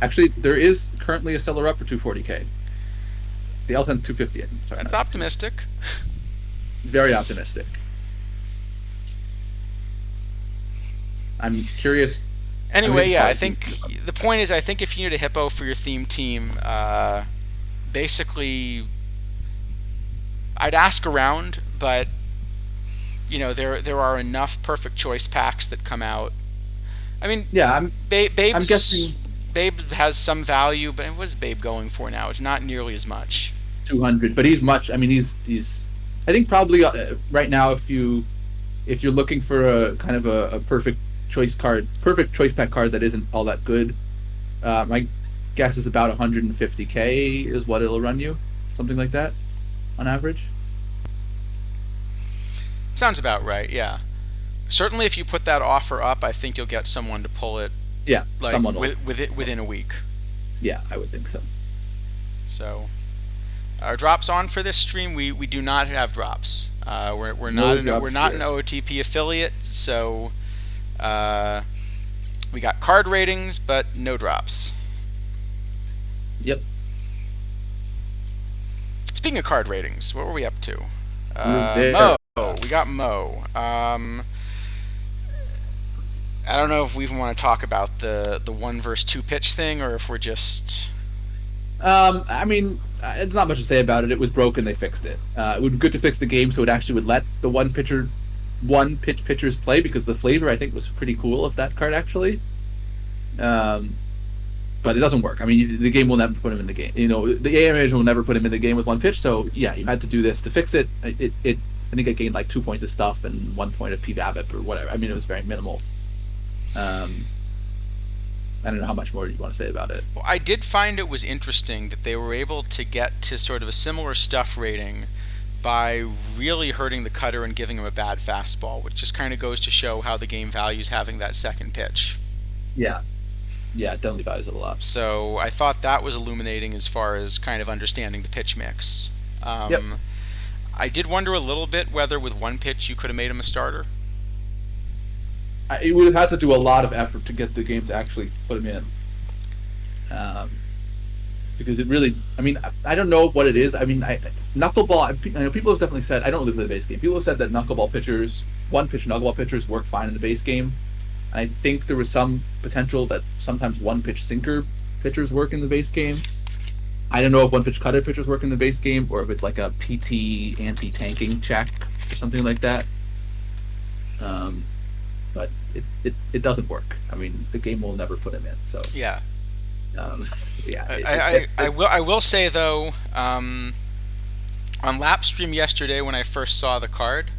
Actually, there is currently a seller up for 240K. The L10's 250. Sorry, That's not optimistic. very optimistic. I'm curious. Anyway, yeah, I think the point is, I think if you need a hippo for your theme team, basically, I'd ask around, but there are enough perfect choice packs that come out. I mean, Yeah, I'm guessing Babe has some value, but what is Babe going for now? It's not nearly as much. 200, but he's much. I mean, he's. I think probably right now, if you're looking for a kind of a perfect perfect choice pack card that isn't all that good, my guess is about 150K is what it'll run you, something like that, on average. Sounds about right, yeah. Certainly, if you put that offer up, I think you'll get someone to pull it Yeah, like someone will. within a week. Yeah, I would think so. So, our drops on for this stream, we do not have drops. We're No not drops we're not here. an OTP affiliate, so we got card ratings, but no drops. Yep. Speaking of card ratings, what were we up to? We're there. Mo. We got Mo. I don't know if we even want to talk about the 1 versus 2 pitch thing, or if we're just. I mean, it's not much to say about it. It was broken. They fixed it. It would be good to fix the game so it actually would let the one pitchers play, because the flavor, I think, was pretty cool of that card actually. but it doesn't work. I mean, the game will never put him in the game. The AI manager will never put him in the game with one pitch. So yeah, you had to do this to fix it. I think I gained like 2 points of stuff and 1 point of PVABIP or whatever. I mean, it was very minimal. I don't know how much more you want to say about it. Well, I did find it was interesting that they were able to get to sort of a similar stuff rating by really hurting the cutter and giving him a bad fastball, which just kind of goes to show how the game values having that second pitch. Yeah, yeah, it definitely values it a lot. So I thought that was illuminating as far as kind of understanding the pitch mix. Yep. I did wonder a little bit whether with one pitch you could have made him a starter. It would have had to do a lot of effort to get the game to actually put him in. Because it really, I mean, I don't know what it is. I mean, knuckleball, I know people have definitely said, I don't really play the base game. People have said that knuckleball pitchers, one pitch knuckleball pitchers work fine in the base game. And I think there was some potential that sometimes one pitch sinker pitchers work in the base game. I don't know if one pitch cutter pitchers work in the base game or if it's like a PT anti tanking check or something like that. But it doesn't work. I mean, the game will never put him in. So Yeah. yeah. I will say though, on Lapstream yesterday when I first saw the card,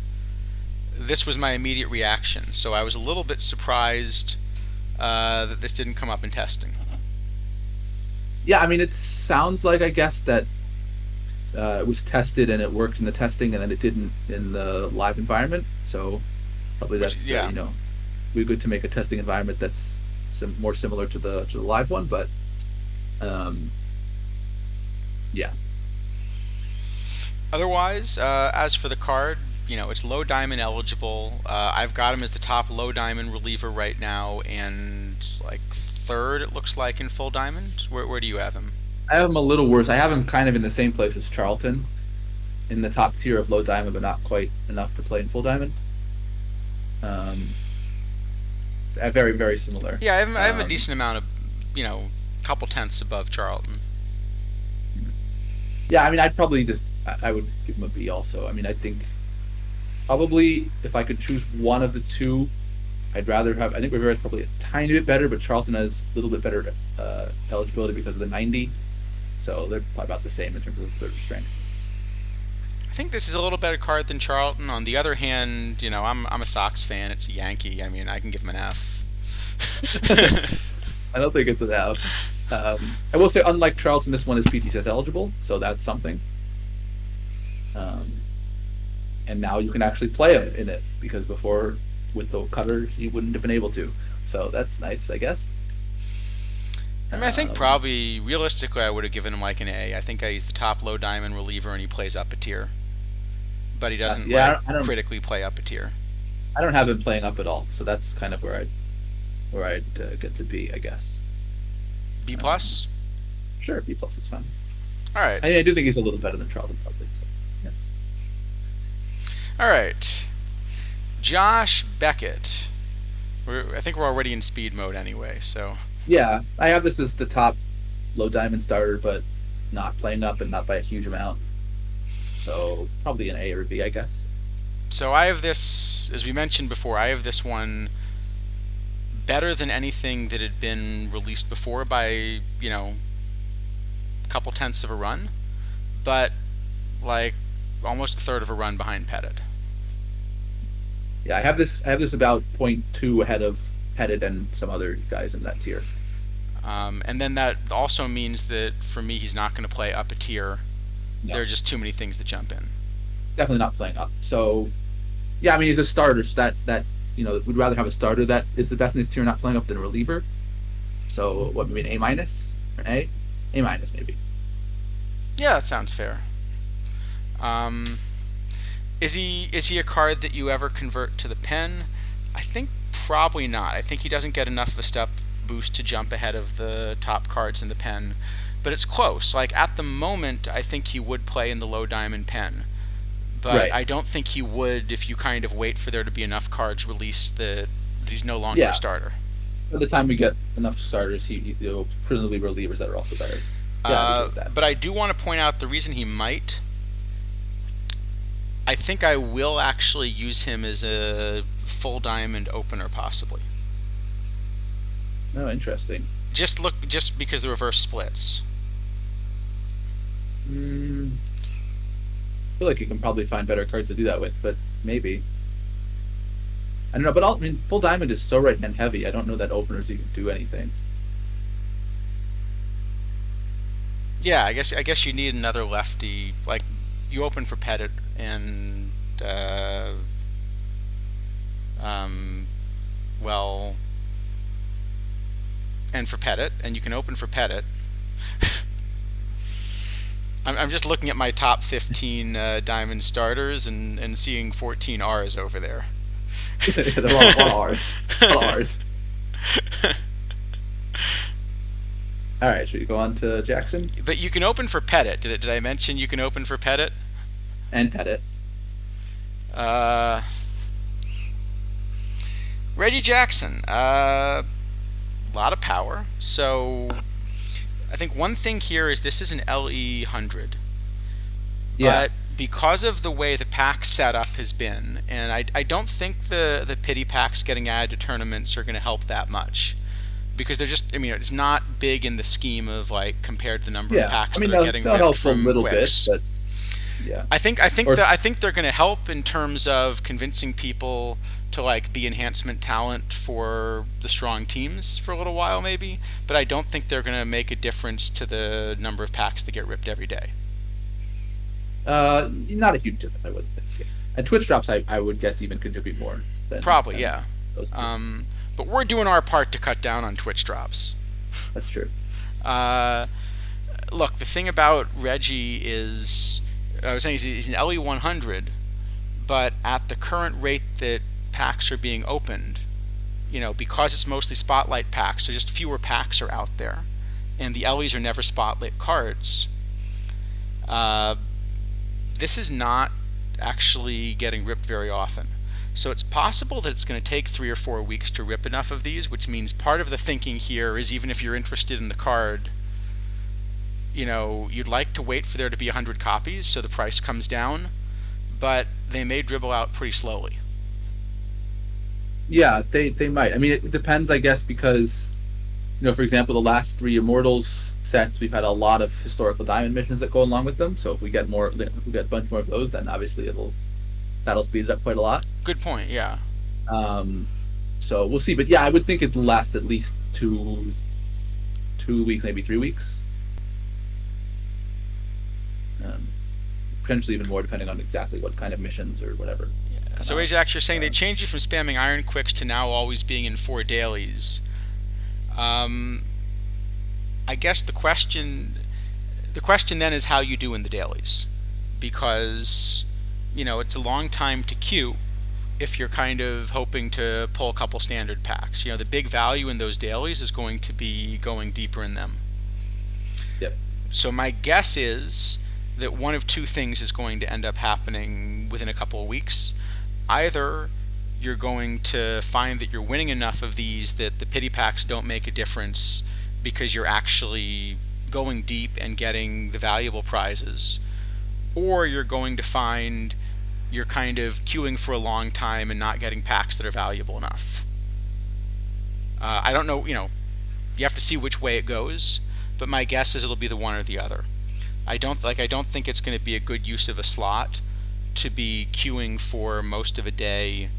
this was my immediate reaction. So I was a little bit surprised that this didn't come up in testing. Yeah, I mean, it sounds like, I guess, that it was tested and it worked in the testing and then it didn't in the live environment. So probably that's Yeah. we're good to make a testing environment that's more similar to the live one, but yeah. Otherwise, as for the card, it's low diamond eligible. I've got him as the top low diamond reliever right now, and like third, it looks like, in full diamond. Where do you have him? I have him a little worse. I have him kind of in the same place as Charlton, in the top tier of low diamond, but not quite enough to play in full diamond. Very, very similar. Yeah, I have a decent amount of, couple tenths above Charlton. Yeah, I mean, I would give him a B also. I mean, I think probably if I could choose one of the two, I think Rivera's probably a tiny bit better, but Charlton has a little bit better eligibility because of the 90. So they're probably about the same in terms of their strength. I think this is a little better card than Charlton. On the other hand, I'm a Sox fan. It's a Yankee. I mean, I can give him an F. I don't think it's an F. I will say, unlike Charlton, this one is PTCS eligible, so that's something. And now you can actually play him in it, because before, with the cutter, you wouldn't have been able to. So that's nice, I guess. I mean, I think probably, realistically, I would have given him like an A. I think he's the top low diamond reliever, and he plays up a tier. But he doesn't I don't critically play up a tier. I don't have him playing up at all, so that's kind of where I'd get to B, I guess. B plus? Sure, B plus is fine. All right. I do think he's a little better than Charlton, probably. So, yeah. All right. Josh Beckett. I think we're already in speed mode anyway, so. Yeah, I have this as the top low diamond starter, but not playing up and not by a huge amount. So probably an A or a B, I guess. So I have this, as we mentioned before, I have this one better than anything that had been released before by, a couple tenths of a run, but like almost a third of a run behind Pettit. Yeah, I have this about 0.2 ahead of Pettit and some other guys in that tier. And then that also means that for me, he's not going to play up a tier. No. There are just too many things to jump in. Definitely not playing up. So, yeah, I mean, he's a starter. So that we'd rather have a starter that is the best in his tier not playing up than a reliever. So, what, maybe an A minus or an A? A minus, maybe. Yeah, that sounds fair. Is he a card that you ever convert to the pen? I think probably not. I think he doesn't get enough of a step boost to jump ahead of the top cards in the pen. But it's close. Like, at the moment, I think he would play in the low diamond pen. But right. I don't think he would if you kind of wait for there to be enough cards released that he's no longer a starter. By the time we get enough starters, he'll presumably relievers that are also better. Yeah, but I do want to point out the reason he might. I think I will actually use him as a full diamond opener, possibly. Oh, interesting. just because the reverse splits. Mm, I feel like you can probably find better cards to do that with, but maybe. I don't know, but I mean, full diamond is so right hand heavy. I don't know that openers even do anything. Yeah, I guess you need another lefty. Like you open for Pettit and um, well, and for Pettit, and you can open for Pettit. I'm just looking at my top 15 diamond starters and seeing 14 R's over there. There are a lot of R's. A lot of R's. All right, should we go on to Jackson But you can open for Pettit. Did I mention you can open for Pettit? and Pettit? Uh, Reggie Jackson. Lot of power. So I think one thing here is this is an LE 100, Yeah. but because of the way the pack setup has been, and I don't think the pity packs getting added to tournaments are going to help that much because they're just, I mean, it's not big in the scheme of like compared to the number of Yeah. packs I mean, that are getting they'll ripped help a from little bit, Quicks. but yeah. Or I think they're going to help in terms of convincing people to like be enhancement talent for the strong teams for a little while maybe, but I don't think they're going to make a difference to the number of packs that get ripped every day. not a huge difference, I wouldn't think. Yeah. And Twitch drops, I would guess, even contribute more Probably, than yeah. those two. But we're doing our part to cut down on Twitch drops. That's true. Uh, Look, the thing about Reggie is, I was saying he's an LE 100, but at the current rate that packs are being opened, because it's mostly spotlight packs, so just fewer packs are out there, and the LEs are never spotlight cards. Uh, this is not actually getting ripped very often. So it's possible that it's going to take 3 or 4 weeks to rip enough of these, which means part of the thinking here is even if you're interested in the card, you'd like to wait for there to be 100 copies so the price comes down, but they may dribble out pretty slowly. Yeah, they might. I mean, it depends, I guess, because for example, the last three Immortals sets, we've had a lot of historical diamond missions that go along with them. So if we get more, if we get a bunch more of those, then obviously that'll speed it up quite a lot. Good point, yeah. So we'll see, but yeah, I would think it'll last at least 2 weeks, maybe 3 weeks. Potentially even more, depending on exactly what kind of missions or whatever. Yeah. So Ajax, you're saying they changed you from spamming Iron Quicks to now always being in 4 dailies. I guess the question then is how you do in the dailies, because it's a long time to queue if you're kind of hoping to pull a couple standard packs. The big value in those dailies is going to be going deeper in them. Yep. So my guess is that one of two things is going to end up happening within a couple of weeks. Either you're going to find that you're winning enough of these that the pity packs don't make a difference because you're actually going deep and getting the valuable prizes, or you're going to find you're kind of queuing for a long time and not getting packs that are valuable enough. I don't know, you have to see which way it goes, but my guess is it'll be the one or the other. I don't think it's going to be a good use of a slot to be queuing for most of a day,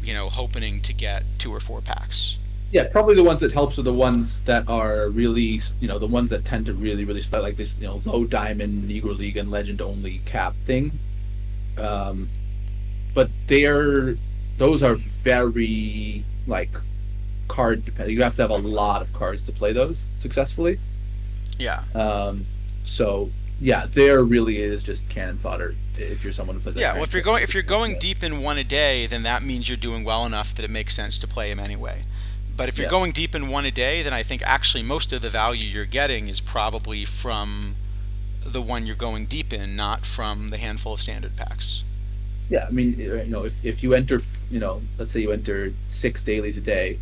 hoping to get 2 or 4 packs. Yeah, probably the ones that helps are the ones that are really, the ones that tend to really, really split, like this, low diamond, Negro League, and Legend only cap thing. But those are very, like, card dependent. You have to have a lot of cards to play those successfully. Yeah. So yeah, there really is just cannon fodder if you're someone who plays. Yeah, well, if you're going deep in one a day, then that means you're doing well enough that it makes sense to play him anyway. But if you're going deep in one a day, then I think actually most of the value you're getting is probably from the one you're going deep in, not from the handful of standard packs. Yeah, I mean, if you enter, let's say you enter 6 dailies a day,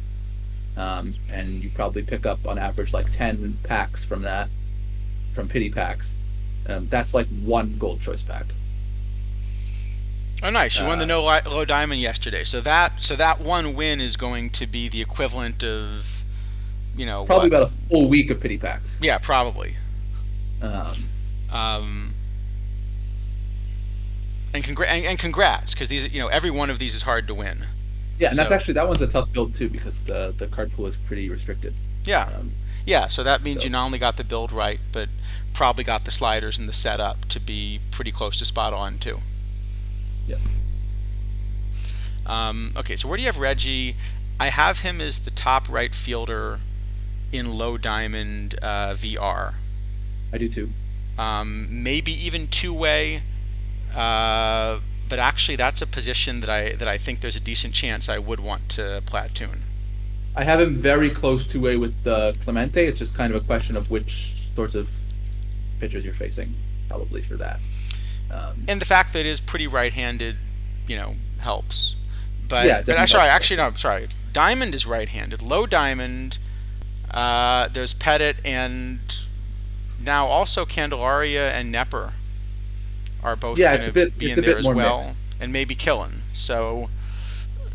and you probably pick up on average like 10 packs from pity packs. That's like 1 gold choice pack. Oh, nice! You won the low diamond yesterday. So that one win is going to be the equivalent of Probably what? about a full week of pity packs. Yeah, probably. Um, Um, and congrats, because these, every one of these is hard to win. yeah, and So that one's a tough build too because the card pool is pretty restricted. yeah, Um, yeah. So that means you so not only got the build right, but probably got the sliders and the setup to be pretty close to spot on too. yeah, Okay, so where do you have Reggie? I have him as the top right fielder in low diamond VR. I do too. Maybe even two-way. Uh, but actually, that's a position that I think there's a decent chance I would want to platoon. I have him very close to a with the Clemente. It's just kind of a question of which sorts of pitchers you're facing, probably for that. And the fact that it is pretty right-handed, helps. Yeah, it But definitely sorry, helps. actually no, I'm sorry. Diamond is right-handed. Low diamond, there's Pettit, and now also Candelaria and Nepper are both Yeah, going to be it's in a there bit as more mixed. well, and maybe Killen. So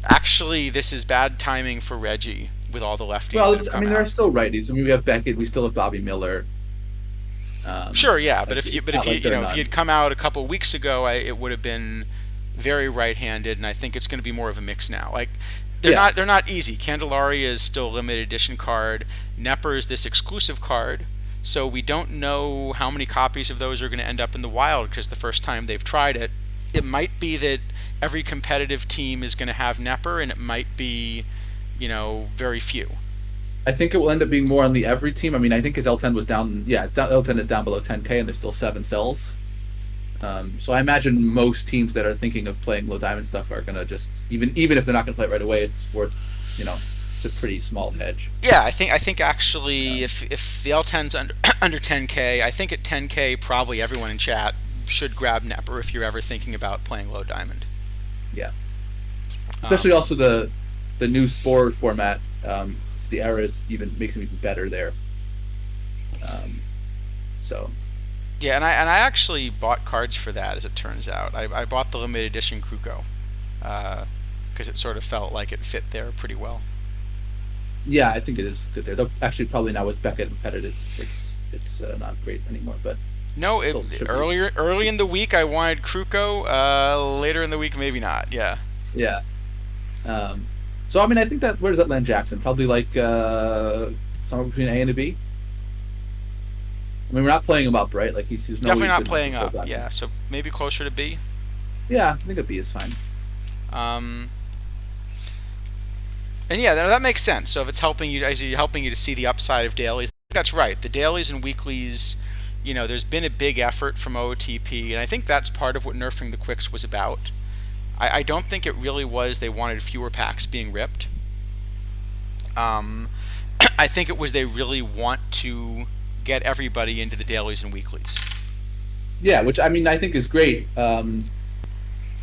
actually, this is bad timing for Reggie with all the lefties that Well, have I come mean, there are out. still righties. I mean, we have Beckett. We still have Bobby Miller. Sure, yeah, but Like if you it's but not if you like you they're know if he none. had come out a couple weeks ago, it would have been very right-handed, and I think it's going to be more of a mix now. Like Yeah, they're not easy. Candelaria is still a limited edition card. Nepper is this exclusive card, so we don't know how many copies of those are going to end up in the wild because the first time they've tried it. It might be that every competitive team is going to have Nepper, and it might be, very few. I think it will end up being more on the every team. I mean, I think his L10 was down. Yeah, L10 is down below 10K, and there's still 7 cells. So I imagine most teams that are thinking of playing low diamond stuff are gonna just even if they're not gonna play it right away, it's worth you know it's a pretty small hedge. Yeah, I think actually, Um, if the L10's under under 10K, I think at 10K probably everyone in chat should grab Nepper if you're ever thinking about playing low diamond. yeah, especially Um, also the new Spore format. The era is even makes them even better there. Um, so yeah, and I actually bought cards for that, as it turns out. I bought the limited edition Kruko because it sort of felt like it fit there pretty well. yeah, I think it is good there. Though actually, probably now with Beckett and Pettit, it's not great anymore, but No, still should be. early in the week I wanted Kruko. Later in the week maybe not. Yeah. Yeah. Um, so I mean, I think that where does that land Jackson? Probably like somewhere between A and a B. I mean, we're not playing him up, right? Like he's no way Definitely he's not good enough playing to full up. diamond. Yeah, so maybe closer to B. Yeah, I think a B is fine. Um, and yeah, that makes sense. So if it's helping you to see the upside of dailies, that's right. The dailies and weeklies, there's been a big effort from OOTP, and I think that's part of what nerfing the quicks was about. I don't think it really was they wanted fewer packs being ripped. Um, I think it was they really want to get everybody into the dailies and weeklies. Yeah, which I mean, I think is great.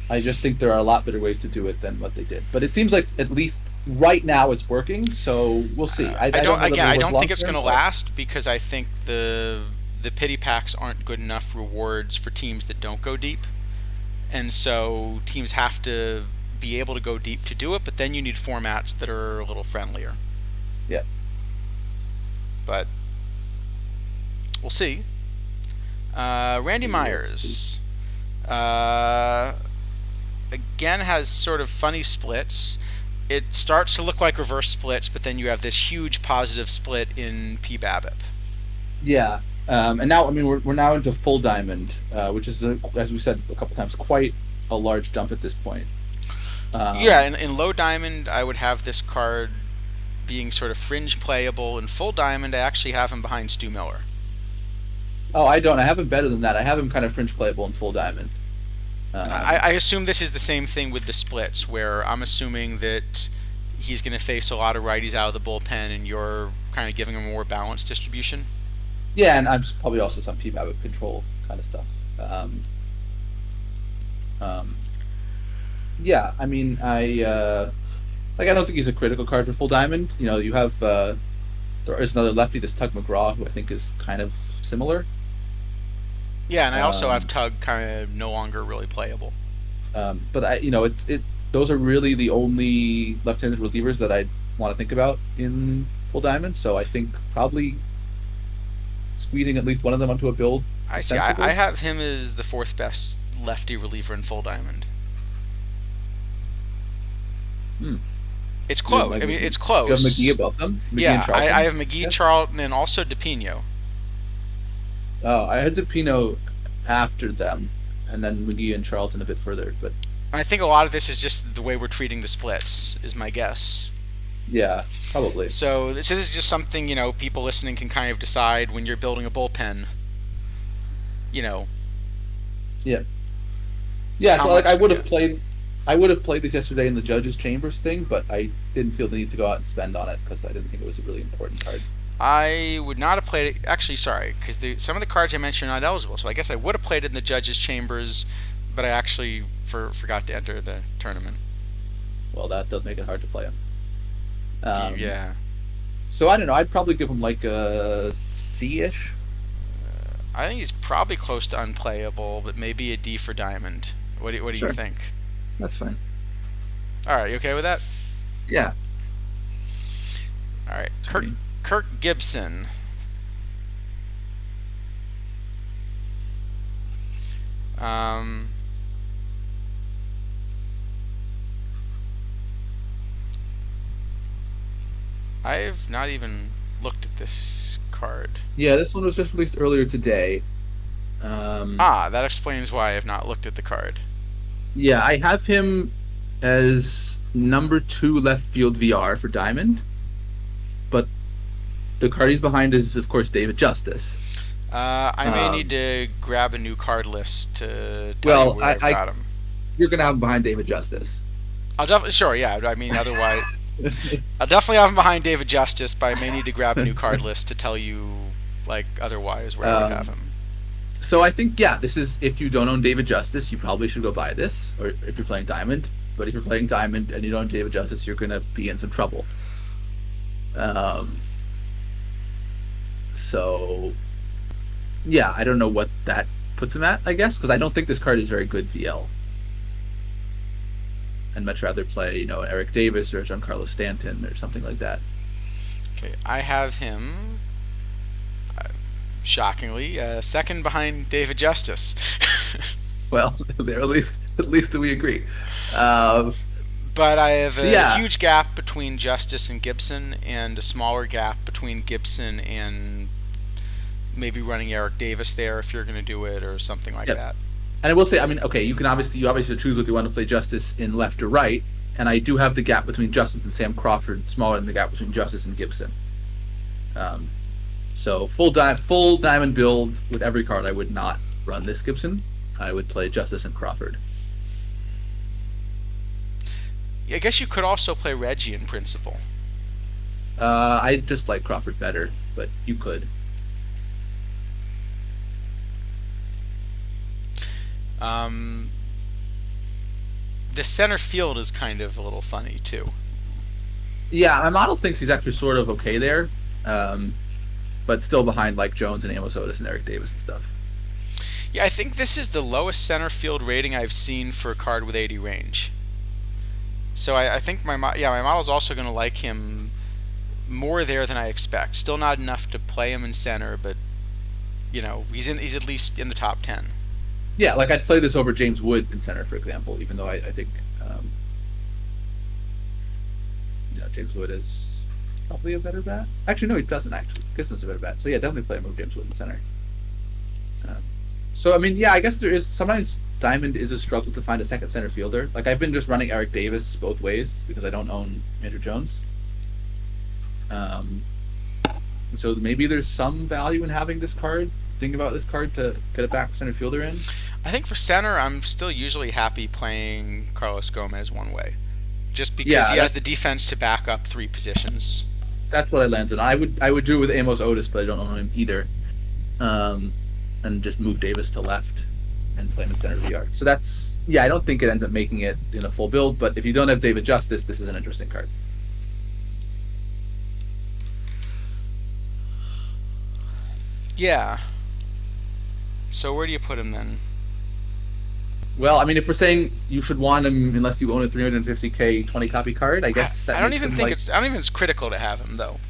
I just think there are a lot better ways to do it than what they did. But it seems like at least right now it's working. So we'll see. I I don't don't know that again. it'll I work don't long think it's going term, to but last because I think the pity packs aren't good enough rewards for teams that don't go deep, and so teams have to be able to go deep to do it. But then you need formats that are a little friendlier. yeah, But we'll see. Randy we will see. Myers uh, again has sort of funny splits. It starts to look like reverse splits, but then you have this huge positive split in P BABIP. Yeah, and now I mean we're now into full diamond, which is as we said a couple times, quite a large jump at this point. Yeah, Um, in low diamond, I would have this card being sort of fringe playable. In full diamond, I actually have him behind Stu Miller. oh, I don't. I have him better than that. I have him kind of fringe playable in full diamond. I, Um, I assume this is the same thing with the splits, where I'm assuming that he's going to face a lot of righties out of the bullpen, and you're kind of giving him a more balanced distribution. yeah, and I'm probably also some PBAB control kind of stuff. Um, yeah, I mean, I don't think he's a critical card for full diamond. You know, you have there is another lefty, this Tug McGraw, who I think is kind of similar. Yeah, and I also have Um, Tug kind of no longer really playable. but those are really the only left-handed relievers that I want to think about in full diamond, so I think probably squeezing at least one of them onto a build I is see. I sensible. have him as the fourth best lefty reliever in full diamond. Hmm. It's You have close. like I mean, McGee. it's You have McGee close. above them. McGee and Yeah, I Charlton. have McGee, Yeah. Charlton, and also DePino. Oh, I had the Pinot after them, and then McGee and Charlton a bit further. But I think a lot of this is just the way we're treating the splits, is my guess. yeah, probably. So this is just something, people listening can kind of decide when you're building a bullpen, you know, Yeah, yeah. how So like, I much. would Yeah. have played. I would have played this yesterday in the judges' chambers thing, but I didn't feel the need to go out and spend on it because I didn't think it was a really important card. I would not have played it. Actually, sorry, because some of the cards I mentioned are not eligible. So I guess I would have played it in the judges' chambers, but I actually forgot to enter the tournament. Well, that does make it hard to play him. Um, Yeah, so I don't know. I'd probably give him like a C-ish. I think he's probably close to unplayable, but maybe a D for diamond. What do you Sure, think? that's fine. All right, you okay with that? Yeah, All right, to Kirk me. Kirk Gibson. Um, I've not even looked at this card. Yeah, this one was just released earlier today. That explains why I have not looked at the card. Yeah, I have him as number two left field VR for Diamond, but the card he's behind is, of course, David Justice. I may need Um, to grab a new card list to tell you well, where I've got him. you're gonna have him behind David Justice. I'll definitely, sure, yeah. I mean, otherwise, I'll definitely have him behind David Justice, but I may need to grab a new card list to tell you, like, otherwise where I would have um, him. so I think yeah, this is if you don't own David Justice, you probably should go buy this, or if you're playing Diamond. But if you're playing Diamond and you don't own David Justice, you're gonna be in some trouble. Um, so yeah, I don't know what that puts him at. I guess because I don't think this card is very good VL. I'd much rather play, Eric Davis or Giancarlo Stanton or something like that. Okay, I have him, shockingly, second behind David Justice. Well, there at least we agree. Um, But I have so a yeah, huge gap between Justice and Gibson, and a smaller gap between Gibson and maybe running Eric Davis there if you're going to do it, or something like yep. that. And I will say, I mean, okay, you obviously choose whether you want to play Justice in left or right, and I do have the gap between Justice and Sam Crawford smaller than the gap between Justice and Gibson. Um, so full diamond build with every card, I would not run this Gibson. I would play Justice and Crawford. I guess you could also play Reggie in principle. I just like Crawford better, but you could. Um, the center field is kind of a little funny too. Yeah, my model thinks he's actually sort of okay there, um, but still behind like Jones and Amos Otis and Eric Davis and stuff. Yeah, I think this is the lowest center field rating I've seen for a card with 80 range. So I think my model's also going to like him more there than I expect. Still not enough to play him in center, but he's at least in the top 10. Yeah, like I'd play this over James Wood in center, for example, even though I think James Wood is probably a better bat. Actually, no, he doesn't actually. Gibson's a better bat. So yeah, definitely play him over James Wood in center. Um, so I mean, yeah, I guess there is sometimes Diamond is a struggle to find a second center fielder. Like I've been just running Eric Davis both ways because I don't own Andrew Jones. Um, so maybe there's some value in having this card. Think about this card to get a back center fielder in. I think for center, I'm still usually happy playing Carlos Gomez one way, just because Yeah, he has the defense to back up three positions. that's what I landed on. I would do it with Amos Otis, but I don't own him either. Um, and just move Davis to left and play him in center VR. So that's yeah. I don't think it ends up making it in a full build, but if you don't have David Justice, this is an interesting card. Yeah. So where do you put him then? Well, I mean, if we're saying you should want him unless you own a 350K 20 copy card, I guess I that don't makes even him think like it's I don't even think it's critical to have him though.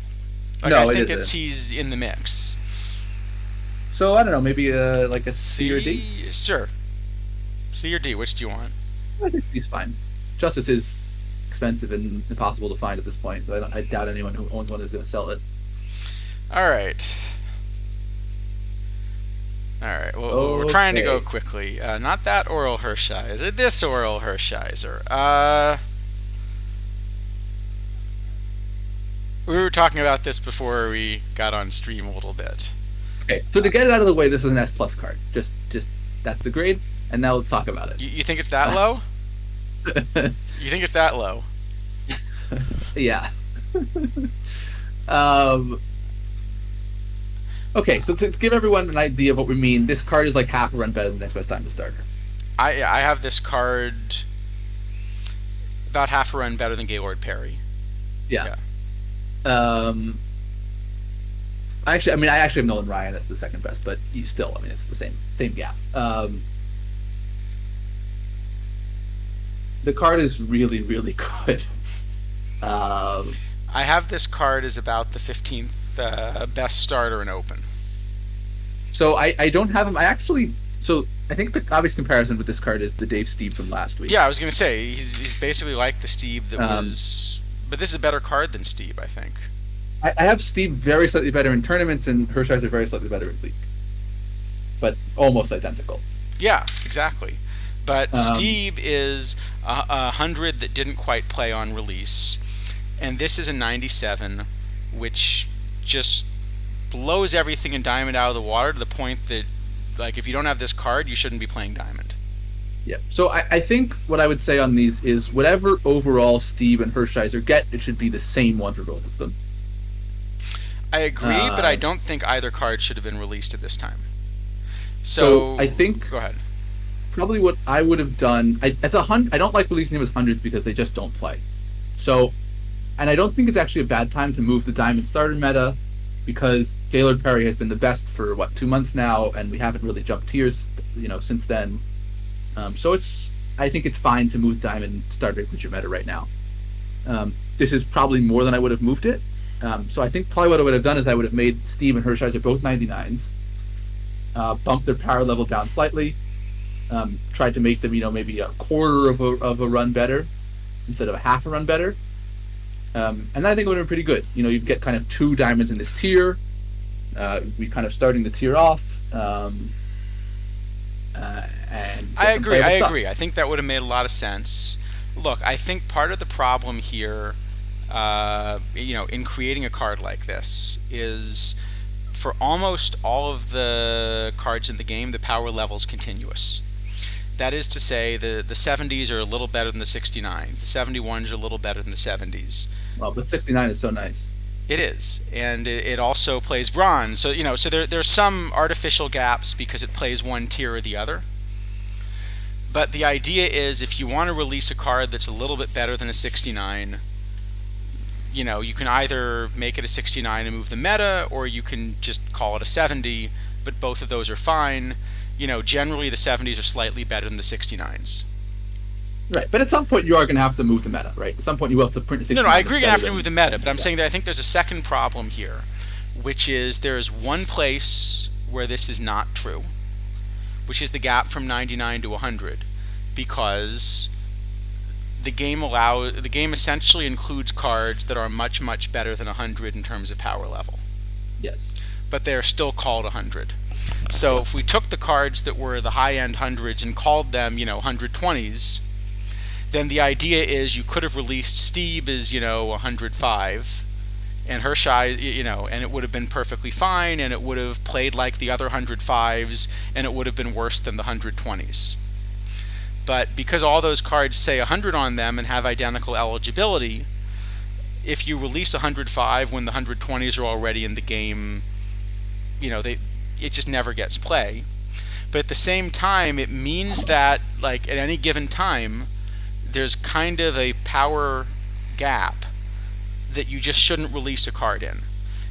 Like, I No, it think isn't. he's in the mix. So I don't know, maybe like a C or D. C, sure. C or D, which do you want? I think C's fine. Justice is expensive and impossible to find at this point. But I doubt anyone who owns one is going to sell it. All right. All right. Well, we're trying to go Okay. quickly. Not that oral Hershiser. This oral Hershiser. We were talking about this before we got on stream a little bit. Okay. So to get it out of the way, this is an S plus card. Just that's the grade, and now let's talk about it. You think it's that low? You think it's that low? Yeah. um. Okay, so to give everyone an idea of what we mean, this card is like half a run better than next best time to starter. I have this card about half a run better than Gaylord Perry. Yeah. Um. I actually have Nolan Ryan as the second best, but you still, I mean, it's the same gap. The card is really, really good. I have this card as about the 15th best starter in Open. So I don't have him. So I think the obvious comparison with this card is the Dave Steve from last week. Yeah, I was going to say, he's basically like the Steve that Um, was... But this is a better card than Steve, I think. I have Steve very slightly better in tournaments, and Hershiser very slightly better in league, but almost identical. Yeah, exactly. But Um, Steve is a 100 that didn't quite play on release, and this is a 97, which just blows everything in Diamond out of the water to the point that, like, if you don't have this card, you shouldn't be playing Diamond. yeah. So I think what I would say on these is whatever overall Steve and Hershiser get, it should be the same one for both of them. I agree, but I don't think either card should have been released at this time. So I think Go ahead. probably what I would have done. I don't like releasing them as hundreds because they just don't play. So, and I don't think it's actually a bad time to move the Diamond starter meta because Gaylord Perry has been the best for 2 months now, and we haven't really jumped tiers, since then. So I think it's fine to move Diamond starter creature meta right now. This is probably more than I would have moved it. So I think probably what I would have done is I would have made Steve and Hershiser both 99s, bumped their power level down slightly, tried to make them, maybe a quarter of a run better instead of a half a run better. And then I think it would have been pretty good. You'd get kind of 2 diamonds in this tier. We kind of starting the tier off. And I agree. stuff. I think that would have made a lot of sense. Look, I think part of the problem here, in creating a card like this, is for almost all of the cards in the game, the power level is continuous. That is to say, the 70s are a little better than the 69s. The 71s are a little better than the 70s. Well, the 69 is so nice. It is, and it also plays bronze. So there's some artificial gaps because it plays one tier or the other. But the idea is, if you want to release a card that's a little bit better than a 69, you can either make it a 69 and move the meta, or you can just call it a 70. But both of those are fine. Generally the 70s are slightly better than the 69s. Right, but at some point you are going to have to move the meta, right? At some point you will have to print a 69. No, I agree. You're gonna have to move the meta, but I'm saying that I think there's a second problem here, which is there is one place where this is not true, which is the gap from 99 to 100, because the game essentially includes cards that are much, much better than 100 in terms of power level. Yes. But they are still called 100. So if we took the cards that were the high-end hundreds and called them, 120s, then the idea is you could have released Steve as, 105, and Hershey, and it would have been perfectly fine, and it would have played like the other 105s, and it would have been worse than the 120s. But because all those cards say 100 on them and have identical eligibility, if you release 105 when the 120s are already in the game, it just never gets play. But at the same time, it means that, like, at any given time, there's kind of a power gap that you just shouldn't release a card in.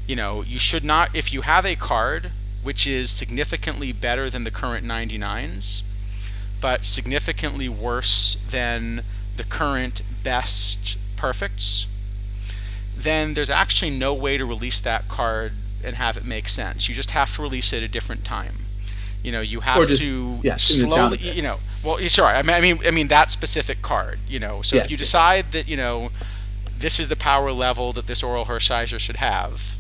You should not, if you have a card which is significantly better than the current 99s, but significantly worse than the current best perfects, then there's actually no way to release that card and have it make sense. You just have to release it at a different time. You Or have just to yeah, tune it down a slowly, bit. well, sorry, I mean that specific card. So if Yes, you yes. decide that this is the power level that this Oral Hershiser should have,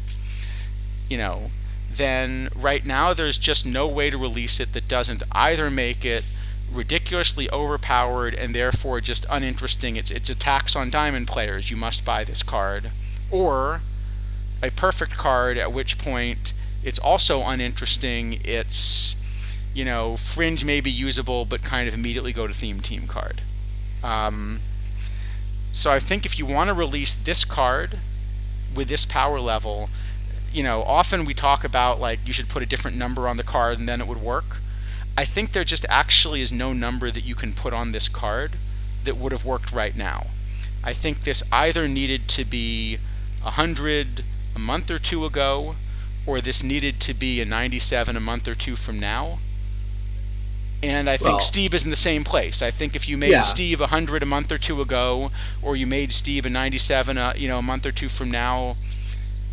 you know, then right now there's just no way to release it that doesn't either make it ridiculously overpowered and therefore just uninteresting. It's a tax on diamond players. You must buy this card, or a perfect card at which point it's also uninteresting. It's fringe may be usable, but kind of immediately go to theme team card. Um, so I think if you want to release this card with this power level, often we talk about like you should put a different number on the card and then it would work. I think there just actually is no number that you can put on this card that would have worked right now. I think this either needed to be 100 a month or two ago, or this needed to be a 97 a month or two from now. And I think Well, Steve is in the same place. I think if you made yeah, Steve 100 a month or two ago, or you made Steve a 97 a month or two from now,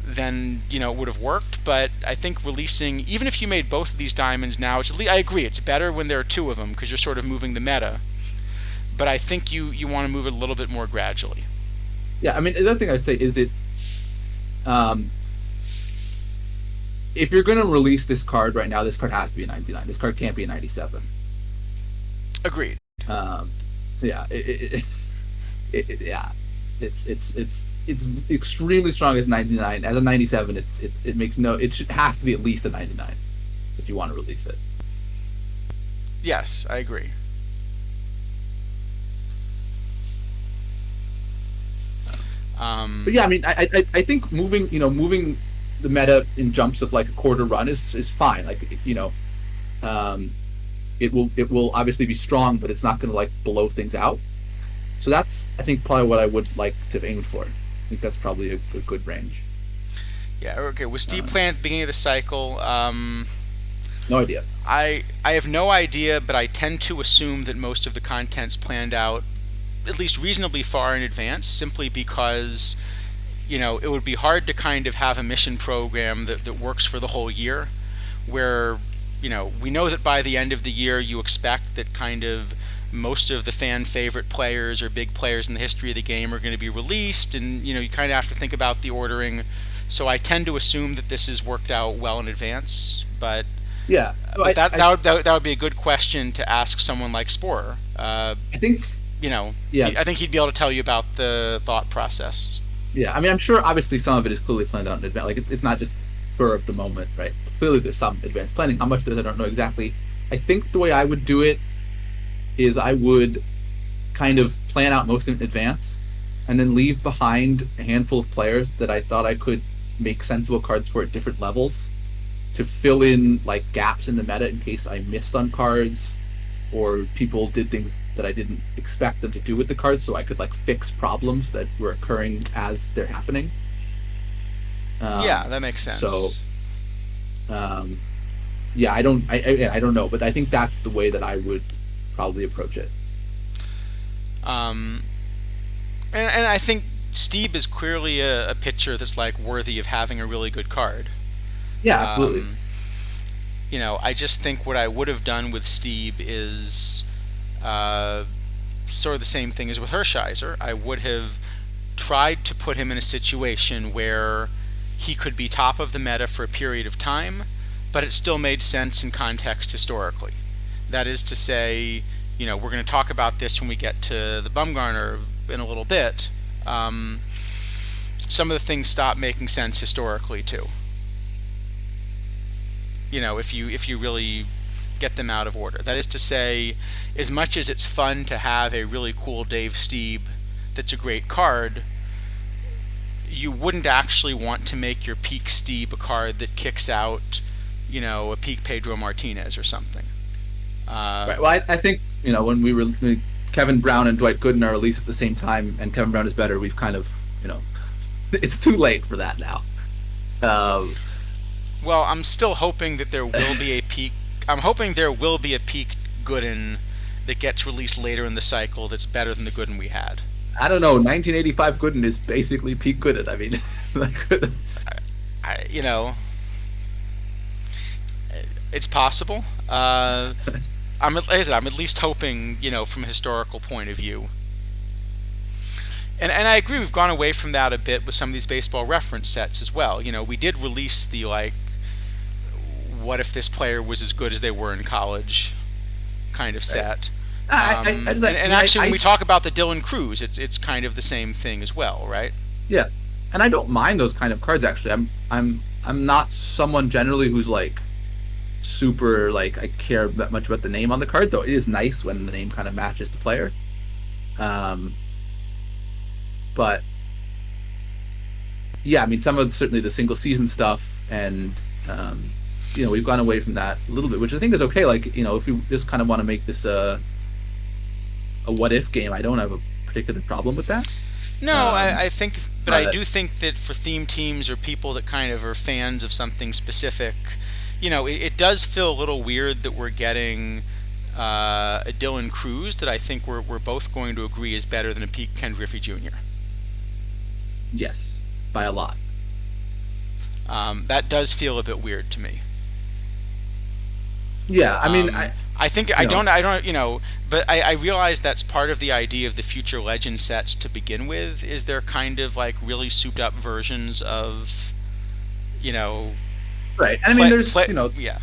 then it would have worked. But I think releasing, even if you made both of these diamonds now, I agree it's better when there are two of them because you're sort of moving the meta. But I think you want to move it a little bit more gradually. yeah. I mean, the other thing I'd say is um, if you're going to release this card right now, this card has to be a 99. This card can't be a 97. Agreed. Um, yeah, yeah, it's extremely strong as 99. As a 97, it makes no. Has to be at least a 99 if you want to release it. Yes, I agree. But Um, yeah, I mean, I think moving the meta in jumps of like a quarter run is fine. Like um, it will obviously be strong, but it's not going to like blow things out. So that's I think probably what I would like to aim for. I think that's probably a good range. yeah. Okay. Was Steve Um, playing at the beginning of the cycle? no idea. I have no idea, but I tend to assume that most of the content's planned out at least reasonably far in advance, simply because it would be hard to kind of have a mission program that works for the whole year, where we know that by the end of the year you expect that kind of most of the fan favorite players or big players in the history of the game are going to be released, and you kind of have to think about the ordering. So I tend to assume that this is worked out well in advance, but Yeah. So but that would be a good question to ask someone like Sporer. I think yeah, I think he'd be able to tell you about the thought process. yeah. I mean, I'm sure obviously some of it is clearly planned out in advance. Like it's not just spur of the moment, right? Clearly there's some advanced planning. How much there is, I don't know exactly. I think the way I would do it is I would kind of plan out most in advance and then leave behind a handful of players that I thought I could make sensible cards for at different levels to fill in like gaps in the meta in case I missed on cards or people did things that I didn't expect them to do with the cards, so I could like fix problems that were occurring as they're happening. Yeah, Um, that makes so sense. um, yeah, I don't know, but I think that's the way that I would probably approach it. Um, and I think Steve is clearly a pitcher that's like worthy of having a really good card. Yeah, absolutely. Um, I just think what I would have done with Steve is uh, sort of the same thing as with Hershiser. I would have tried to put him in a situation where he could be top of the meta for a period of time, but it still made sense in context historically. That is to say, we're going to talk about this when we get to the Bumgarner in a little bit. Um, some of the things stop making sense historically too. If you really get them out of order. That is to say, as much as it's fun to have a really cool Dave Stieb that's a great card, you wouldn't actually want to make your peak Stieb a card that kicks out, a peak Pedro Martinez or something. Right. Well, I think when when Kevin Brown and Dwight Gooden are released at the same time, and Kevin Brown is better, we've kind of it's too late for that now. Um, Well, I'm still hoping that there will be a peak. I'm hoping there will be a peak Gooden that gets released later in the cycle that's better than the Gooden we had. I don't know. 1985 Gooden is basically peak Gooden. I mean, like, I, you know, it's possible. Like I said, I'm at least hoping, from a historical point of view. And I agree, we've gone away from that a bit with some of these baseball reference sets as well. We did release the, like, what if this player was as good as they were in college kind of right. set. I just like, I And mean, actually, when we talk about the Dylan Cruz, it's kind of the same thing as well, right? yeah, and I don't mind those kind of cards. Actually, I'm not someone generally who's like super like I care that much about the name on the card. Though it is nice when the name kind of matches the player. Um, but yeah, I mean, some of certainly the single season stuff, and we've gone away from that a little bit, which I think is okay. Like, if we just kind of want to make this a what if game, I don't have a particular problem with that. No, Um, I think, but I but do think that for theme teams or people that kind of are fans of something specific, it does feel a little weird that we're getting a Dylan Cruz that I think we're both going to agree is better than a Pete Ken Griffey Jr. yes, by a lot. That does feel a bit weird to me. Yeah, I mean, I think you know, I don't, but I realize that's part of the idea of the future legend sets to begin with. Is they're kind of like really souped up versions of, you know, right. And I mean, yeah,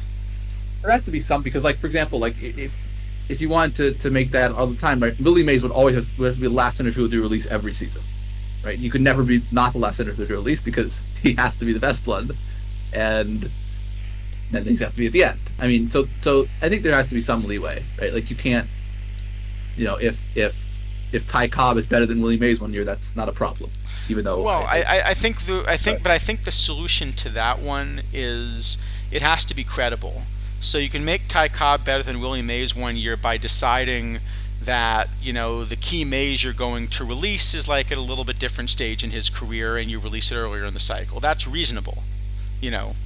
there has to be some because, like, for example, like if you want to make that all the time, right? Willie Mays would have to be the last center fielder to release every season, right? You could never be not the last center fielder to release because he has to be the best one, and then he has to be at the end. I mean, so I think there has to be some leeway, right? Like you can't, if Ty Cobb is better than Willie Mays one year, that's not a problem, even though well, but but I think the solution to that one is it has to be credible. So you can make Ty Cobb better than Willie Mays one year by deciding that the key Mays you're going to release is like at a little bit different stage in his career, and you release it earlier in the cycle. That's reasonable, you know.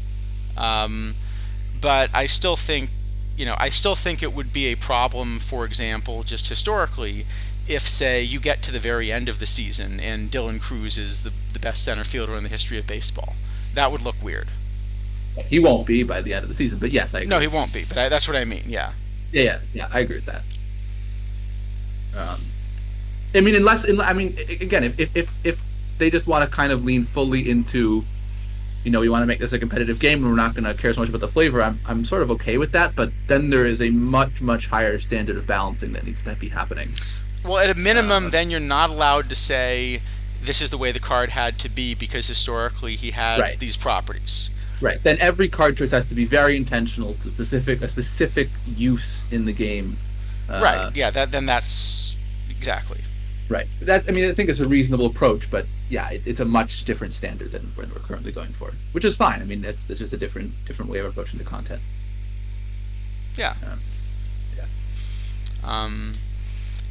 Um, but I still think it would be a problem, for example, just historically, if, say, you get to the very end of the season and Dylan Cruz is the best center fielder in the history of baseball. That would look weird. he won't be by the end of the season. But yes, I No, he agree. won't be, but that's what I mean, yeah. Yeah, I agree with that. Um, I mean, I mean, again, if they just want to kind of lean fully into, we want to make this a competitive game, and we're not going to care so much about the flavor. I'm sort of okay with that, but then there is a much higher standard of balancing that needs to be happening. Well, at a minimum, Uh, then you're not allowed to say this is the way the card had to be because historically he had right, these properties. right. Then every card choice has to be very intentional to a specific use in the game. Right, Uh, yeah, that's exactly. right. I mean, I think it's a reasonable approach, but yeah, it's a much different standard than what we're currently going for, which is fine. I mean, it's just a different way of approaching the content. Yeah. Um, yeah. Um,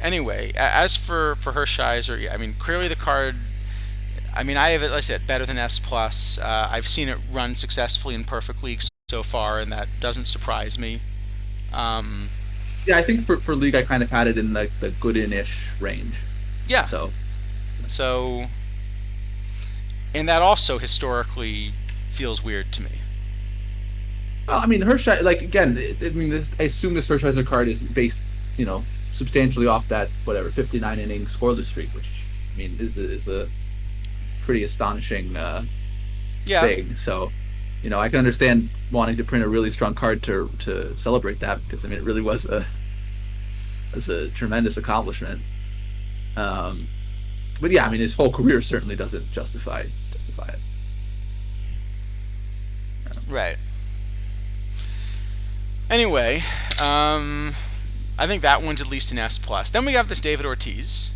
anyway, as for Hershiser, yeah, I mean, clearly the card. I mean, I have it, like I said, better than S plus. I've seen it run successfully in perfect leagues so far, and that doesn't surprise me. Um, Yeah, I think for League, I kind of had it in the good-in-ish range. yeah. So, So, and that also historically feels weird to me. well, I mean, Hershiser, like again, I mean, I assume this Hershiser card is based, substantially off that whatever 59 inning scoreless streak, which I mean is a pretty astonishing Yeah. thing. So, I can understand wanting to print a really strong card to celebrate that because I mean, it really was a tremendous accomplishment. Um, but yeah, I mean, his whole career certainly doesn't justify it. Right. Anyway, I think that one's at least an S plus. Then we have this David Ortiz.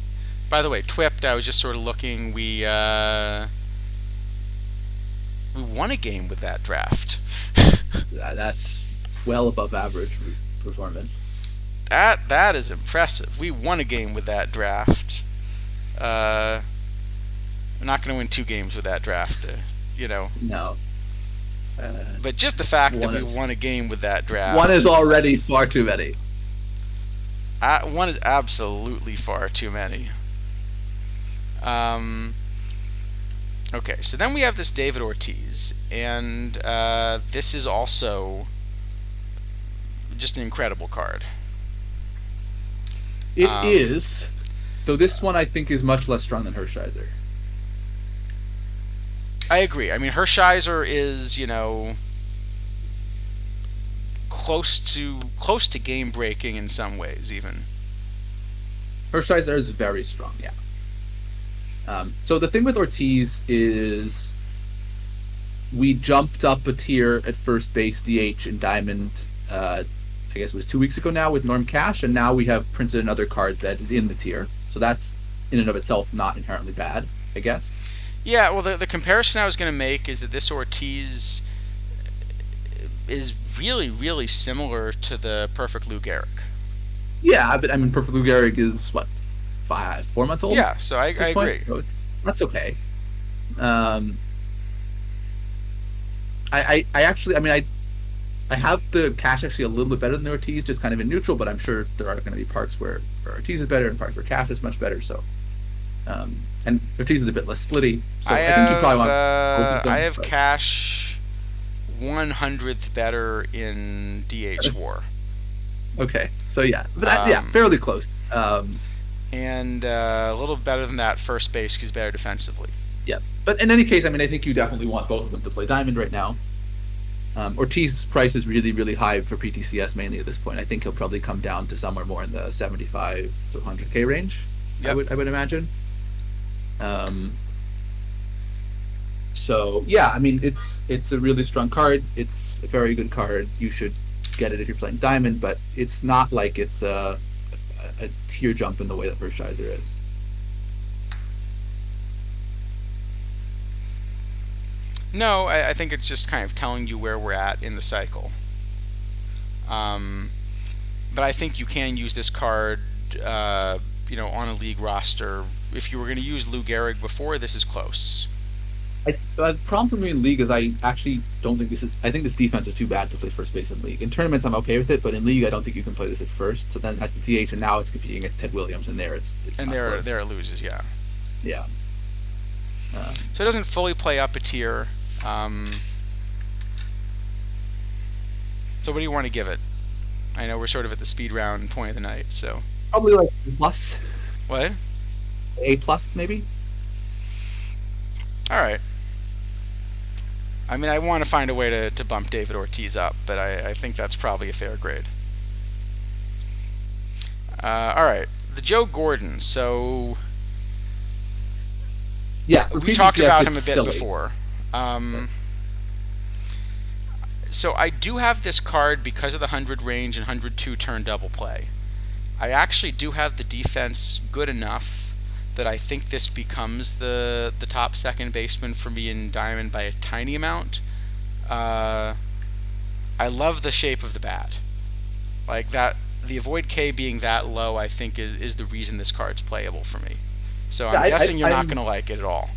By the way, Twipped. I was just sort of looking. We won a game with that draft. That's well above average performance. That is impressive. We won a game with that draft. We're not going to win two games with that draft, No, But just the fact that one we is won a game with that draft. one is already far too many. One is absolutely far too many. Um, okay, so then we have this David Ortiz, and this is also just an incredible card. It Um, is. So this one I think is much less strong than Hershiser. I agree. I mean, Hershiser is, close to game breaking in some ways, even. Hershiser is very strong, yeah. So the thing with Ortiz is we jumped up a tier at first base DH in Diamond. I guess it was 2 weeks ago now with Norm Cash, and now we have printed another card that is in the tier. So that's in and of itself not inherently bad, I guess. Yeah, well, the comparison I was going to make is that this Ortiz is really, really similar to the Perfect Lou Gehrig. Yeah, but I mean, Perfect Lou Gehrig is what 4 months old Yeah, so I at this point. agree. So that's okay. Um, I actually, I mean, I have the Cash actually a little bit better than the Ortiz, just kind of in neutral. But I'm sure there are going to be parts where Ortiz is better and parts where Cash is much better. So, and Ortiz is a bit less splitty. So I think you probably want both of I them. have But Cash 100th better in DH War, okay, so yeah, but yeah, um, fairly close. and a little better than that first base because he's better defensively. Yeah, but in any case, I mean, I think you definitely want both of them to play Diamond right now. Ortiz's price is really, really high for PTCS mainly at this point. I think he'll probably come down to somewhere more in the 75 to 100K range. Yep. I would imagine. Um, so yeah, I mean, it's a really strong card. It's a very good card. You should get it if you're playing Diamond, but it's not like it's a tier jump in the way that Hershiser is. No, I think it's just kind of telling you where we're at in the cycle. Um, but I think you can use this card, on a league roster. If you were going to use Lou Gehrig before, this is close. The problem for me in league is I actually don't think this is. I think this defense is too bad to play first base in league. In tournaments, I'm okay with it, but in league, I don't think you can play this at first. So then it has the TH, and now it's competing against Ted Williams, and it's And not close. there it loses, yeah. Yeah. Um, So it doesn't fully play up a tier. Um, so what do you want to give it? I know we're sort of at the speed round point of the night, so. Probably like plus, What? A+ maybe. All right. I mean, I want to find a way to bump David Ortiz up, but I think that's probably a fair grade. All right. The Joe Gordon. So Yeah, for we talked PTCS, about him a it's bit silly. before. So I do have this card because of the 100 range and 102 turn double play. I actually do have the defense good enough that I think this becomes the top second baseman for me in Diamond by a tiny amount. I love the shape of the bat. Like that, the avoid K being that low, I think is the reason this card's playable for me. So Yeah, I'm guessing you're not I'm- going to like it at all.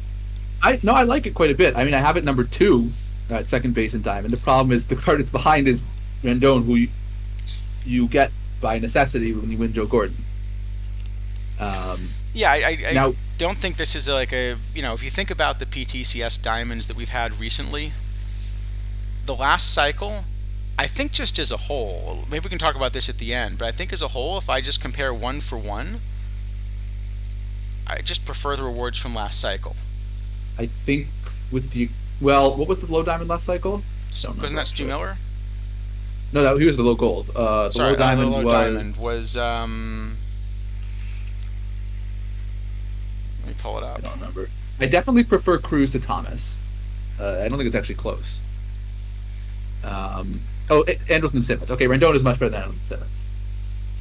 no, I like it quite a bit. I mean, I have it number 2 at second base in Diamond. The problem is the card it's behind is Rendon, who you get by necessity when you win Joe Gordon. Yeah, I Now, don't think this is like a, if you think about the PTCS diamonds that we've had recently, the last cycle, I think just as a whole, maybe we can talk about this at the end, but I think as a whole, if I just compare one for one, I just prefer the rewards from last cycle. I think with the what was the low diamond last cycle? So, Don't wasn't remember that Stu actually. Miller? No, he was the low gold. The Sorry, low diamond the low was. diamond was, let me pull it I up. don't remember. I definitely prefer Cruz to Thomas. I don't think it's actually close. Anderson Simmons. Okay, Rendon is much better than Anderson Simmons.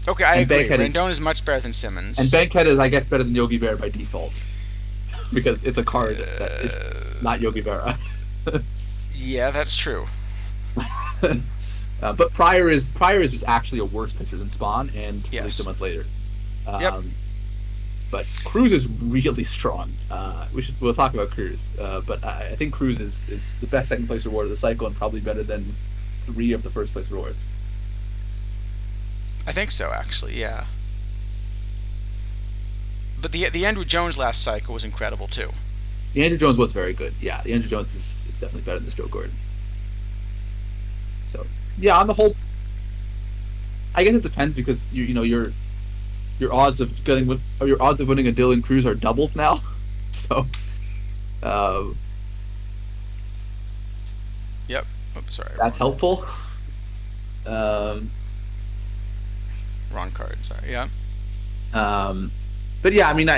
Okay, I And agree. Bankhead is- Rendon is much better than Simmons. And Bankhead is, I guess, better than Yogi Berra by default. Because it's a card that is not Yogi Berra. Yeah, that's true. But Pryor is just actually a worse pitcher than Spawn, and Yes. released a month later. Yep. But Cruz is really strong. We'll talk about Cruz. But I think Cruz is the best second place reward of the cycle, and probably better than 3 of the first place rewards. I think so, actually, yeah. But the Andrew Jones last cycle was incredible too. The Andrew Jones was very good. Yeah, the Andrew Jones is definitely better than Joe Gordon. So yeah, on the whole, I guess it depends because your odds of your odds of winning a Dylan Cruz are doubled now. So uh, Yep. Oh, sorry. that's helpful. Um, Wrong card. Sorry. Yeah. um, but yeah, I mean,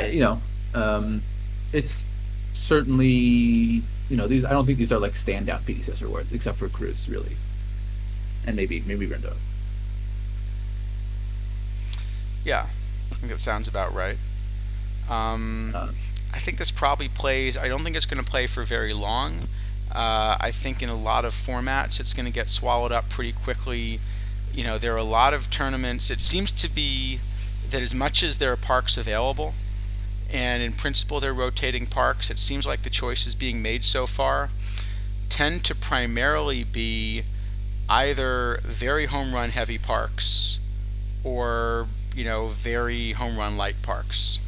it's certainly these. I don't think these are like standout PDCS rewards, except for Cruz, really, and maybe Rendon. Yeah. I think that sounds about right. Uh, I think this probably plays. I don't think it's going to play for very long. I think in a lot of formats, it's going to get swallowed up pretty quickly. There are a lot of tournaments. It seems to be that as much as there are parks available, and in principle they're rotating parks, it seems like the choices being made so far tend to primarily be either very home run heavy parks or very home run light parks.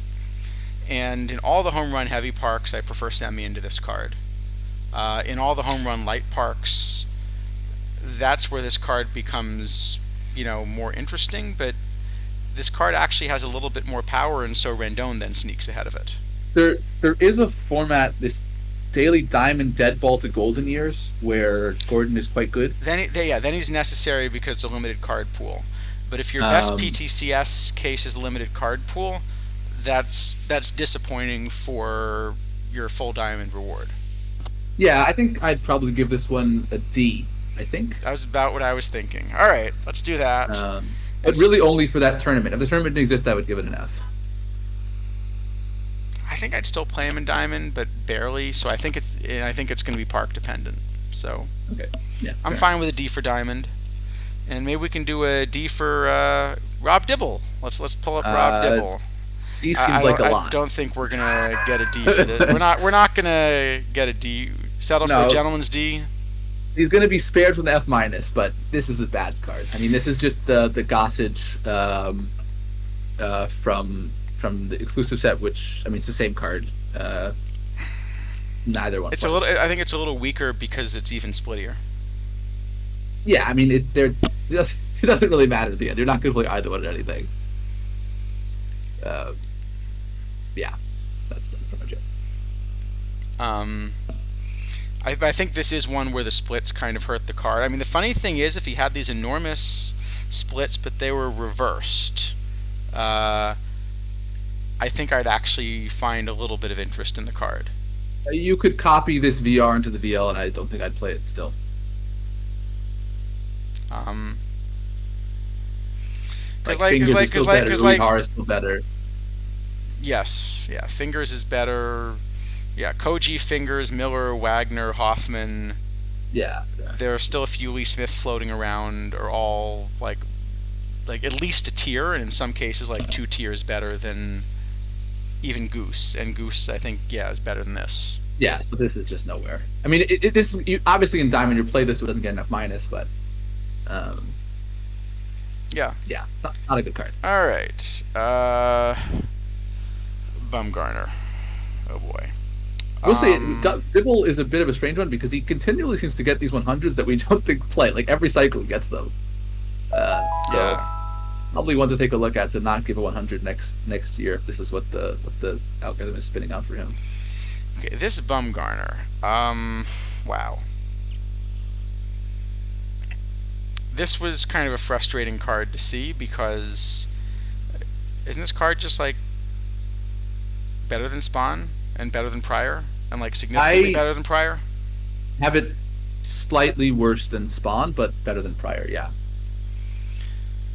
And in all the home run heavy parks, I prefer semi into this card. In all the home run light parks, that's where this card becomes, more interesting. But this card actually has a little bit more power, and so Rendon then sneaks ahead of it. there is a format, this daily diamond dead ball to golden years, where Gordon is quite good. Then he's necessary because it's a limited card pool. But if your best Um, PTCS case is a limited card pool, that's disappointing for your full diamond reward. yeah, I think I'd probably give this one a D. I think. That was about what I was thinking. All right, let's do that. But And really only for that tournament. If the tournament didn't exist, I would give it an F. I think I'd still play him in diamond, but barely. So I think it's going to be park dependent. So Okay. Yeah. I'm Fair. fine with a D for diamond, and maybe we can do a D for Rob Dibble. Let's pull up Rob Dibble. D I seems like a I lot. don't think we're gonna get a D for this. We're not gonna get a D. Settle for a No, gentleman's D. he's going to be spared from the F minus, but this is a bad card. I mean, this is just the Gossage from the exclusive set, which I mean, it's the same card. Neither one. It's a little. I think it's a little weaker because it's even splittier. Yeah, I mean, it doesn't really matter at the end. You're not going to play either one at anything. Uh, yeah, that's pretty much it. Um, I think this is one where the splits kind of hurt the card. I mean, the funny thing is, if he had these enormous splits, but they were reversed, I think I'd actually find a little bit of interest in the card. You could copy this VR into the VL, and I don't think I'd play it still. Um, Like, because Fingers is still better. like, Uehara is still better. yes, yeah, Fingers is better. Yeah, Koji, Fingers, Miller, Wagner, Hoffman. Yeah. There are still a few Lee Smiths floating around, are all like at least a tier, and in some cases like 2 tiers better than even Goose. And Goose, I think, yeah, is better than this. Yeah, so this is just nowhere. I mean, this is obviously in Diamond, you play this, so it doesn't get enough minus, but Yeah. yeah, not a good card. All right. Bumgarner. Oh boy. We'll say Dibble is a bit of a strange one because he continually seems to get these 100s that we don't think play. Like every cycle he gets them. So Yeah. probably one to take a look at to not give a 100 next year if this is what the algorithm is spinning out for him. Okay, this is Bumgarner. Wow. This was kind of a frustrating card to see because isn't this card just like better than Spawn and better than Prior and like significantly better than Prior? Have it slightly worse than Spawn, but better than Prior. Yeah.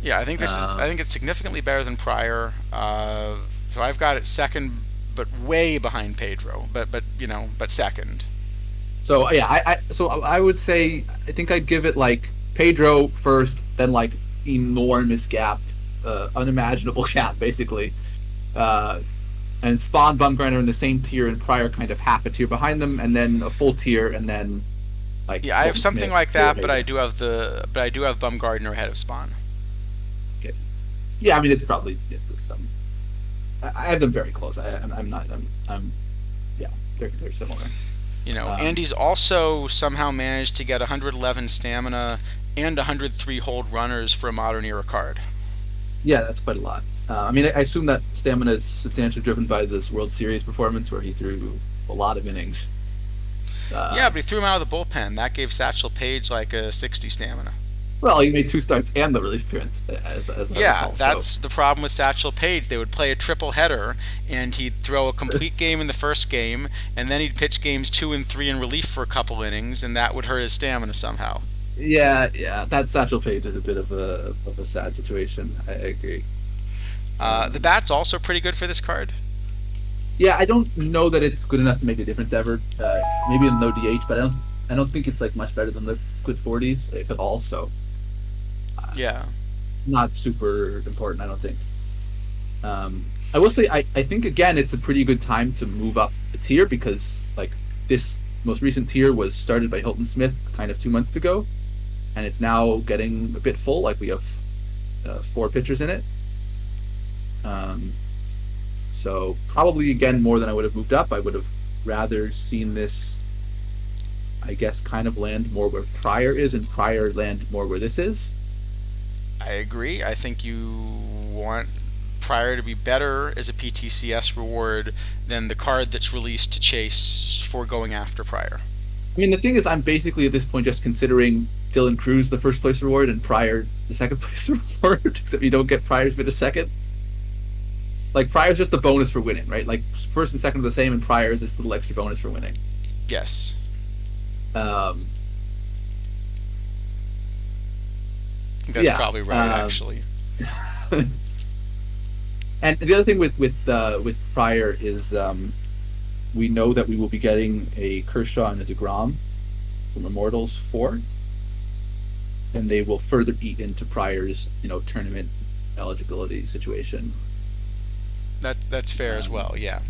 Yeah, I think this is. I think it's significantly better than Prior. So I've got it second, but way behind Pedro. But second. So yeah, I would say I think I'd give it like Pedro first, then like enormous gap, unimaginable gap basically, and Spawn, Bumgarner in the same tier, and Prior kind of half a tier behind them, and then a full tier, and then like Yeah, I have something Smith, like that, Stewart, but I do have Bumgarner ahead of Spawn. Okay. Yeah, I mean it's probably some I have them very close. I'm not. Yeah, they're similar. And Um, he's also somehow managed to get 111 stamina and 103 hold runners for a modern era card. yeah, that's quite a lot. I mean, I assume that stamina is substantially driven by this World Series performance where he threw a lot of innings. Yeah, Uh, but he threw him out of the bullpen. That gave Satchel Paige like a 60 stamina. well, he made two starts and the relief appearance, as I Yeah, recall. So that's the problem with Satchel Paige. They would play a triple header, and he'd throw a complete game in the first game, and then he'd pitch games 2 and 3 in relief for a couple innings, and that would hurt his stamina somehow. yeah, that Satchel Paige is a bit of a sad situation. I agree. The Um, bat's also pretty good for this card. yeah, I don't know that it's good enough to make a difference ever. Maybe in low DH, but I don't think it's like much better than the Quid 40s, if at all. So Yeah. not super important, I don't think. I will say I think again it's a pretty good time to move up a tier because like this most recent tier was started by Hilton Smith kind of 2 months ago, and it's now getting a bit full. Like we have four pitchers in it. Um, so probably again more than I would have moved up. I would have rather seen this, I guess, kind of land more where Prior is, and Prior land more where this is. I agree. I think you want Prior to be better as a PTCS reward than the card that's released to chase for going after Prior. I mean, the thing is, I'm basically at this point just considering Dylan Cruz the first place reward and Pryor the second place reward, except you don't get Pryor's bit a second. Like Pryor's just the bonus for winning, right? Like first and second are the same, and Pryor's just the little extra bonus for winning. Yes. Um, I think that's yeah. probably right, actually. And the other thing with Pryor is we know that we will be getting a Kershaw and a DeGrom from Immortals 4, and they will further eat into Pryor's tournament eligibility situation. That's fair as well, yeah.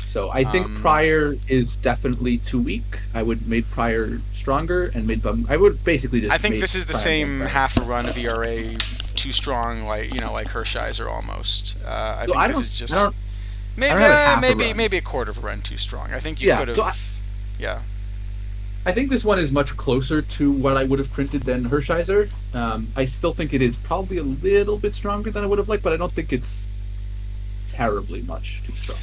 So I think Pryor is definitely too weak. I would made Pryor stronger and made Bum. I would basically just. I think made this is the Pryor same more half a run of ERA too strong, like Hershiser almost. I So think this is just I don't maybe have half a maybe run. maybe a quarter of a run too strong. I think you Yeah, could have. so Yeah. I think this one is much closer to what I would have printed than Hershiser. I still think it is probably a little bit stronger than I would have liked, but I don't think it's terribly much too strong.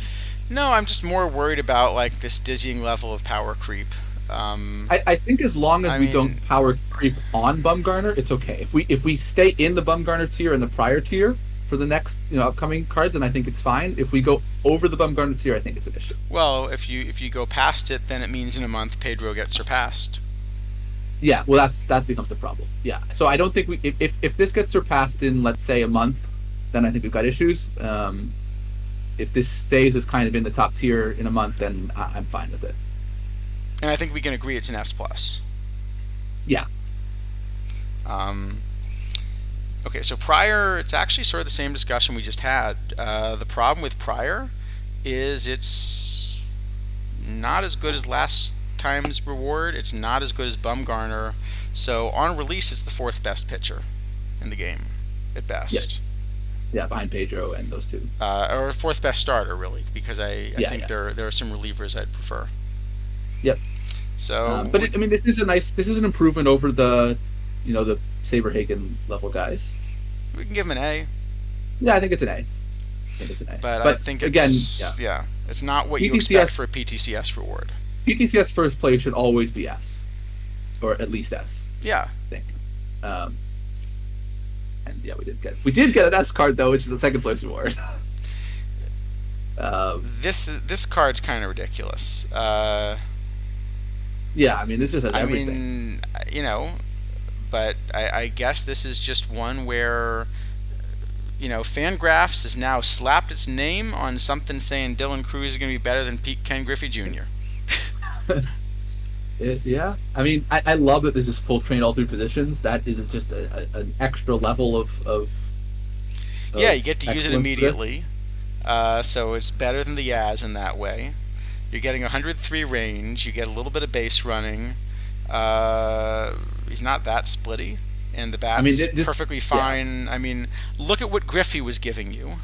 No, I'm just more worried about like this dizzying level of power creep. I think as long as I we don't mean- power creep on Bumgarner, it's okay. If we stay in the Bumgarner tier and the Prior tier for the next upcoming cards, then I think it's fine. If we go over the Bumgarner tier, I think it's an issue. Well, if you go past it, then it means in a month Pedro gets surpassed. Yeah, well that becomes the problem. Yeah, so I don't think if this gets surpassed in let's say a month, then I think we've got issues. If this stays as kind of in the top tier in a month, then I'm fine with it. And I think we can agree it's an S plus. Yeah. Okay, so Prior, it's actually sort of the same discussion we just had. The problem with Prior is it's not as good as last time's reward. It's not as good as Bumgarner. So on release, it's the fourth best pitcher in the game, at best. Yeah, behind Pedro and those two. Or fourth best starter, really, because I think Yeah. there are some relievers I'd prefer. Yep. So, But I mean, this is an improvement over the Saberhagen level guys. we can give him an A. Yeah, I think it's an A. I think it's an A. But I think it's not what you PTCS expect for a PTCS reward. PTCS first place should always be S, or at least S. Yeah. I think. And yeah, we did get an S card though, which is a second place reward. This card's kind of ridiculous. Yeah, I mean, this just has I everything. mean, but I guess this is just one where, Fangraphs has now slapped its name on something saying Dylan Cruz is going to be better than Ken Griffey Jr. Yeah, I mean, I love that this is full train all three positions. That is just an extra level of Yeah, you get to use it excellence to this. immediately. So it's better than the Yaz in that way. You're getting 103 range. You get a little bit of base running. He's not that splitty, and the bat's this perfectly fine. I mean, look at what Griffey was giving you.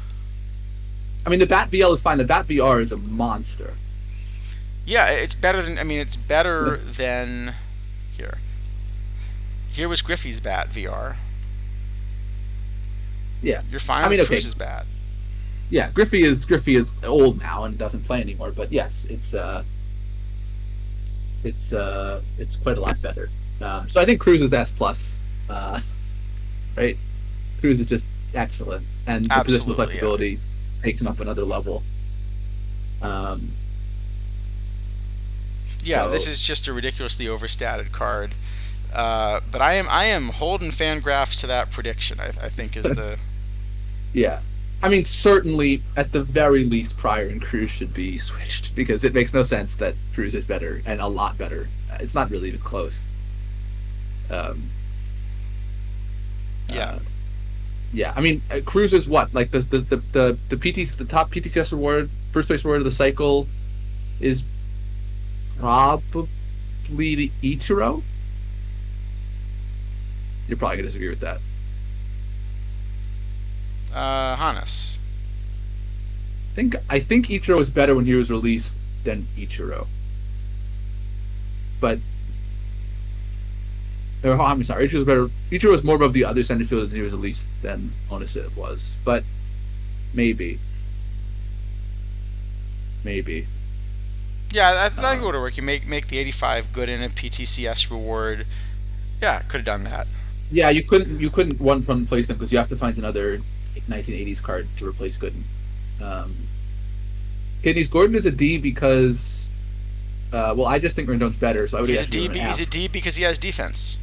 I mean, the Bat VL is fine. The Bat VR is a monster. Yeah, it's better than. I mean, it's better than here. Here was Griffey's Bat VR. Yeah. You're fine I mean, with okay. Cruz's Bat. Yeah, Griffey is old now and doesn't play anymore. But yes, it's quite a lot better. So I think Cruz is the S plus, right? Cruz is just excellent, and the positional Absolutely, yeah. flexibility takes him up another level. Um, Yeah, this so is just a ridiculously overstated card. But I am holding Fangraphs to that prediction. I think is the yeah, I mean certainly at the very least, Pryor and Cruz should be switched because it makes no sense that Cruz is better and a lot better. It's not really even close. Um, yeah. uh, yeah, I mean Cruz is what like the top PTCS reward, first place reward of the cycle is probably the Ichiro. You're probably gonna disagree with that. Hannes. I think Ichiro was better when he was released than Ichiro, but I'm sorry, Ichiro was better. Ichiro was more above the other center fielders when he was released than Onisiv was, but maybe, maybe. Yeah, I think it would Um, have worked. You make the 85 good in a PTCS reward. Yeah, could have done that. yeah, you couldn't one from replace them because you have to find another 1980s card to replace Gooden. Um, Kidneys Gordon is a D because well, I just think Rendon's better, so I would He's a actually D. give him an He's a F. D because he has defense.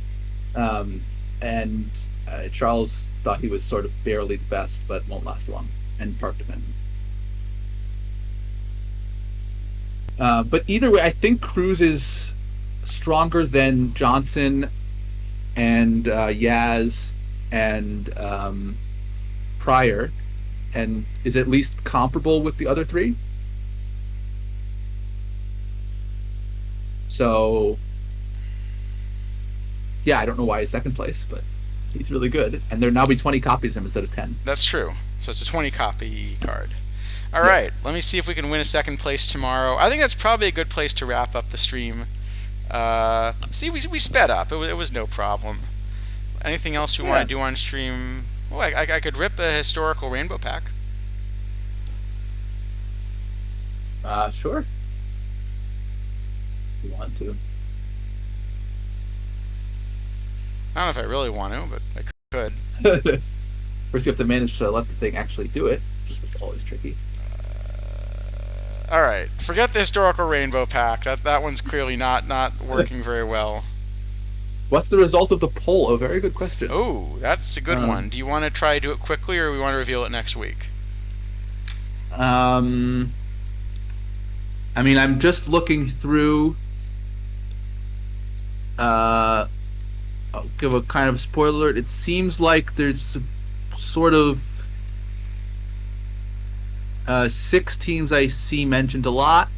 And Charles thought he was sort of barely the best, but won't last long, and parked him in. But either way, I think Cruz is stronger than Johnson and Yaz and Pryor, and is at least comparable with the other three. So yeah, I don't know why he's second place, but he's really good, and there'll now be 20 copies of him instead of 10. That's true. So it's a 20 copy card. All Yeah. right, let me see if we can win a second place tomorrow. I think that's probably a good place to wrap up the stream. See, we sped up. It was no problem. Anything else we want Yeah. to do on stream? Well, I could rip a historical rainbow pack. Sure. If you want to. I don't know if I really want to, but I could. First, you have to manage to let the thing actually do it, which is always tricky. All right, forget the historical rainbow pack. That one's clearly not working very well. What's the result of the poll? A very good question. Oh, that's a good one. Do you want to try to do it quickly, or we want to reveal it next week? Um, I mean, I'm just looking through. I'll give a kind of spoiler alert. It seems like there's sort of 6 teams I see mentioned a lot.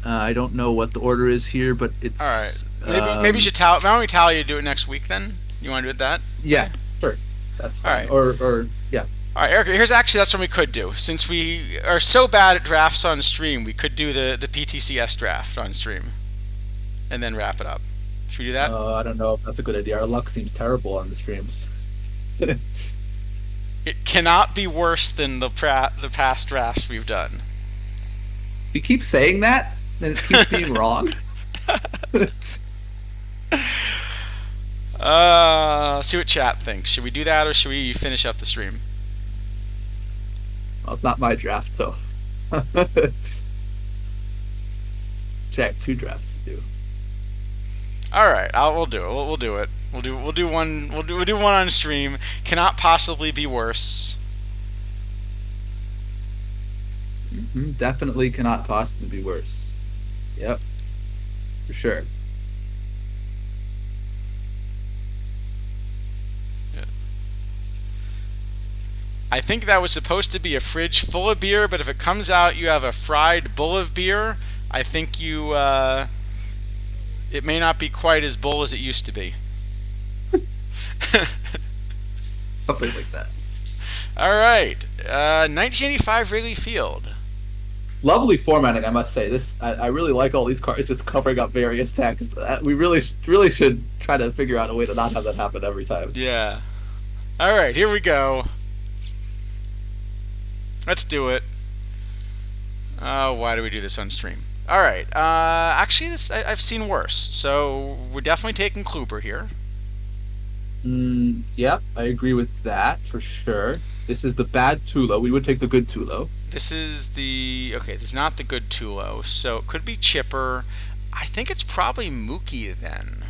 I don't know what the order is here, but it's All right. Maybe you should tally. Why don't we tally you do it next week then? You want to do it that? yeah, sure, that's All fine. right. Or yeah, All right, Eric. That's what we could do. Since we are so bad at drafts on stream, we could do the PTCS draft on stream, and then wrap it up. Should we do that? I don't know if that's a good idea. Our luck seems terrible on the streams. It cannot be worse than the past drafts we've done. We keep saying that, and it keeps being wrong. See what chat thinks. Should we do that, or should we finish up the stream? Well, it's not my draft, so. Check 2 drafts to do. All right, we'll do it. We'll do it. We'll do one. We'll do one on stream. Cannot possibly be worse. Definitely cannot possibly be worse. Yep, for sure. Yeah. I think that was supposed to be a fridge full of beer, but if it comes out you have a fried bull of beer, I think you. It may not be quite as bull as it used to be. Something like that. All right. 1985 Wrigley Field. Lovely formatting, I must say. I really like all these cards just covering up various text. We really should try to figure out a way to not have that happen every time. Yeah. All right, here we go. Let's do it. Why do we do this on stream? All right. Actually, I've seen worse. So we're definitely taking Kluber here. Yeah, I agree with that for sure. This is the bad Tulo. We would take the good Tulo. This is the okay. This is not the good Tulo, so it could be Chipper. I think it's probably Mookie then.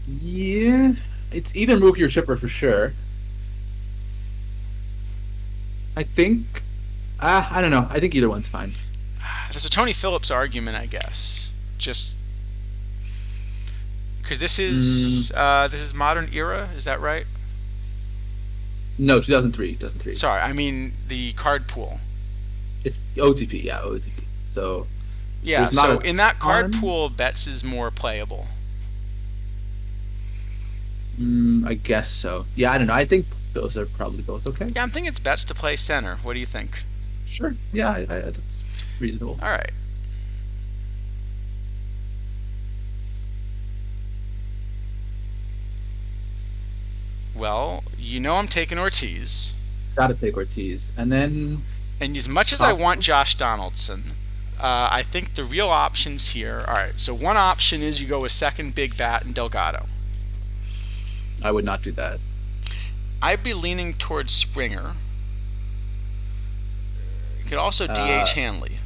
Yeah, it's either Mookie or Chipper for sure. I think. I don't know. I think either one's fine. There's a Tony Phillips argument, I guess. Just because this is modern era. Is that right? No, 2003. 2003. Sorry, I mean the card pool. It's OTP. Yeah, OTP. So Yeah, there's not so a in that card ton. pool, Betts is more playable. I guess so. Yeah, I don't know. I think those are probably both okay. Yeah, I'm thinking it's Betts to play center. What do you think? Sure. Yeah, that's reasonable. All right. Well, you know I'm taking Ortiz. Got to take Ortiz, and then And as much as I want Josh Donaldson, I think the real options here. All right, so one option is you go with second big bat and Delgado. I would not do that. I'd be leaning towards Springer. You could also DH Hanley.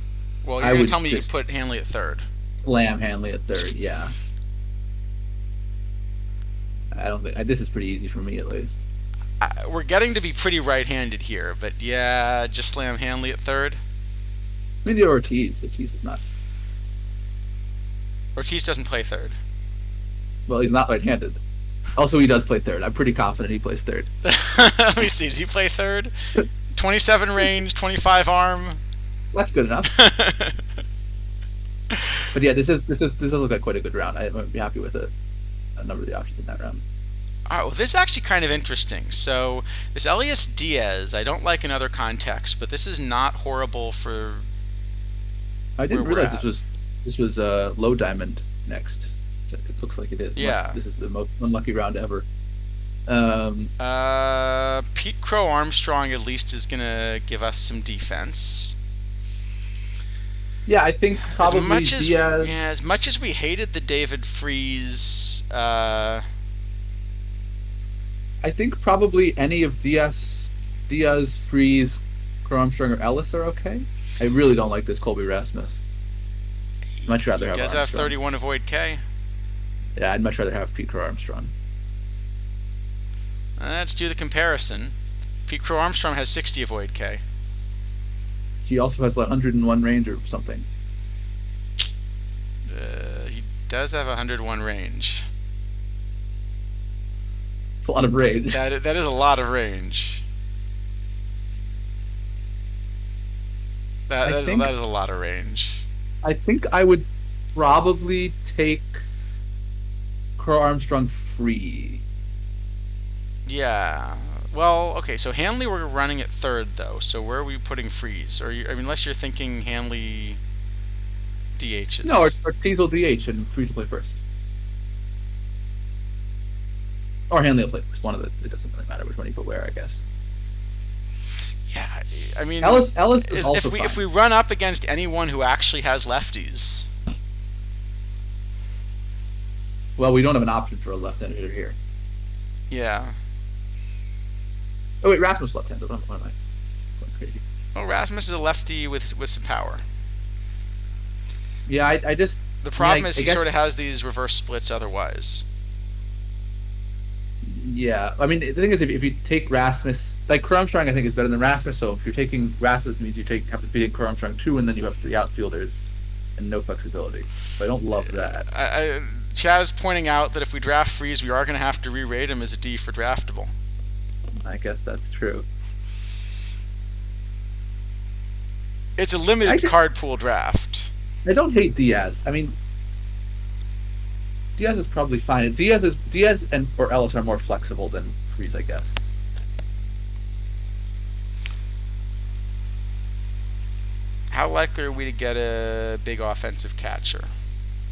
Well, you're I going to would tell me you just put Hanley at third. slam Hanley at third. Yeah. I don't think this is pretty easy for me at least. We're getting to be pretty right-handed here, but yeah, just slam Hanley at third. Maybe Ortiz. Ortiz is not. Ortiz doesn't play third. Well, he's not right-handed. Also, he does play third. I'm pretty confident he plays third. Let me see. Does he play third? 27 range, 25 arm. That's good enough. But yeah, this does look like quite a good round. I'd be happy with a number of the options in that round. All right, well, this is actually kind of interesting. So, this Elias Diaz, I don't like in other contexts, but this is not horrible for. I didn't where we're realize at. this was low diamond next. It looks like it is. Yeah. Unless this is the most unlucky round ever. Pete Crow Armstrong at least is going to give us some defense. Yeah, I think probably Diaz. As much as we hated the David Freeze, I think probably any of Diaz, Freeze, Crow Armstrong, or Ellis are okay. I really don't like this Colby Rasmus. Much rather have he does Armstrong. have 31 avoid K. Yeah, I'd much rather have Pete Crow Armstrong. Let's do the comparison. Pete Crow Armstrong has 60 avoid K. He also has like 101 range or something. He does have 101 range. It's a lot of range. That is a lot of range. That is a lot of range. I think I would probably take Crow Armstrong free. Yeah. Well, okay. So Hanley, we're running at third though. So where are we putting Freeze? Unless you're thinking Hanley DHs. No, Ortiz will DH and Freeze will play first. Or Hanley will play first. One of the. It doesn't really matter which one you put where, I guess. Yeah, I mean, Ellis is also fine. if we run up against anyone who actually has lefties. Well, we don't have an option for a left-handed hitter here. Yeah. Oh wait, Rasmus left-handed. What am I going crazy? Well, Rasmus is a lefty with some power. Yeah, I just. The problem is I he guess, sort of has these reverse splits otherwise. Yeah, I mean the thing is, if you take Rasmus, like Crow Armstrong, I think is better than Rasmus. So if you're taking Rasmus, it means you have to be in Crow Armstrong too, and then you have 3 outfielders and no flexibility. So I don't love that. Chad is pointing out that if we draft Freeze, we are going to have to re-rate him as a D for draftable. I guess that's true. It's a limited card pool draft. I don't hate Diaz. I mean, Diaz is probably fine. Diaz and or Ellis are more flexible than Freeze, I guess. How likely are we to get a big offensive catcher?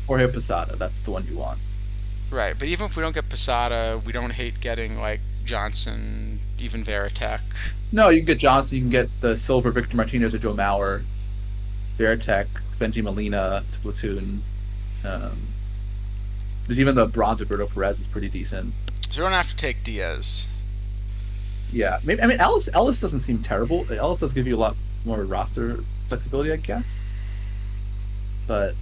Jorge Posada, that's the one you want. Right, but even if we don't get Posada, we don't hate getting like Johnson, even Veritek. No, you can get Johnson. You can get the silver Victor Martinez or Joe Mauer, Veritek, Benji Molina to platoon. Um, there's even the bronze Roberto Perez is pretty decent. So we don't have to take Diaz. Yeah, maybe. I mean, Ellis doesn't seem terrible. Ellis does give you a lot more roster flexibility, I guess. But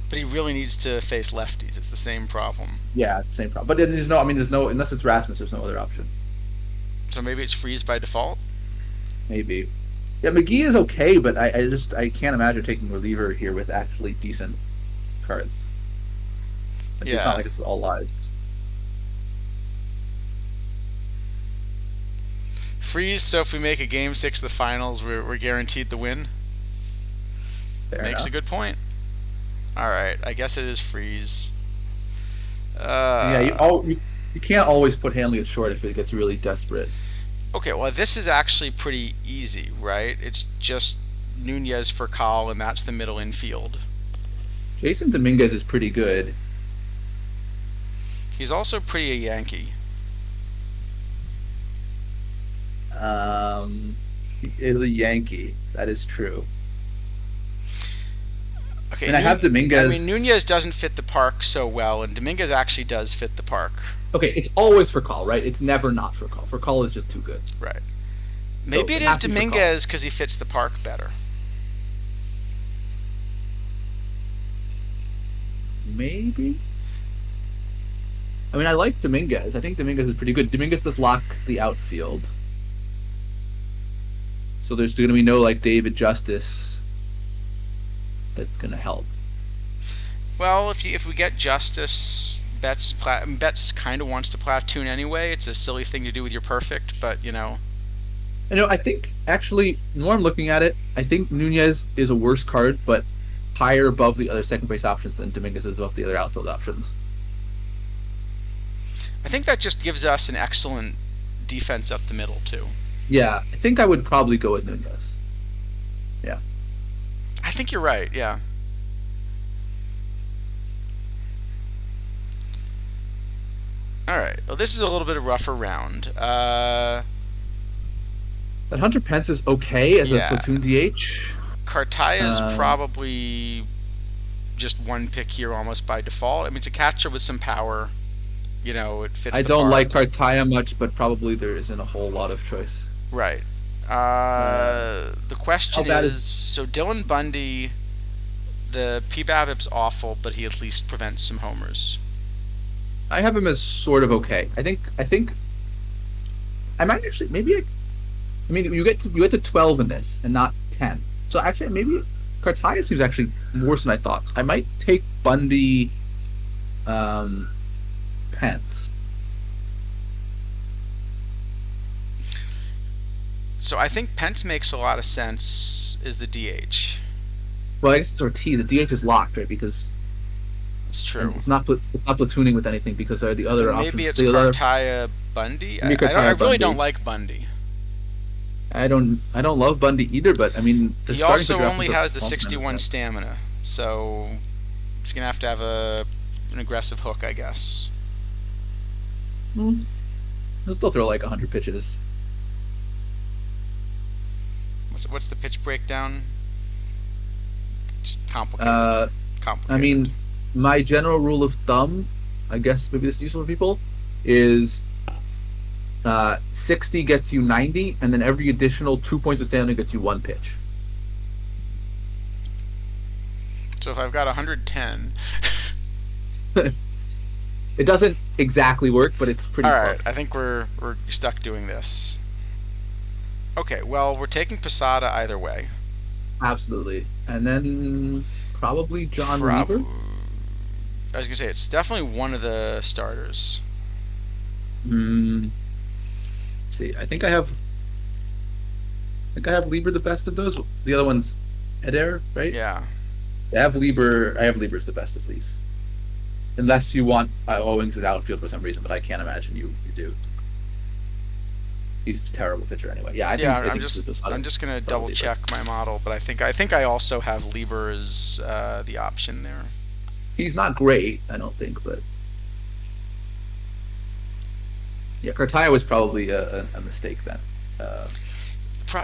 But he really needs to face lefties. It's the same problem. yeah, same problem. But there's no. I mean, there's no unless it's Rasmus. There's no other option. So maybe it's Freeze by default. Maybe. Yeah, McGee is okay, but I can't imagine taking reliever here with actually decent cards. Like, it's not Yeah. like it's all live. Freeze, so if we make a game 6 of the finals, we're guaranteed the win. Fair Makes a enough. good point. Alright, I guess it is Freeze. Yeah, Uh, you can't always put Hanley at short if it gets really desperate. okay, well, this is actually pretty easy, right? It's just Nunez for Call, and that's the middle infield. Jason Dominguez is pretty good. He's also pretty a Yankee. He is a Yankee. That is true. Okay, And I have I mean, Dominguez. Nunez doesn't fit the park so well, and Dominguez actually does fit the park. Okay, it's always for call, right? It's never not for call. For call is just too good. Right. So Maybe it it is has to be for call. Dominguez because he fits the park better. Maybe. I mean, I like Dominguez. I think Dominguez is pretty good. Dominguez does lock the outfield. So there's going to be no like David Justice that's going to help. Well, if we get Justice, Betts kind of wants to platoon anyway. It's a silly thing to do with your perfect, but you know. I think actually, the more I'm looking at it, I think Nunez is a worse card, but higher above the other second base options than Dominguez is above the other outfield options. I think that just gives us an excellent defense up the middle too. Yeah, I think I would probably go with Nunez. Yeah. I think you're right. Yeah. All right. Well, this is a little bit of rougher round. But Hunter Pence is okay as a Yeah. platoon DH. Cartaya's Um, probably just one pick here almost by default. I mean, it's a catcher with some power. You know, it fits I the don't like park. Cartaya much, but probably there isn't a whole lot of choice. Right. Uh, The how question bad is, is so Dylan Bundy, the PBABIP's awful, but he at least prevents some homers. I have him as sort of okay. I think I might actually maybe I mean you get to 12 in this and not 10. So actually maybe Cartaya seems actually worse than I thought. I might take Bundy um Pence. So I think Pence makes a lot of sense as the DH. Well, I guess it's Ortiz. The DH is locked, right? Because It's and true. it's not platooning with anything because there are the other But options. maybe it's The other Cartaya Bundy. maybe I Cartaya really don't Bundy. like Bundy. I don't love Bundy either, but I mean the He starting also pitcher only options are has the all 61 stamina, so he's gonna have an aggressive hook, I guess. Hmm. He'll still throw like 100 pitches. What's the pitch breakdown? It's complicated. Uh, Complicated. I mean, my general rule of thumb, I guess maybe this is useful for people, is 60 gets you 90, and then every additional 2 points of stamina gets you one pitch. So if I've got 110, It doesn't exactly work, but it's pretty all right. close. I think we're stuck doing this. Okay. Well, we're taking Posada either way. Absolutely. And then probably John Prob- Lieber. I was gonna say it's definitely one of the starters. Hmm. Let's see, I think I have Lieber the best of those. The other one's Adair, right? Yeah. I have Lieber. I have Lieber as the best of these. unless you want Owings in the outfield for some reason, but I can't imagine you do. He's a terrible pitcher anyway. Yeah, Yeah, I think this I'm just gonna double probably, but check my model, but I think I also have Lieber as the option there. he's not great, I don't think, but yeah, Cartaya was probably a mistake then. Uh,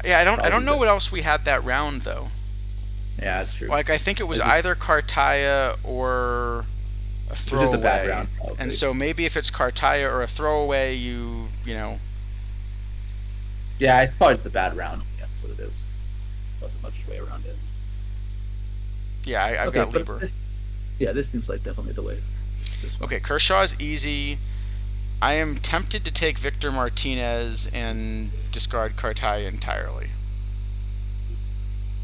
Yeah, I Probably, don't know but what else we had that round though. yeah, that's true. Like I think it was It's just, either Cartaya or a it was just a bad throwaway, round, and probably. so maybe if it's Cartaya or a throwaway, you know, Yeah, it's probably just a bad round. Yeah, that's what it is. Wasn't much way around it. yeah, I've Okay, got but Lieber. this seems like definitely the way. This one. Okay, Kershaw is easy. I am tempted to take Victor Martinez and discard Cartaya entirely.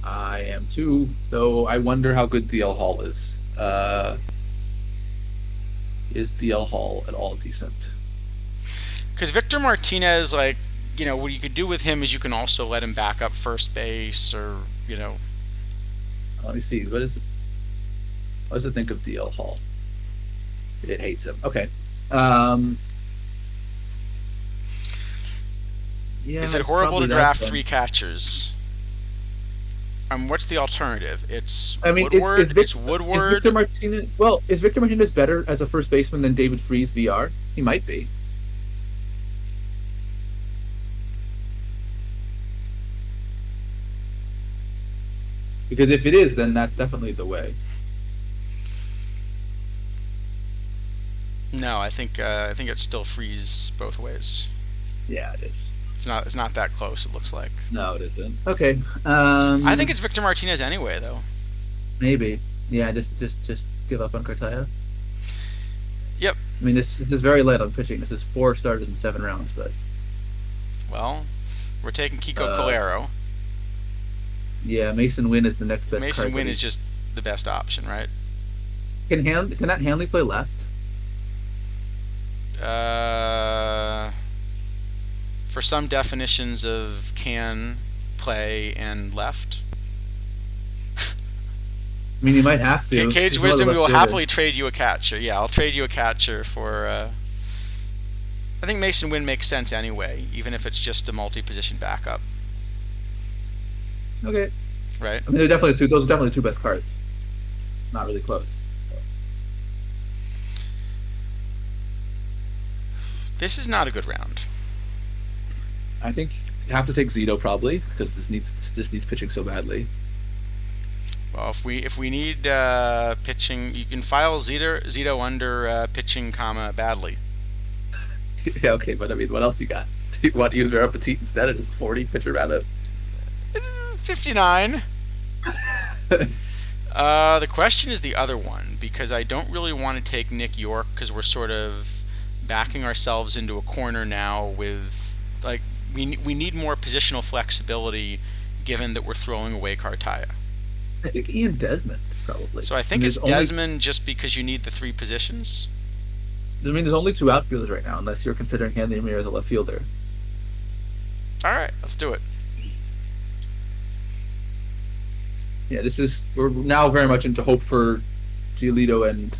I am too, though. I wonder how good DL Hall is. Is DL Hall at all decent? Because Victor Martinez, like, what you could do with him is you can also let him back up first base, or Let me see. What does it think of DL Hall? It hates him. Okay. Um, yeah, is it it's horrible probably to that draft then. three catchers? What's the alternative? It's I mean, Woodward. It's Is Victor Woodward. Martinez? Well, is Victor Martinez better as a first baseman than David Freese VR? He might be. Because if it is, then that's definitely the way. No, I think it's still freeze both ways. Yeah, it is. It's not that close. It looks like. No, it isn't. Okay. I think it's Victor Martinez anyway, though. Maybe. Yeah, just give up on Cartaya. Yep. I mean, this is very light on pitching. This is 4 starters in 7 rounds, but Well, we're taking Kiko uh, Calero. yeah, Mason Wynn is the next best Mason card. Wynn is just the best option, right? Can that Hanley play left? Uh, for some definitions of can, play, and left. I mean, he might have to. Cage He's Wisdom, another we will left fielder. happily trade you a catcher. Yeah, I'll trade you a catcher for. I think Mason Wynn makes sense anyway, even if it's just a multi-position backup, Okay. right? I mean, they're definitely two. Those are definitely 2 best cards. Not really close. This is not a good round. I think you have to take Zito probably because this needs pitching so badly. Well, if we need pitching, you can file Zito under pitching, badly. Yeah, okay, but I mean, what else you got? Do you want to use Petit instead of just 40 pitcher rabbit? 59. The question is the other one, because I don't really want to take Nick York because we're sort of backing ourselves into a corner now with, like, we need more positional flexibility given that we're throwing away Cartaya. I think Ian Desmond probably. So I think there's it's only, Desmond just because you need the 3 positions. I mean, there's only 2 outfielders right now, unless you're considering Hanley Ramirez as a left fielder. All right, let's do it. Yeah, we're now very much into hope for Giolito and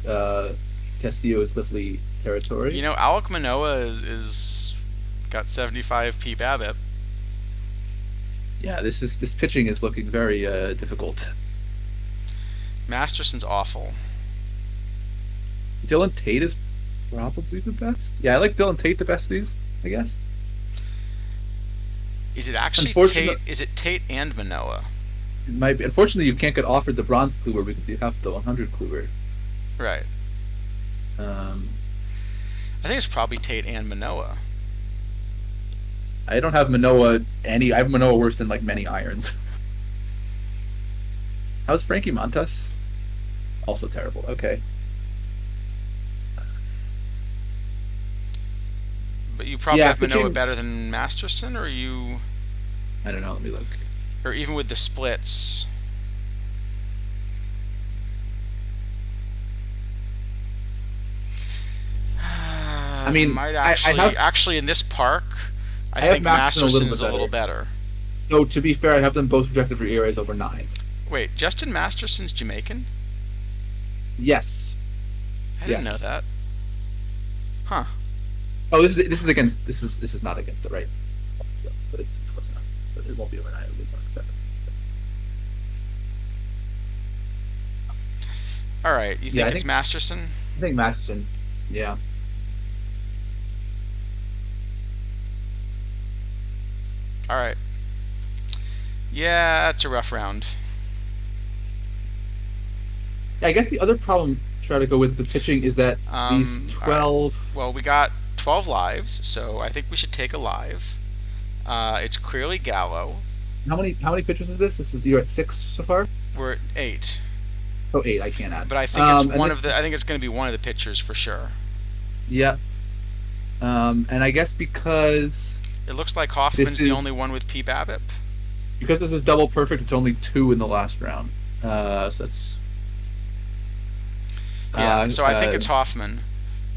Castillo and Cliffley territory. Alec Manoa is got 75 p BABIP. Yeah, this pitching is looking very difficult. Masterson's awful. Dylan Tate is probably the best. Yeah, I like Dylan Tate the best of these, I guess. Is it actually Tate? Is it Tate and Manoa? It might be. Unfortunately, you can't get offered the bronze Kluber because you have the 100 Kluber. Right. Um, I think it's probably Tate and Manoa. I don't have Manoa I have Manoa worse than like many irons. How's Frankie Montas? Also terrible. Okay. But you probably Yeah, have Manoa pitching- better than Masterson, or I don't know. Let me look. or even with the splits. I mean, might I have actually in this park, I have think Masterson a little Masterson's bit a little better. no. To be fair, I have them both projected for ERAs over 9. Wait, Justin Masterson's Jamaican? Yes. I didn't know Yes. that. Huh. Oh, this is not against the right. So, but it's close enough. So it won't be overnight. It'll be more 7. All right. You Yeah, think it's Masterson? I think Masterson. Yeah. All right. Yeah, that's a rough round. Yeah, I guess the other problem try to go with the pitching is that these All right. 12. Well, we got 12 lives, so I think we should take a live. It's clearly Gallo. How many pitches is this? You're at 6 so far. We're at 8, Oh, 8. I can't add. but I think it's And one this, of the. I think it's going to be one of the pitchers for sure. yeah. And I guess because It looks like this Hoffman's the is only one with P. BABIP. because this is double perfect, it's only 2 in the last round. So that's Yeah, so I think uh, it's Hoffman.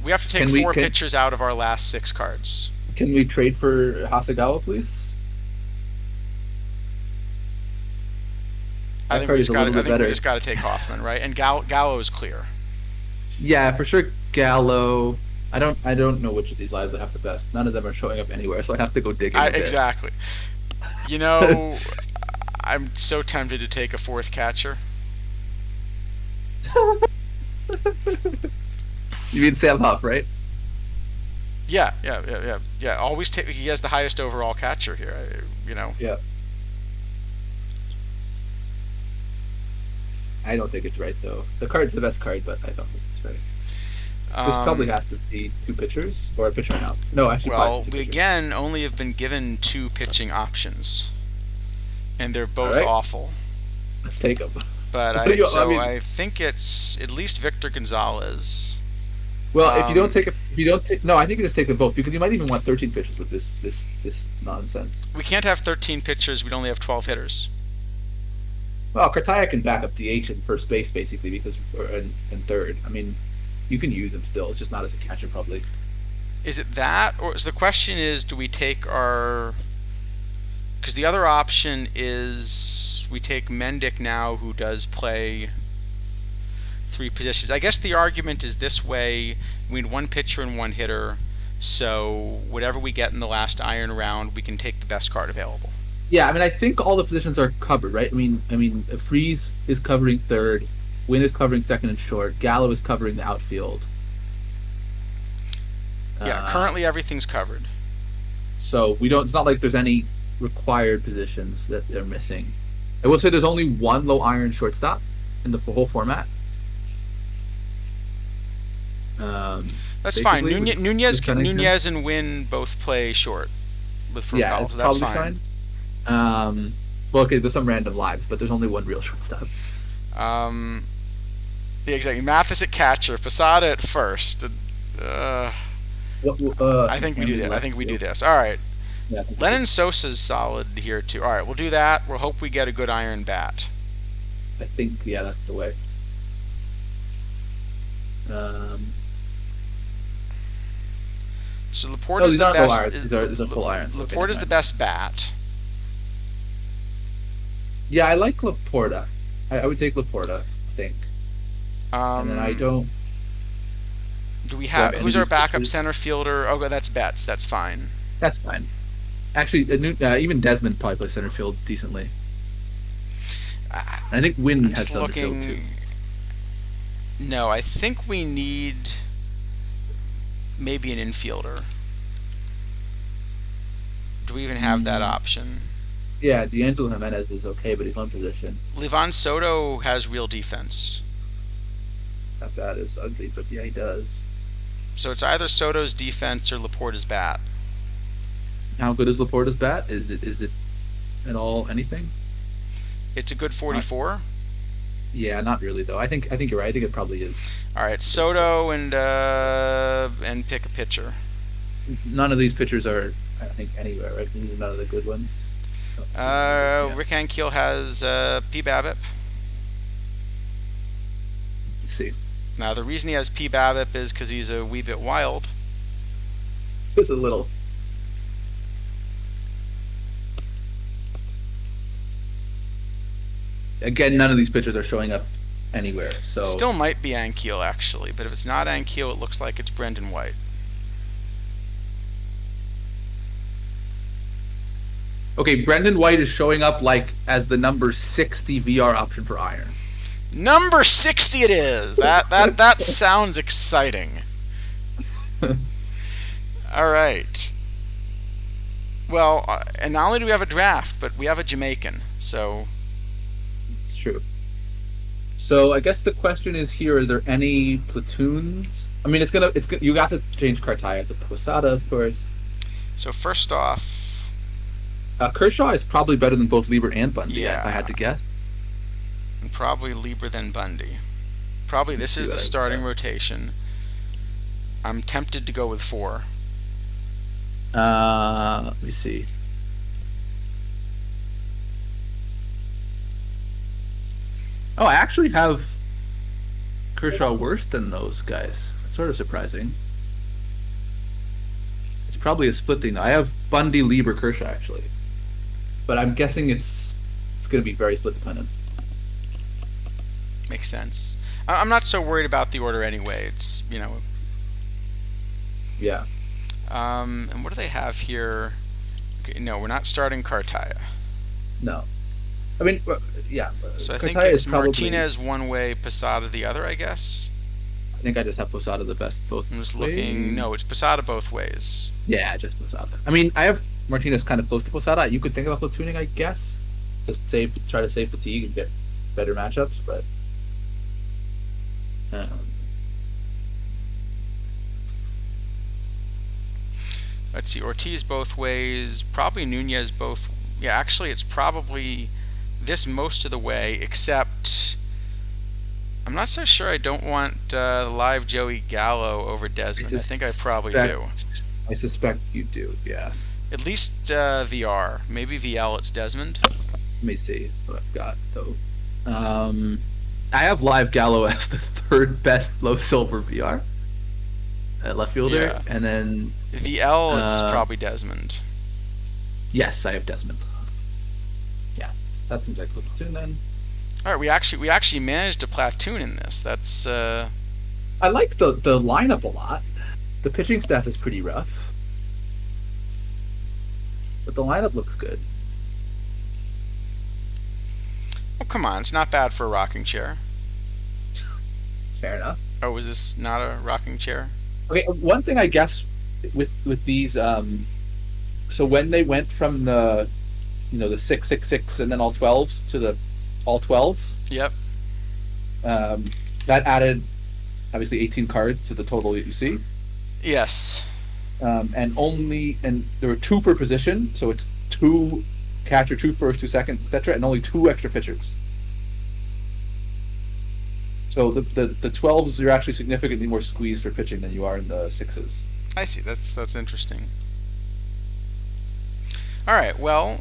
We have to take can we four pitchers out of our last 6 cards. can we trade for Hasegawa, please? I That think card we is just a got. little I bit think we better. just got to take Hoffman, right? And Gallo is clear. Yeah, for sure. Gallo. I don't know which of these lives I have the best. None of them are showing up anywhere, so I have to go digging a bit. Exactly. You know, I'm so tempted to take a 4th catcher. You mean Sam Huff, right? Yeah. Always take. He has the highest overall catcher here. Yeah. I don't think it's right though. The card's the best card, but I don't think it's right. This probably has to be 2 pitchers or a pitcher now. No, actually, Well, probably 2 we pitchers. again only have been given 2 pitching options, and they're both All right. awful. Let's take them. But I think it's at least Victor Gonzalez. Well, if you don't take, no, I think you just take them both because you might even want 13 pitchers with this nonsense. We can't have 13 pitchers. We'd only have 12 hitters. Well, Cartaya can back up DH in first base basically and third. I mean, you can use him still. It's just not as a catcher probably. Is it that, or is the question is, do we take our? Because the other option is we take Mendick now, who does play 3 positions. I guess the argument is this way: we need 1 pitcher and 1 hitter. So whatever we get in the last iron round, we can take the best card available. Yeah, I mean, I think all the positions are covered, right? I mean, Freeze is covering third, Wynn is covering second and short, Gallo is covering the outfield. Yeah, currently everything's covered. So we don't. It's not like there's any required positions that they're missing. I will say there's only 1 low iron shortstop in the whole format. That's fine. basically, Nunez and Wynn both play short with Yeah, Procal, it's so that's probably fine. fine. Well, okay, there's some random lives, but there's only 1 real shortstop. Yeah, exactly. Mathis at catcher, Posada at first. I think we do that. I think we do this. All right. Yeah, I think so. Lennon Sosa's solid here too. All right, we'll do that. We'll hope we get a good iron bat. I think that's the way. So Laporte No, is these the aren't low best. irons. These are full irons. Okay, Laporte is never the mind. best bat. Yeah, I like Laporta. I would take Laporta, I think. And then I don't. Do we do have any who's of our these backup pitchers. center fielder? Oh, that's Betts. That's fine. That's fine. Actually, even Desmond probably plays center field decently. And I think Wynn I'm has just center field too. looking. No, I think we need maybe an infielder. Do we even have that option? Yeah, D'Angelo Jimenez is okay, but he's on position. Livan Soto has real defense. Not bad, is ugly, but yeah, he does. So it's either Soto's defense or Laporta's bat. How good is Laporta's bat? Is it at all anything? It's a good 44. Yeah, not really though. I think you're right. I think it probably is. All right, Soto and pick a pitcher. None of these pitchers are, I think, anywhere. Right? These are none of the good ones. Let's see. Yeah. Rick Ankiel has P. BABIP. Let's see. Now the reason he has P. BABIP is because he's a wee bit wild. Just a little. Again, none of these pitchers are showing up anywhere. So Still might be Ankiel, actually, but if it's not Ankiel, it looks like it's Brendan White. okay, Brendan White is showing up like as the number 60 VR option for Iron. Number 60 it is. That sounds exciting. All right. Well, and not only do we have a draft, but we have a Jamaican. So It's true. So I guess the question is here: are there any platoons? I mean, it's gonna. You got to change Cartaya to Posada, of course. first off, Kershaw is probably better than both Lieber and Bundy. If I had yeah, to guess. and probably Lieber than Bundy. Probably Let's this see is what the I starting got. rotation. I'm tempted to go with 4. Let me see. Oh, I actually have Kershaw worse than those guys. It's sort of surprising. It's probably a split thing. I have Bundy, Lieber, Kershaw actually, but I'm guessing it's going to be very split dependent. Makes sense. I'm not so worried about the order anyway. It's Yeah. and what do they have here? Okay, no, we're not starting Cartaya. No. I mean, yeah. So I think Cartaya is it's probably. Martinez one way, Posada the other, I guess. I think I just have Posada the best I'm both just looking. ways. No, it's Posada both ways. Yeah, just Posada. I mean, I have Martinez kind of close to Posada. You could think about platooning, I guess, just try to save fatigue and get better matchups. But um, Let's see. Ortiz both ways. Probably Nunez both. Yeah, actually, it's probably this most of the way, except I'm not so sure I don't want the live Joey Gallo over I Desmond. I think I probably suspect do. I suspect you do. Yeah. At least VR. Maybe VL it's Desmond. Let me see what I've got though. Um, I have Live Gallo as the third best low silver VR at left fielder, Yeah. and then VL it's uh, probably Desmond. yes, I have Desmond. Yeah, that seems like a platoon then. All right, we actually managed a platoon in this. That's I like the lineup a lot. The pitching staff is pretty rough, but the lineup looks good. oh come on, it's not bad for a rocking chair. Fair enough. Oh, was this not a rocking chair? Okay, one thing I guess with these so when they went from the the 666 and then all 12s to the all 12s, Yep. um, that added obviously 18 cards to the total that you see, Yes. and there were 2 per position, so it's 2 catcher, 2 first, 2 second, etc., and only 2 extra pitchers. So the 12s you're actually significantly more squeezed for pitching than you are in the 6s. I see. That's interesting. All right. Well,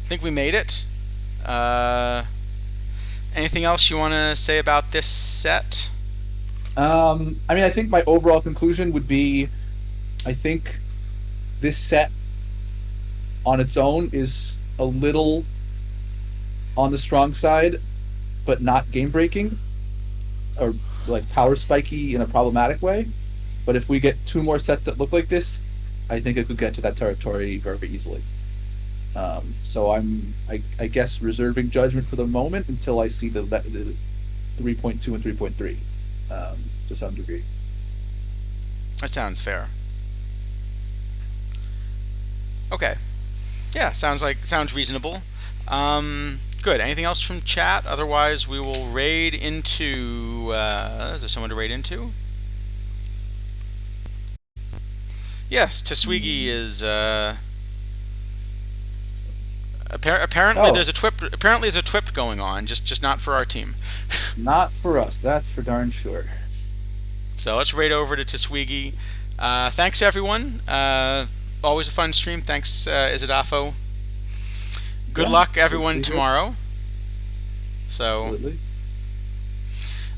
I think we made it. Uh, Anything else you want to say about this set? I mean, I think my overall conclusion would be, I think this set on its own is a little on the strong side, but not game breaking or like power spiky in a problematic way. But if we get 2 more sets that look like this, I think it could get to that territory very easily. So I guess reserving judgment for the moment until I see the 3.2 and 3.3 to some degree. That sounds fair. Okay. Yeah, sounds reasonable. Good. Anything else from chat? Otherwise, we will raid into. Is there someone to raid into? Yes, Taswigi is. Apparently, Oh, there's a twip. Apparently, there's a twip going on. Just not for our team. not for us. That's for darn sure. So let's raid over to Taswigi. Thanks everyone. Always a fun stream. Thanks Isidafo. Good Yeah, luck good to everyone be here. tomorrow. So Absolutely.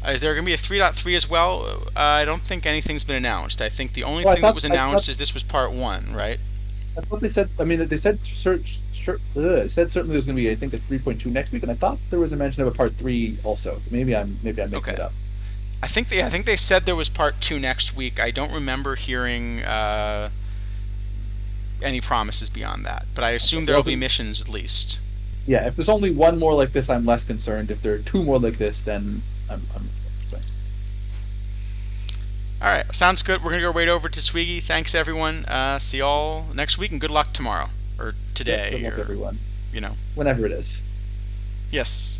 is there going to be a 3.3 as well? I don't think anything's been announced. I think the only Well, thing that was I thought announced is this was part 1, right? I thought they said. I mean, they said said certainly there's going to be, I think, a 3.2 next week, and I thought there was a mention of a part three also. Maybe I'm making Okay. it up. I think they said there was part two next week. I don't remember hearing any promises beyond that, but I Okay. assume there Well, will be missions at least. yeah, if there's only one more like this, I'm less concerned. If there are two more like this, then I'm concerned. All right, sounds good. We're gonna go right over to Swiggy. Thanks everyone. See y'all next week, and good luck tomorrow or Yep. Good today luck, or everyone. you know. Whenever it is. Yes.